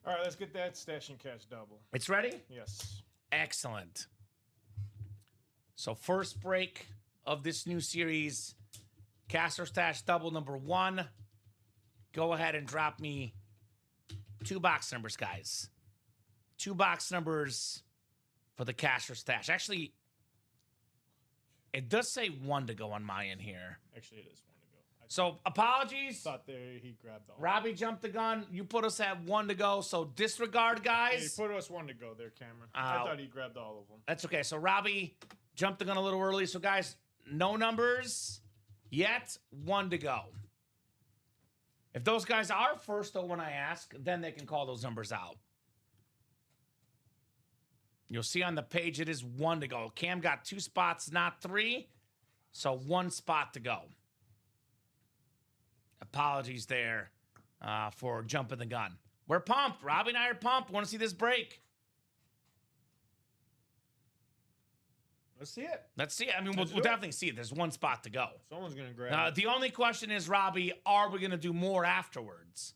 All right, let's get that Stash and Cash double. It's ready? Yes. Excellent. So first break of this new series, Cash or Stash double number 1. Go ahead and drop me 2 box numbers, guys. 2 box numbers for the Cash or Stash. Actually, it does say 1 to go on my end here. Actually, it is 1 to go. So apologies. Thought he grabbed all. Robbie jumped the gun. You put us at 1 to go. So disregard, Yeah, guys. he put us 1 to go there, Cameron. I thought he grabbed all of them. That's okay. So Robbie jumped the gun a little early. So guys, no numbers yet. 1 to go. If those guys are first, though, when I ask, then they can call those numbers out. You'll see on the page it is 1 to go. Cam got 2 spots, not 3. So 1 spot to go. Apologies there for jumping the gun. We're pumped. Robbie and I are pumped. Want to see this break. Let's see it. Let's see it. I mean, we'll definitely see it. There's 1 spot to go. Someone's going to grab it. The only question is, Robbie, are we going to do more afterwards?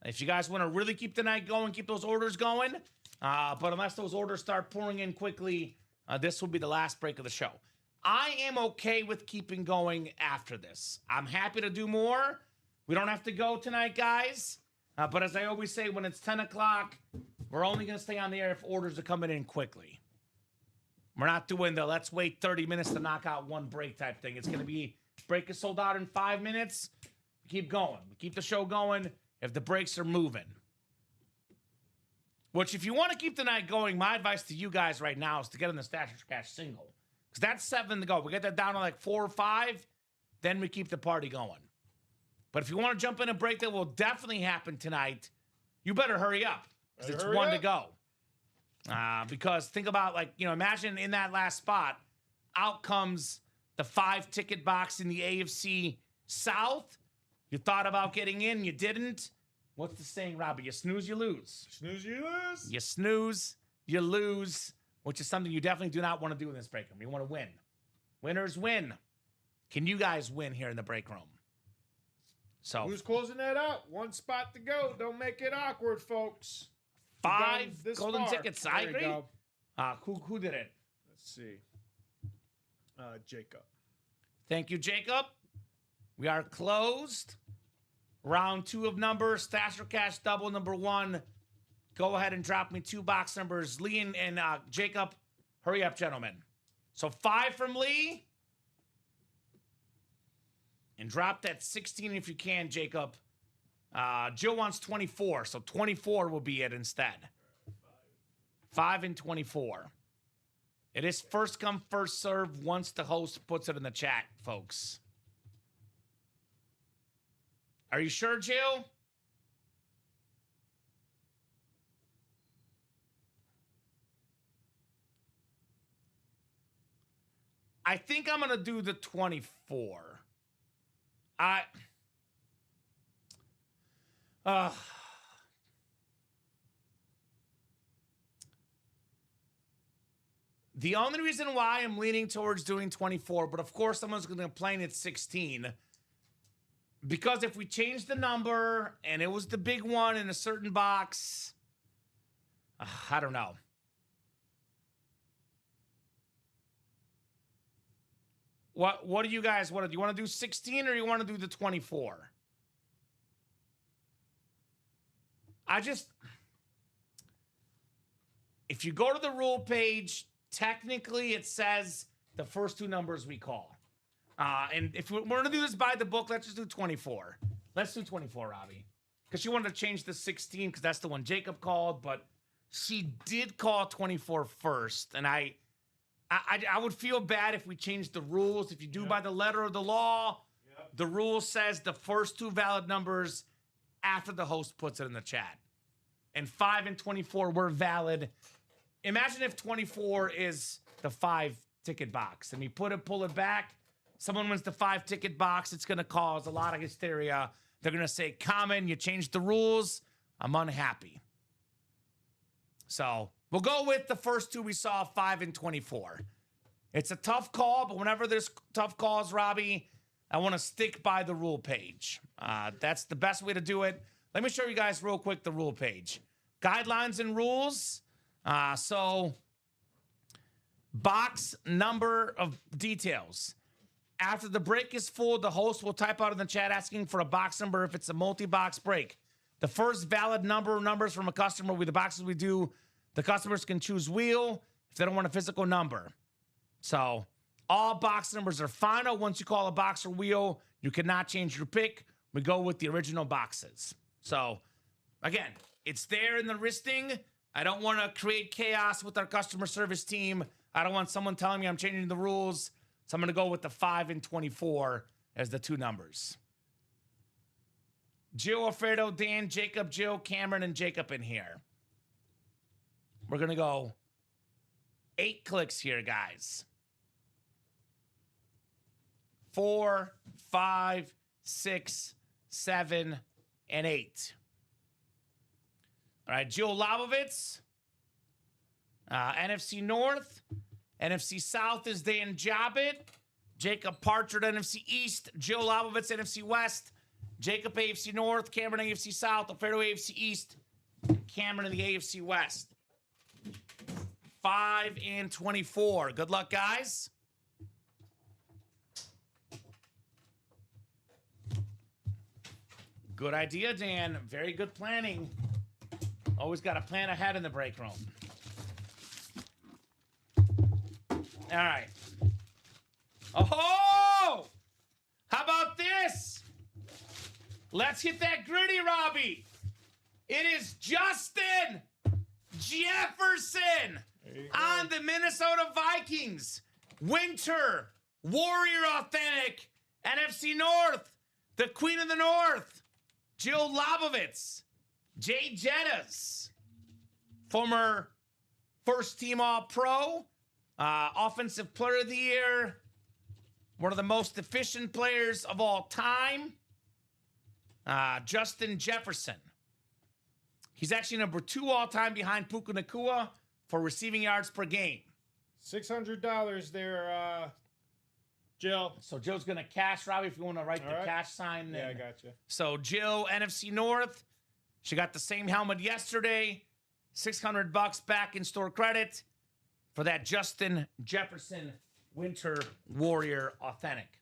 If you guys want to really keep the night going, keep those orders going. But unless those orders start pouring in quickly, this will be the last break of the show. I am okay with keeping going after this. I'm happy to do more. We don't have to go tonight, guys. But as I always say, when it's 10 o'clock, We're only going to stay on the air if orders are coming in quickly. We're not doing the let's wait 30 minutes to knock out one break type thing. It's going to be break is sold out in 5 minutes. We keep going. We keep the show going if the breaks are moving. Which, if you want to keep the night going, my advice to you guys right now is to get in the Stash or Cash single. Because that's 7 to go. We get that down to like 4 or 5, then we keep the party going. But if you want to jump in a break that will definitely happen tonight, you better hurry up. Because it's 1 to go. Because think about, like, imagine in that last spot, out comes the 5-ticket box in the AFC South. You thought about getting in, you didn't. What's the saying, Robbie? You snooze, you lose. Snooze, you lose. You snooze, you lose, which is something you definitely do not want to do in this break room. You want to win. Winners win. Can you guys win here in the break room? So who's closing that out? 1 spot to go. Don't make it awkward, folks. 5 golden tickets. I agree. Who did it? Let's see. Jacob. Thank you, Jacob. We are closed. Round 2 of numbers. Stash or Cash double number 1. Go ahead and drop me 2 box numbers. Lee and Jacob, hurry up, gentlemen. So 5 from Lee. And drop that 16 if you can, Jacob. Jill wants 24, so 24 will be it instead. 5 and 24. It is first come, first serve once the host puts it in the chat, folks. Are you sure, Jill? I think I'm going to do the 24. The only reason why I'm leaning towards doing 24, but of course someone's going to complain it's 16, because if we change the number and it was the big one in a certain box, I don't know. What do you guys want to do? You want to do 16 or you want to do the 24? If you go to the rule page, technically it says the first 2 numbers we call. And if we're going to do this by the book, let's just do 24. Let's do 24, Robbie. Because she wanted to change the 16 because that's the one Jacob called, but she did call 24 first. And I would feel bad if we changed the rules. If you do by the letter of the law, the rule says the first 2 valid numbers after the host puts it in the chat. And 5 and 24 were valid. Imagine if 24 is the 5-ticket box and you pull it back. Someone wins the 5-ticket box. It's going to cause a lot of hysteria. They're going to say, Common, you changed the rules. I'm unhappy. So we'll go with the first 2 we saw, 5 and 24. It's a tough call, but whenever there's tough calls, Robbie, I want to stick by the rule page. That's the best way to do it. Let me show you guys real quick the rule page. Guidelines and rules. So box number of details. After the break is full, the host will type out in the chat asking for a box number if it's a multi-box break. The first valid number or numbers from a customer with the boxes we do, the customers can choose wheel if they don't want a physical number. So all box numbers are final. Once you call a box or wheel, you cannot change your pick. We go with the original boxes. So again, it's there in the listing. I don't want to create chaos with our customer service team. I don't want someone telling me I'm changing the rules. So I'm going to go with the 5 and 24 as the 2 numbers. Jill, Alfredo, Dan, Jacob, Jill, Cameron, and Jacob in here. We're going to go 8 clicks here, guys. 4, 5, 6, 7, and 8. All right, Jill Labovitz, NFC North. NFC South is Dan Jobbitt. Jacob Partridge, NFC East. Jill Labovitz, NFC West. Jacob, AFC North. Cameron, AFC South. Alfredo, AFC East. Cameron in the AFC West. 5 and 24. Good luck, guys. Good idea, Dan. Very good planning. Always got to plan ahead in the break room. All right. Oh! How about this? Let's hit that gritty, Robbie. It is Justin Jefferson on the Minnesota Vikings. Winter Warrior Authentic NFC North. The Queen of the North. Jill Lobovitz. Jay Jettas. Former first-team All-Pro. Offensive Player of the Year. One of the most efficient players of all time. Justin Jefferson. He's actually number 2 all-time behind Puka Nacua for receiving yards per game. $600 there, Jill. So Jill's going to cash, Robbie, if you want to write the cash sign. Yeah, I got you. So Jill, NFC North. She got the same helmet yesterday. $600 back in store credit for that Justin Jefferson Winter Warrior Authentic.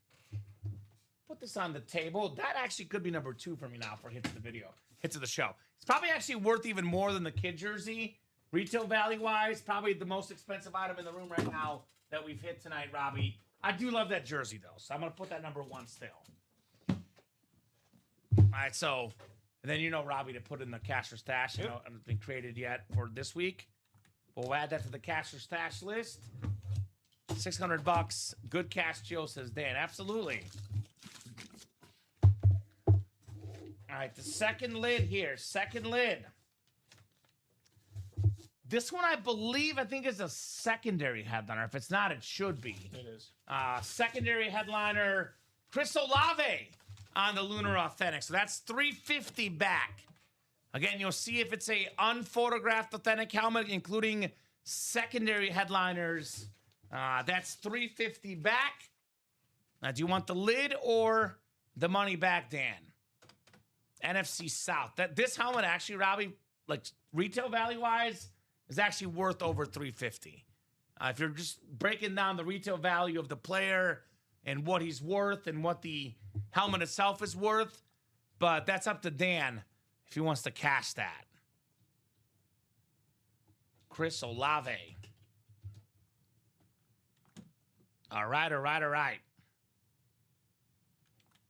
Put this on the table. That actually could be number 2 for me now for hits of the video, hits of the show. It's probably actually worth even more than the kid jersey. Retail value-wise, probably the most expensive item in the room right now that we've hit tonight, Robbie. I do love that jersey, though, so I'm going to put that number 1 still. All right, so, and then you know, Robbie, to put in the cash or stash. Yep. You know, it hasn't been created yet for this week. We'll add that to the cash or stash list. $600. Good cash, Jill, says Dan. Absolutely. All right, the second lid here. Second lid. This one, I think, is a secondary headliner. If it's not, it should be. It is. Secondary headliner, Chris Olave on the Lunar Authentic. So that's $350 back. Again, you'll see if it's a unphotographed authentic helmet, including secondary headliners. That's $350 back. Now, do you want the lid or the money back, Dan? NFC South. This helmet actually, Robbie, like retail value-wise, is actually worth over $350. If you're just breaking down the retail value of the player and what he's worth and what the helmet itself is worth, but that's up to Dan if he wants to cash that. Chris Olave. All right.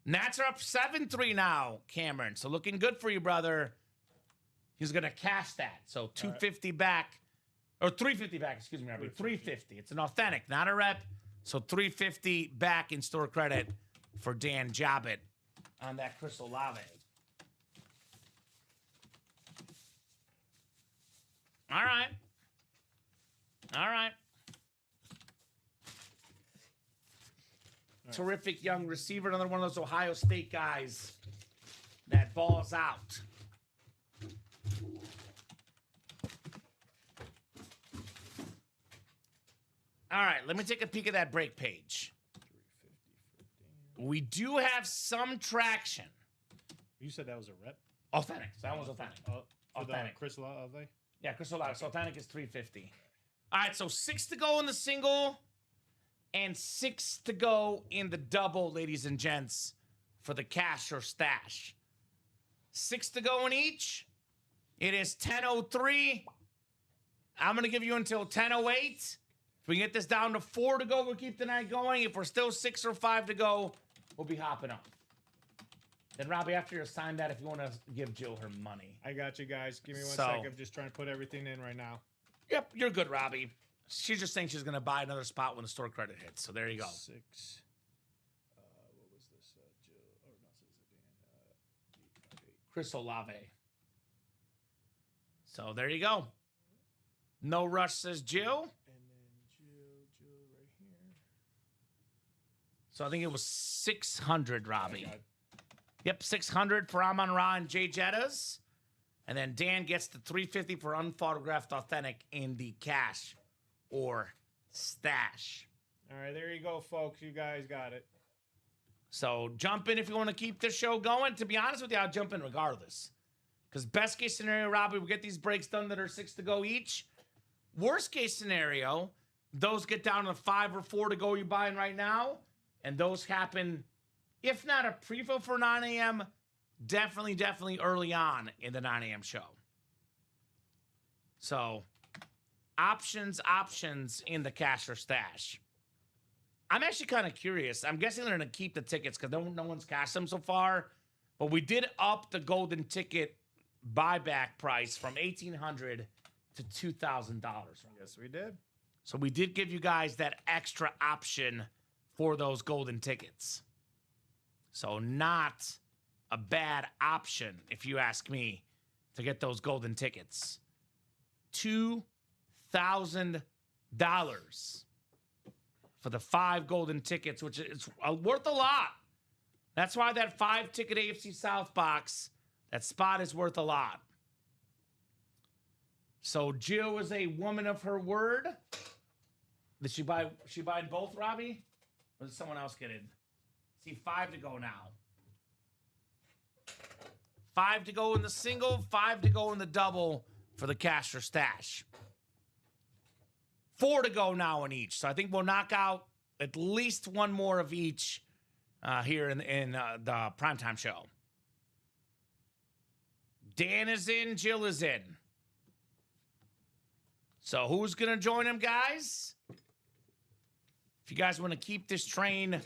Nats are up 7-3 now, Cameron. So looking good for you, brother. He's going to cash that. So $250 back. Or $350 back, excuse me, Robbie. $350. It's an authentic, not a rep. So $350 back in store credit for Dan Jobbitt on that Chris Olave. All right. Terrific young receiver. Another one of those Ohio State guys that balls out. All right, let me take a peek at that break page. We do have some traction. You said that was a rep? Authentic. So that was authentic. Authentic. Chris Olave? Yeah, Chris Olave. So authentic is $350. All right, so 6 to go in the single and 6 to go in the double, ladies and gents, for the cash or stash. 6 to go in each. It is 10:03. I'm going to give you until 10:08. If we can get this down to 4 to go, we'll keep the night going. If we're still 6 or 5 to go, we'll be hopping up. Then, Robbie, after you sign that, if you want to give Jill her money. I got you guys. Give me one second. I'm just trying to put everything in right now. Yep, you're good, Robbie. She's just saying she's going to buy another spot when the store credit hits. So there you go. 6. What was this? Jill? Or no, this is Dan. Chris Olave. So there you go. No rush, says Jill. And then Jill right here. So I think it was 600, Robbie. Yep, 600 for Amon Ra and Jay Jettas. And then Dan gets the $350 for unphotographed authentic in the cash or stash. All right, there you go, folks. You guys got it. So jump in if you want to keep this show going. To be honest with you, I'll jump in regardless. Because best case scenario, Robbie, we get these breaks done that are 6 to go each. Worst case scenario, those get down to 5 or 4 to go you're buying right now. And those happen, if not a pre-fill for 9 a.m., definitely early on in the 9 a.m. show. So, options in the cash or stash. I'm actually kind of curious. I'm guessing they're going to keep the tickets because no one's cashed them so far. But we did up the golden ticket buyback price from $1,800 to $2,000. Yes, we did. So we did give you guys that extra option for those golden tickets. So not a bad option, if you ask me, to get those golden tickets. $2,000 for the 5 golden tickets, which is worth a lot. That's why that 5-ticket AFC South box, that spot is worth a lot. So Jill is a woman of her word. Did she buy both, Robbie? Or did someone else get in? See, 5 to go now. 5 to go in the single, 5 to go in the double for the cash or stash. 4 to go now in each. So I think we'll knock out at least one more of each here in the primetime show. Dan is in, Jill is in. So who's going to join them, guys? If you guys want to keep this train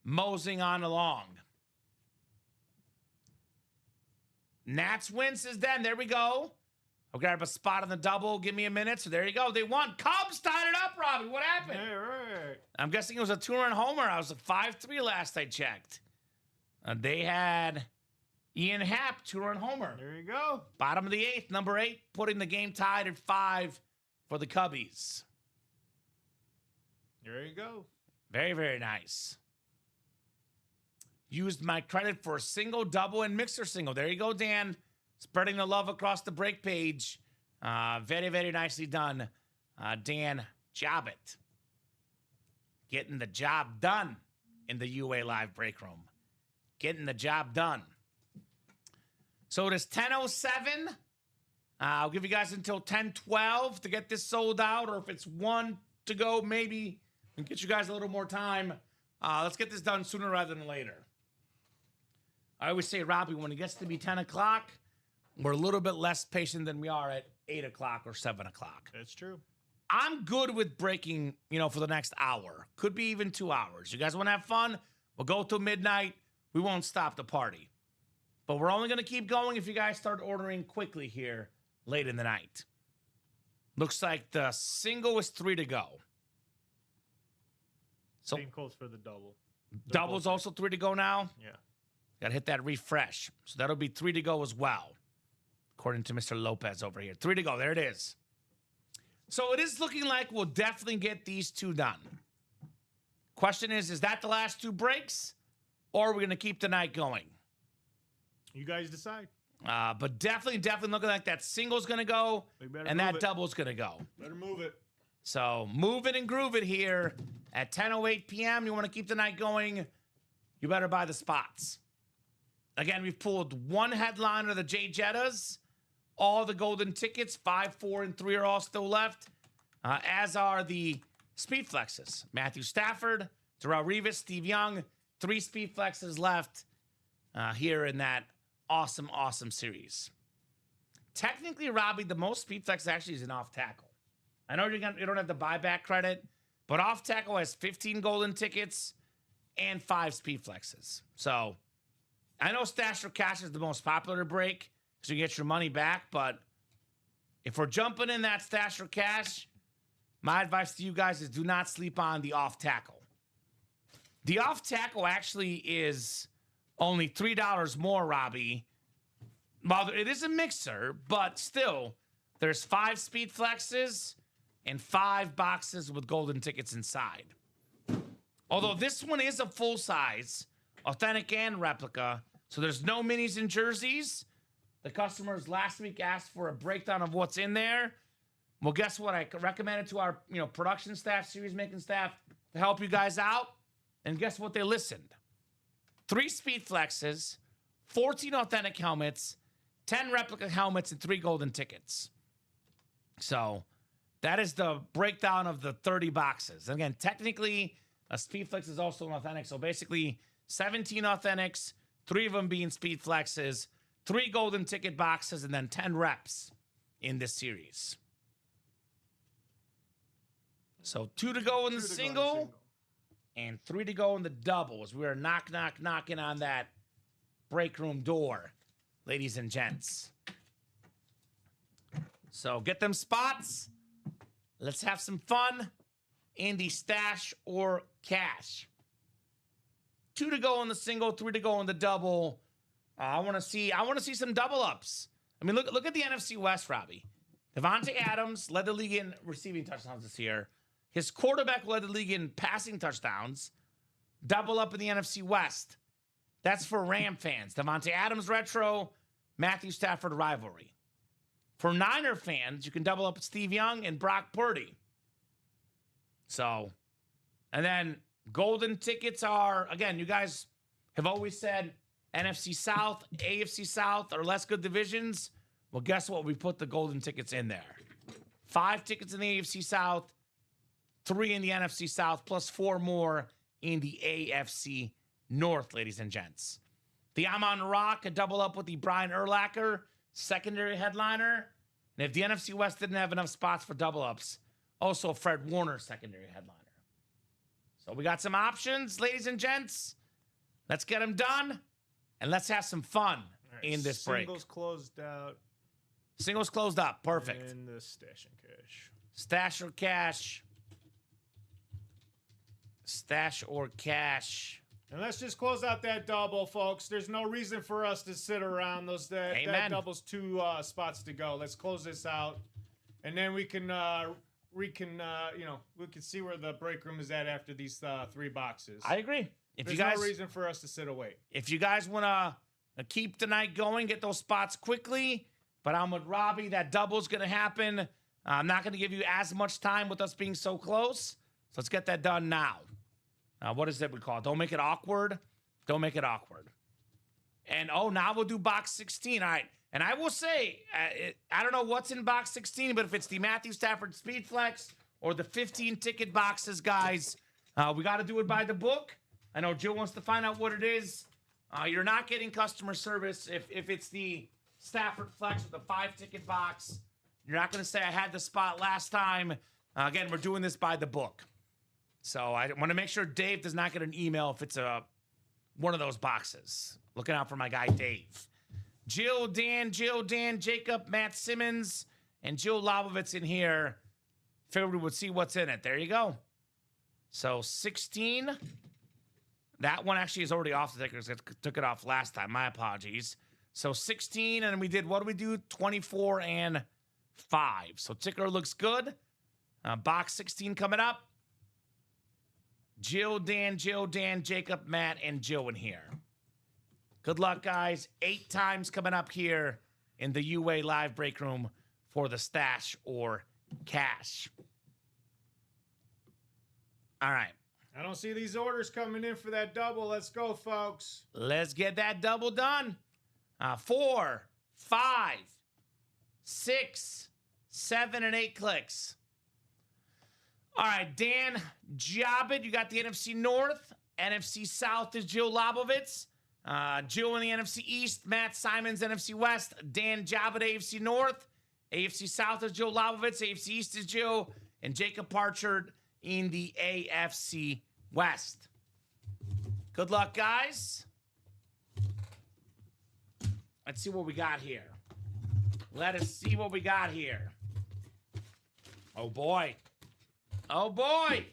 moseying on along. Nats win, says Dan. There we go. I'll grab a spot on the double. Give me a minute. So there you go. They won. Cubs tied it up, Robbie. What happened? Yeah, right. I'm guessing it was a 2-run homer. I was at 5-3 last I checked. They had Ian Happ, 2-run homer. There you go. Bottom of the 8th, number 8, putting the game tied at 5 for the Cubbies. There you go. Very, very nice. Used my credit for a single, double, and mixer single. There you go, Dan. Spreading the love across the break page. Very, very nicely done. Dan, job it. Getting the job done in the UA Live break room. Getting the job done. So it is 10:07. I'll give you guys until 10:12 to get this sold out, or if it's 1 to go, maybe, and get you guys a little more time. Let's get this done sooner rather than later. I always say, Robbie, when it gets to be 10 o'clock, we're a little bit less patient than we are at 8 o'clock or 7 o'clock. That's true. I'm good with breaking, for the next hour. Could be even 2 hours. You guys want to have fun? We'll go till midnight. We won't stop the party. But we're only going to keep going if you guys start ordering quickly here late in the night. Looks like the single is 3 to go. So same calls for the double. Double's also 3 to go now? Yeah. Got to hit that refresh. So that'll be 3 to go as well, according to Mr. Lopez over here. 3 to go. There it is. So it is looking like we'll definitely get these 2 done. Question is that the last 2 breaks, or are we going to keep the night going? You guys decide. But definitely looking like that single's going to go, and that double's going to go. Better move it. So move it and groove it here at 10:08 p.m. You want to keep the night going, you better buy the spots. Again, we've pulled 1 headliner, the Jay Jettas. All the golden tickets, 5, 4, and 3 are all still left, as are the speed flexes. Matthew Stafford, Darrell Revis, Steve Young, 3 speed flexes left here in that awesome, awesome series. Technically, Robbie, the most speed flex actually is an off tackle. I know you don't have the buyback credit, but off tackle has 15 golden tickets and 5 speed flexes. So I know Stash or Cash is the most popular break, so you get your money back, but if we're jumping in that Stash or Cash, my advice to you guys is do not sleep on the off tackle. The off tackle actually is only $3 more, Robbie. Well, it is a mixer, but still, there's 5 speed flexes and 5 boxes with golden tickets inside. Although this one is a full size, authentic and replica, so there's no minis and jerseys. The customers last week asked for a breakdown of what's in there. Well, guess what? I recommended to our production staff, series making staff, to help you guys out. And guess what? They listened. 3 speed flexes, 14 authentic helmets, 10 replica helmets, and 3 golden tickets. So that is the breakdown of the 30 boxes. And again, technically, a speed flex is also an authentic. So basically, 17 authentics, 3 of them being speed flexes, 3 golden ticket boxes, and then 10 reps in this series. So 2 to go in the single, and 3 to go in the doubles. We are knocking on that break room door, ladies and gents. So get them spots. Let's have some fun in the stash or cash. 2 to go in the single, 3 to go in the double. I want to see some double ups. I mean, look at the NFC West, Robbie. Devontae Adams led the league in receiving touchdowns this year. His quarterback led the league in passing touchdowns. Double up in the NFC West. That's for Ram fans. Devontae Adams retro, Matthew Stafford rivalry. For Niner fans, you can double up Steve Young and Brock Purdy. So, and then golden tickets are, again, you guys have always said NFC South, AFC South are less good divisions. Well, guess what? We put the golden tickets in there. 5 tickets in the AFC South, 3 in the NFC South, plus 4 more in the AFC North, ladies and gents. The Amon Rock, a double up with the Brian Urlacher secondary headliner. And if the NFC West didn't have enough spots for double ups, also Fred Warner secondary headliner. So we got some options, ladies and gents. Let's get them done, and let's have some fun in this break. Singles closed out. Singles closed up. Perfect. And the stash and cash. Stash or cash. Stash or cash. And let's just close out that double, folks. There's no reason for us to sit around. That double's 2 spots to go. Let's close this out, and then we can we can see where the break room is at after these 3 boxes. I agree. There's no reason for us to sit away. If you guys want to keep the night going, get those spots quickly. But I'm with Robbie. That double's going to happen. I'm not going to give you as much time with us being so close. So let's get that done now. What is that we call it? Don't make it awkward. Don't make it awkward. And, now we'll do box 16. All right. And I will say, I don't know what's in box 16, but if it's the Matthew Stafford Speed Flex or the 15 ticket boxes, guys, we got to do it by the book. I know Jill wants to find out what it is. You're not getting customer service if it's the Stafford Flex with the 5 ticket box. You're not going to say I had the spot last time. Again, we're doing this by the book. So I want to make sure Dave does not get an email if it's one of those boxes. Looking out for my guy, Dave. Jill, Dan, Jacob, Matt Simmons, and Jill Lobovitz in here. Figured we would see what's in it. There you go. So 16. That one actually is already off the tickers. I took it off last time. My apologies. So 16, and we did, what do we do? 24 and 5. So ticker looks good. Box 16 coming up. Jill, Dan, Jacob, Matt, and Jill in here. Good luck, guys. 8 times coming up here in the UA live break room for the stash or cash. All right. I don't see these orders coming in for that double. Let's go, folks. Let's get that double done. 4, 5, 6, 7, and 8 clicks. All right, Dan Jobit, you got the NFC North. NFC South is Jill Lobovitz. Jill in the NFC East. Matt Simons, NFC West. Dan Jobit, AFC North. AFC South is Jill Lobovitz. AFC East is Jill. And Jacob Parchard in the AFC West. Good luck, guys. Let's see what we got here. Let us see what we got here. Oh, boy. Oh, boy.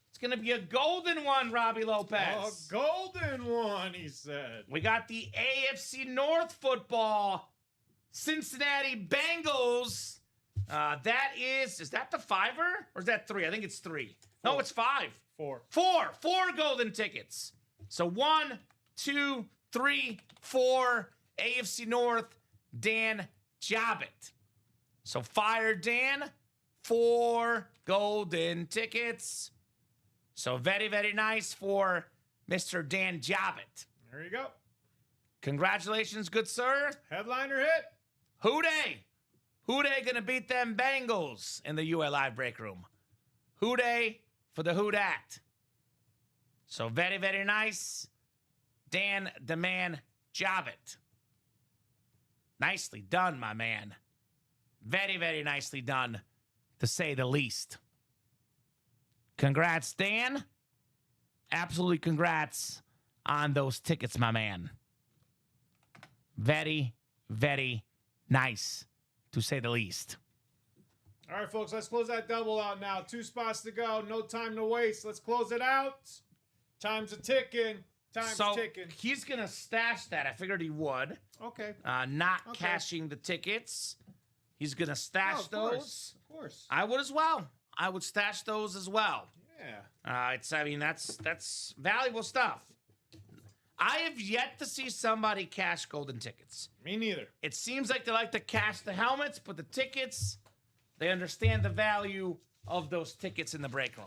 It's going to be a golden one, Robbie Lopez. A golden one, he said. We got the AFC North football. Cincinnati Bengals. Is that the 5er? Or is that 3? I think it's 3. No, it's 5. 4. 4 golden tickets. So 1, 2, 3, 4. AFC North, Dan Jobit. So fire Dan. 4 golden tickets. So very, very nice for Mr. Dan Jobit. There you go. Congratulations, good sir. Headliner hit. Who dey? Who dey gonna beat them Bengals in the UA Live break room? Who dey for the who dat? So very, very nice. Dan the man Jobit. Nicely done, my man. Very, very nicely done, to say the least. Congrats, Dan. Absolutely congrats on those tickets, my man. Very, very nice, to say the least. All right, folks, let's close that double out now. 2 spots to go. No time to waste. Let's close it out. Time's a ticking. Time's ticking. He's going to stash that. I figured he would. Okay. Not cashing the tickets. He's going to stash those. Of course. I would as well. I would stash those as well. Yeah. That's valuable stuff. I have yet to see somebody cash golden tickets. Me neither. It seems like they like to cash the helmets, but the tickets, they understand the value of those tickets in the break room.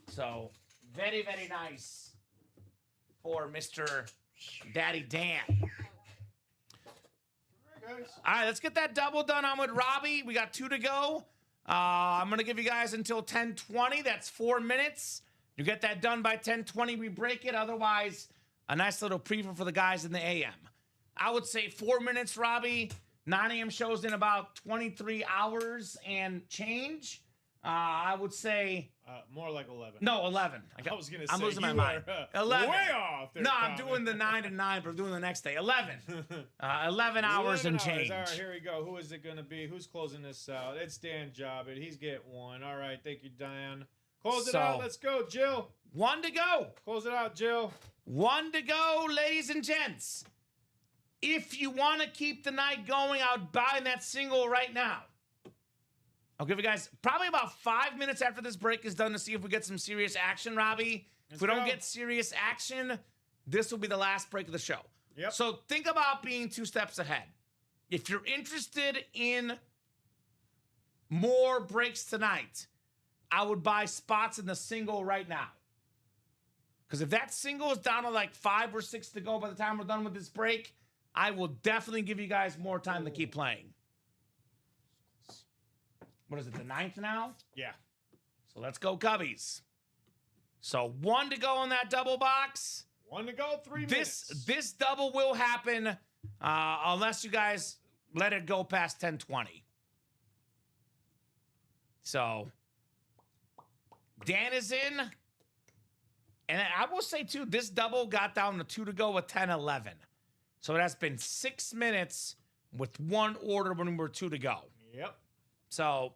So, very, very nice for Mr. Daddy Dan. All right, let's get that double done on with Robbie. We got 2 to go. I'm going to give you guys until 10:20. That's 4 minutes. You get that done by 10:20, we break it. Otherwise, a nice little preview for the guys in the AM. I would say 4 minutes, Robbie. 9 a.m. shows in about 23 hours and change. I would say... more like 11. No, 11. I was going to say, I'm losing my mind. 11. Way off there. No, I'm doing the 9 to 9, but I'm doing the next day. 11. 11 hours and change. All right, here we go. Who is it going to be? Who's closing this out? It's Dan Jobbit. He's getting 1. All right, thank you, Dan. Close it out. Let's go, Jill. 1 to go. Close it out, Jill. 1 to go, ladies and gents. If you want to keep the night going, I would buy that single right now. I'll give you guys probably about 5 minutes after this break is done to see if we get some serious action, Robbie. If we don't get serious action, this will be the last break of the show. Yep. So think about being 2 steps ahead. If you're interested in more breaks tonight, I would buy spots in the single right now. Because if that single is down to like 5 or 6 to go by the time we're done with this break, I will definitely give you guys more time to keep playing. What is it, the 9th now? Yeah. So let's go Cubbies. So 1 to go on that double box. 1 to go, 3 minutes. This double will happen unless you guys let it go past 10:20. So Dan is in. And I will say, too, this double got down to 2 to go with 10:11. So it has been 6 minutes with 1 order when we were 2 to go. Yep. So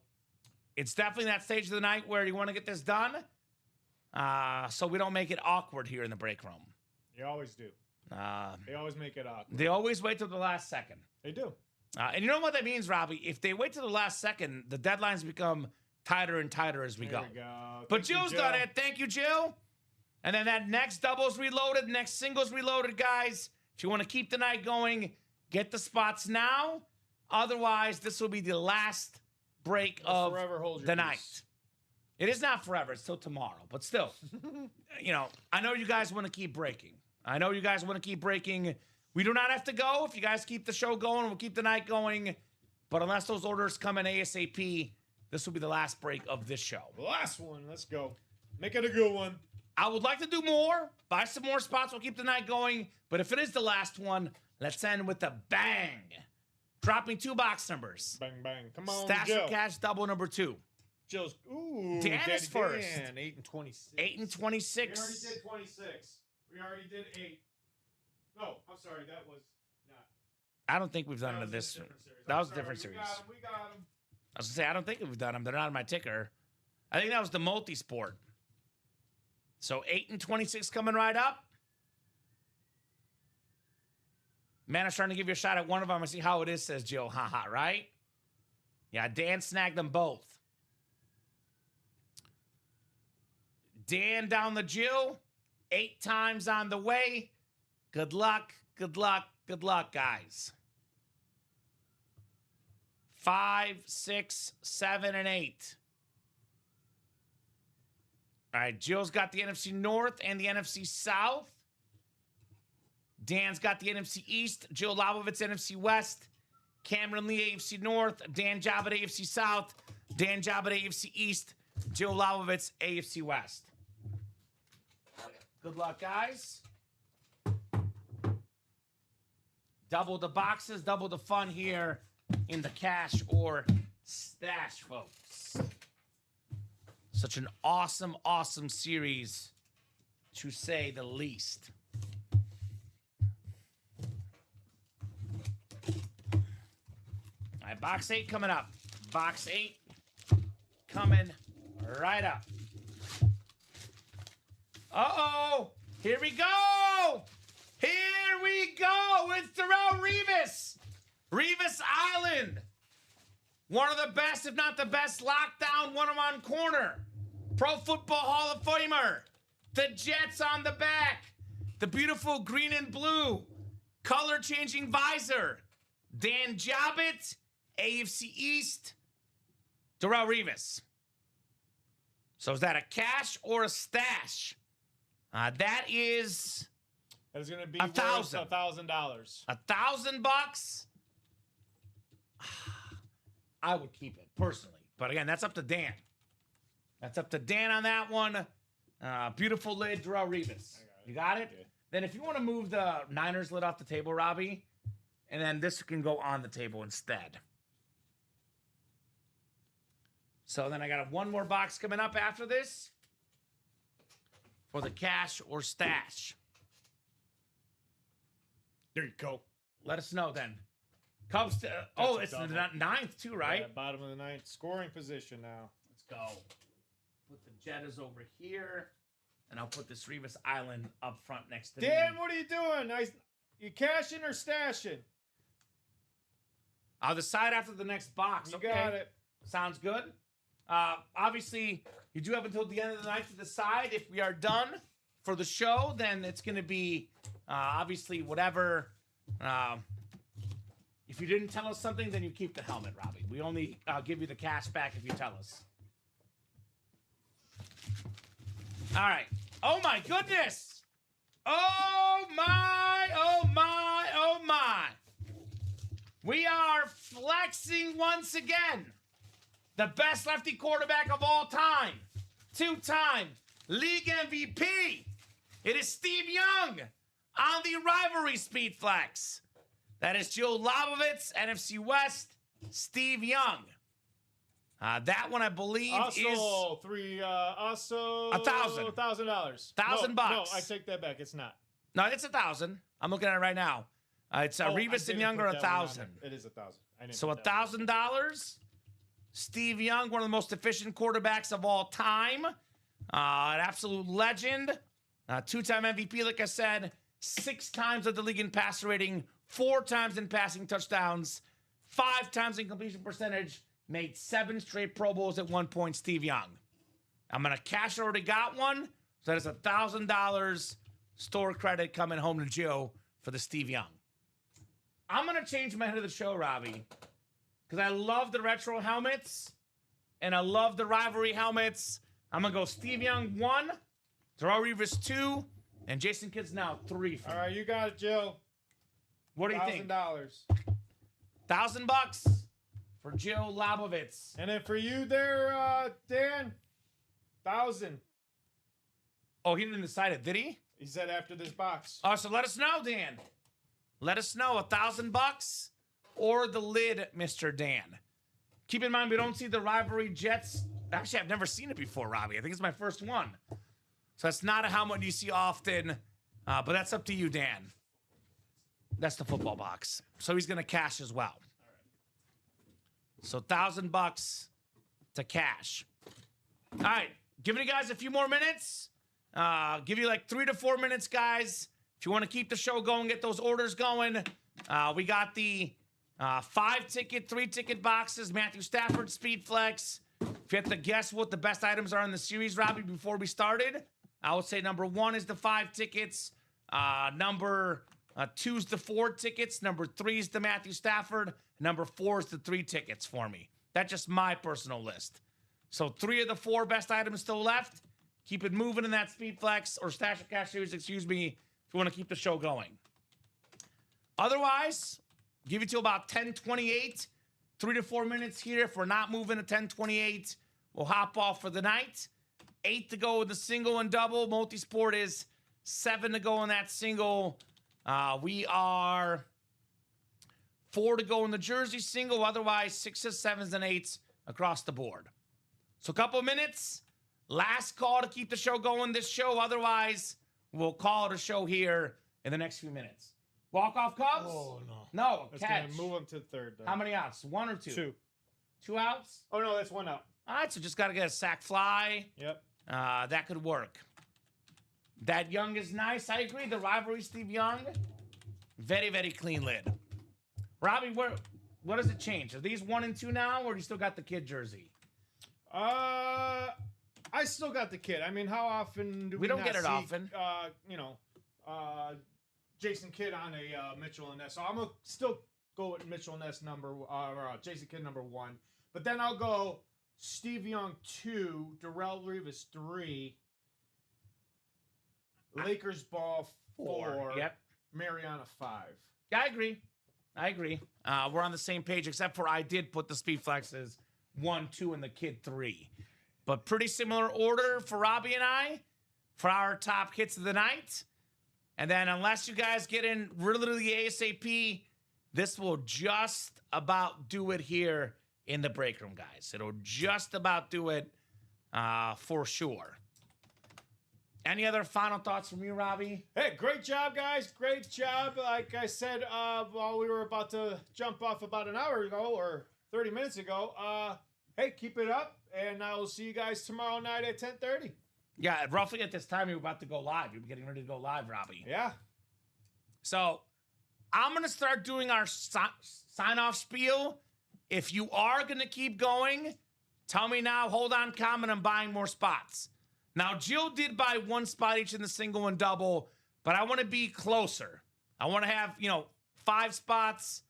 it's definitely that stage of the night where you want to get this done so we don't make it awkward here in the break room. You always do. They always make it awkward. They always wait till the last second. They do. And you know what that means, Robbie? If they wait till the last second, the deadlines become tighter and tighter as we go. There we go. But Jill's done it. Thank you, Jill. And then that next double's reloaded, next single's reloaded, guys. If you want to keep the night going, get the spots now. Otherwise, this will be the last break of the night. It is not forever. It's till tomorrow. But still, I know you guys want to keep breaking. We do not have to go. If you guys keep the show going, we'll keep the night going. But unless those orders come in ASAP, this will be the last break of this show. The last one. Let's go. Make it a good one. I would like to do more. Buy some more spots. We'll keep the night going. But if it is the last one, let's end with a bang. Drop me 2 box numbers. Bang, bang. Come on, Stash Jill. and cash double number 2. Jill's. Ooh. Dan is first. 8 and 26. 8 and 26. We already did 26. We already did 8. No, I'm sorry. That was not. I don't think we've done it this. That was a different series. We got him. I was going to say, I don't think we've done them. They're not on my ticker. I think that was the multi-sport. So 8 and 26 coming right up. Man, I was trying to give you a shot at one of them. I see how it is, says Jill. Haha, right? Yeah, Dan snagged them both. Dan down the Jill. 8 times on the way. Good luck, good luck, good luck, guys. 5, 6, 7, and 8. All right, Jill's got the NFC North and the NFC South. Dan's got the NFC East. Jill Labovitz, NFC West. Cameron Lee, AFC North. Dan Jobbit, AFC South. Dan Jobbit, AFC East. Jill Labovitz, AFC West. Good luck, guys. Double the boxes, double the fun here in the cash or stash, folks. Such an awesome, awesome series, to say the least. All right, box 8 coming up. Box 8 coming right up. Uh-oh. Here we go. Here we go. It's Trout Revis Island. One of the best, if not the best, lockdown one-on-one corner. Pro Football Hall of Famer. The Jets on the back. The beautiful green and blue. Color-changing visor. Dan Jobbitt, AFC East. Trout Revis. So is that a cash or a stash? That is going to be $1,000. $1,000. $1,000. I would keep it personally, but again, that's up to Dan. That's up to Dan on that one. Beautiful lid, Trout Revis. You got it? Okay. Then if you want to move the Niners lid off the table, Robbie, and then this can go on the table instead. So then I got one more box coming up after this for the cash or stash. There you go. Let us know then. Cubs. It's the ninth too, right? Yeah, bottom of the ninth. Scoring position now. Let's go. Put the Jettas over here, and I'll put this Revis Island up front next to Dan, me. what are you doing? You cashing or stashing? I'll decide after the next box. You okay. got it. Sounds good. Obviously, you do have until the end of the night to decide. If we are done for the show, then it's going to be obviously whatever. If you didn't tell us something, then you keep the helmet, Robbie. We only give you the cash back if you tell us. All right. Oh, my goodness. Oh, my, oh, my, oh, my. We are flexing once again. The best lefty quarterback of all time. Two-time league MVP. It is Steve Young on the rivalry speed flex. That is Joe Lobovitz, NFC West, Steve Young. That one, I believe, also, is $1,000. $1,000. No, I take that back. It's not. No, it's 1,000. I'm looking at it right now. It's Revis and Young are 1,000. It is 1,000. So $1,000. Steve Young, one of the most efficient quarterbacks of all time. An absolute legend. Two-time MVP, like I said. 6 times of the league in passer rating. 4 times in passing touchdowns. 5 times in completion percentage. Made 7 straight Pro Bowls at one point, Steve Young. I'm going to cash. I already got one. So that is $1,000 store credit coming home to Joe for the Steve Young. I'm going to change my head of the show, Robbie, because I love the retro helmets and I love the rivalry helmets. I'm going to go Steve Young 1, Trout Revis 2, and Jason Kidd's now 3. All right, you got it, Joe. What do you think? $1,000. $1,000 for Joe Lobovitz. And then for you there, Dan, 1,000. Oh, he didn't decide it, did he? He said after this box. Oh, so let us know, Dan. Let us know, $1,000 or the lid, Mr. Dan. Keep in mind, we don't see the rivalry Jets. Actually, I've never seen it before, Robbie. I think it's my first one. So that's not a helmet you see often, but that's up to you, Dan. That's the football box. So he's going to cash as well. So $1,000 to cash. All right, giving you guys a few more minutes. Give you like 3 to 4 minutes, guys. If you want to keep the show going, get those orders going. We got the 5-ticket, 3-ticket boxes, Matthew Stafford, Speed Flex. If you have to guess what the best items are in the series, Robbie, before we started, I would say number 1 is the 5 tickets. Number 2 is the 4 tickets. Number 3 is the Matthew Stafford. Number 4 is the 3 tickets for me. That's just my personal list. So 3 of the 4 best items still left. Keep it moving in that Speed Flex or Stash or Cash series, excuse me, if you want to keep the show going. Otherwise, give it to about 10:28. 3 to 4 minutes here. If we're not moving to 10:28, we'll hop off for the night. 8 to go with the single and double. Multi-sport is 7 to go in that single. We are 4 to go in the jersey single. Otherwise, 6s, 7s, and 8s across the board. So a couple of minutes. Last call to keep the show going this show. Otherwise, we'll call it a show here in the next few minutes. Walk-off Cubs? Oh, no. No, That's catch. going to move them to third. Then. How many outs? 1 or 2? 2. 2 outs? Oh, no, that's 1 out. All right, so just got to get a sac fly. Yep. That could work. That Young is nice. I agree. The rivalry, Steve Young, very, very clean lid. Robbie, what does it change? Are these 1 and 2 now, or do you still got the kid jersey? I still got the kid. I mean, how often do we don't not get it see, often. Jason Kidd on a Mitchell and Ness. So I'm gonna still go with Mitchell and Ness Jason Kidd number 1. But then I'll go Steve Young 2, Darrell Rivas 3, Lakers ball 4. Yep. Mariana 5. Yeah, I agree. We're on the same page, except for I did put the speed flexes 1, 2, and the kid 3. But pretty similar order for Robbie and I for our top hits of the night. And then unless you guys get in literally ASAP, this will just about do it here in the break room, guys. It'll just about do it for sure. Any other final thoughts from you, Robbie? Hey, great job, guys. Great job. Like I said, while we were about to jump off about an hour ago or 30 minutes ago, hey, keep it up, and I will see you guys tomorrow night at 10:30. Yeah, roughly at this time, you're about to go live. You're getting ready to go live, Robbie. Yeah. So I'm going to start doing our sign-off spiel. If you are going to keep going, tell me now, hold on, comment, I'm buying more spots. Now, Jill did buy 1 spot each in the single and double, but I want to be closer. I want to have, 5 spots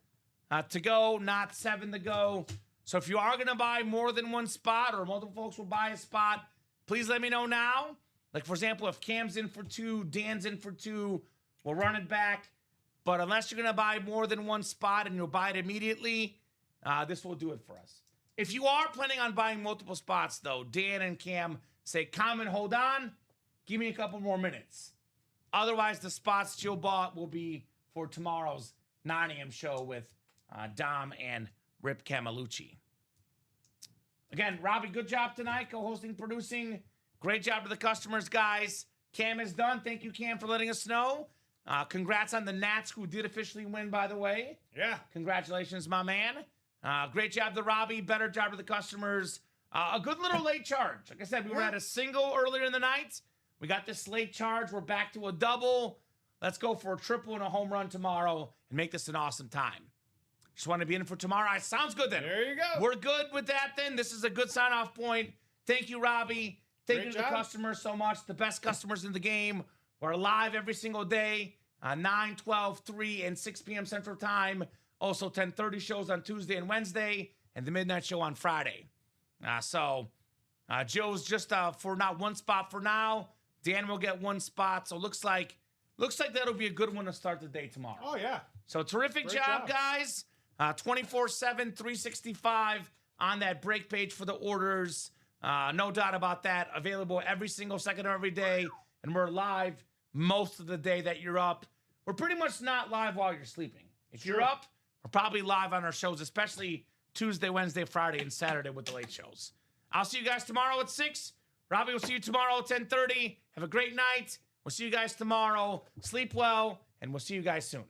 to go, not 7 to go. So if you are going to buy more than 1 spot or multiple folks will buy a spot, please let me know now. Like, for example, if Cam's in for 2, Dan's in for 2, we'll run it back. But unless you're going to buy more than 1 spot and you'll buy it immediately, this will do it for us. If you are planning on buying multiple spots, though, Dan and Cam say, comment, hold on, give me a couple more minutes. Otherwise, the spots Jill bought will be for tomorrow's 9 a.m. show with Dom and Rip Camelucci. Again, Robbie, good job tonight, co-hosting, producing. Great job to the customers, guys. Cam is done. Thank you, Cam, for letting us know. Congrats on the Nats, who did officially win, by the way. Yeah. Congratulations, my man. Great job to Robbie. Better job to the customers. A good little late charge. Like I said, we were at a single earlier in the night. We got this late charge. We're back to a double. Let's go for a triple and a home run tomorrow and make this an awesome time. Just want to be in for tomorrow. All right, sounds good then. There you go. We're good with that then. This is a good sign-off point. Thank you, Robbie. Thank you to the customers so much. The best customers in the game. We're live every single day, 9, 12, 3, and 6 p.m. Central Time. Also 10:30 shows on Tuesday and Wednesday, and the midnight show on Friday. Joe's just for not 1 spot for now. Dan will get 1 spot. So looks like that'll be a good one to start the day tomorrow. Oh, yeah. So terrific job, guys. 24/7, 365 on that break page for the orders. No doubt about that. Available every single second of every day. And we're live most of the day that you're up. We're pretty much not live while you're sleeping. If you're up, we're probably live on our shows, especially Tuesday, Wednesday, Friday, and Saturday with the late shows. I'll see you guys tomorrow at 6. Robbie will see you tomorrow at 10:30. Have a great night. We'll see you guys tomorrow. Sleep well, and we'll see you guys soon.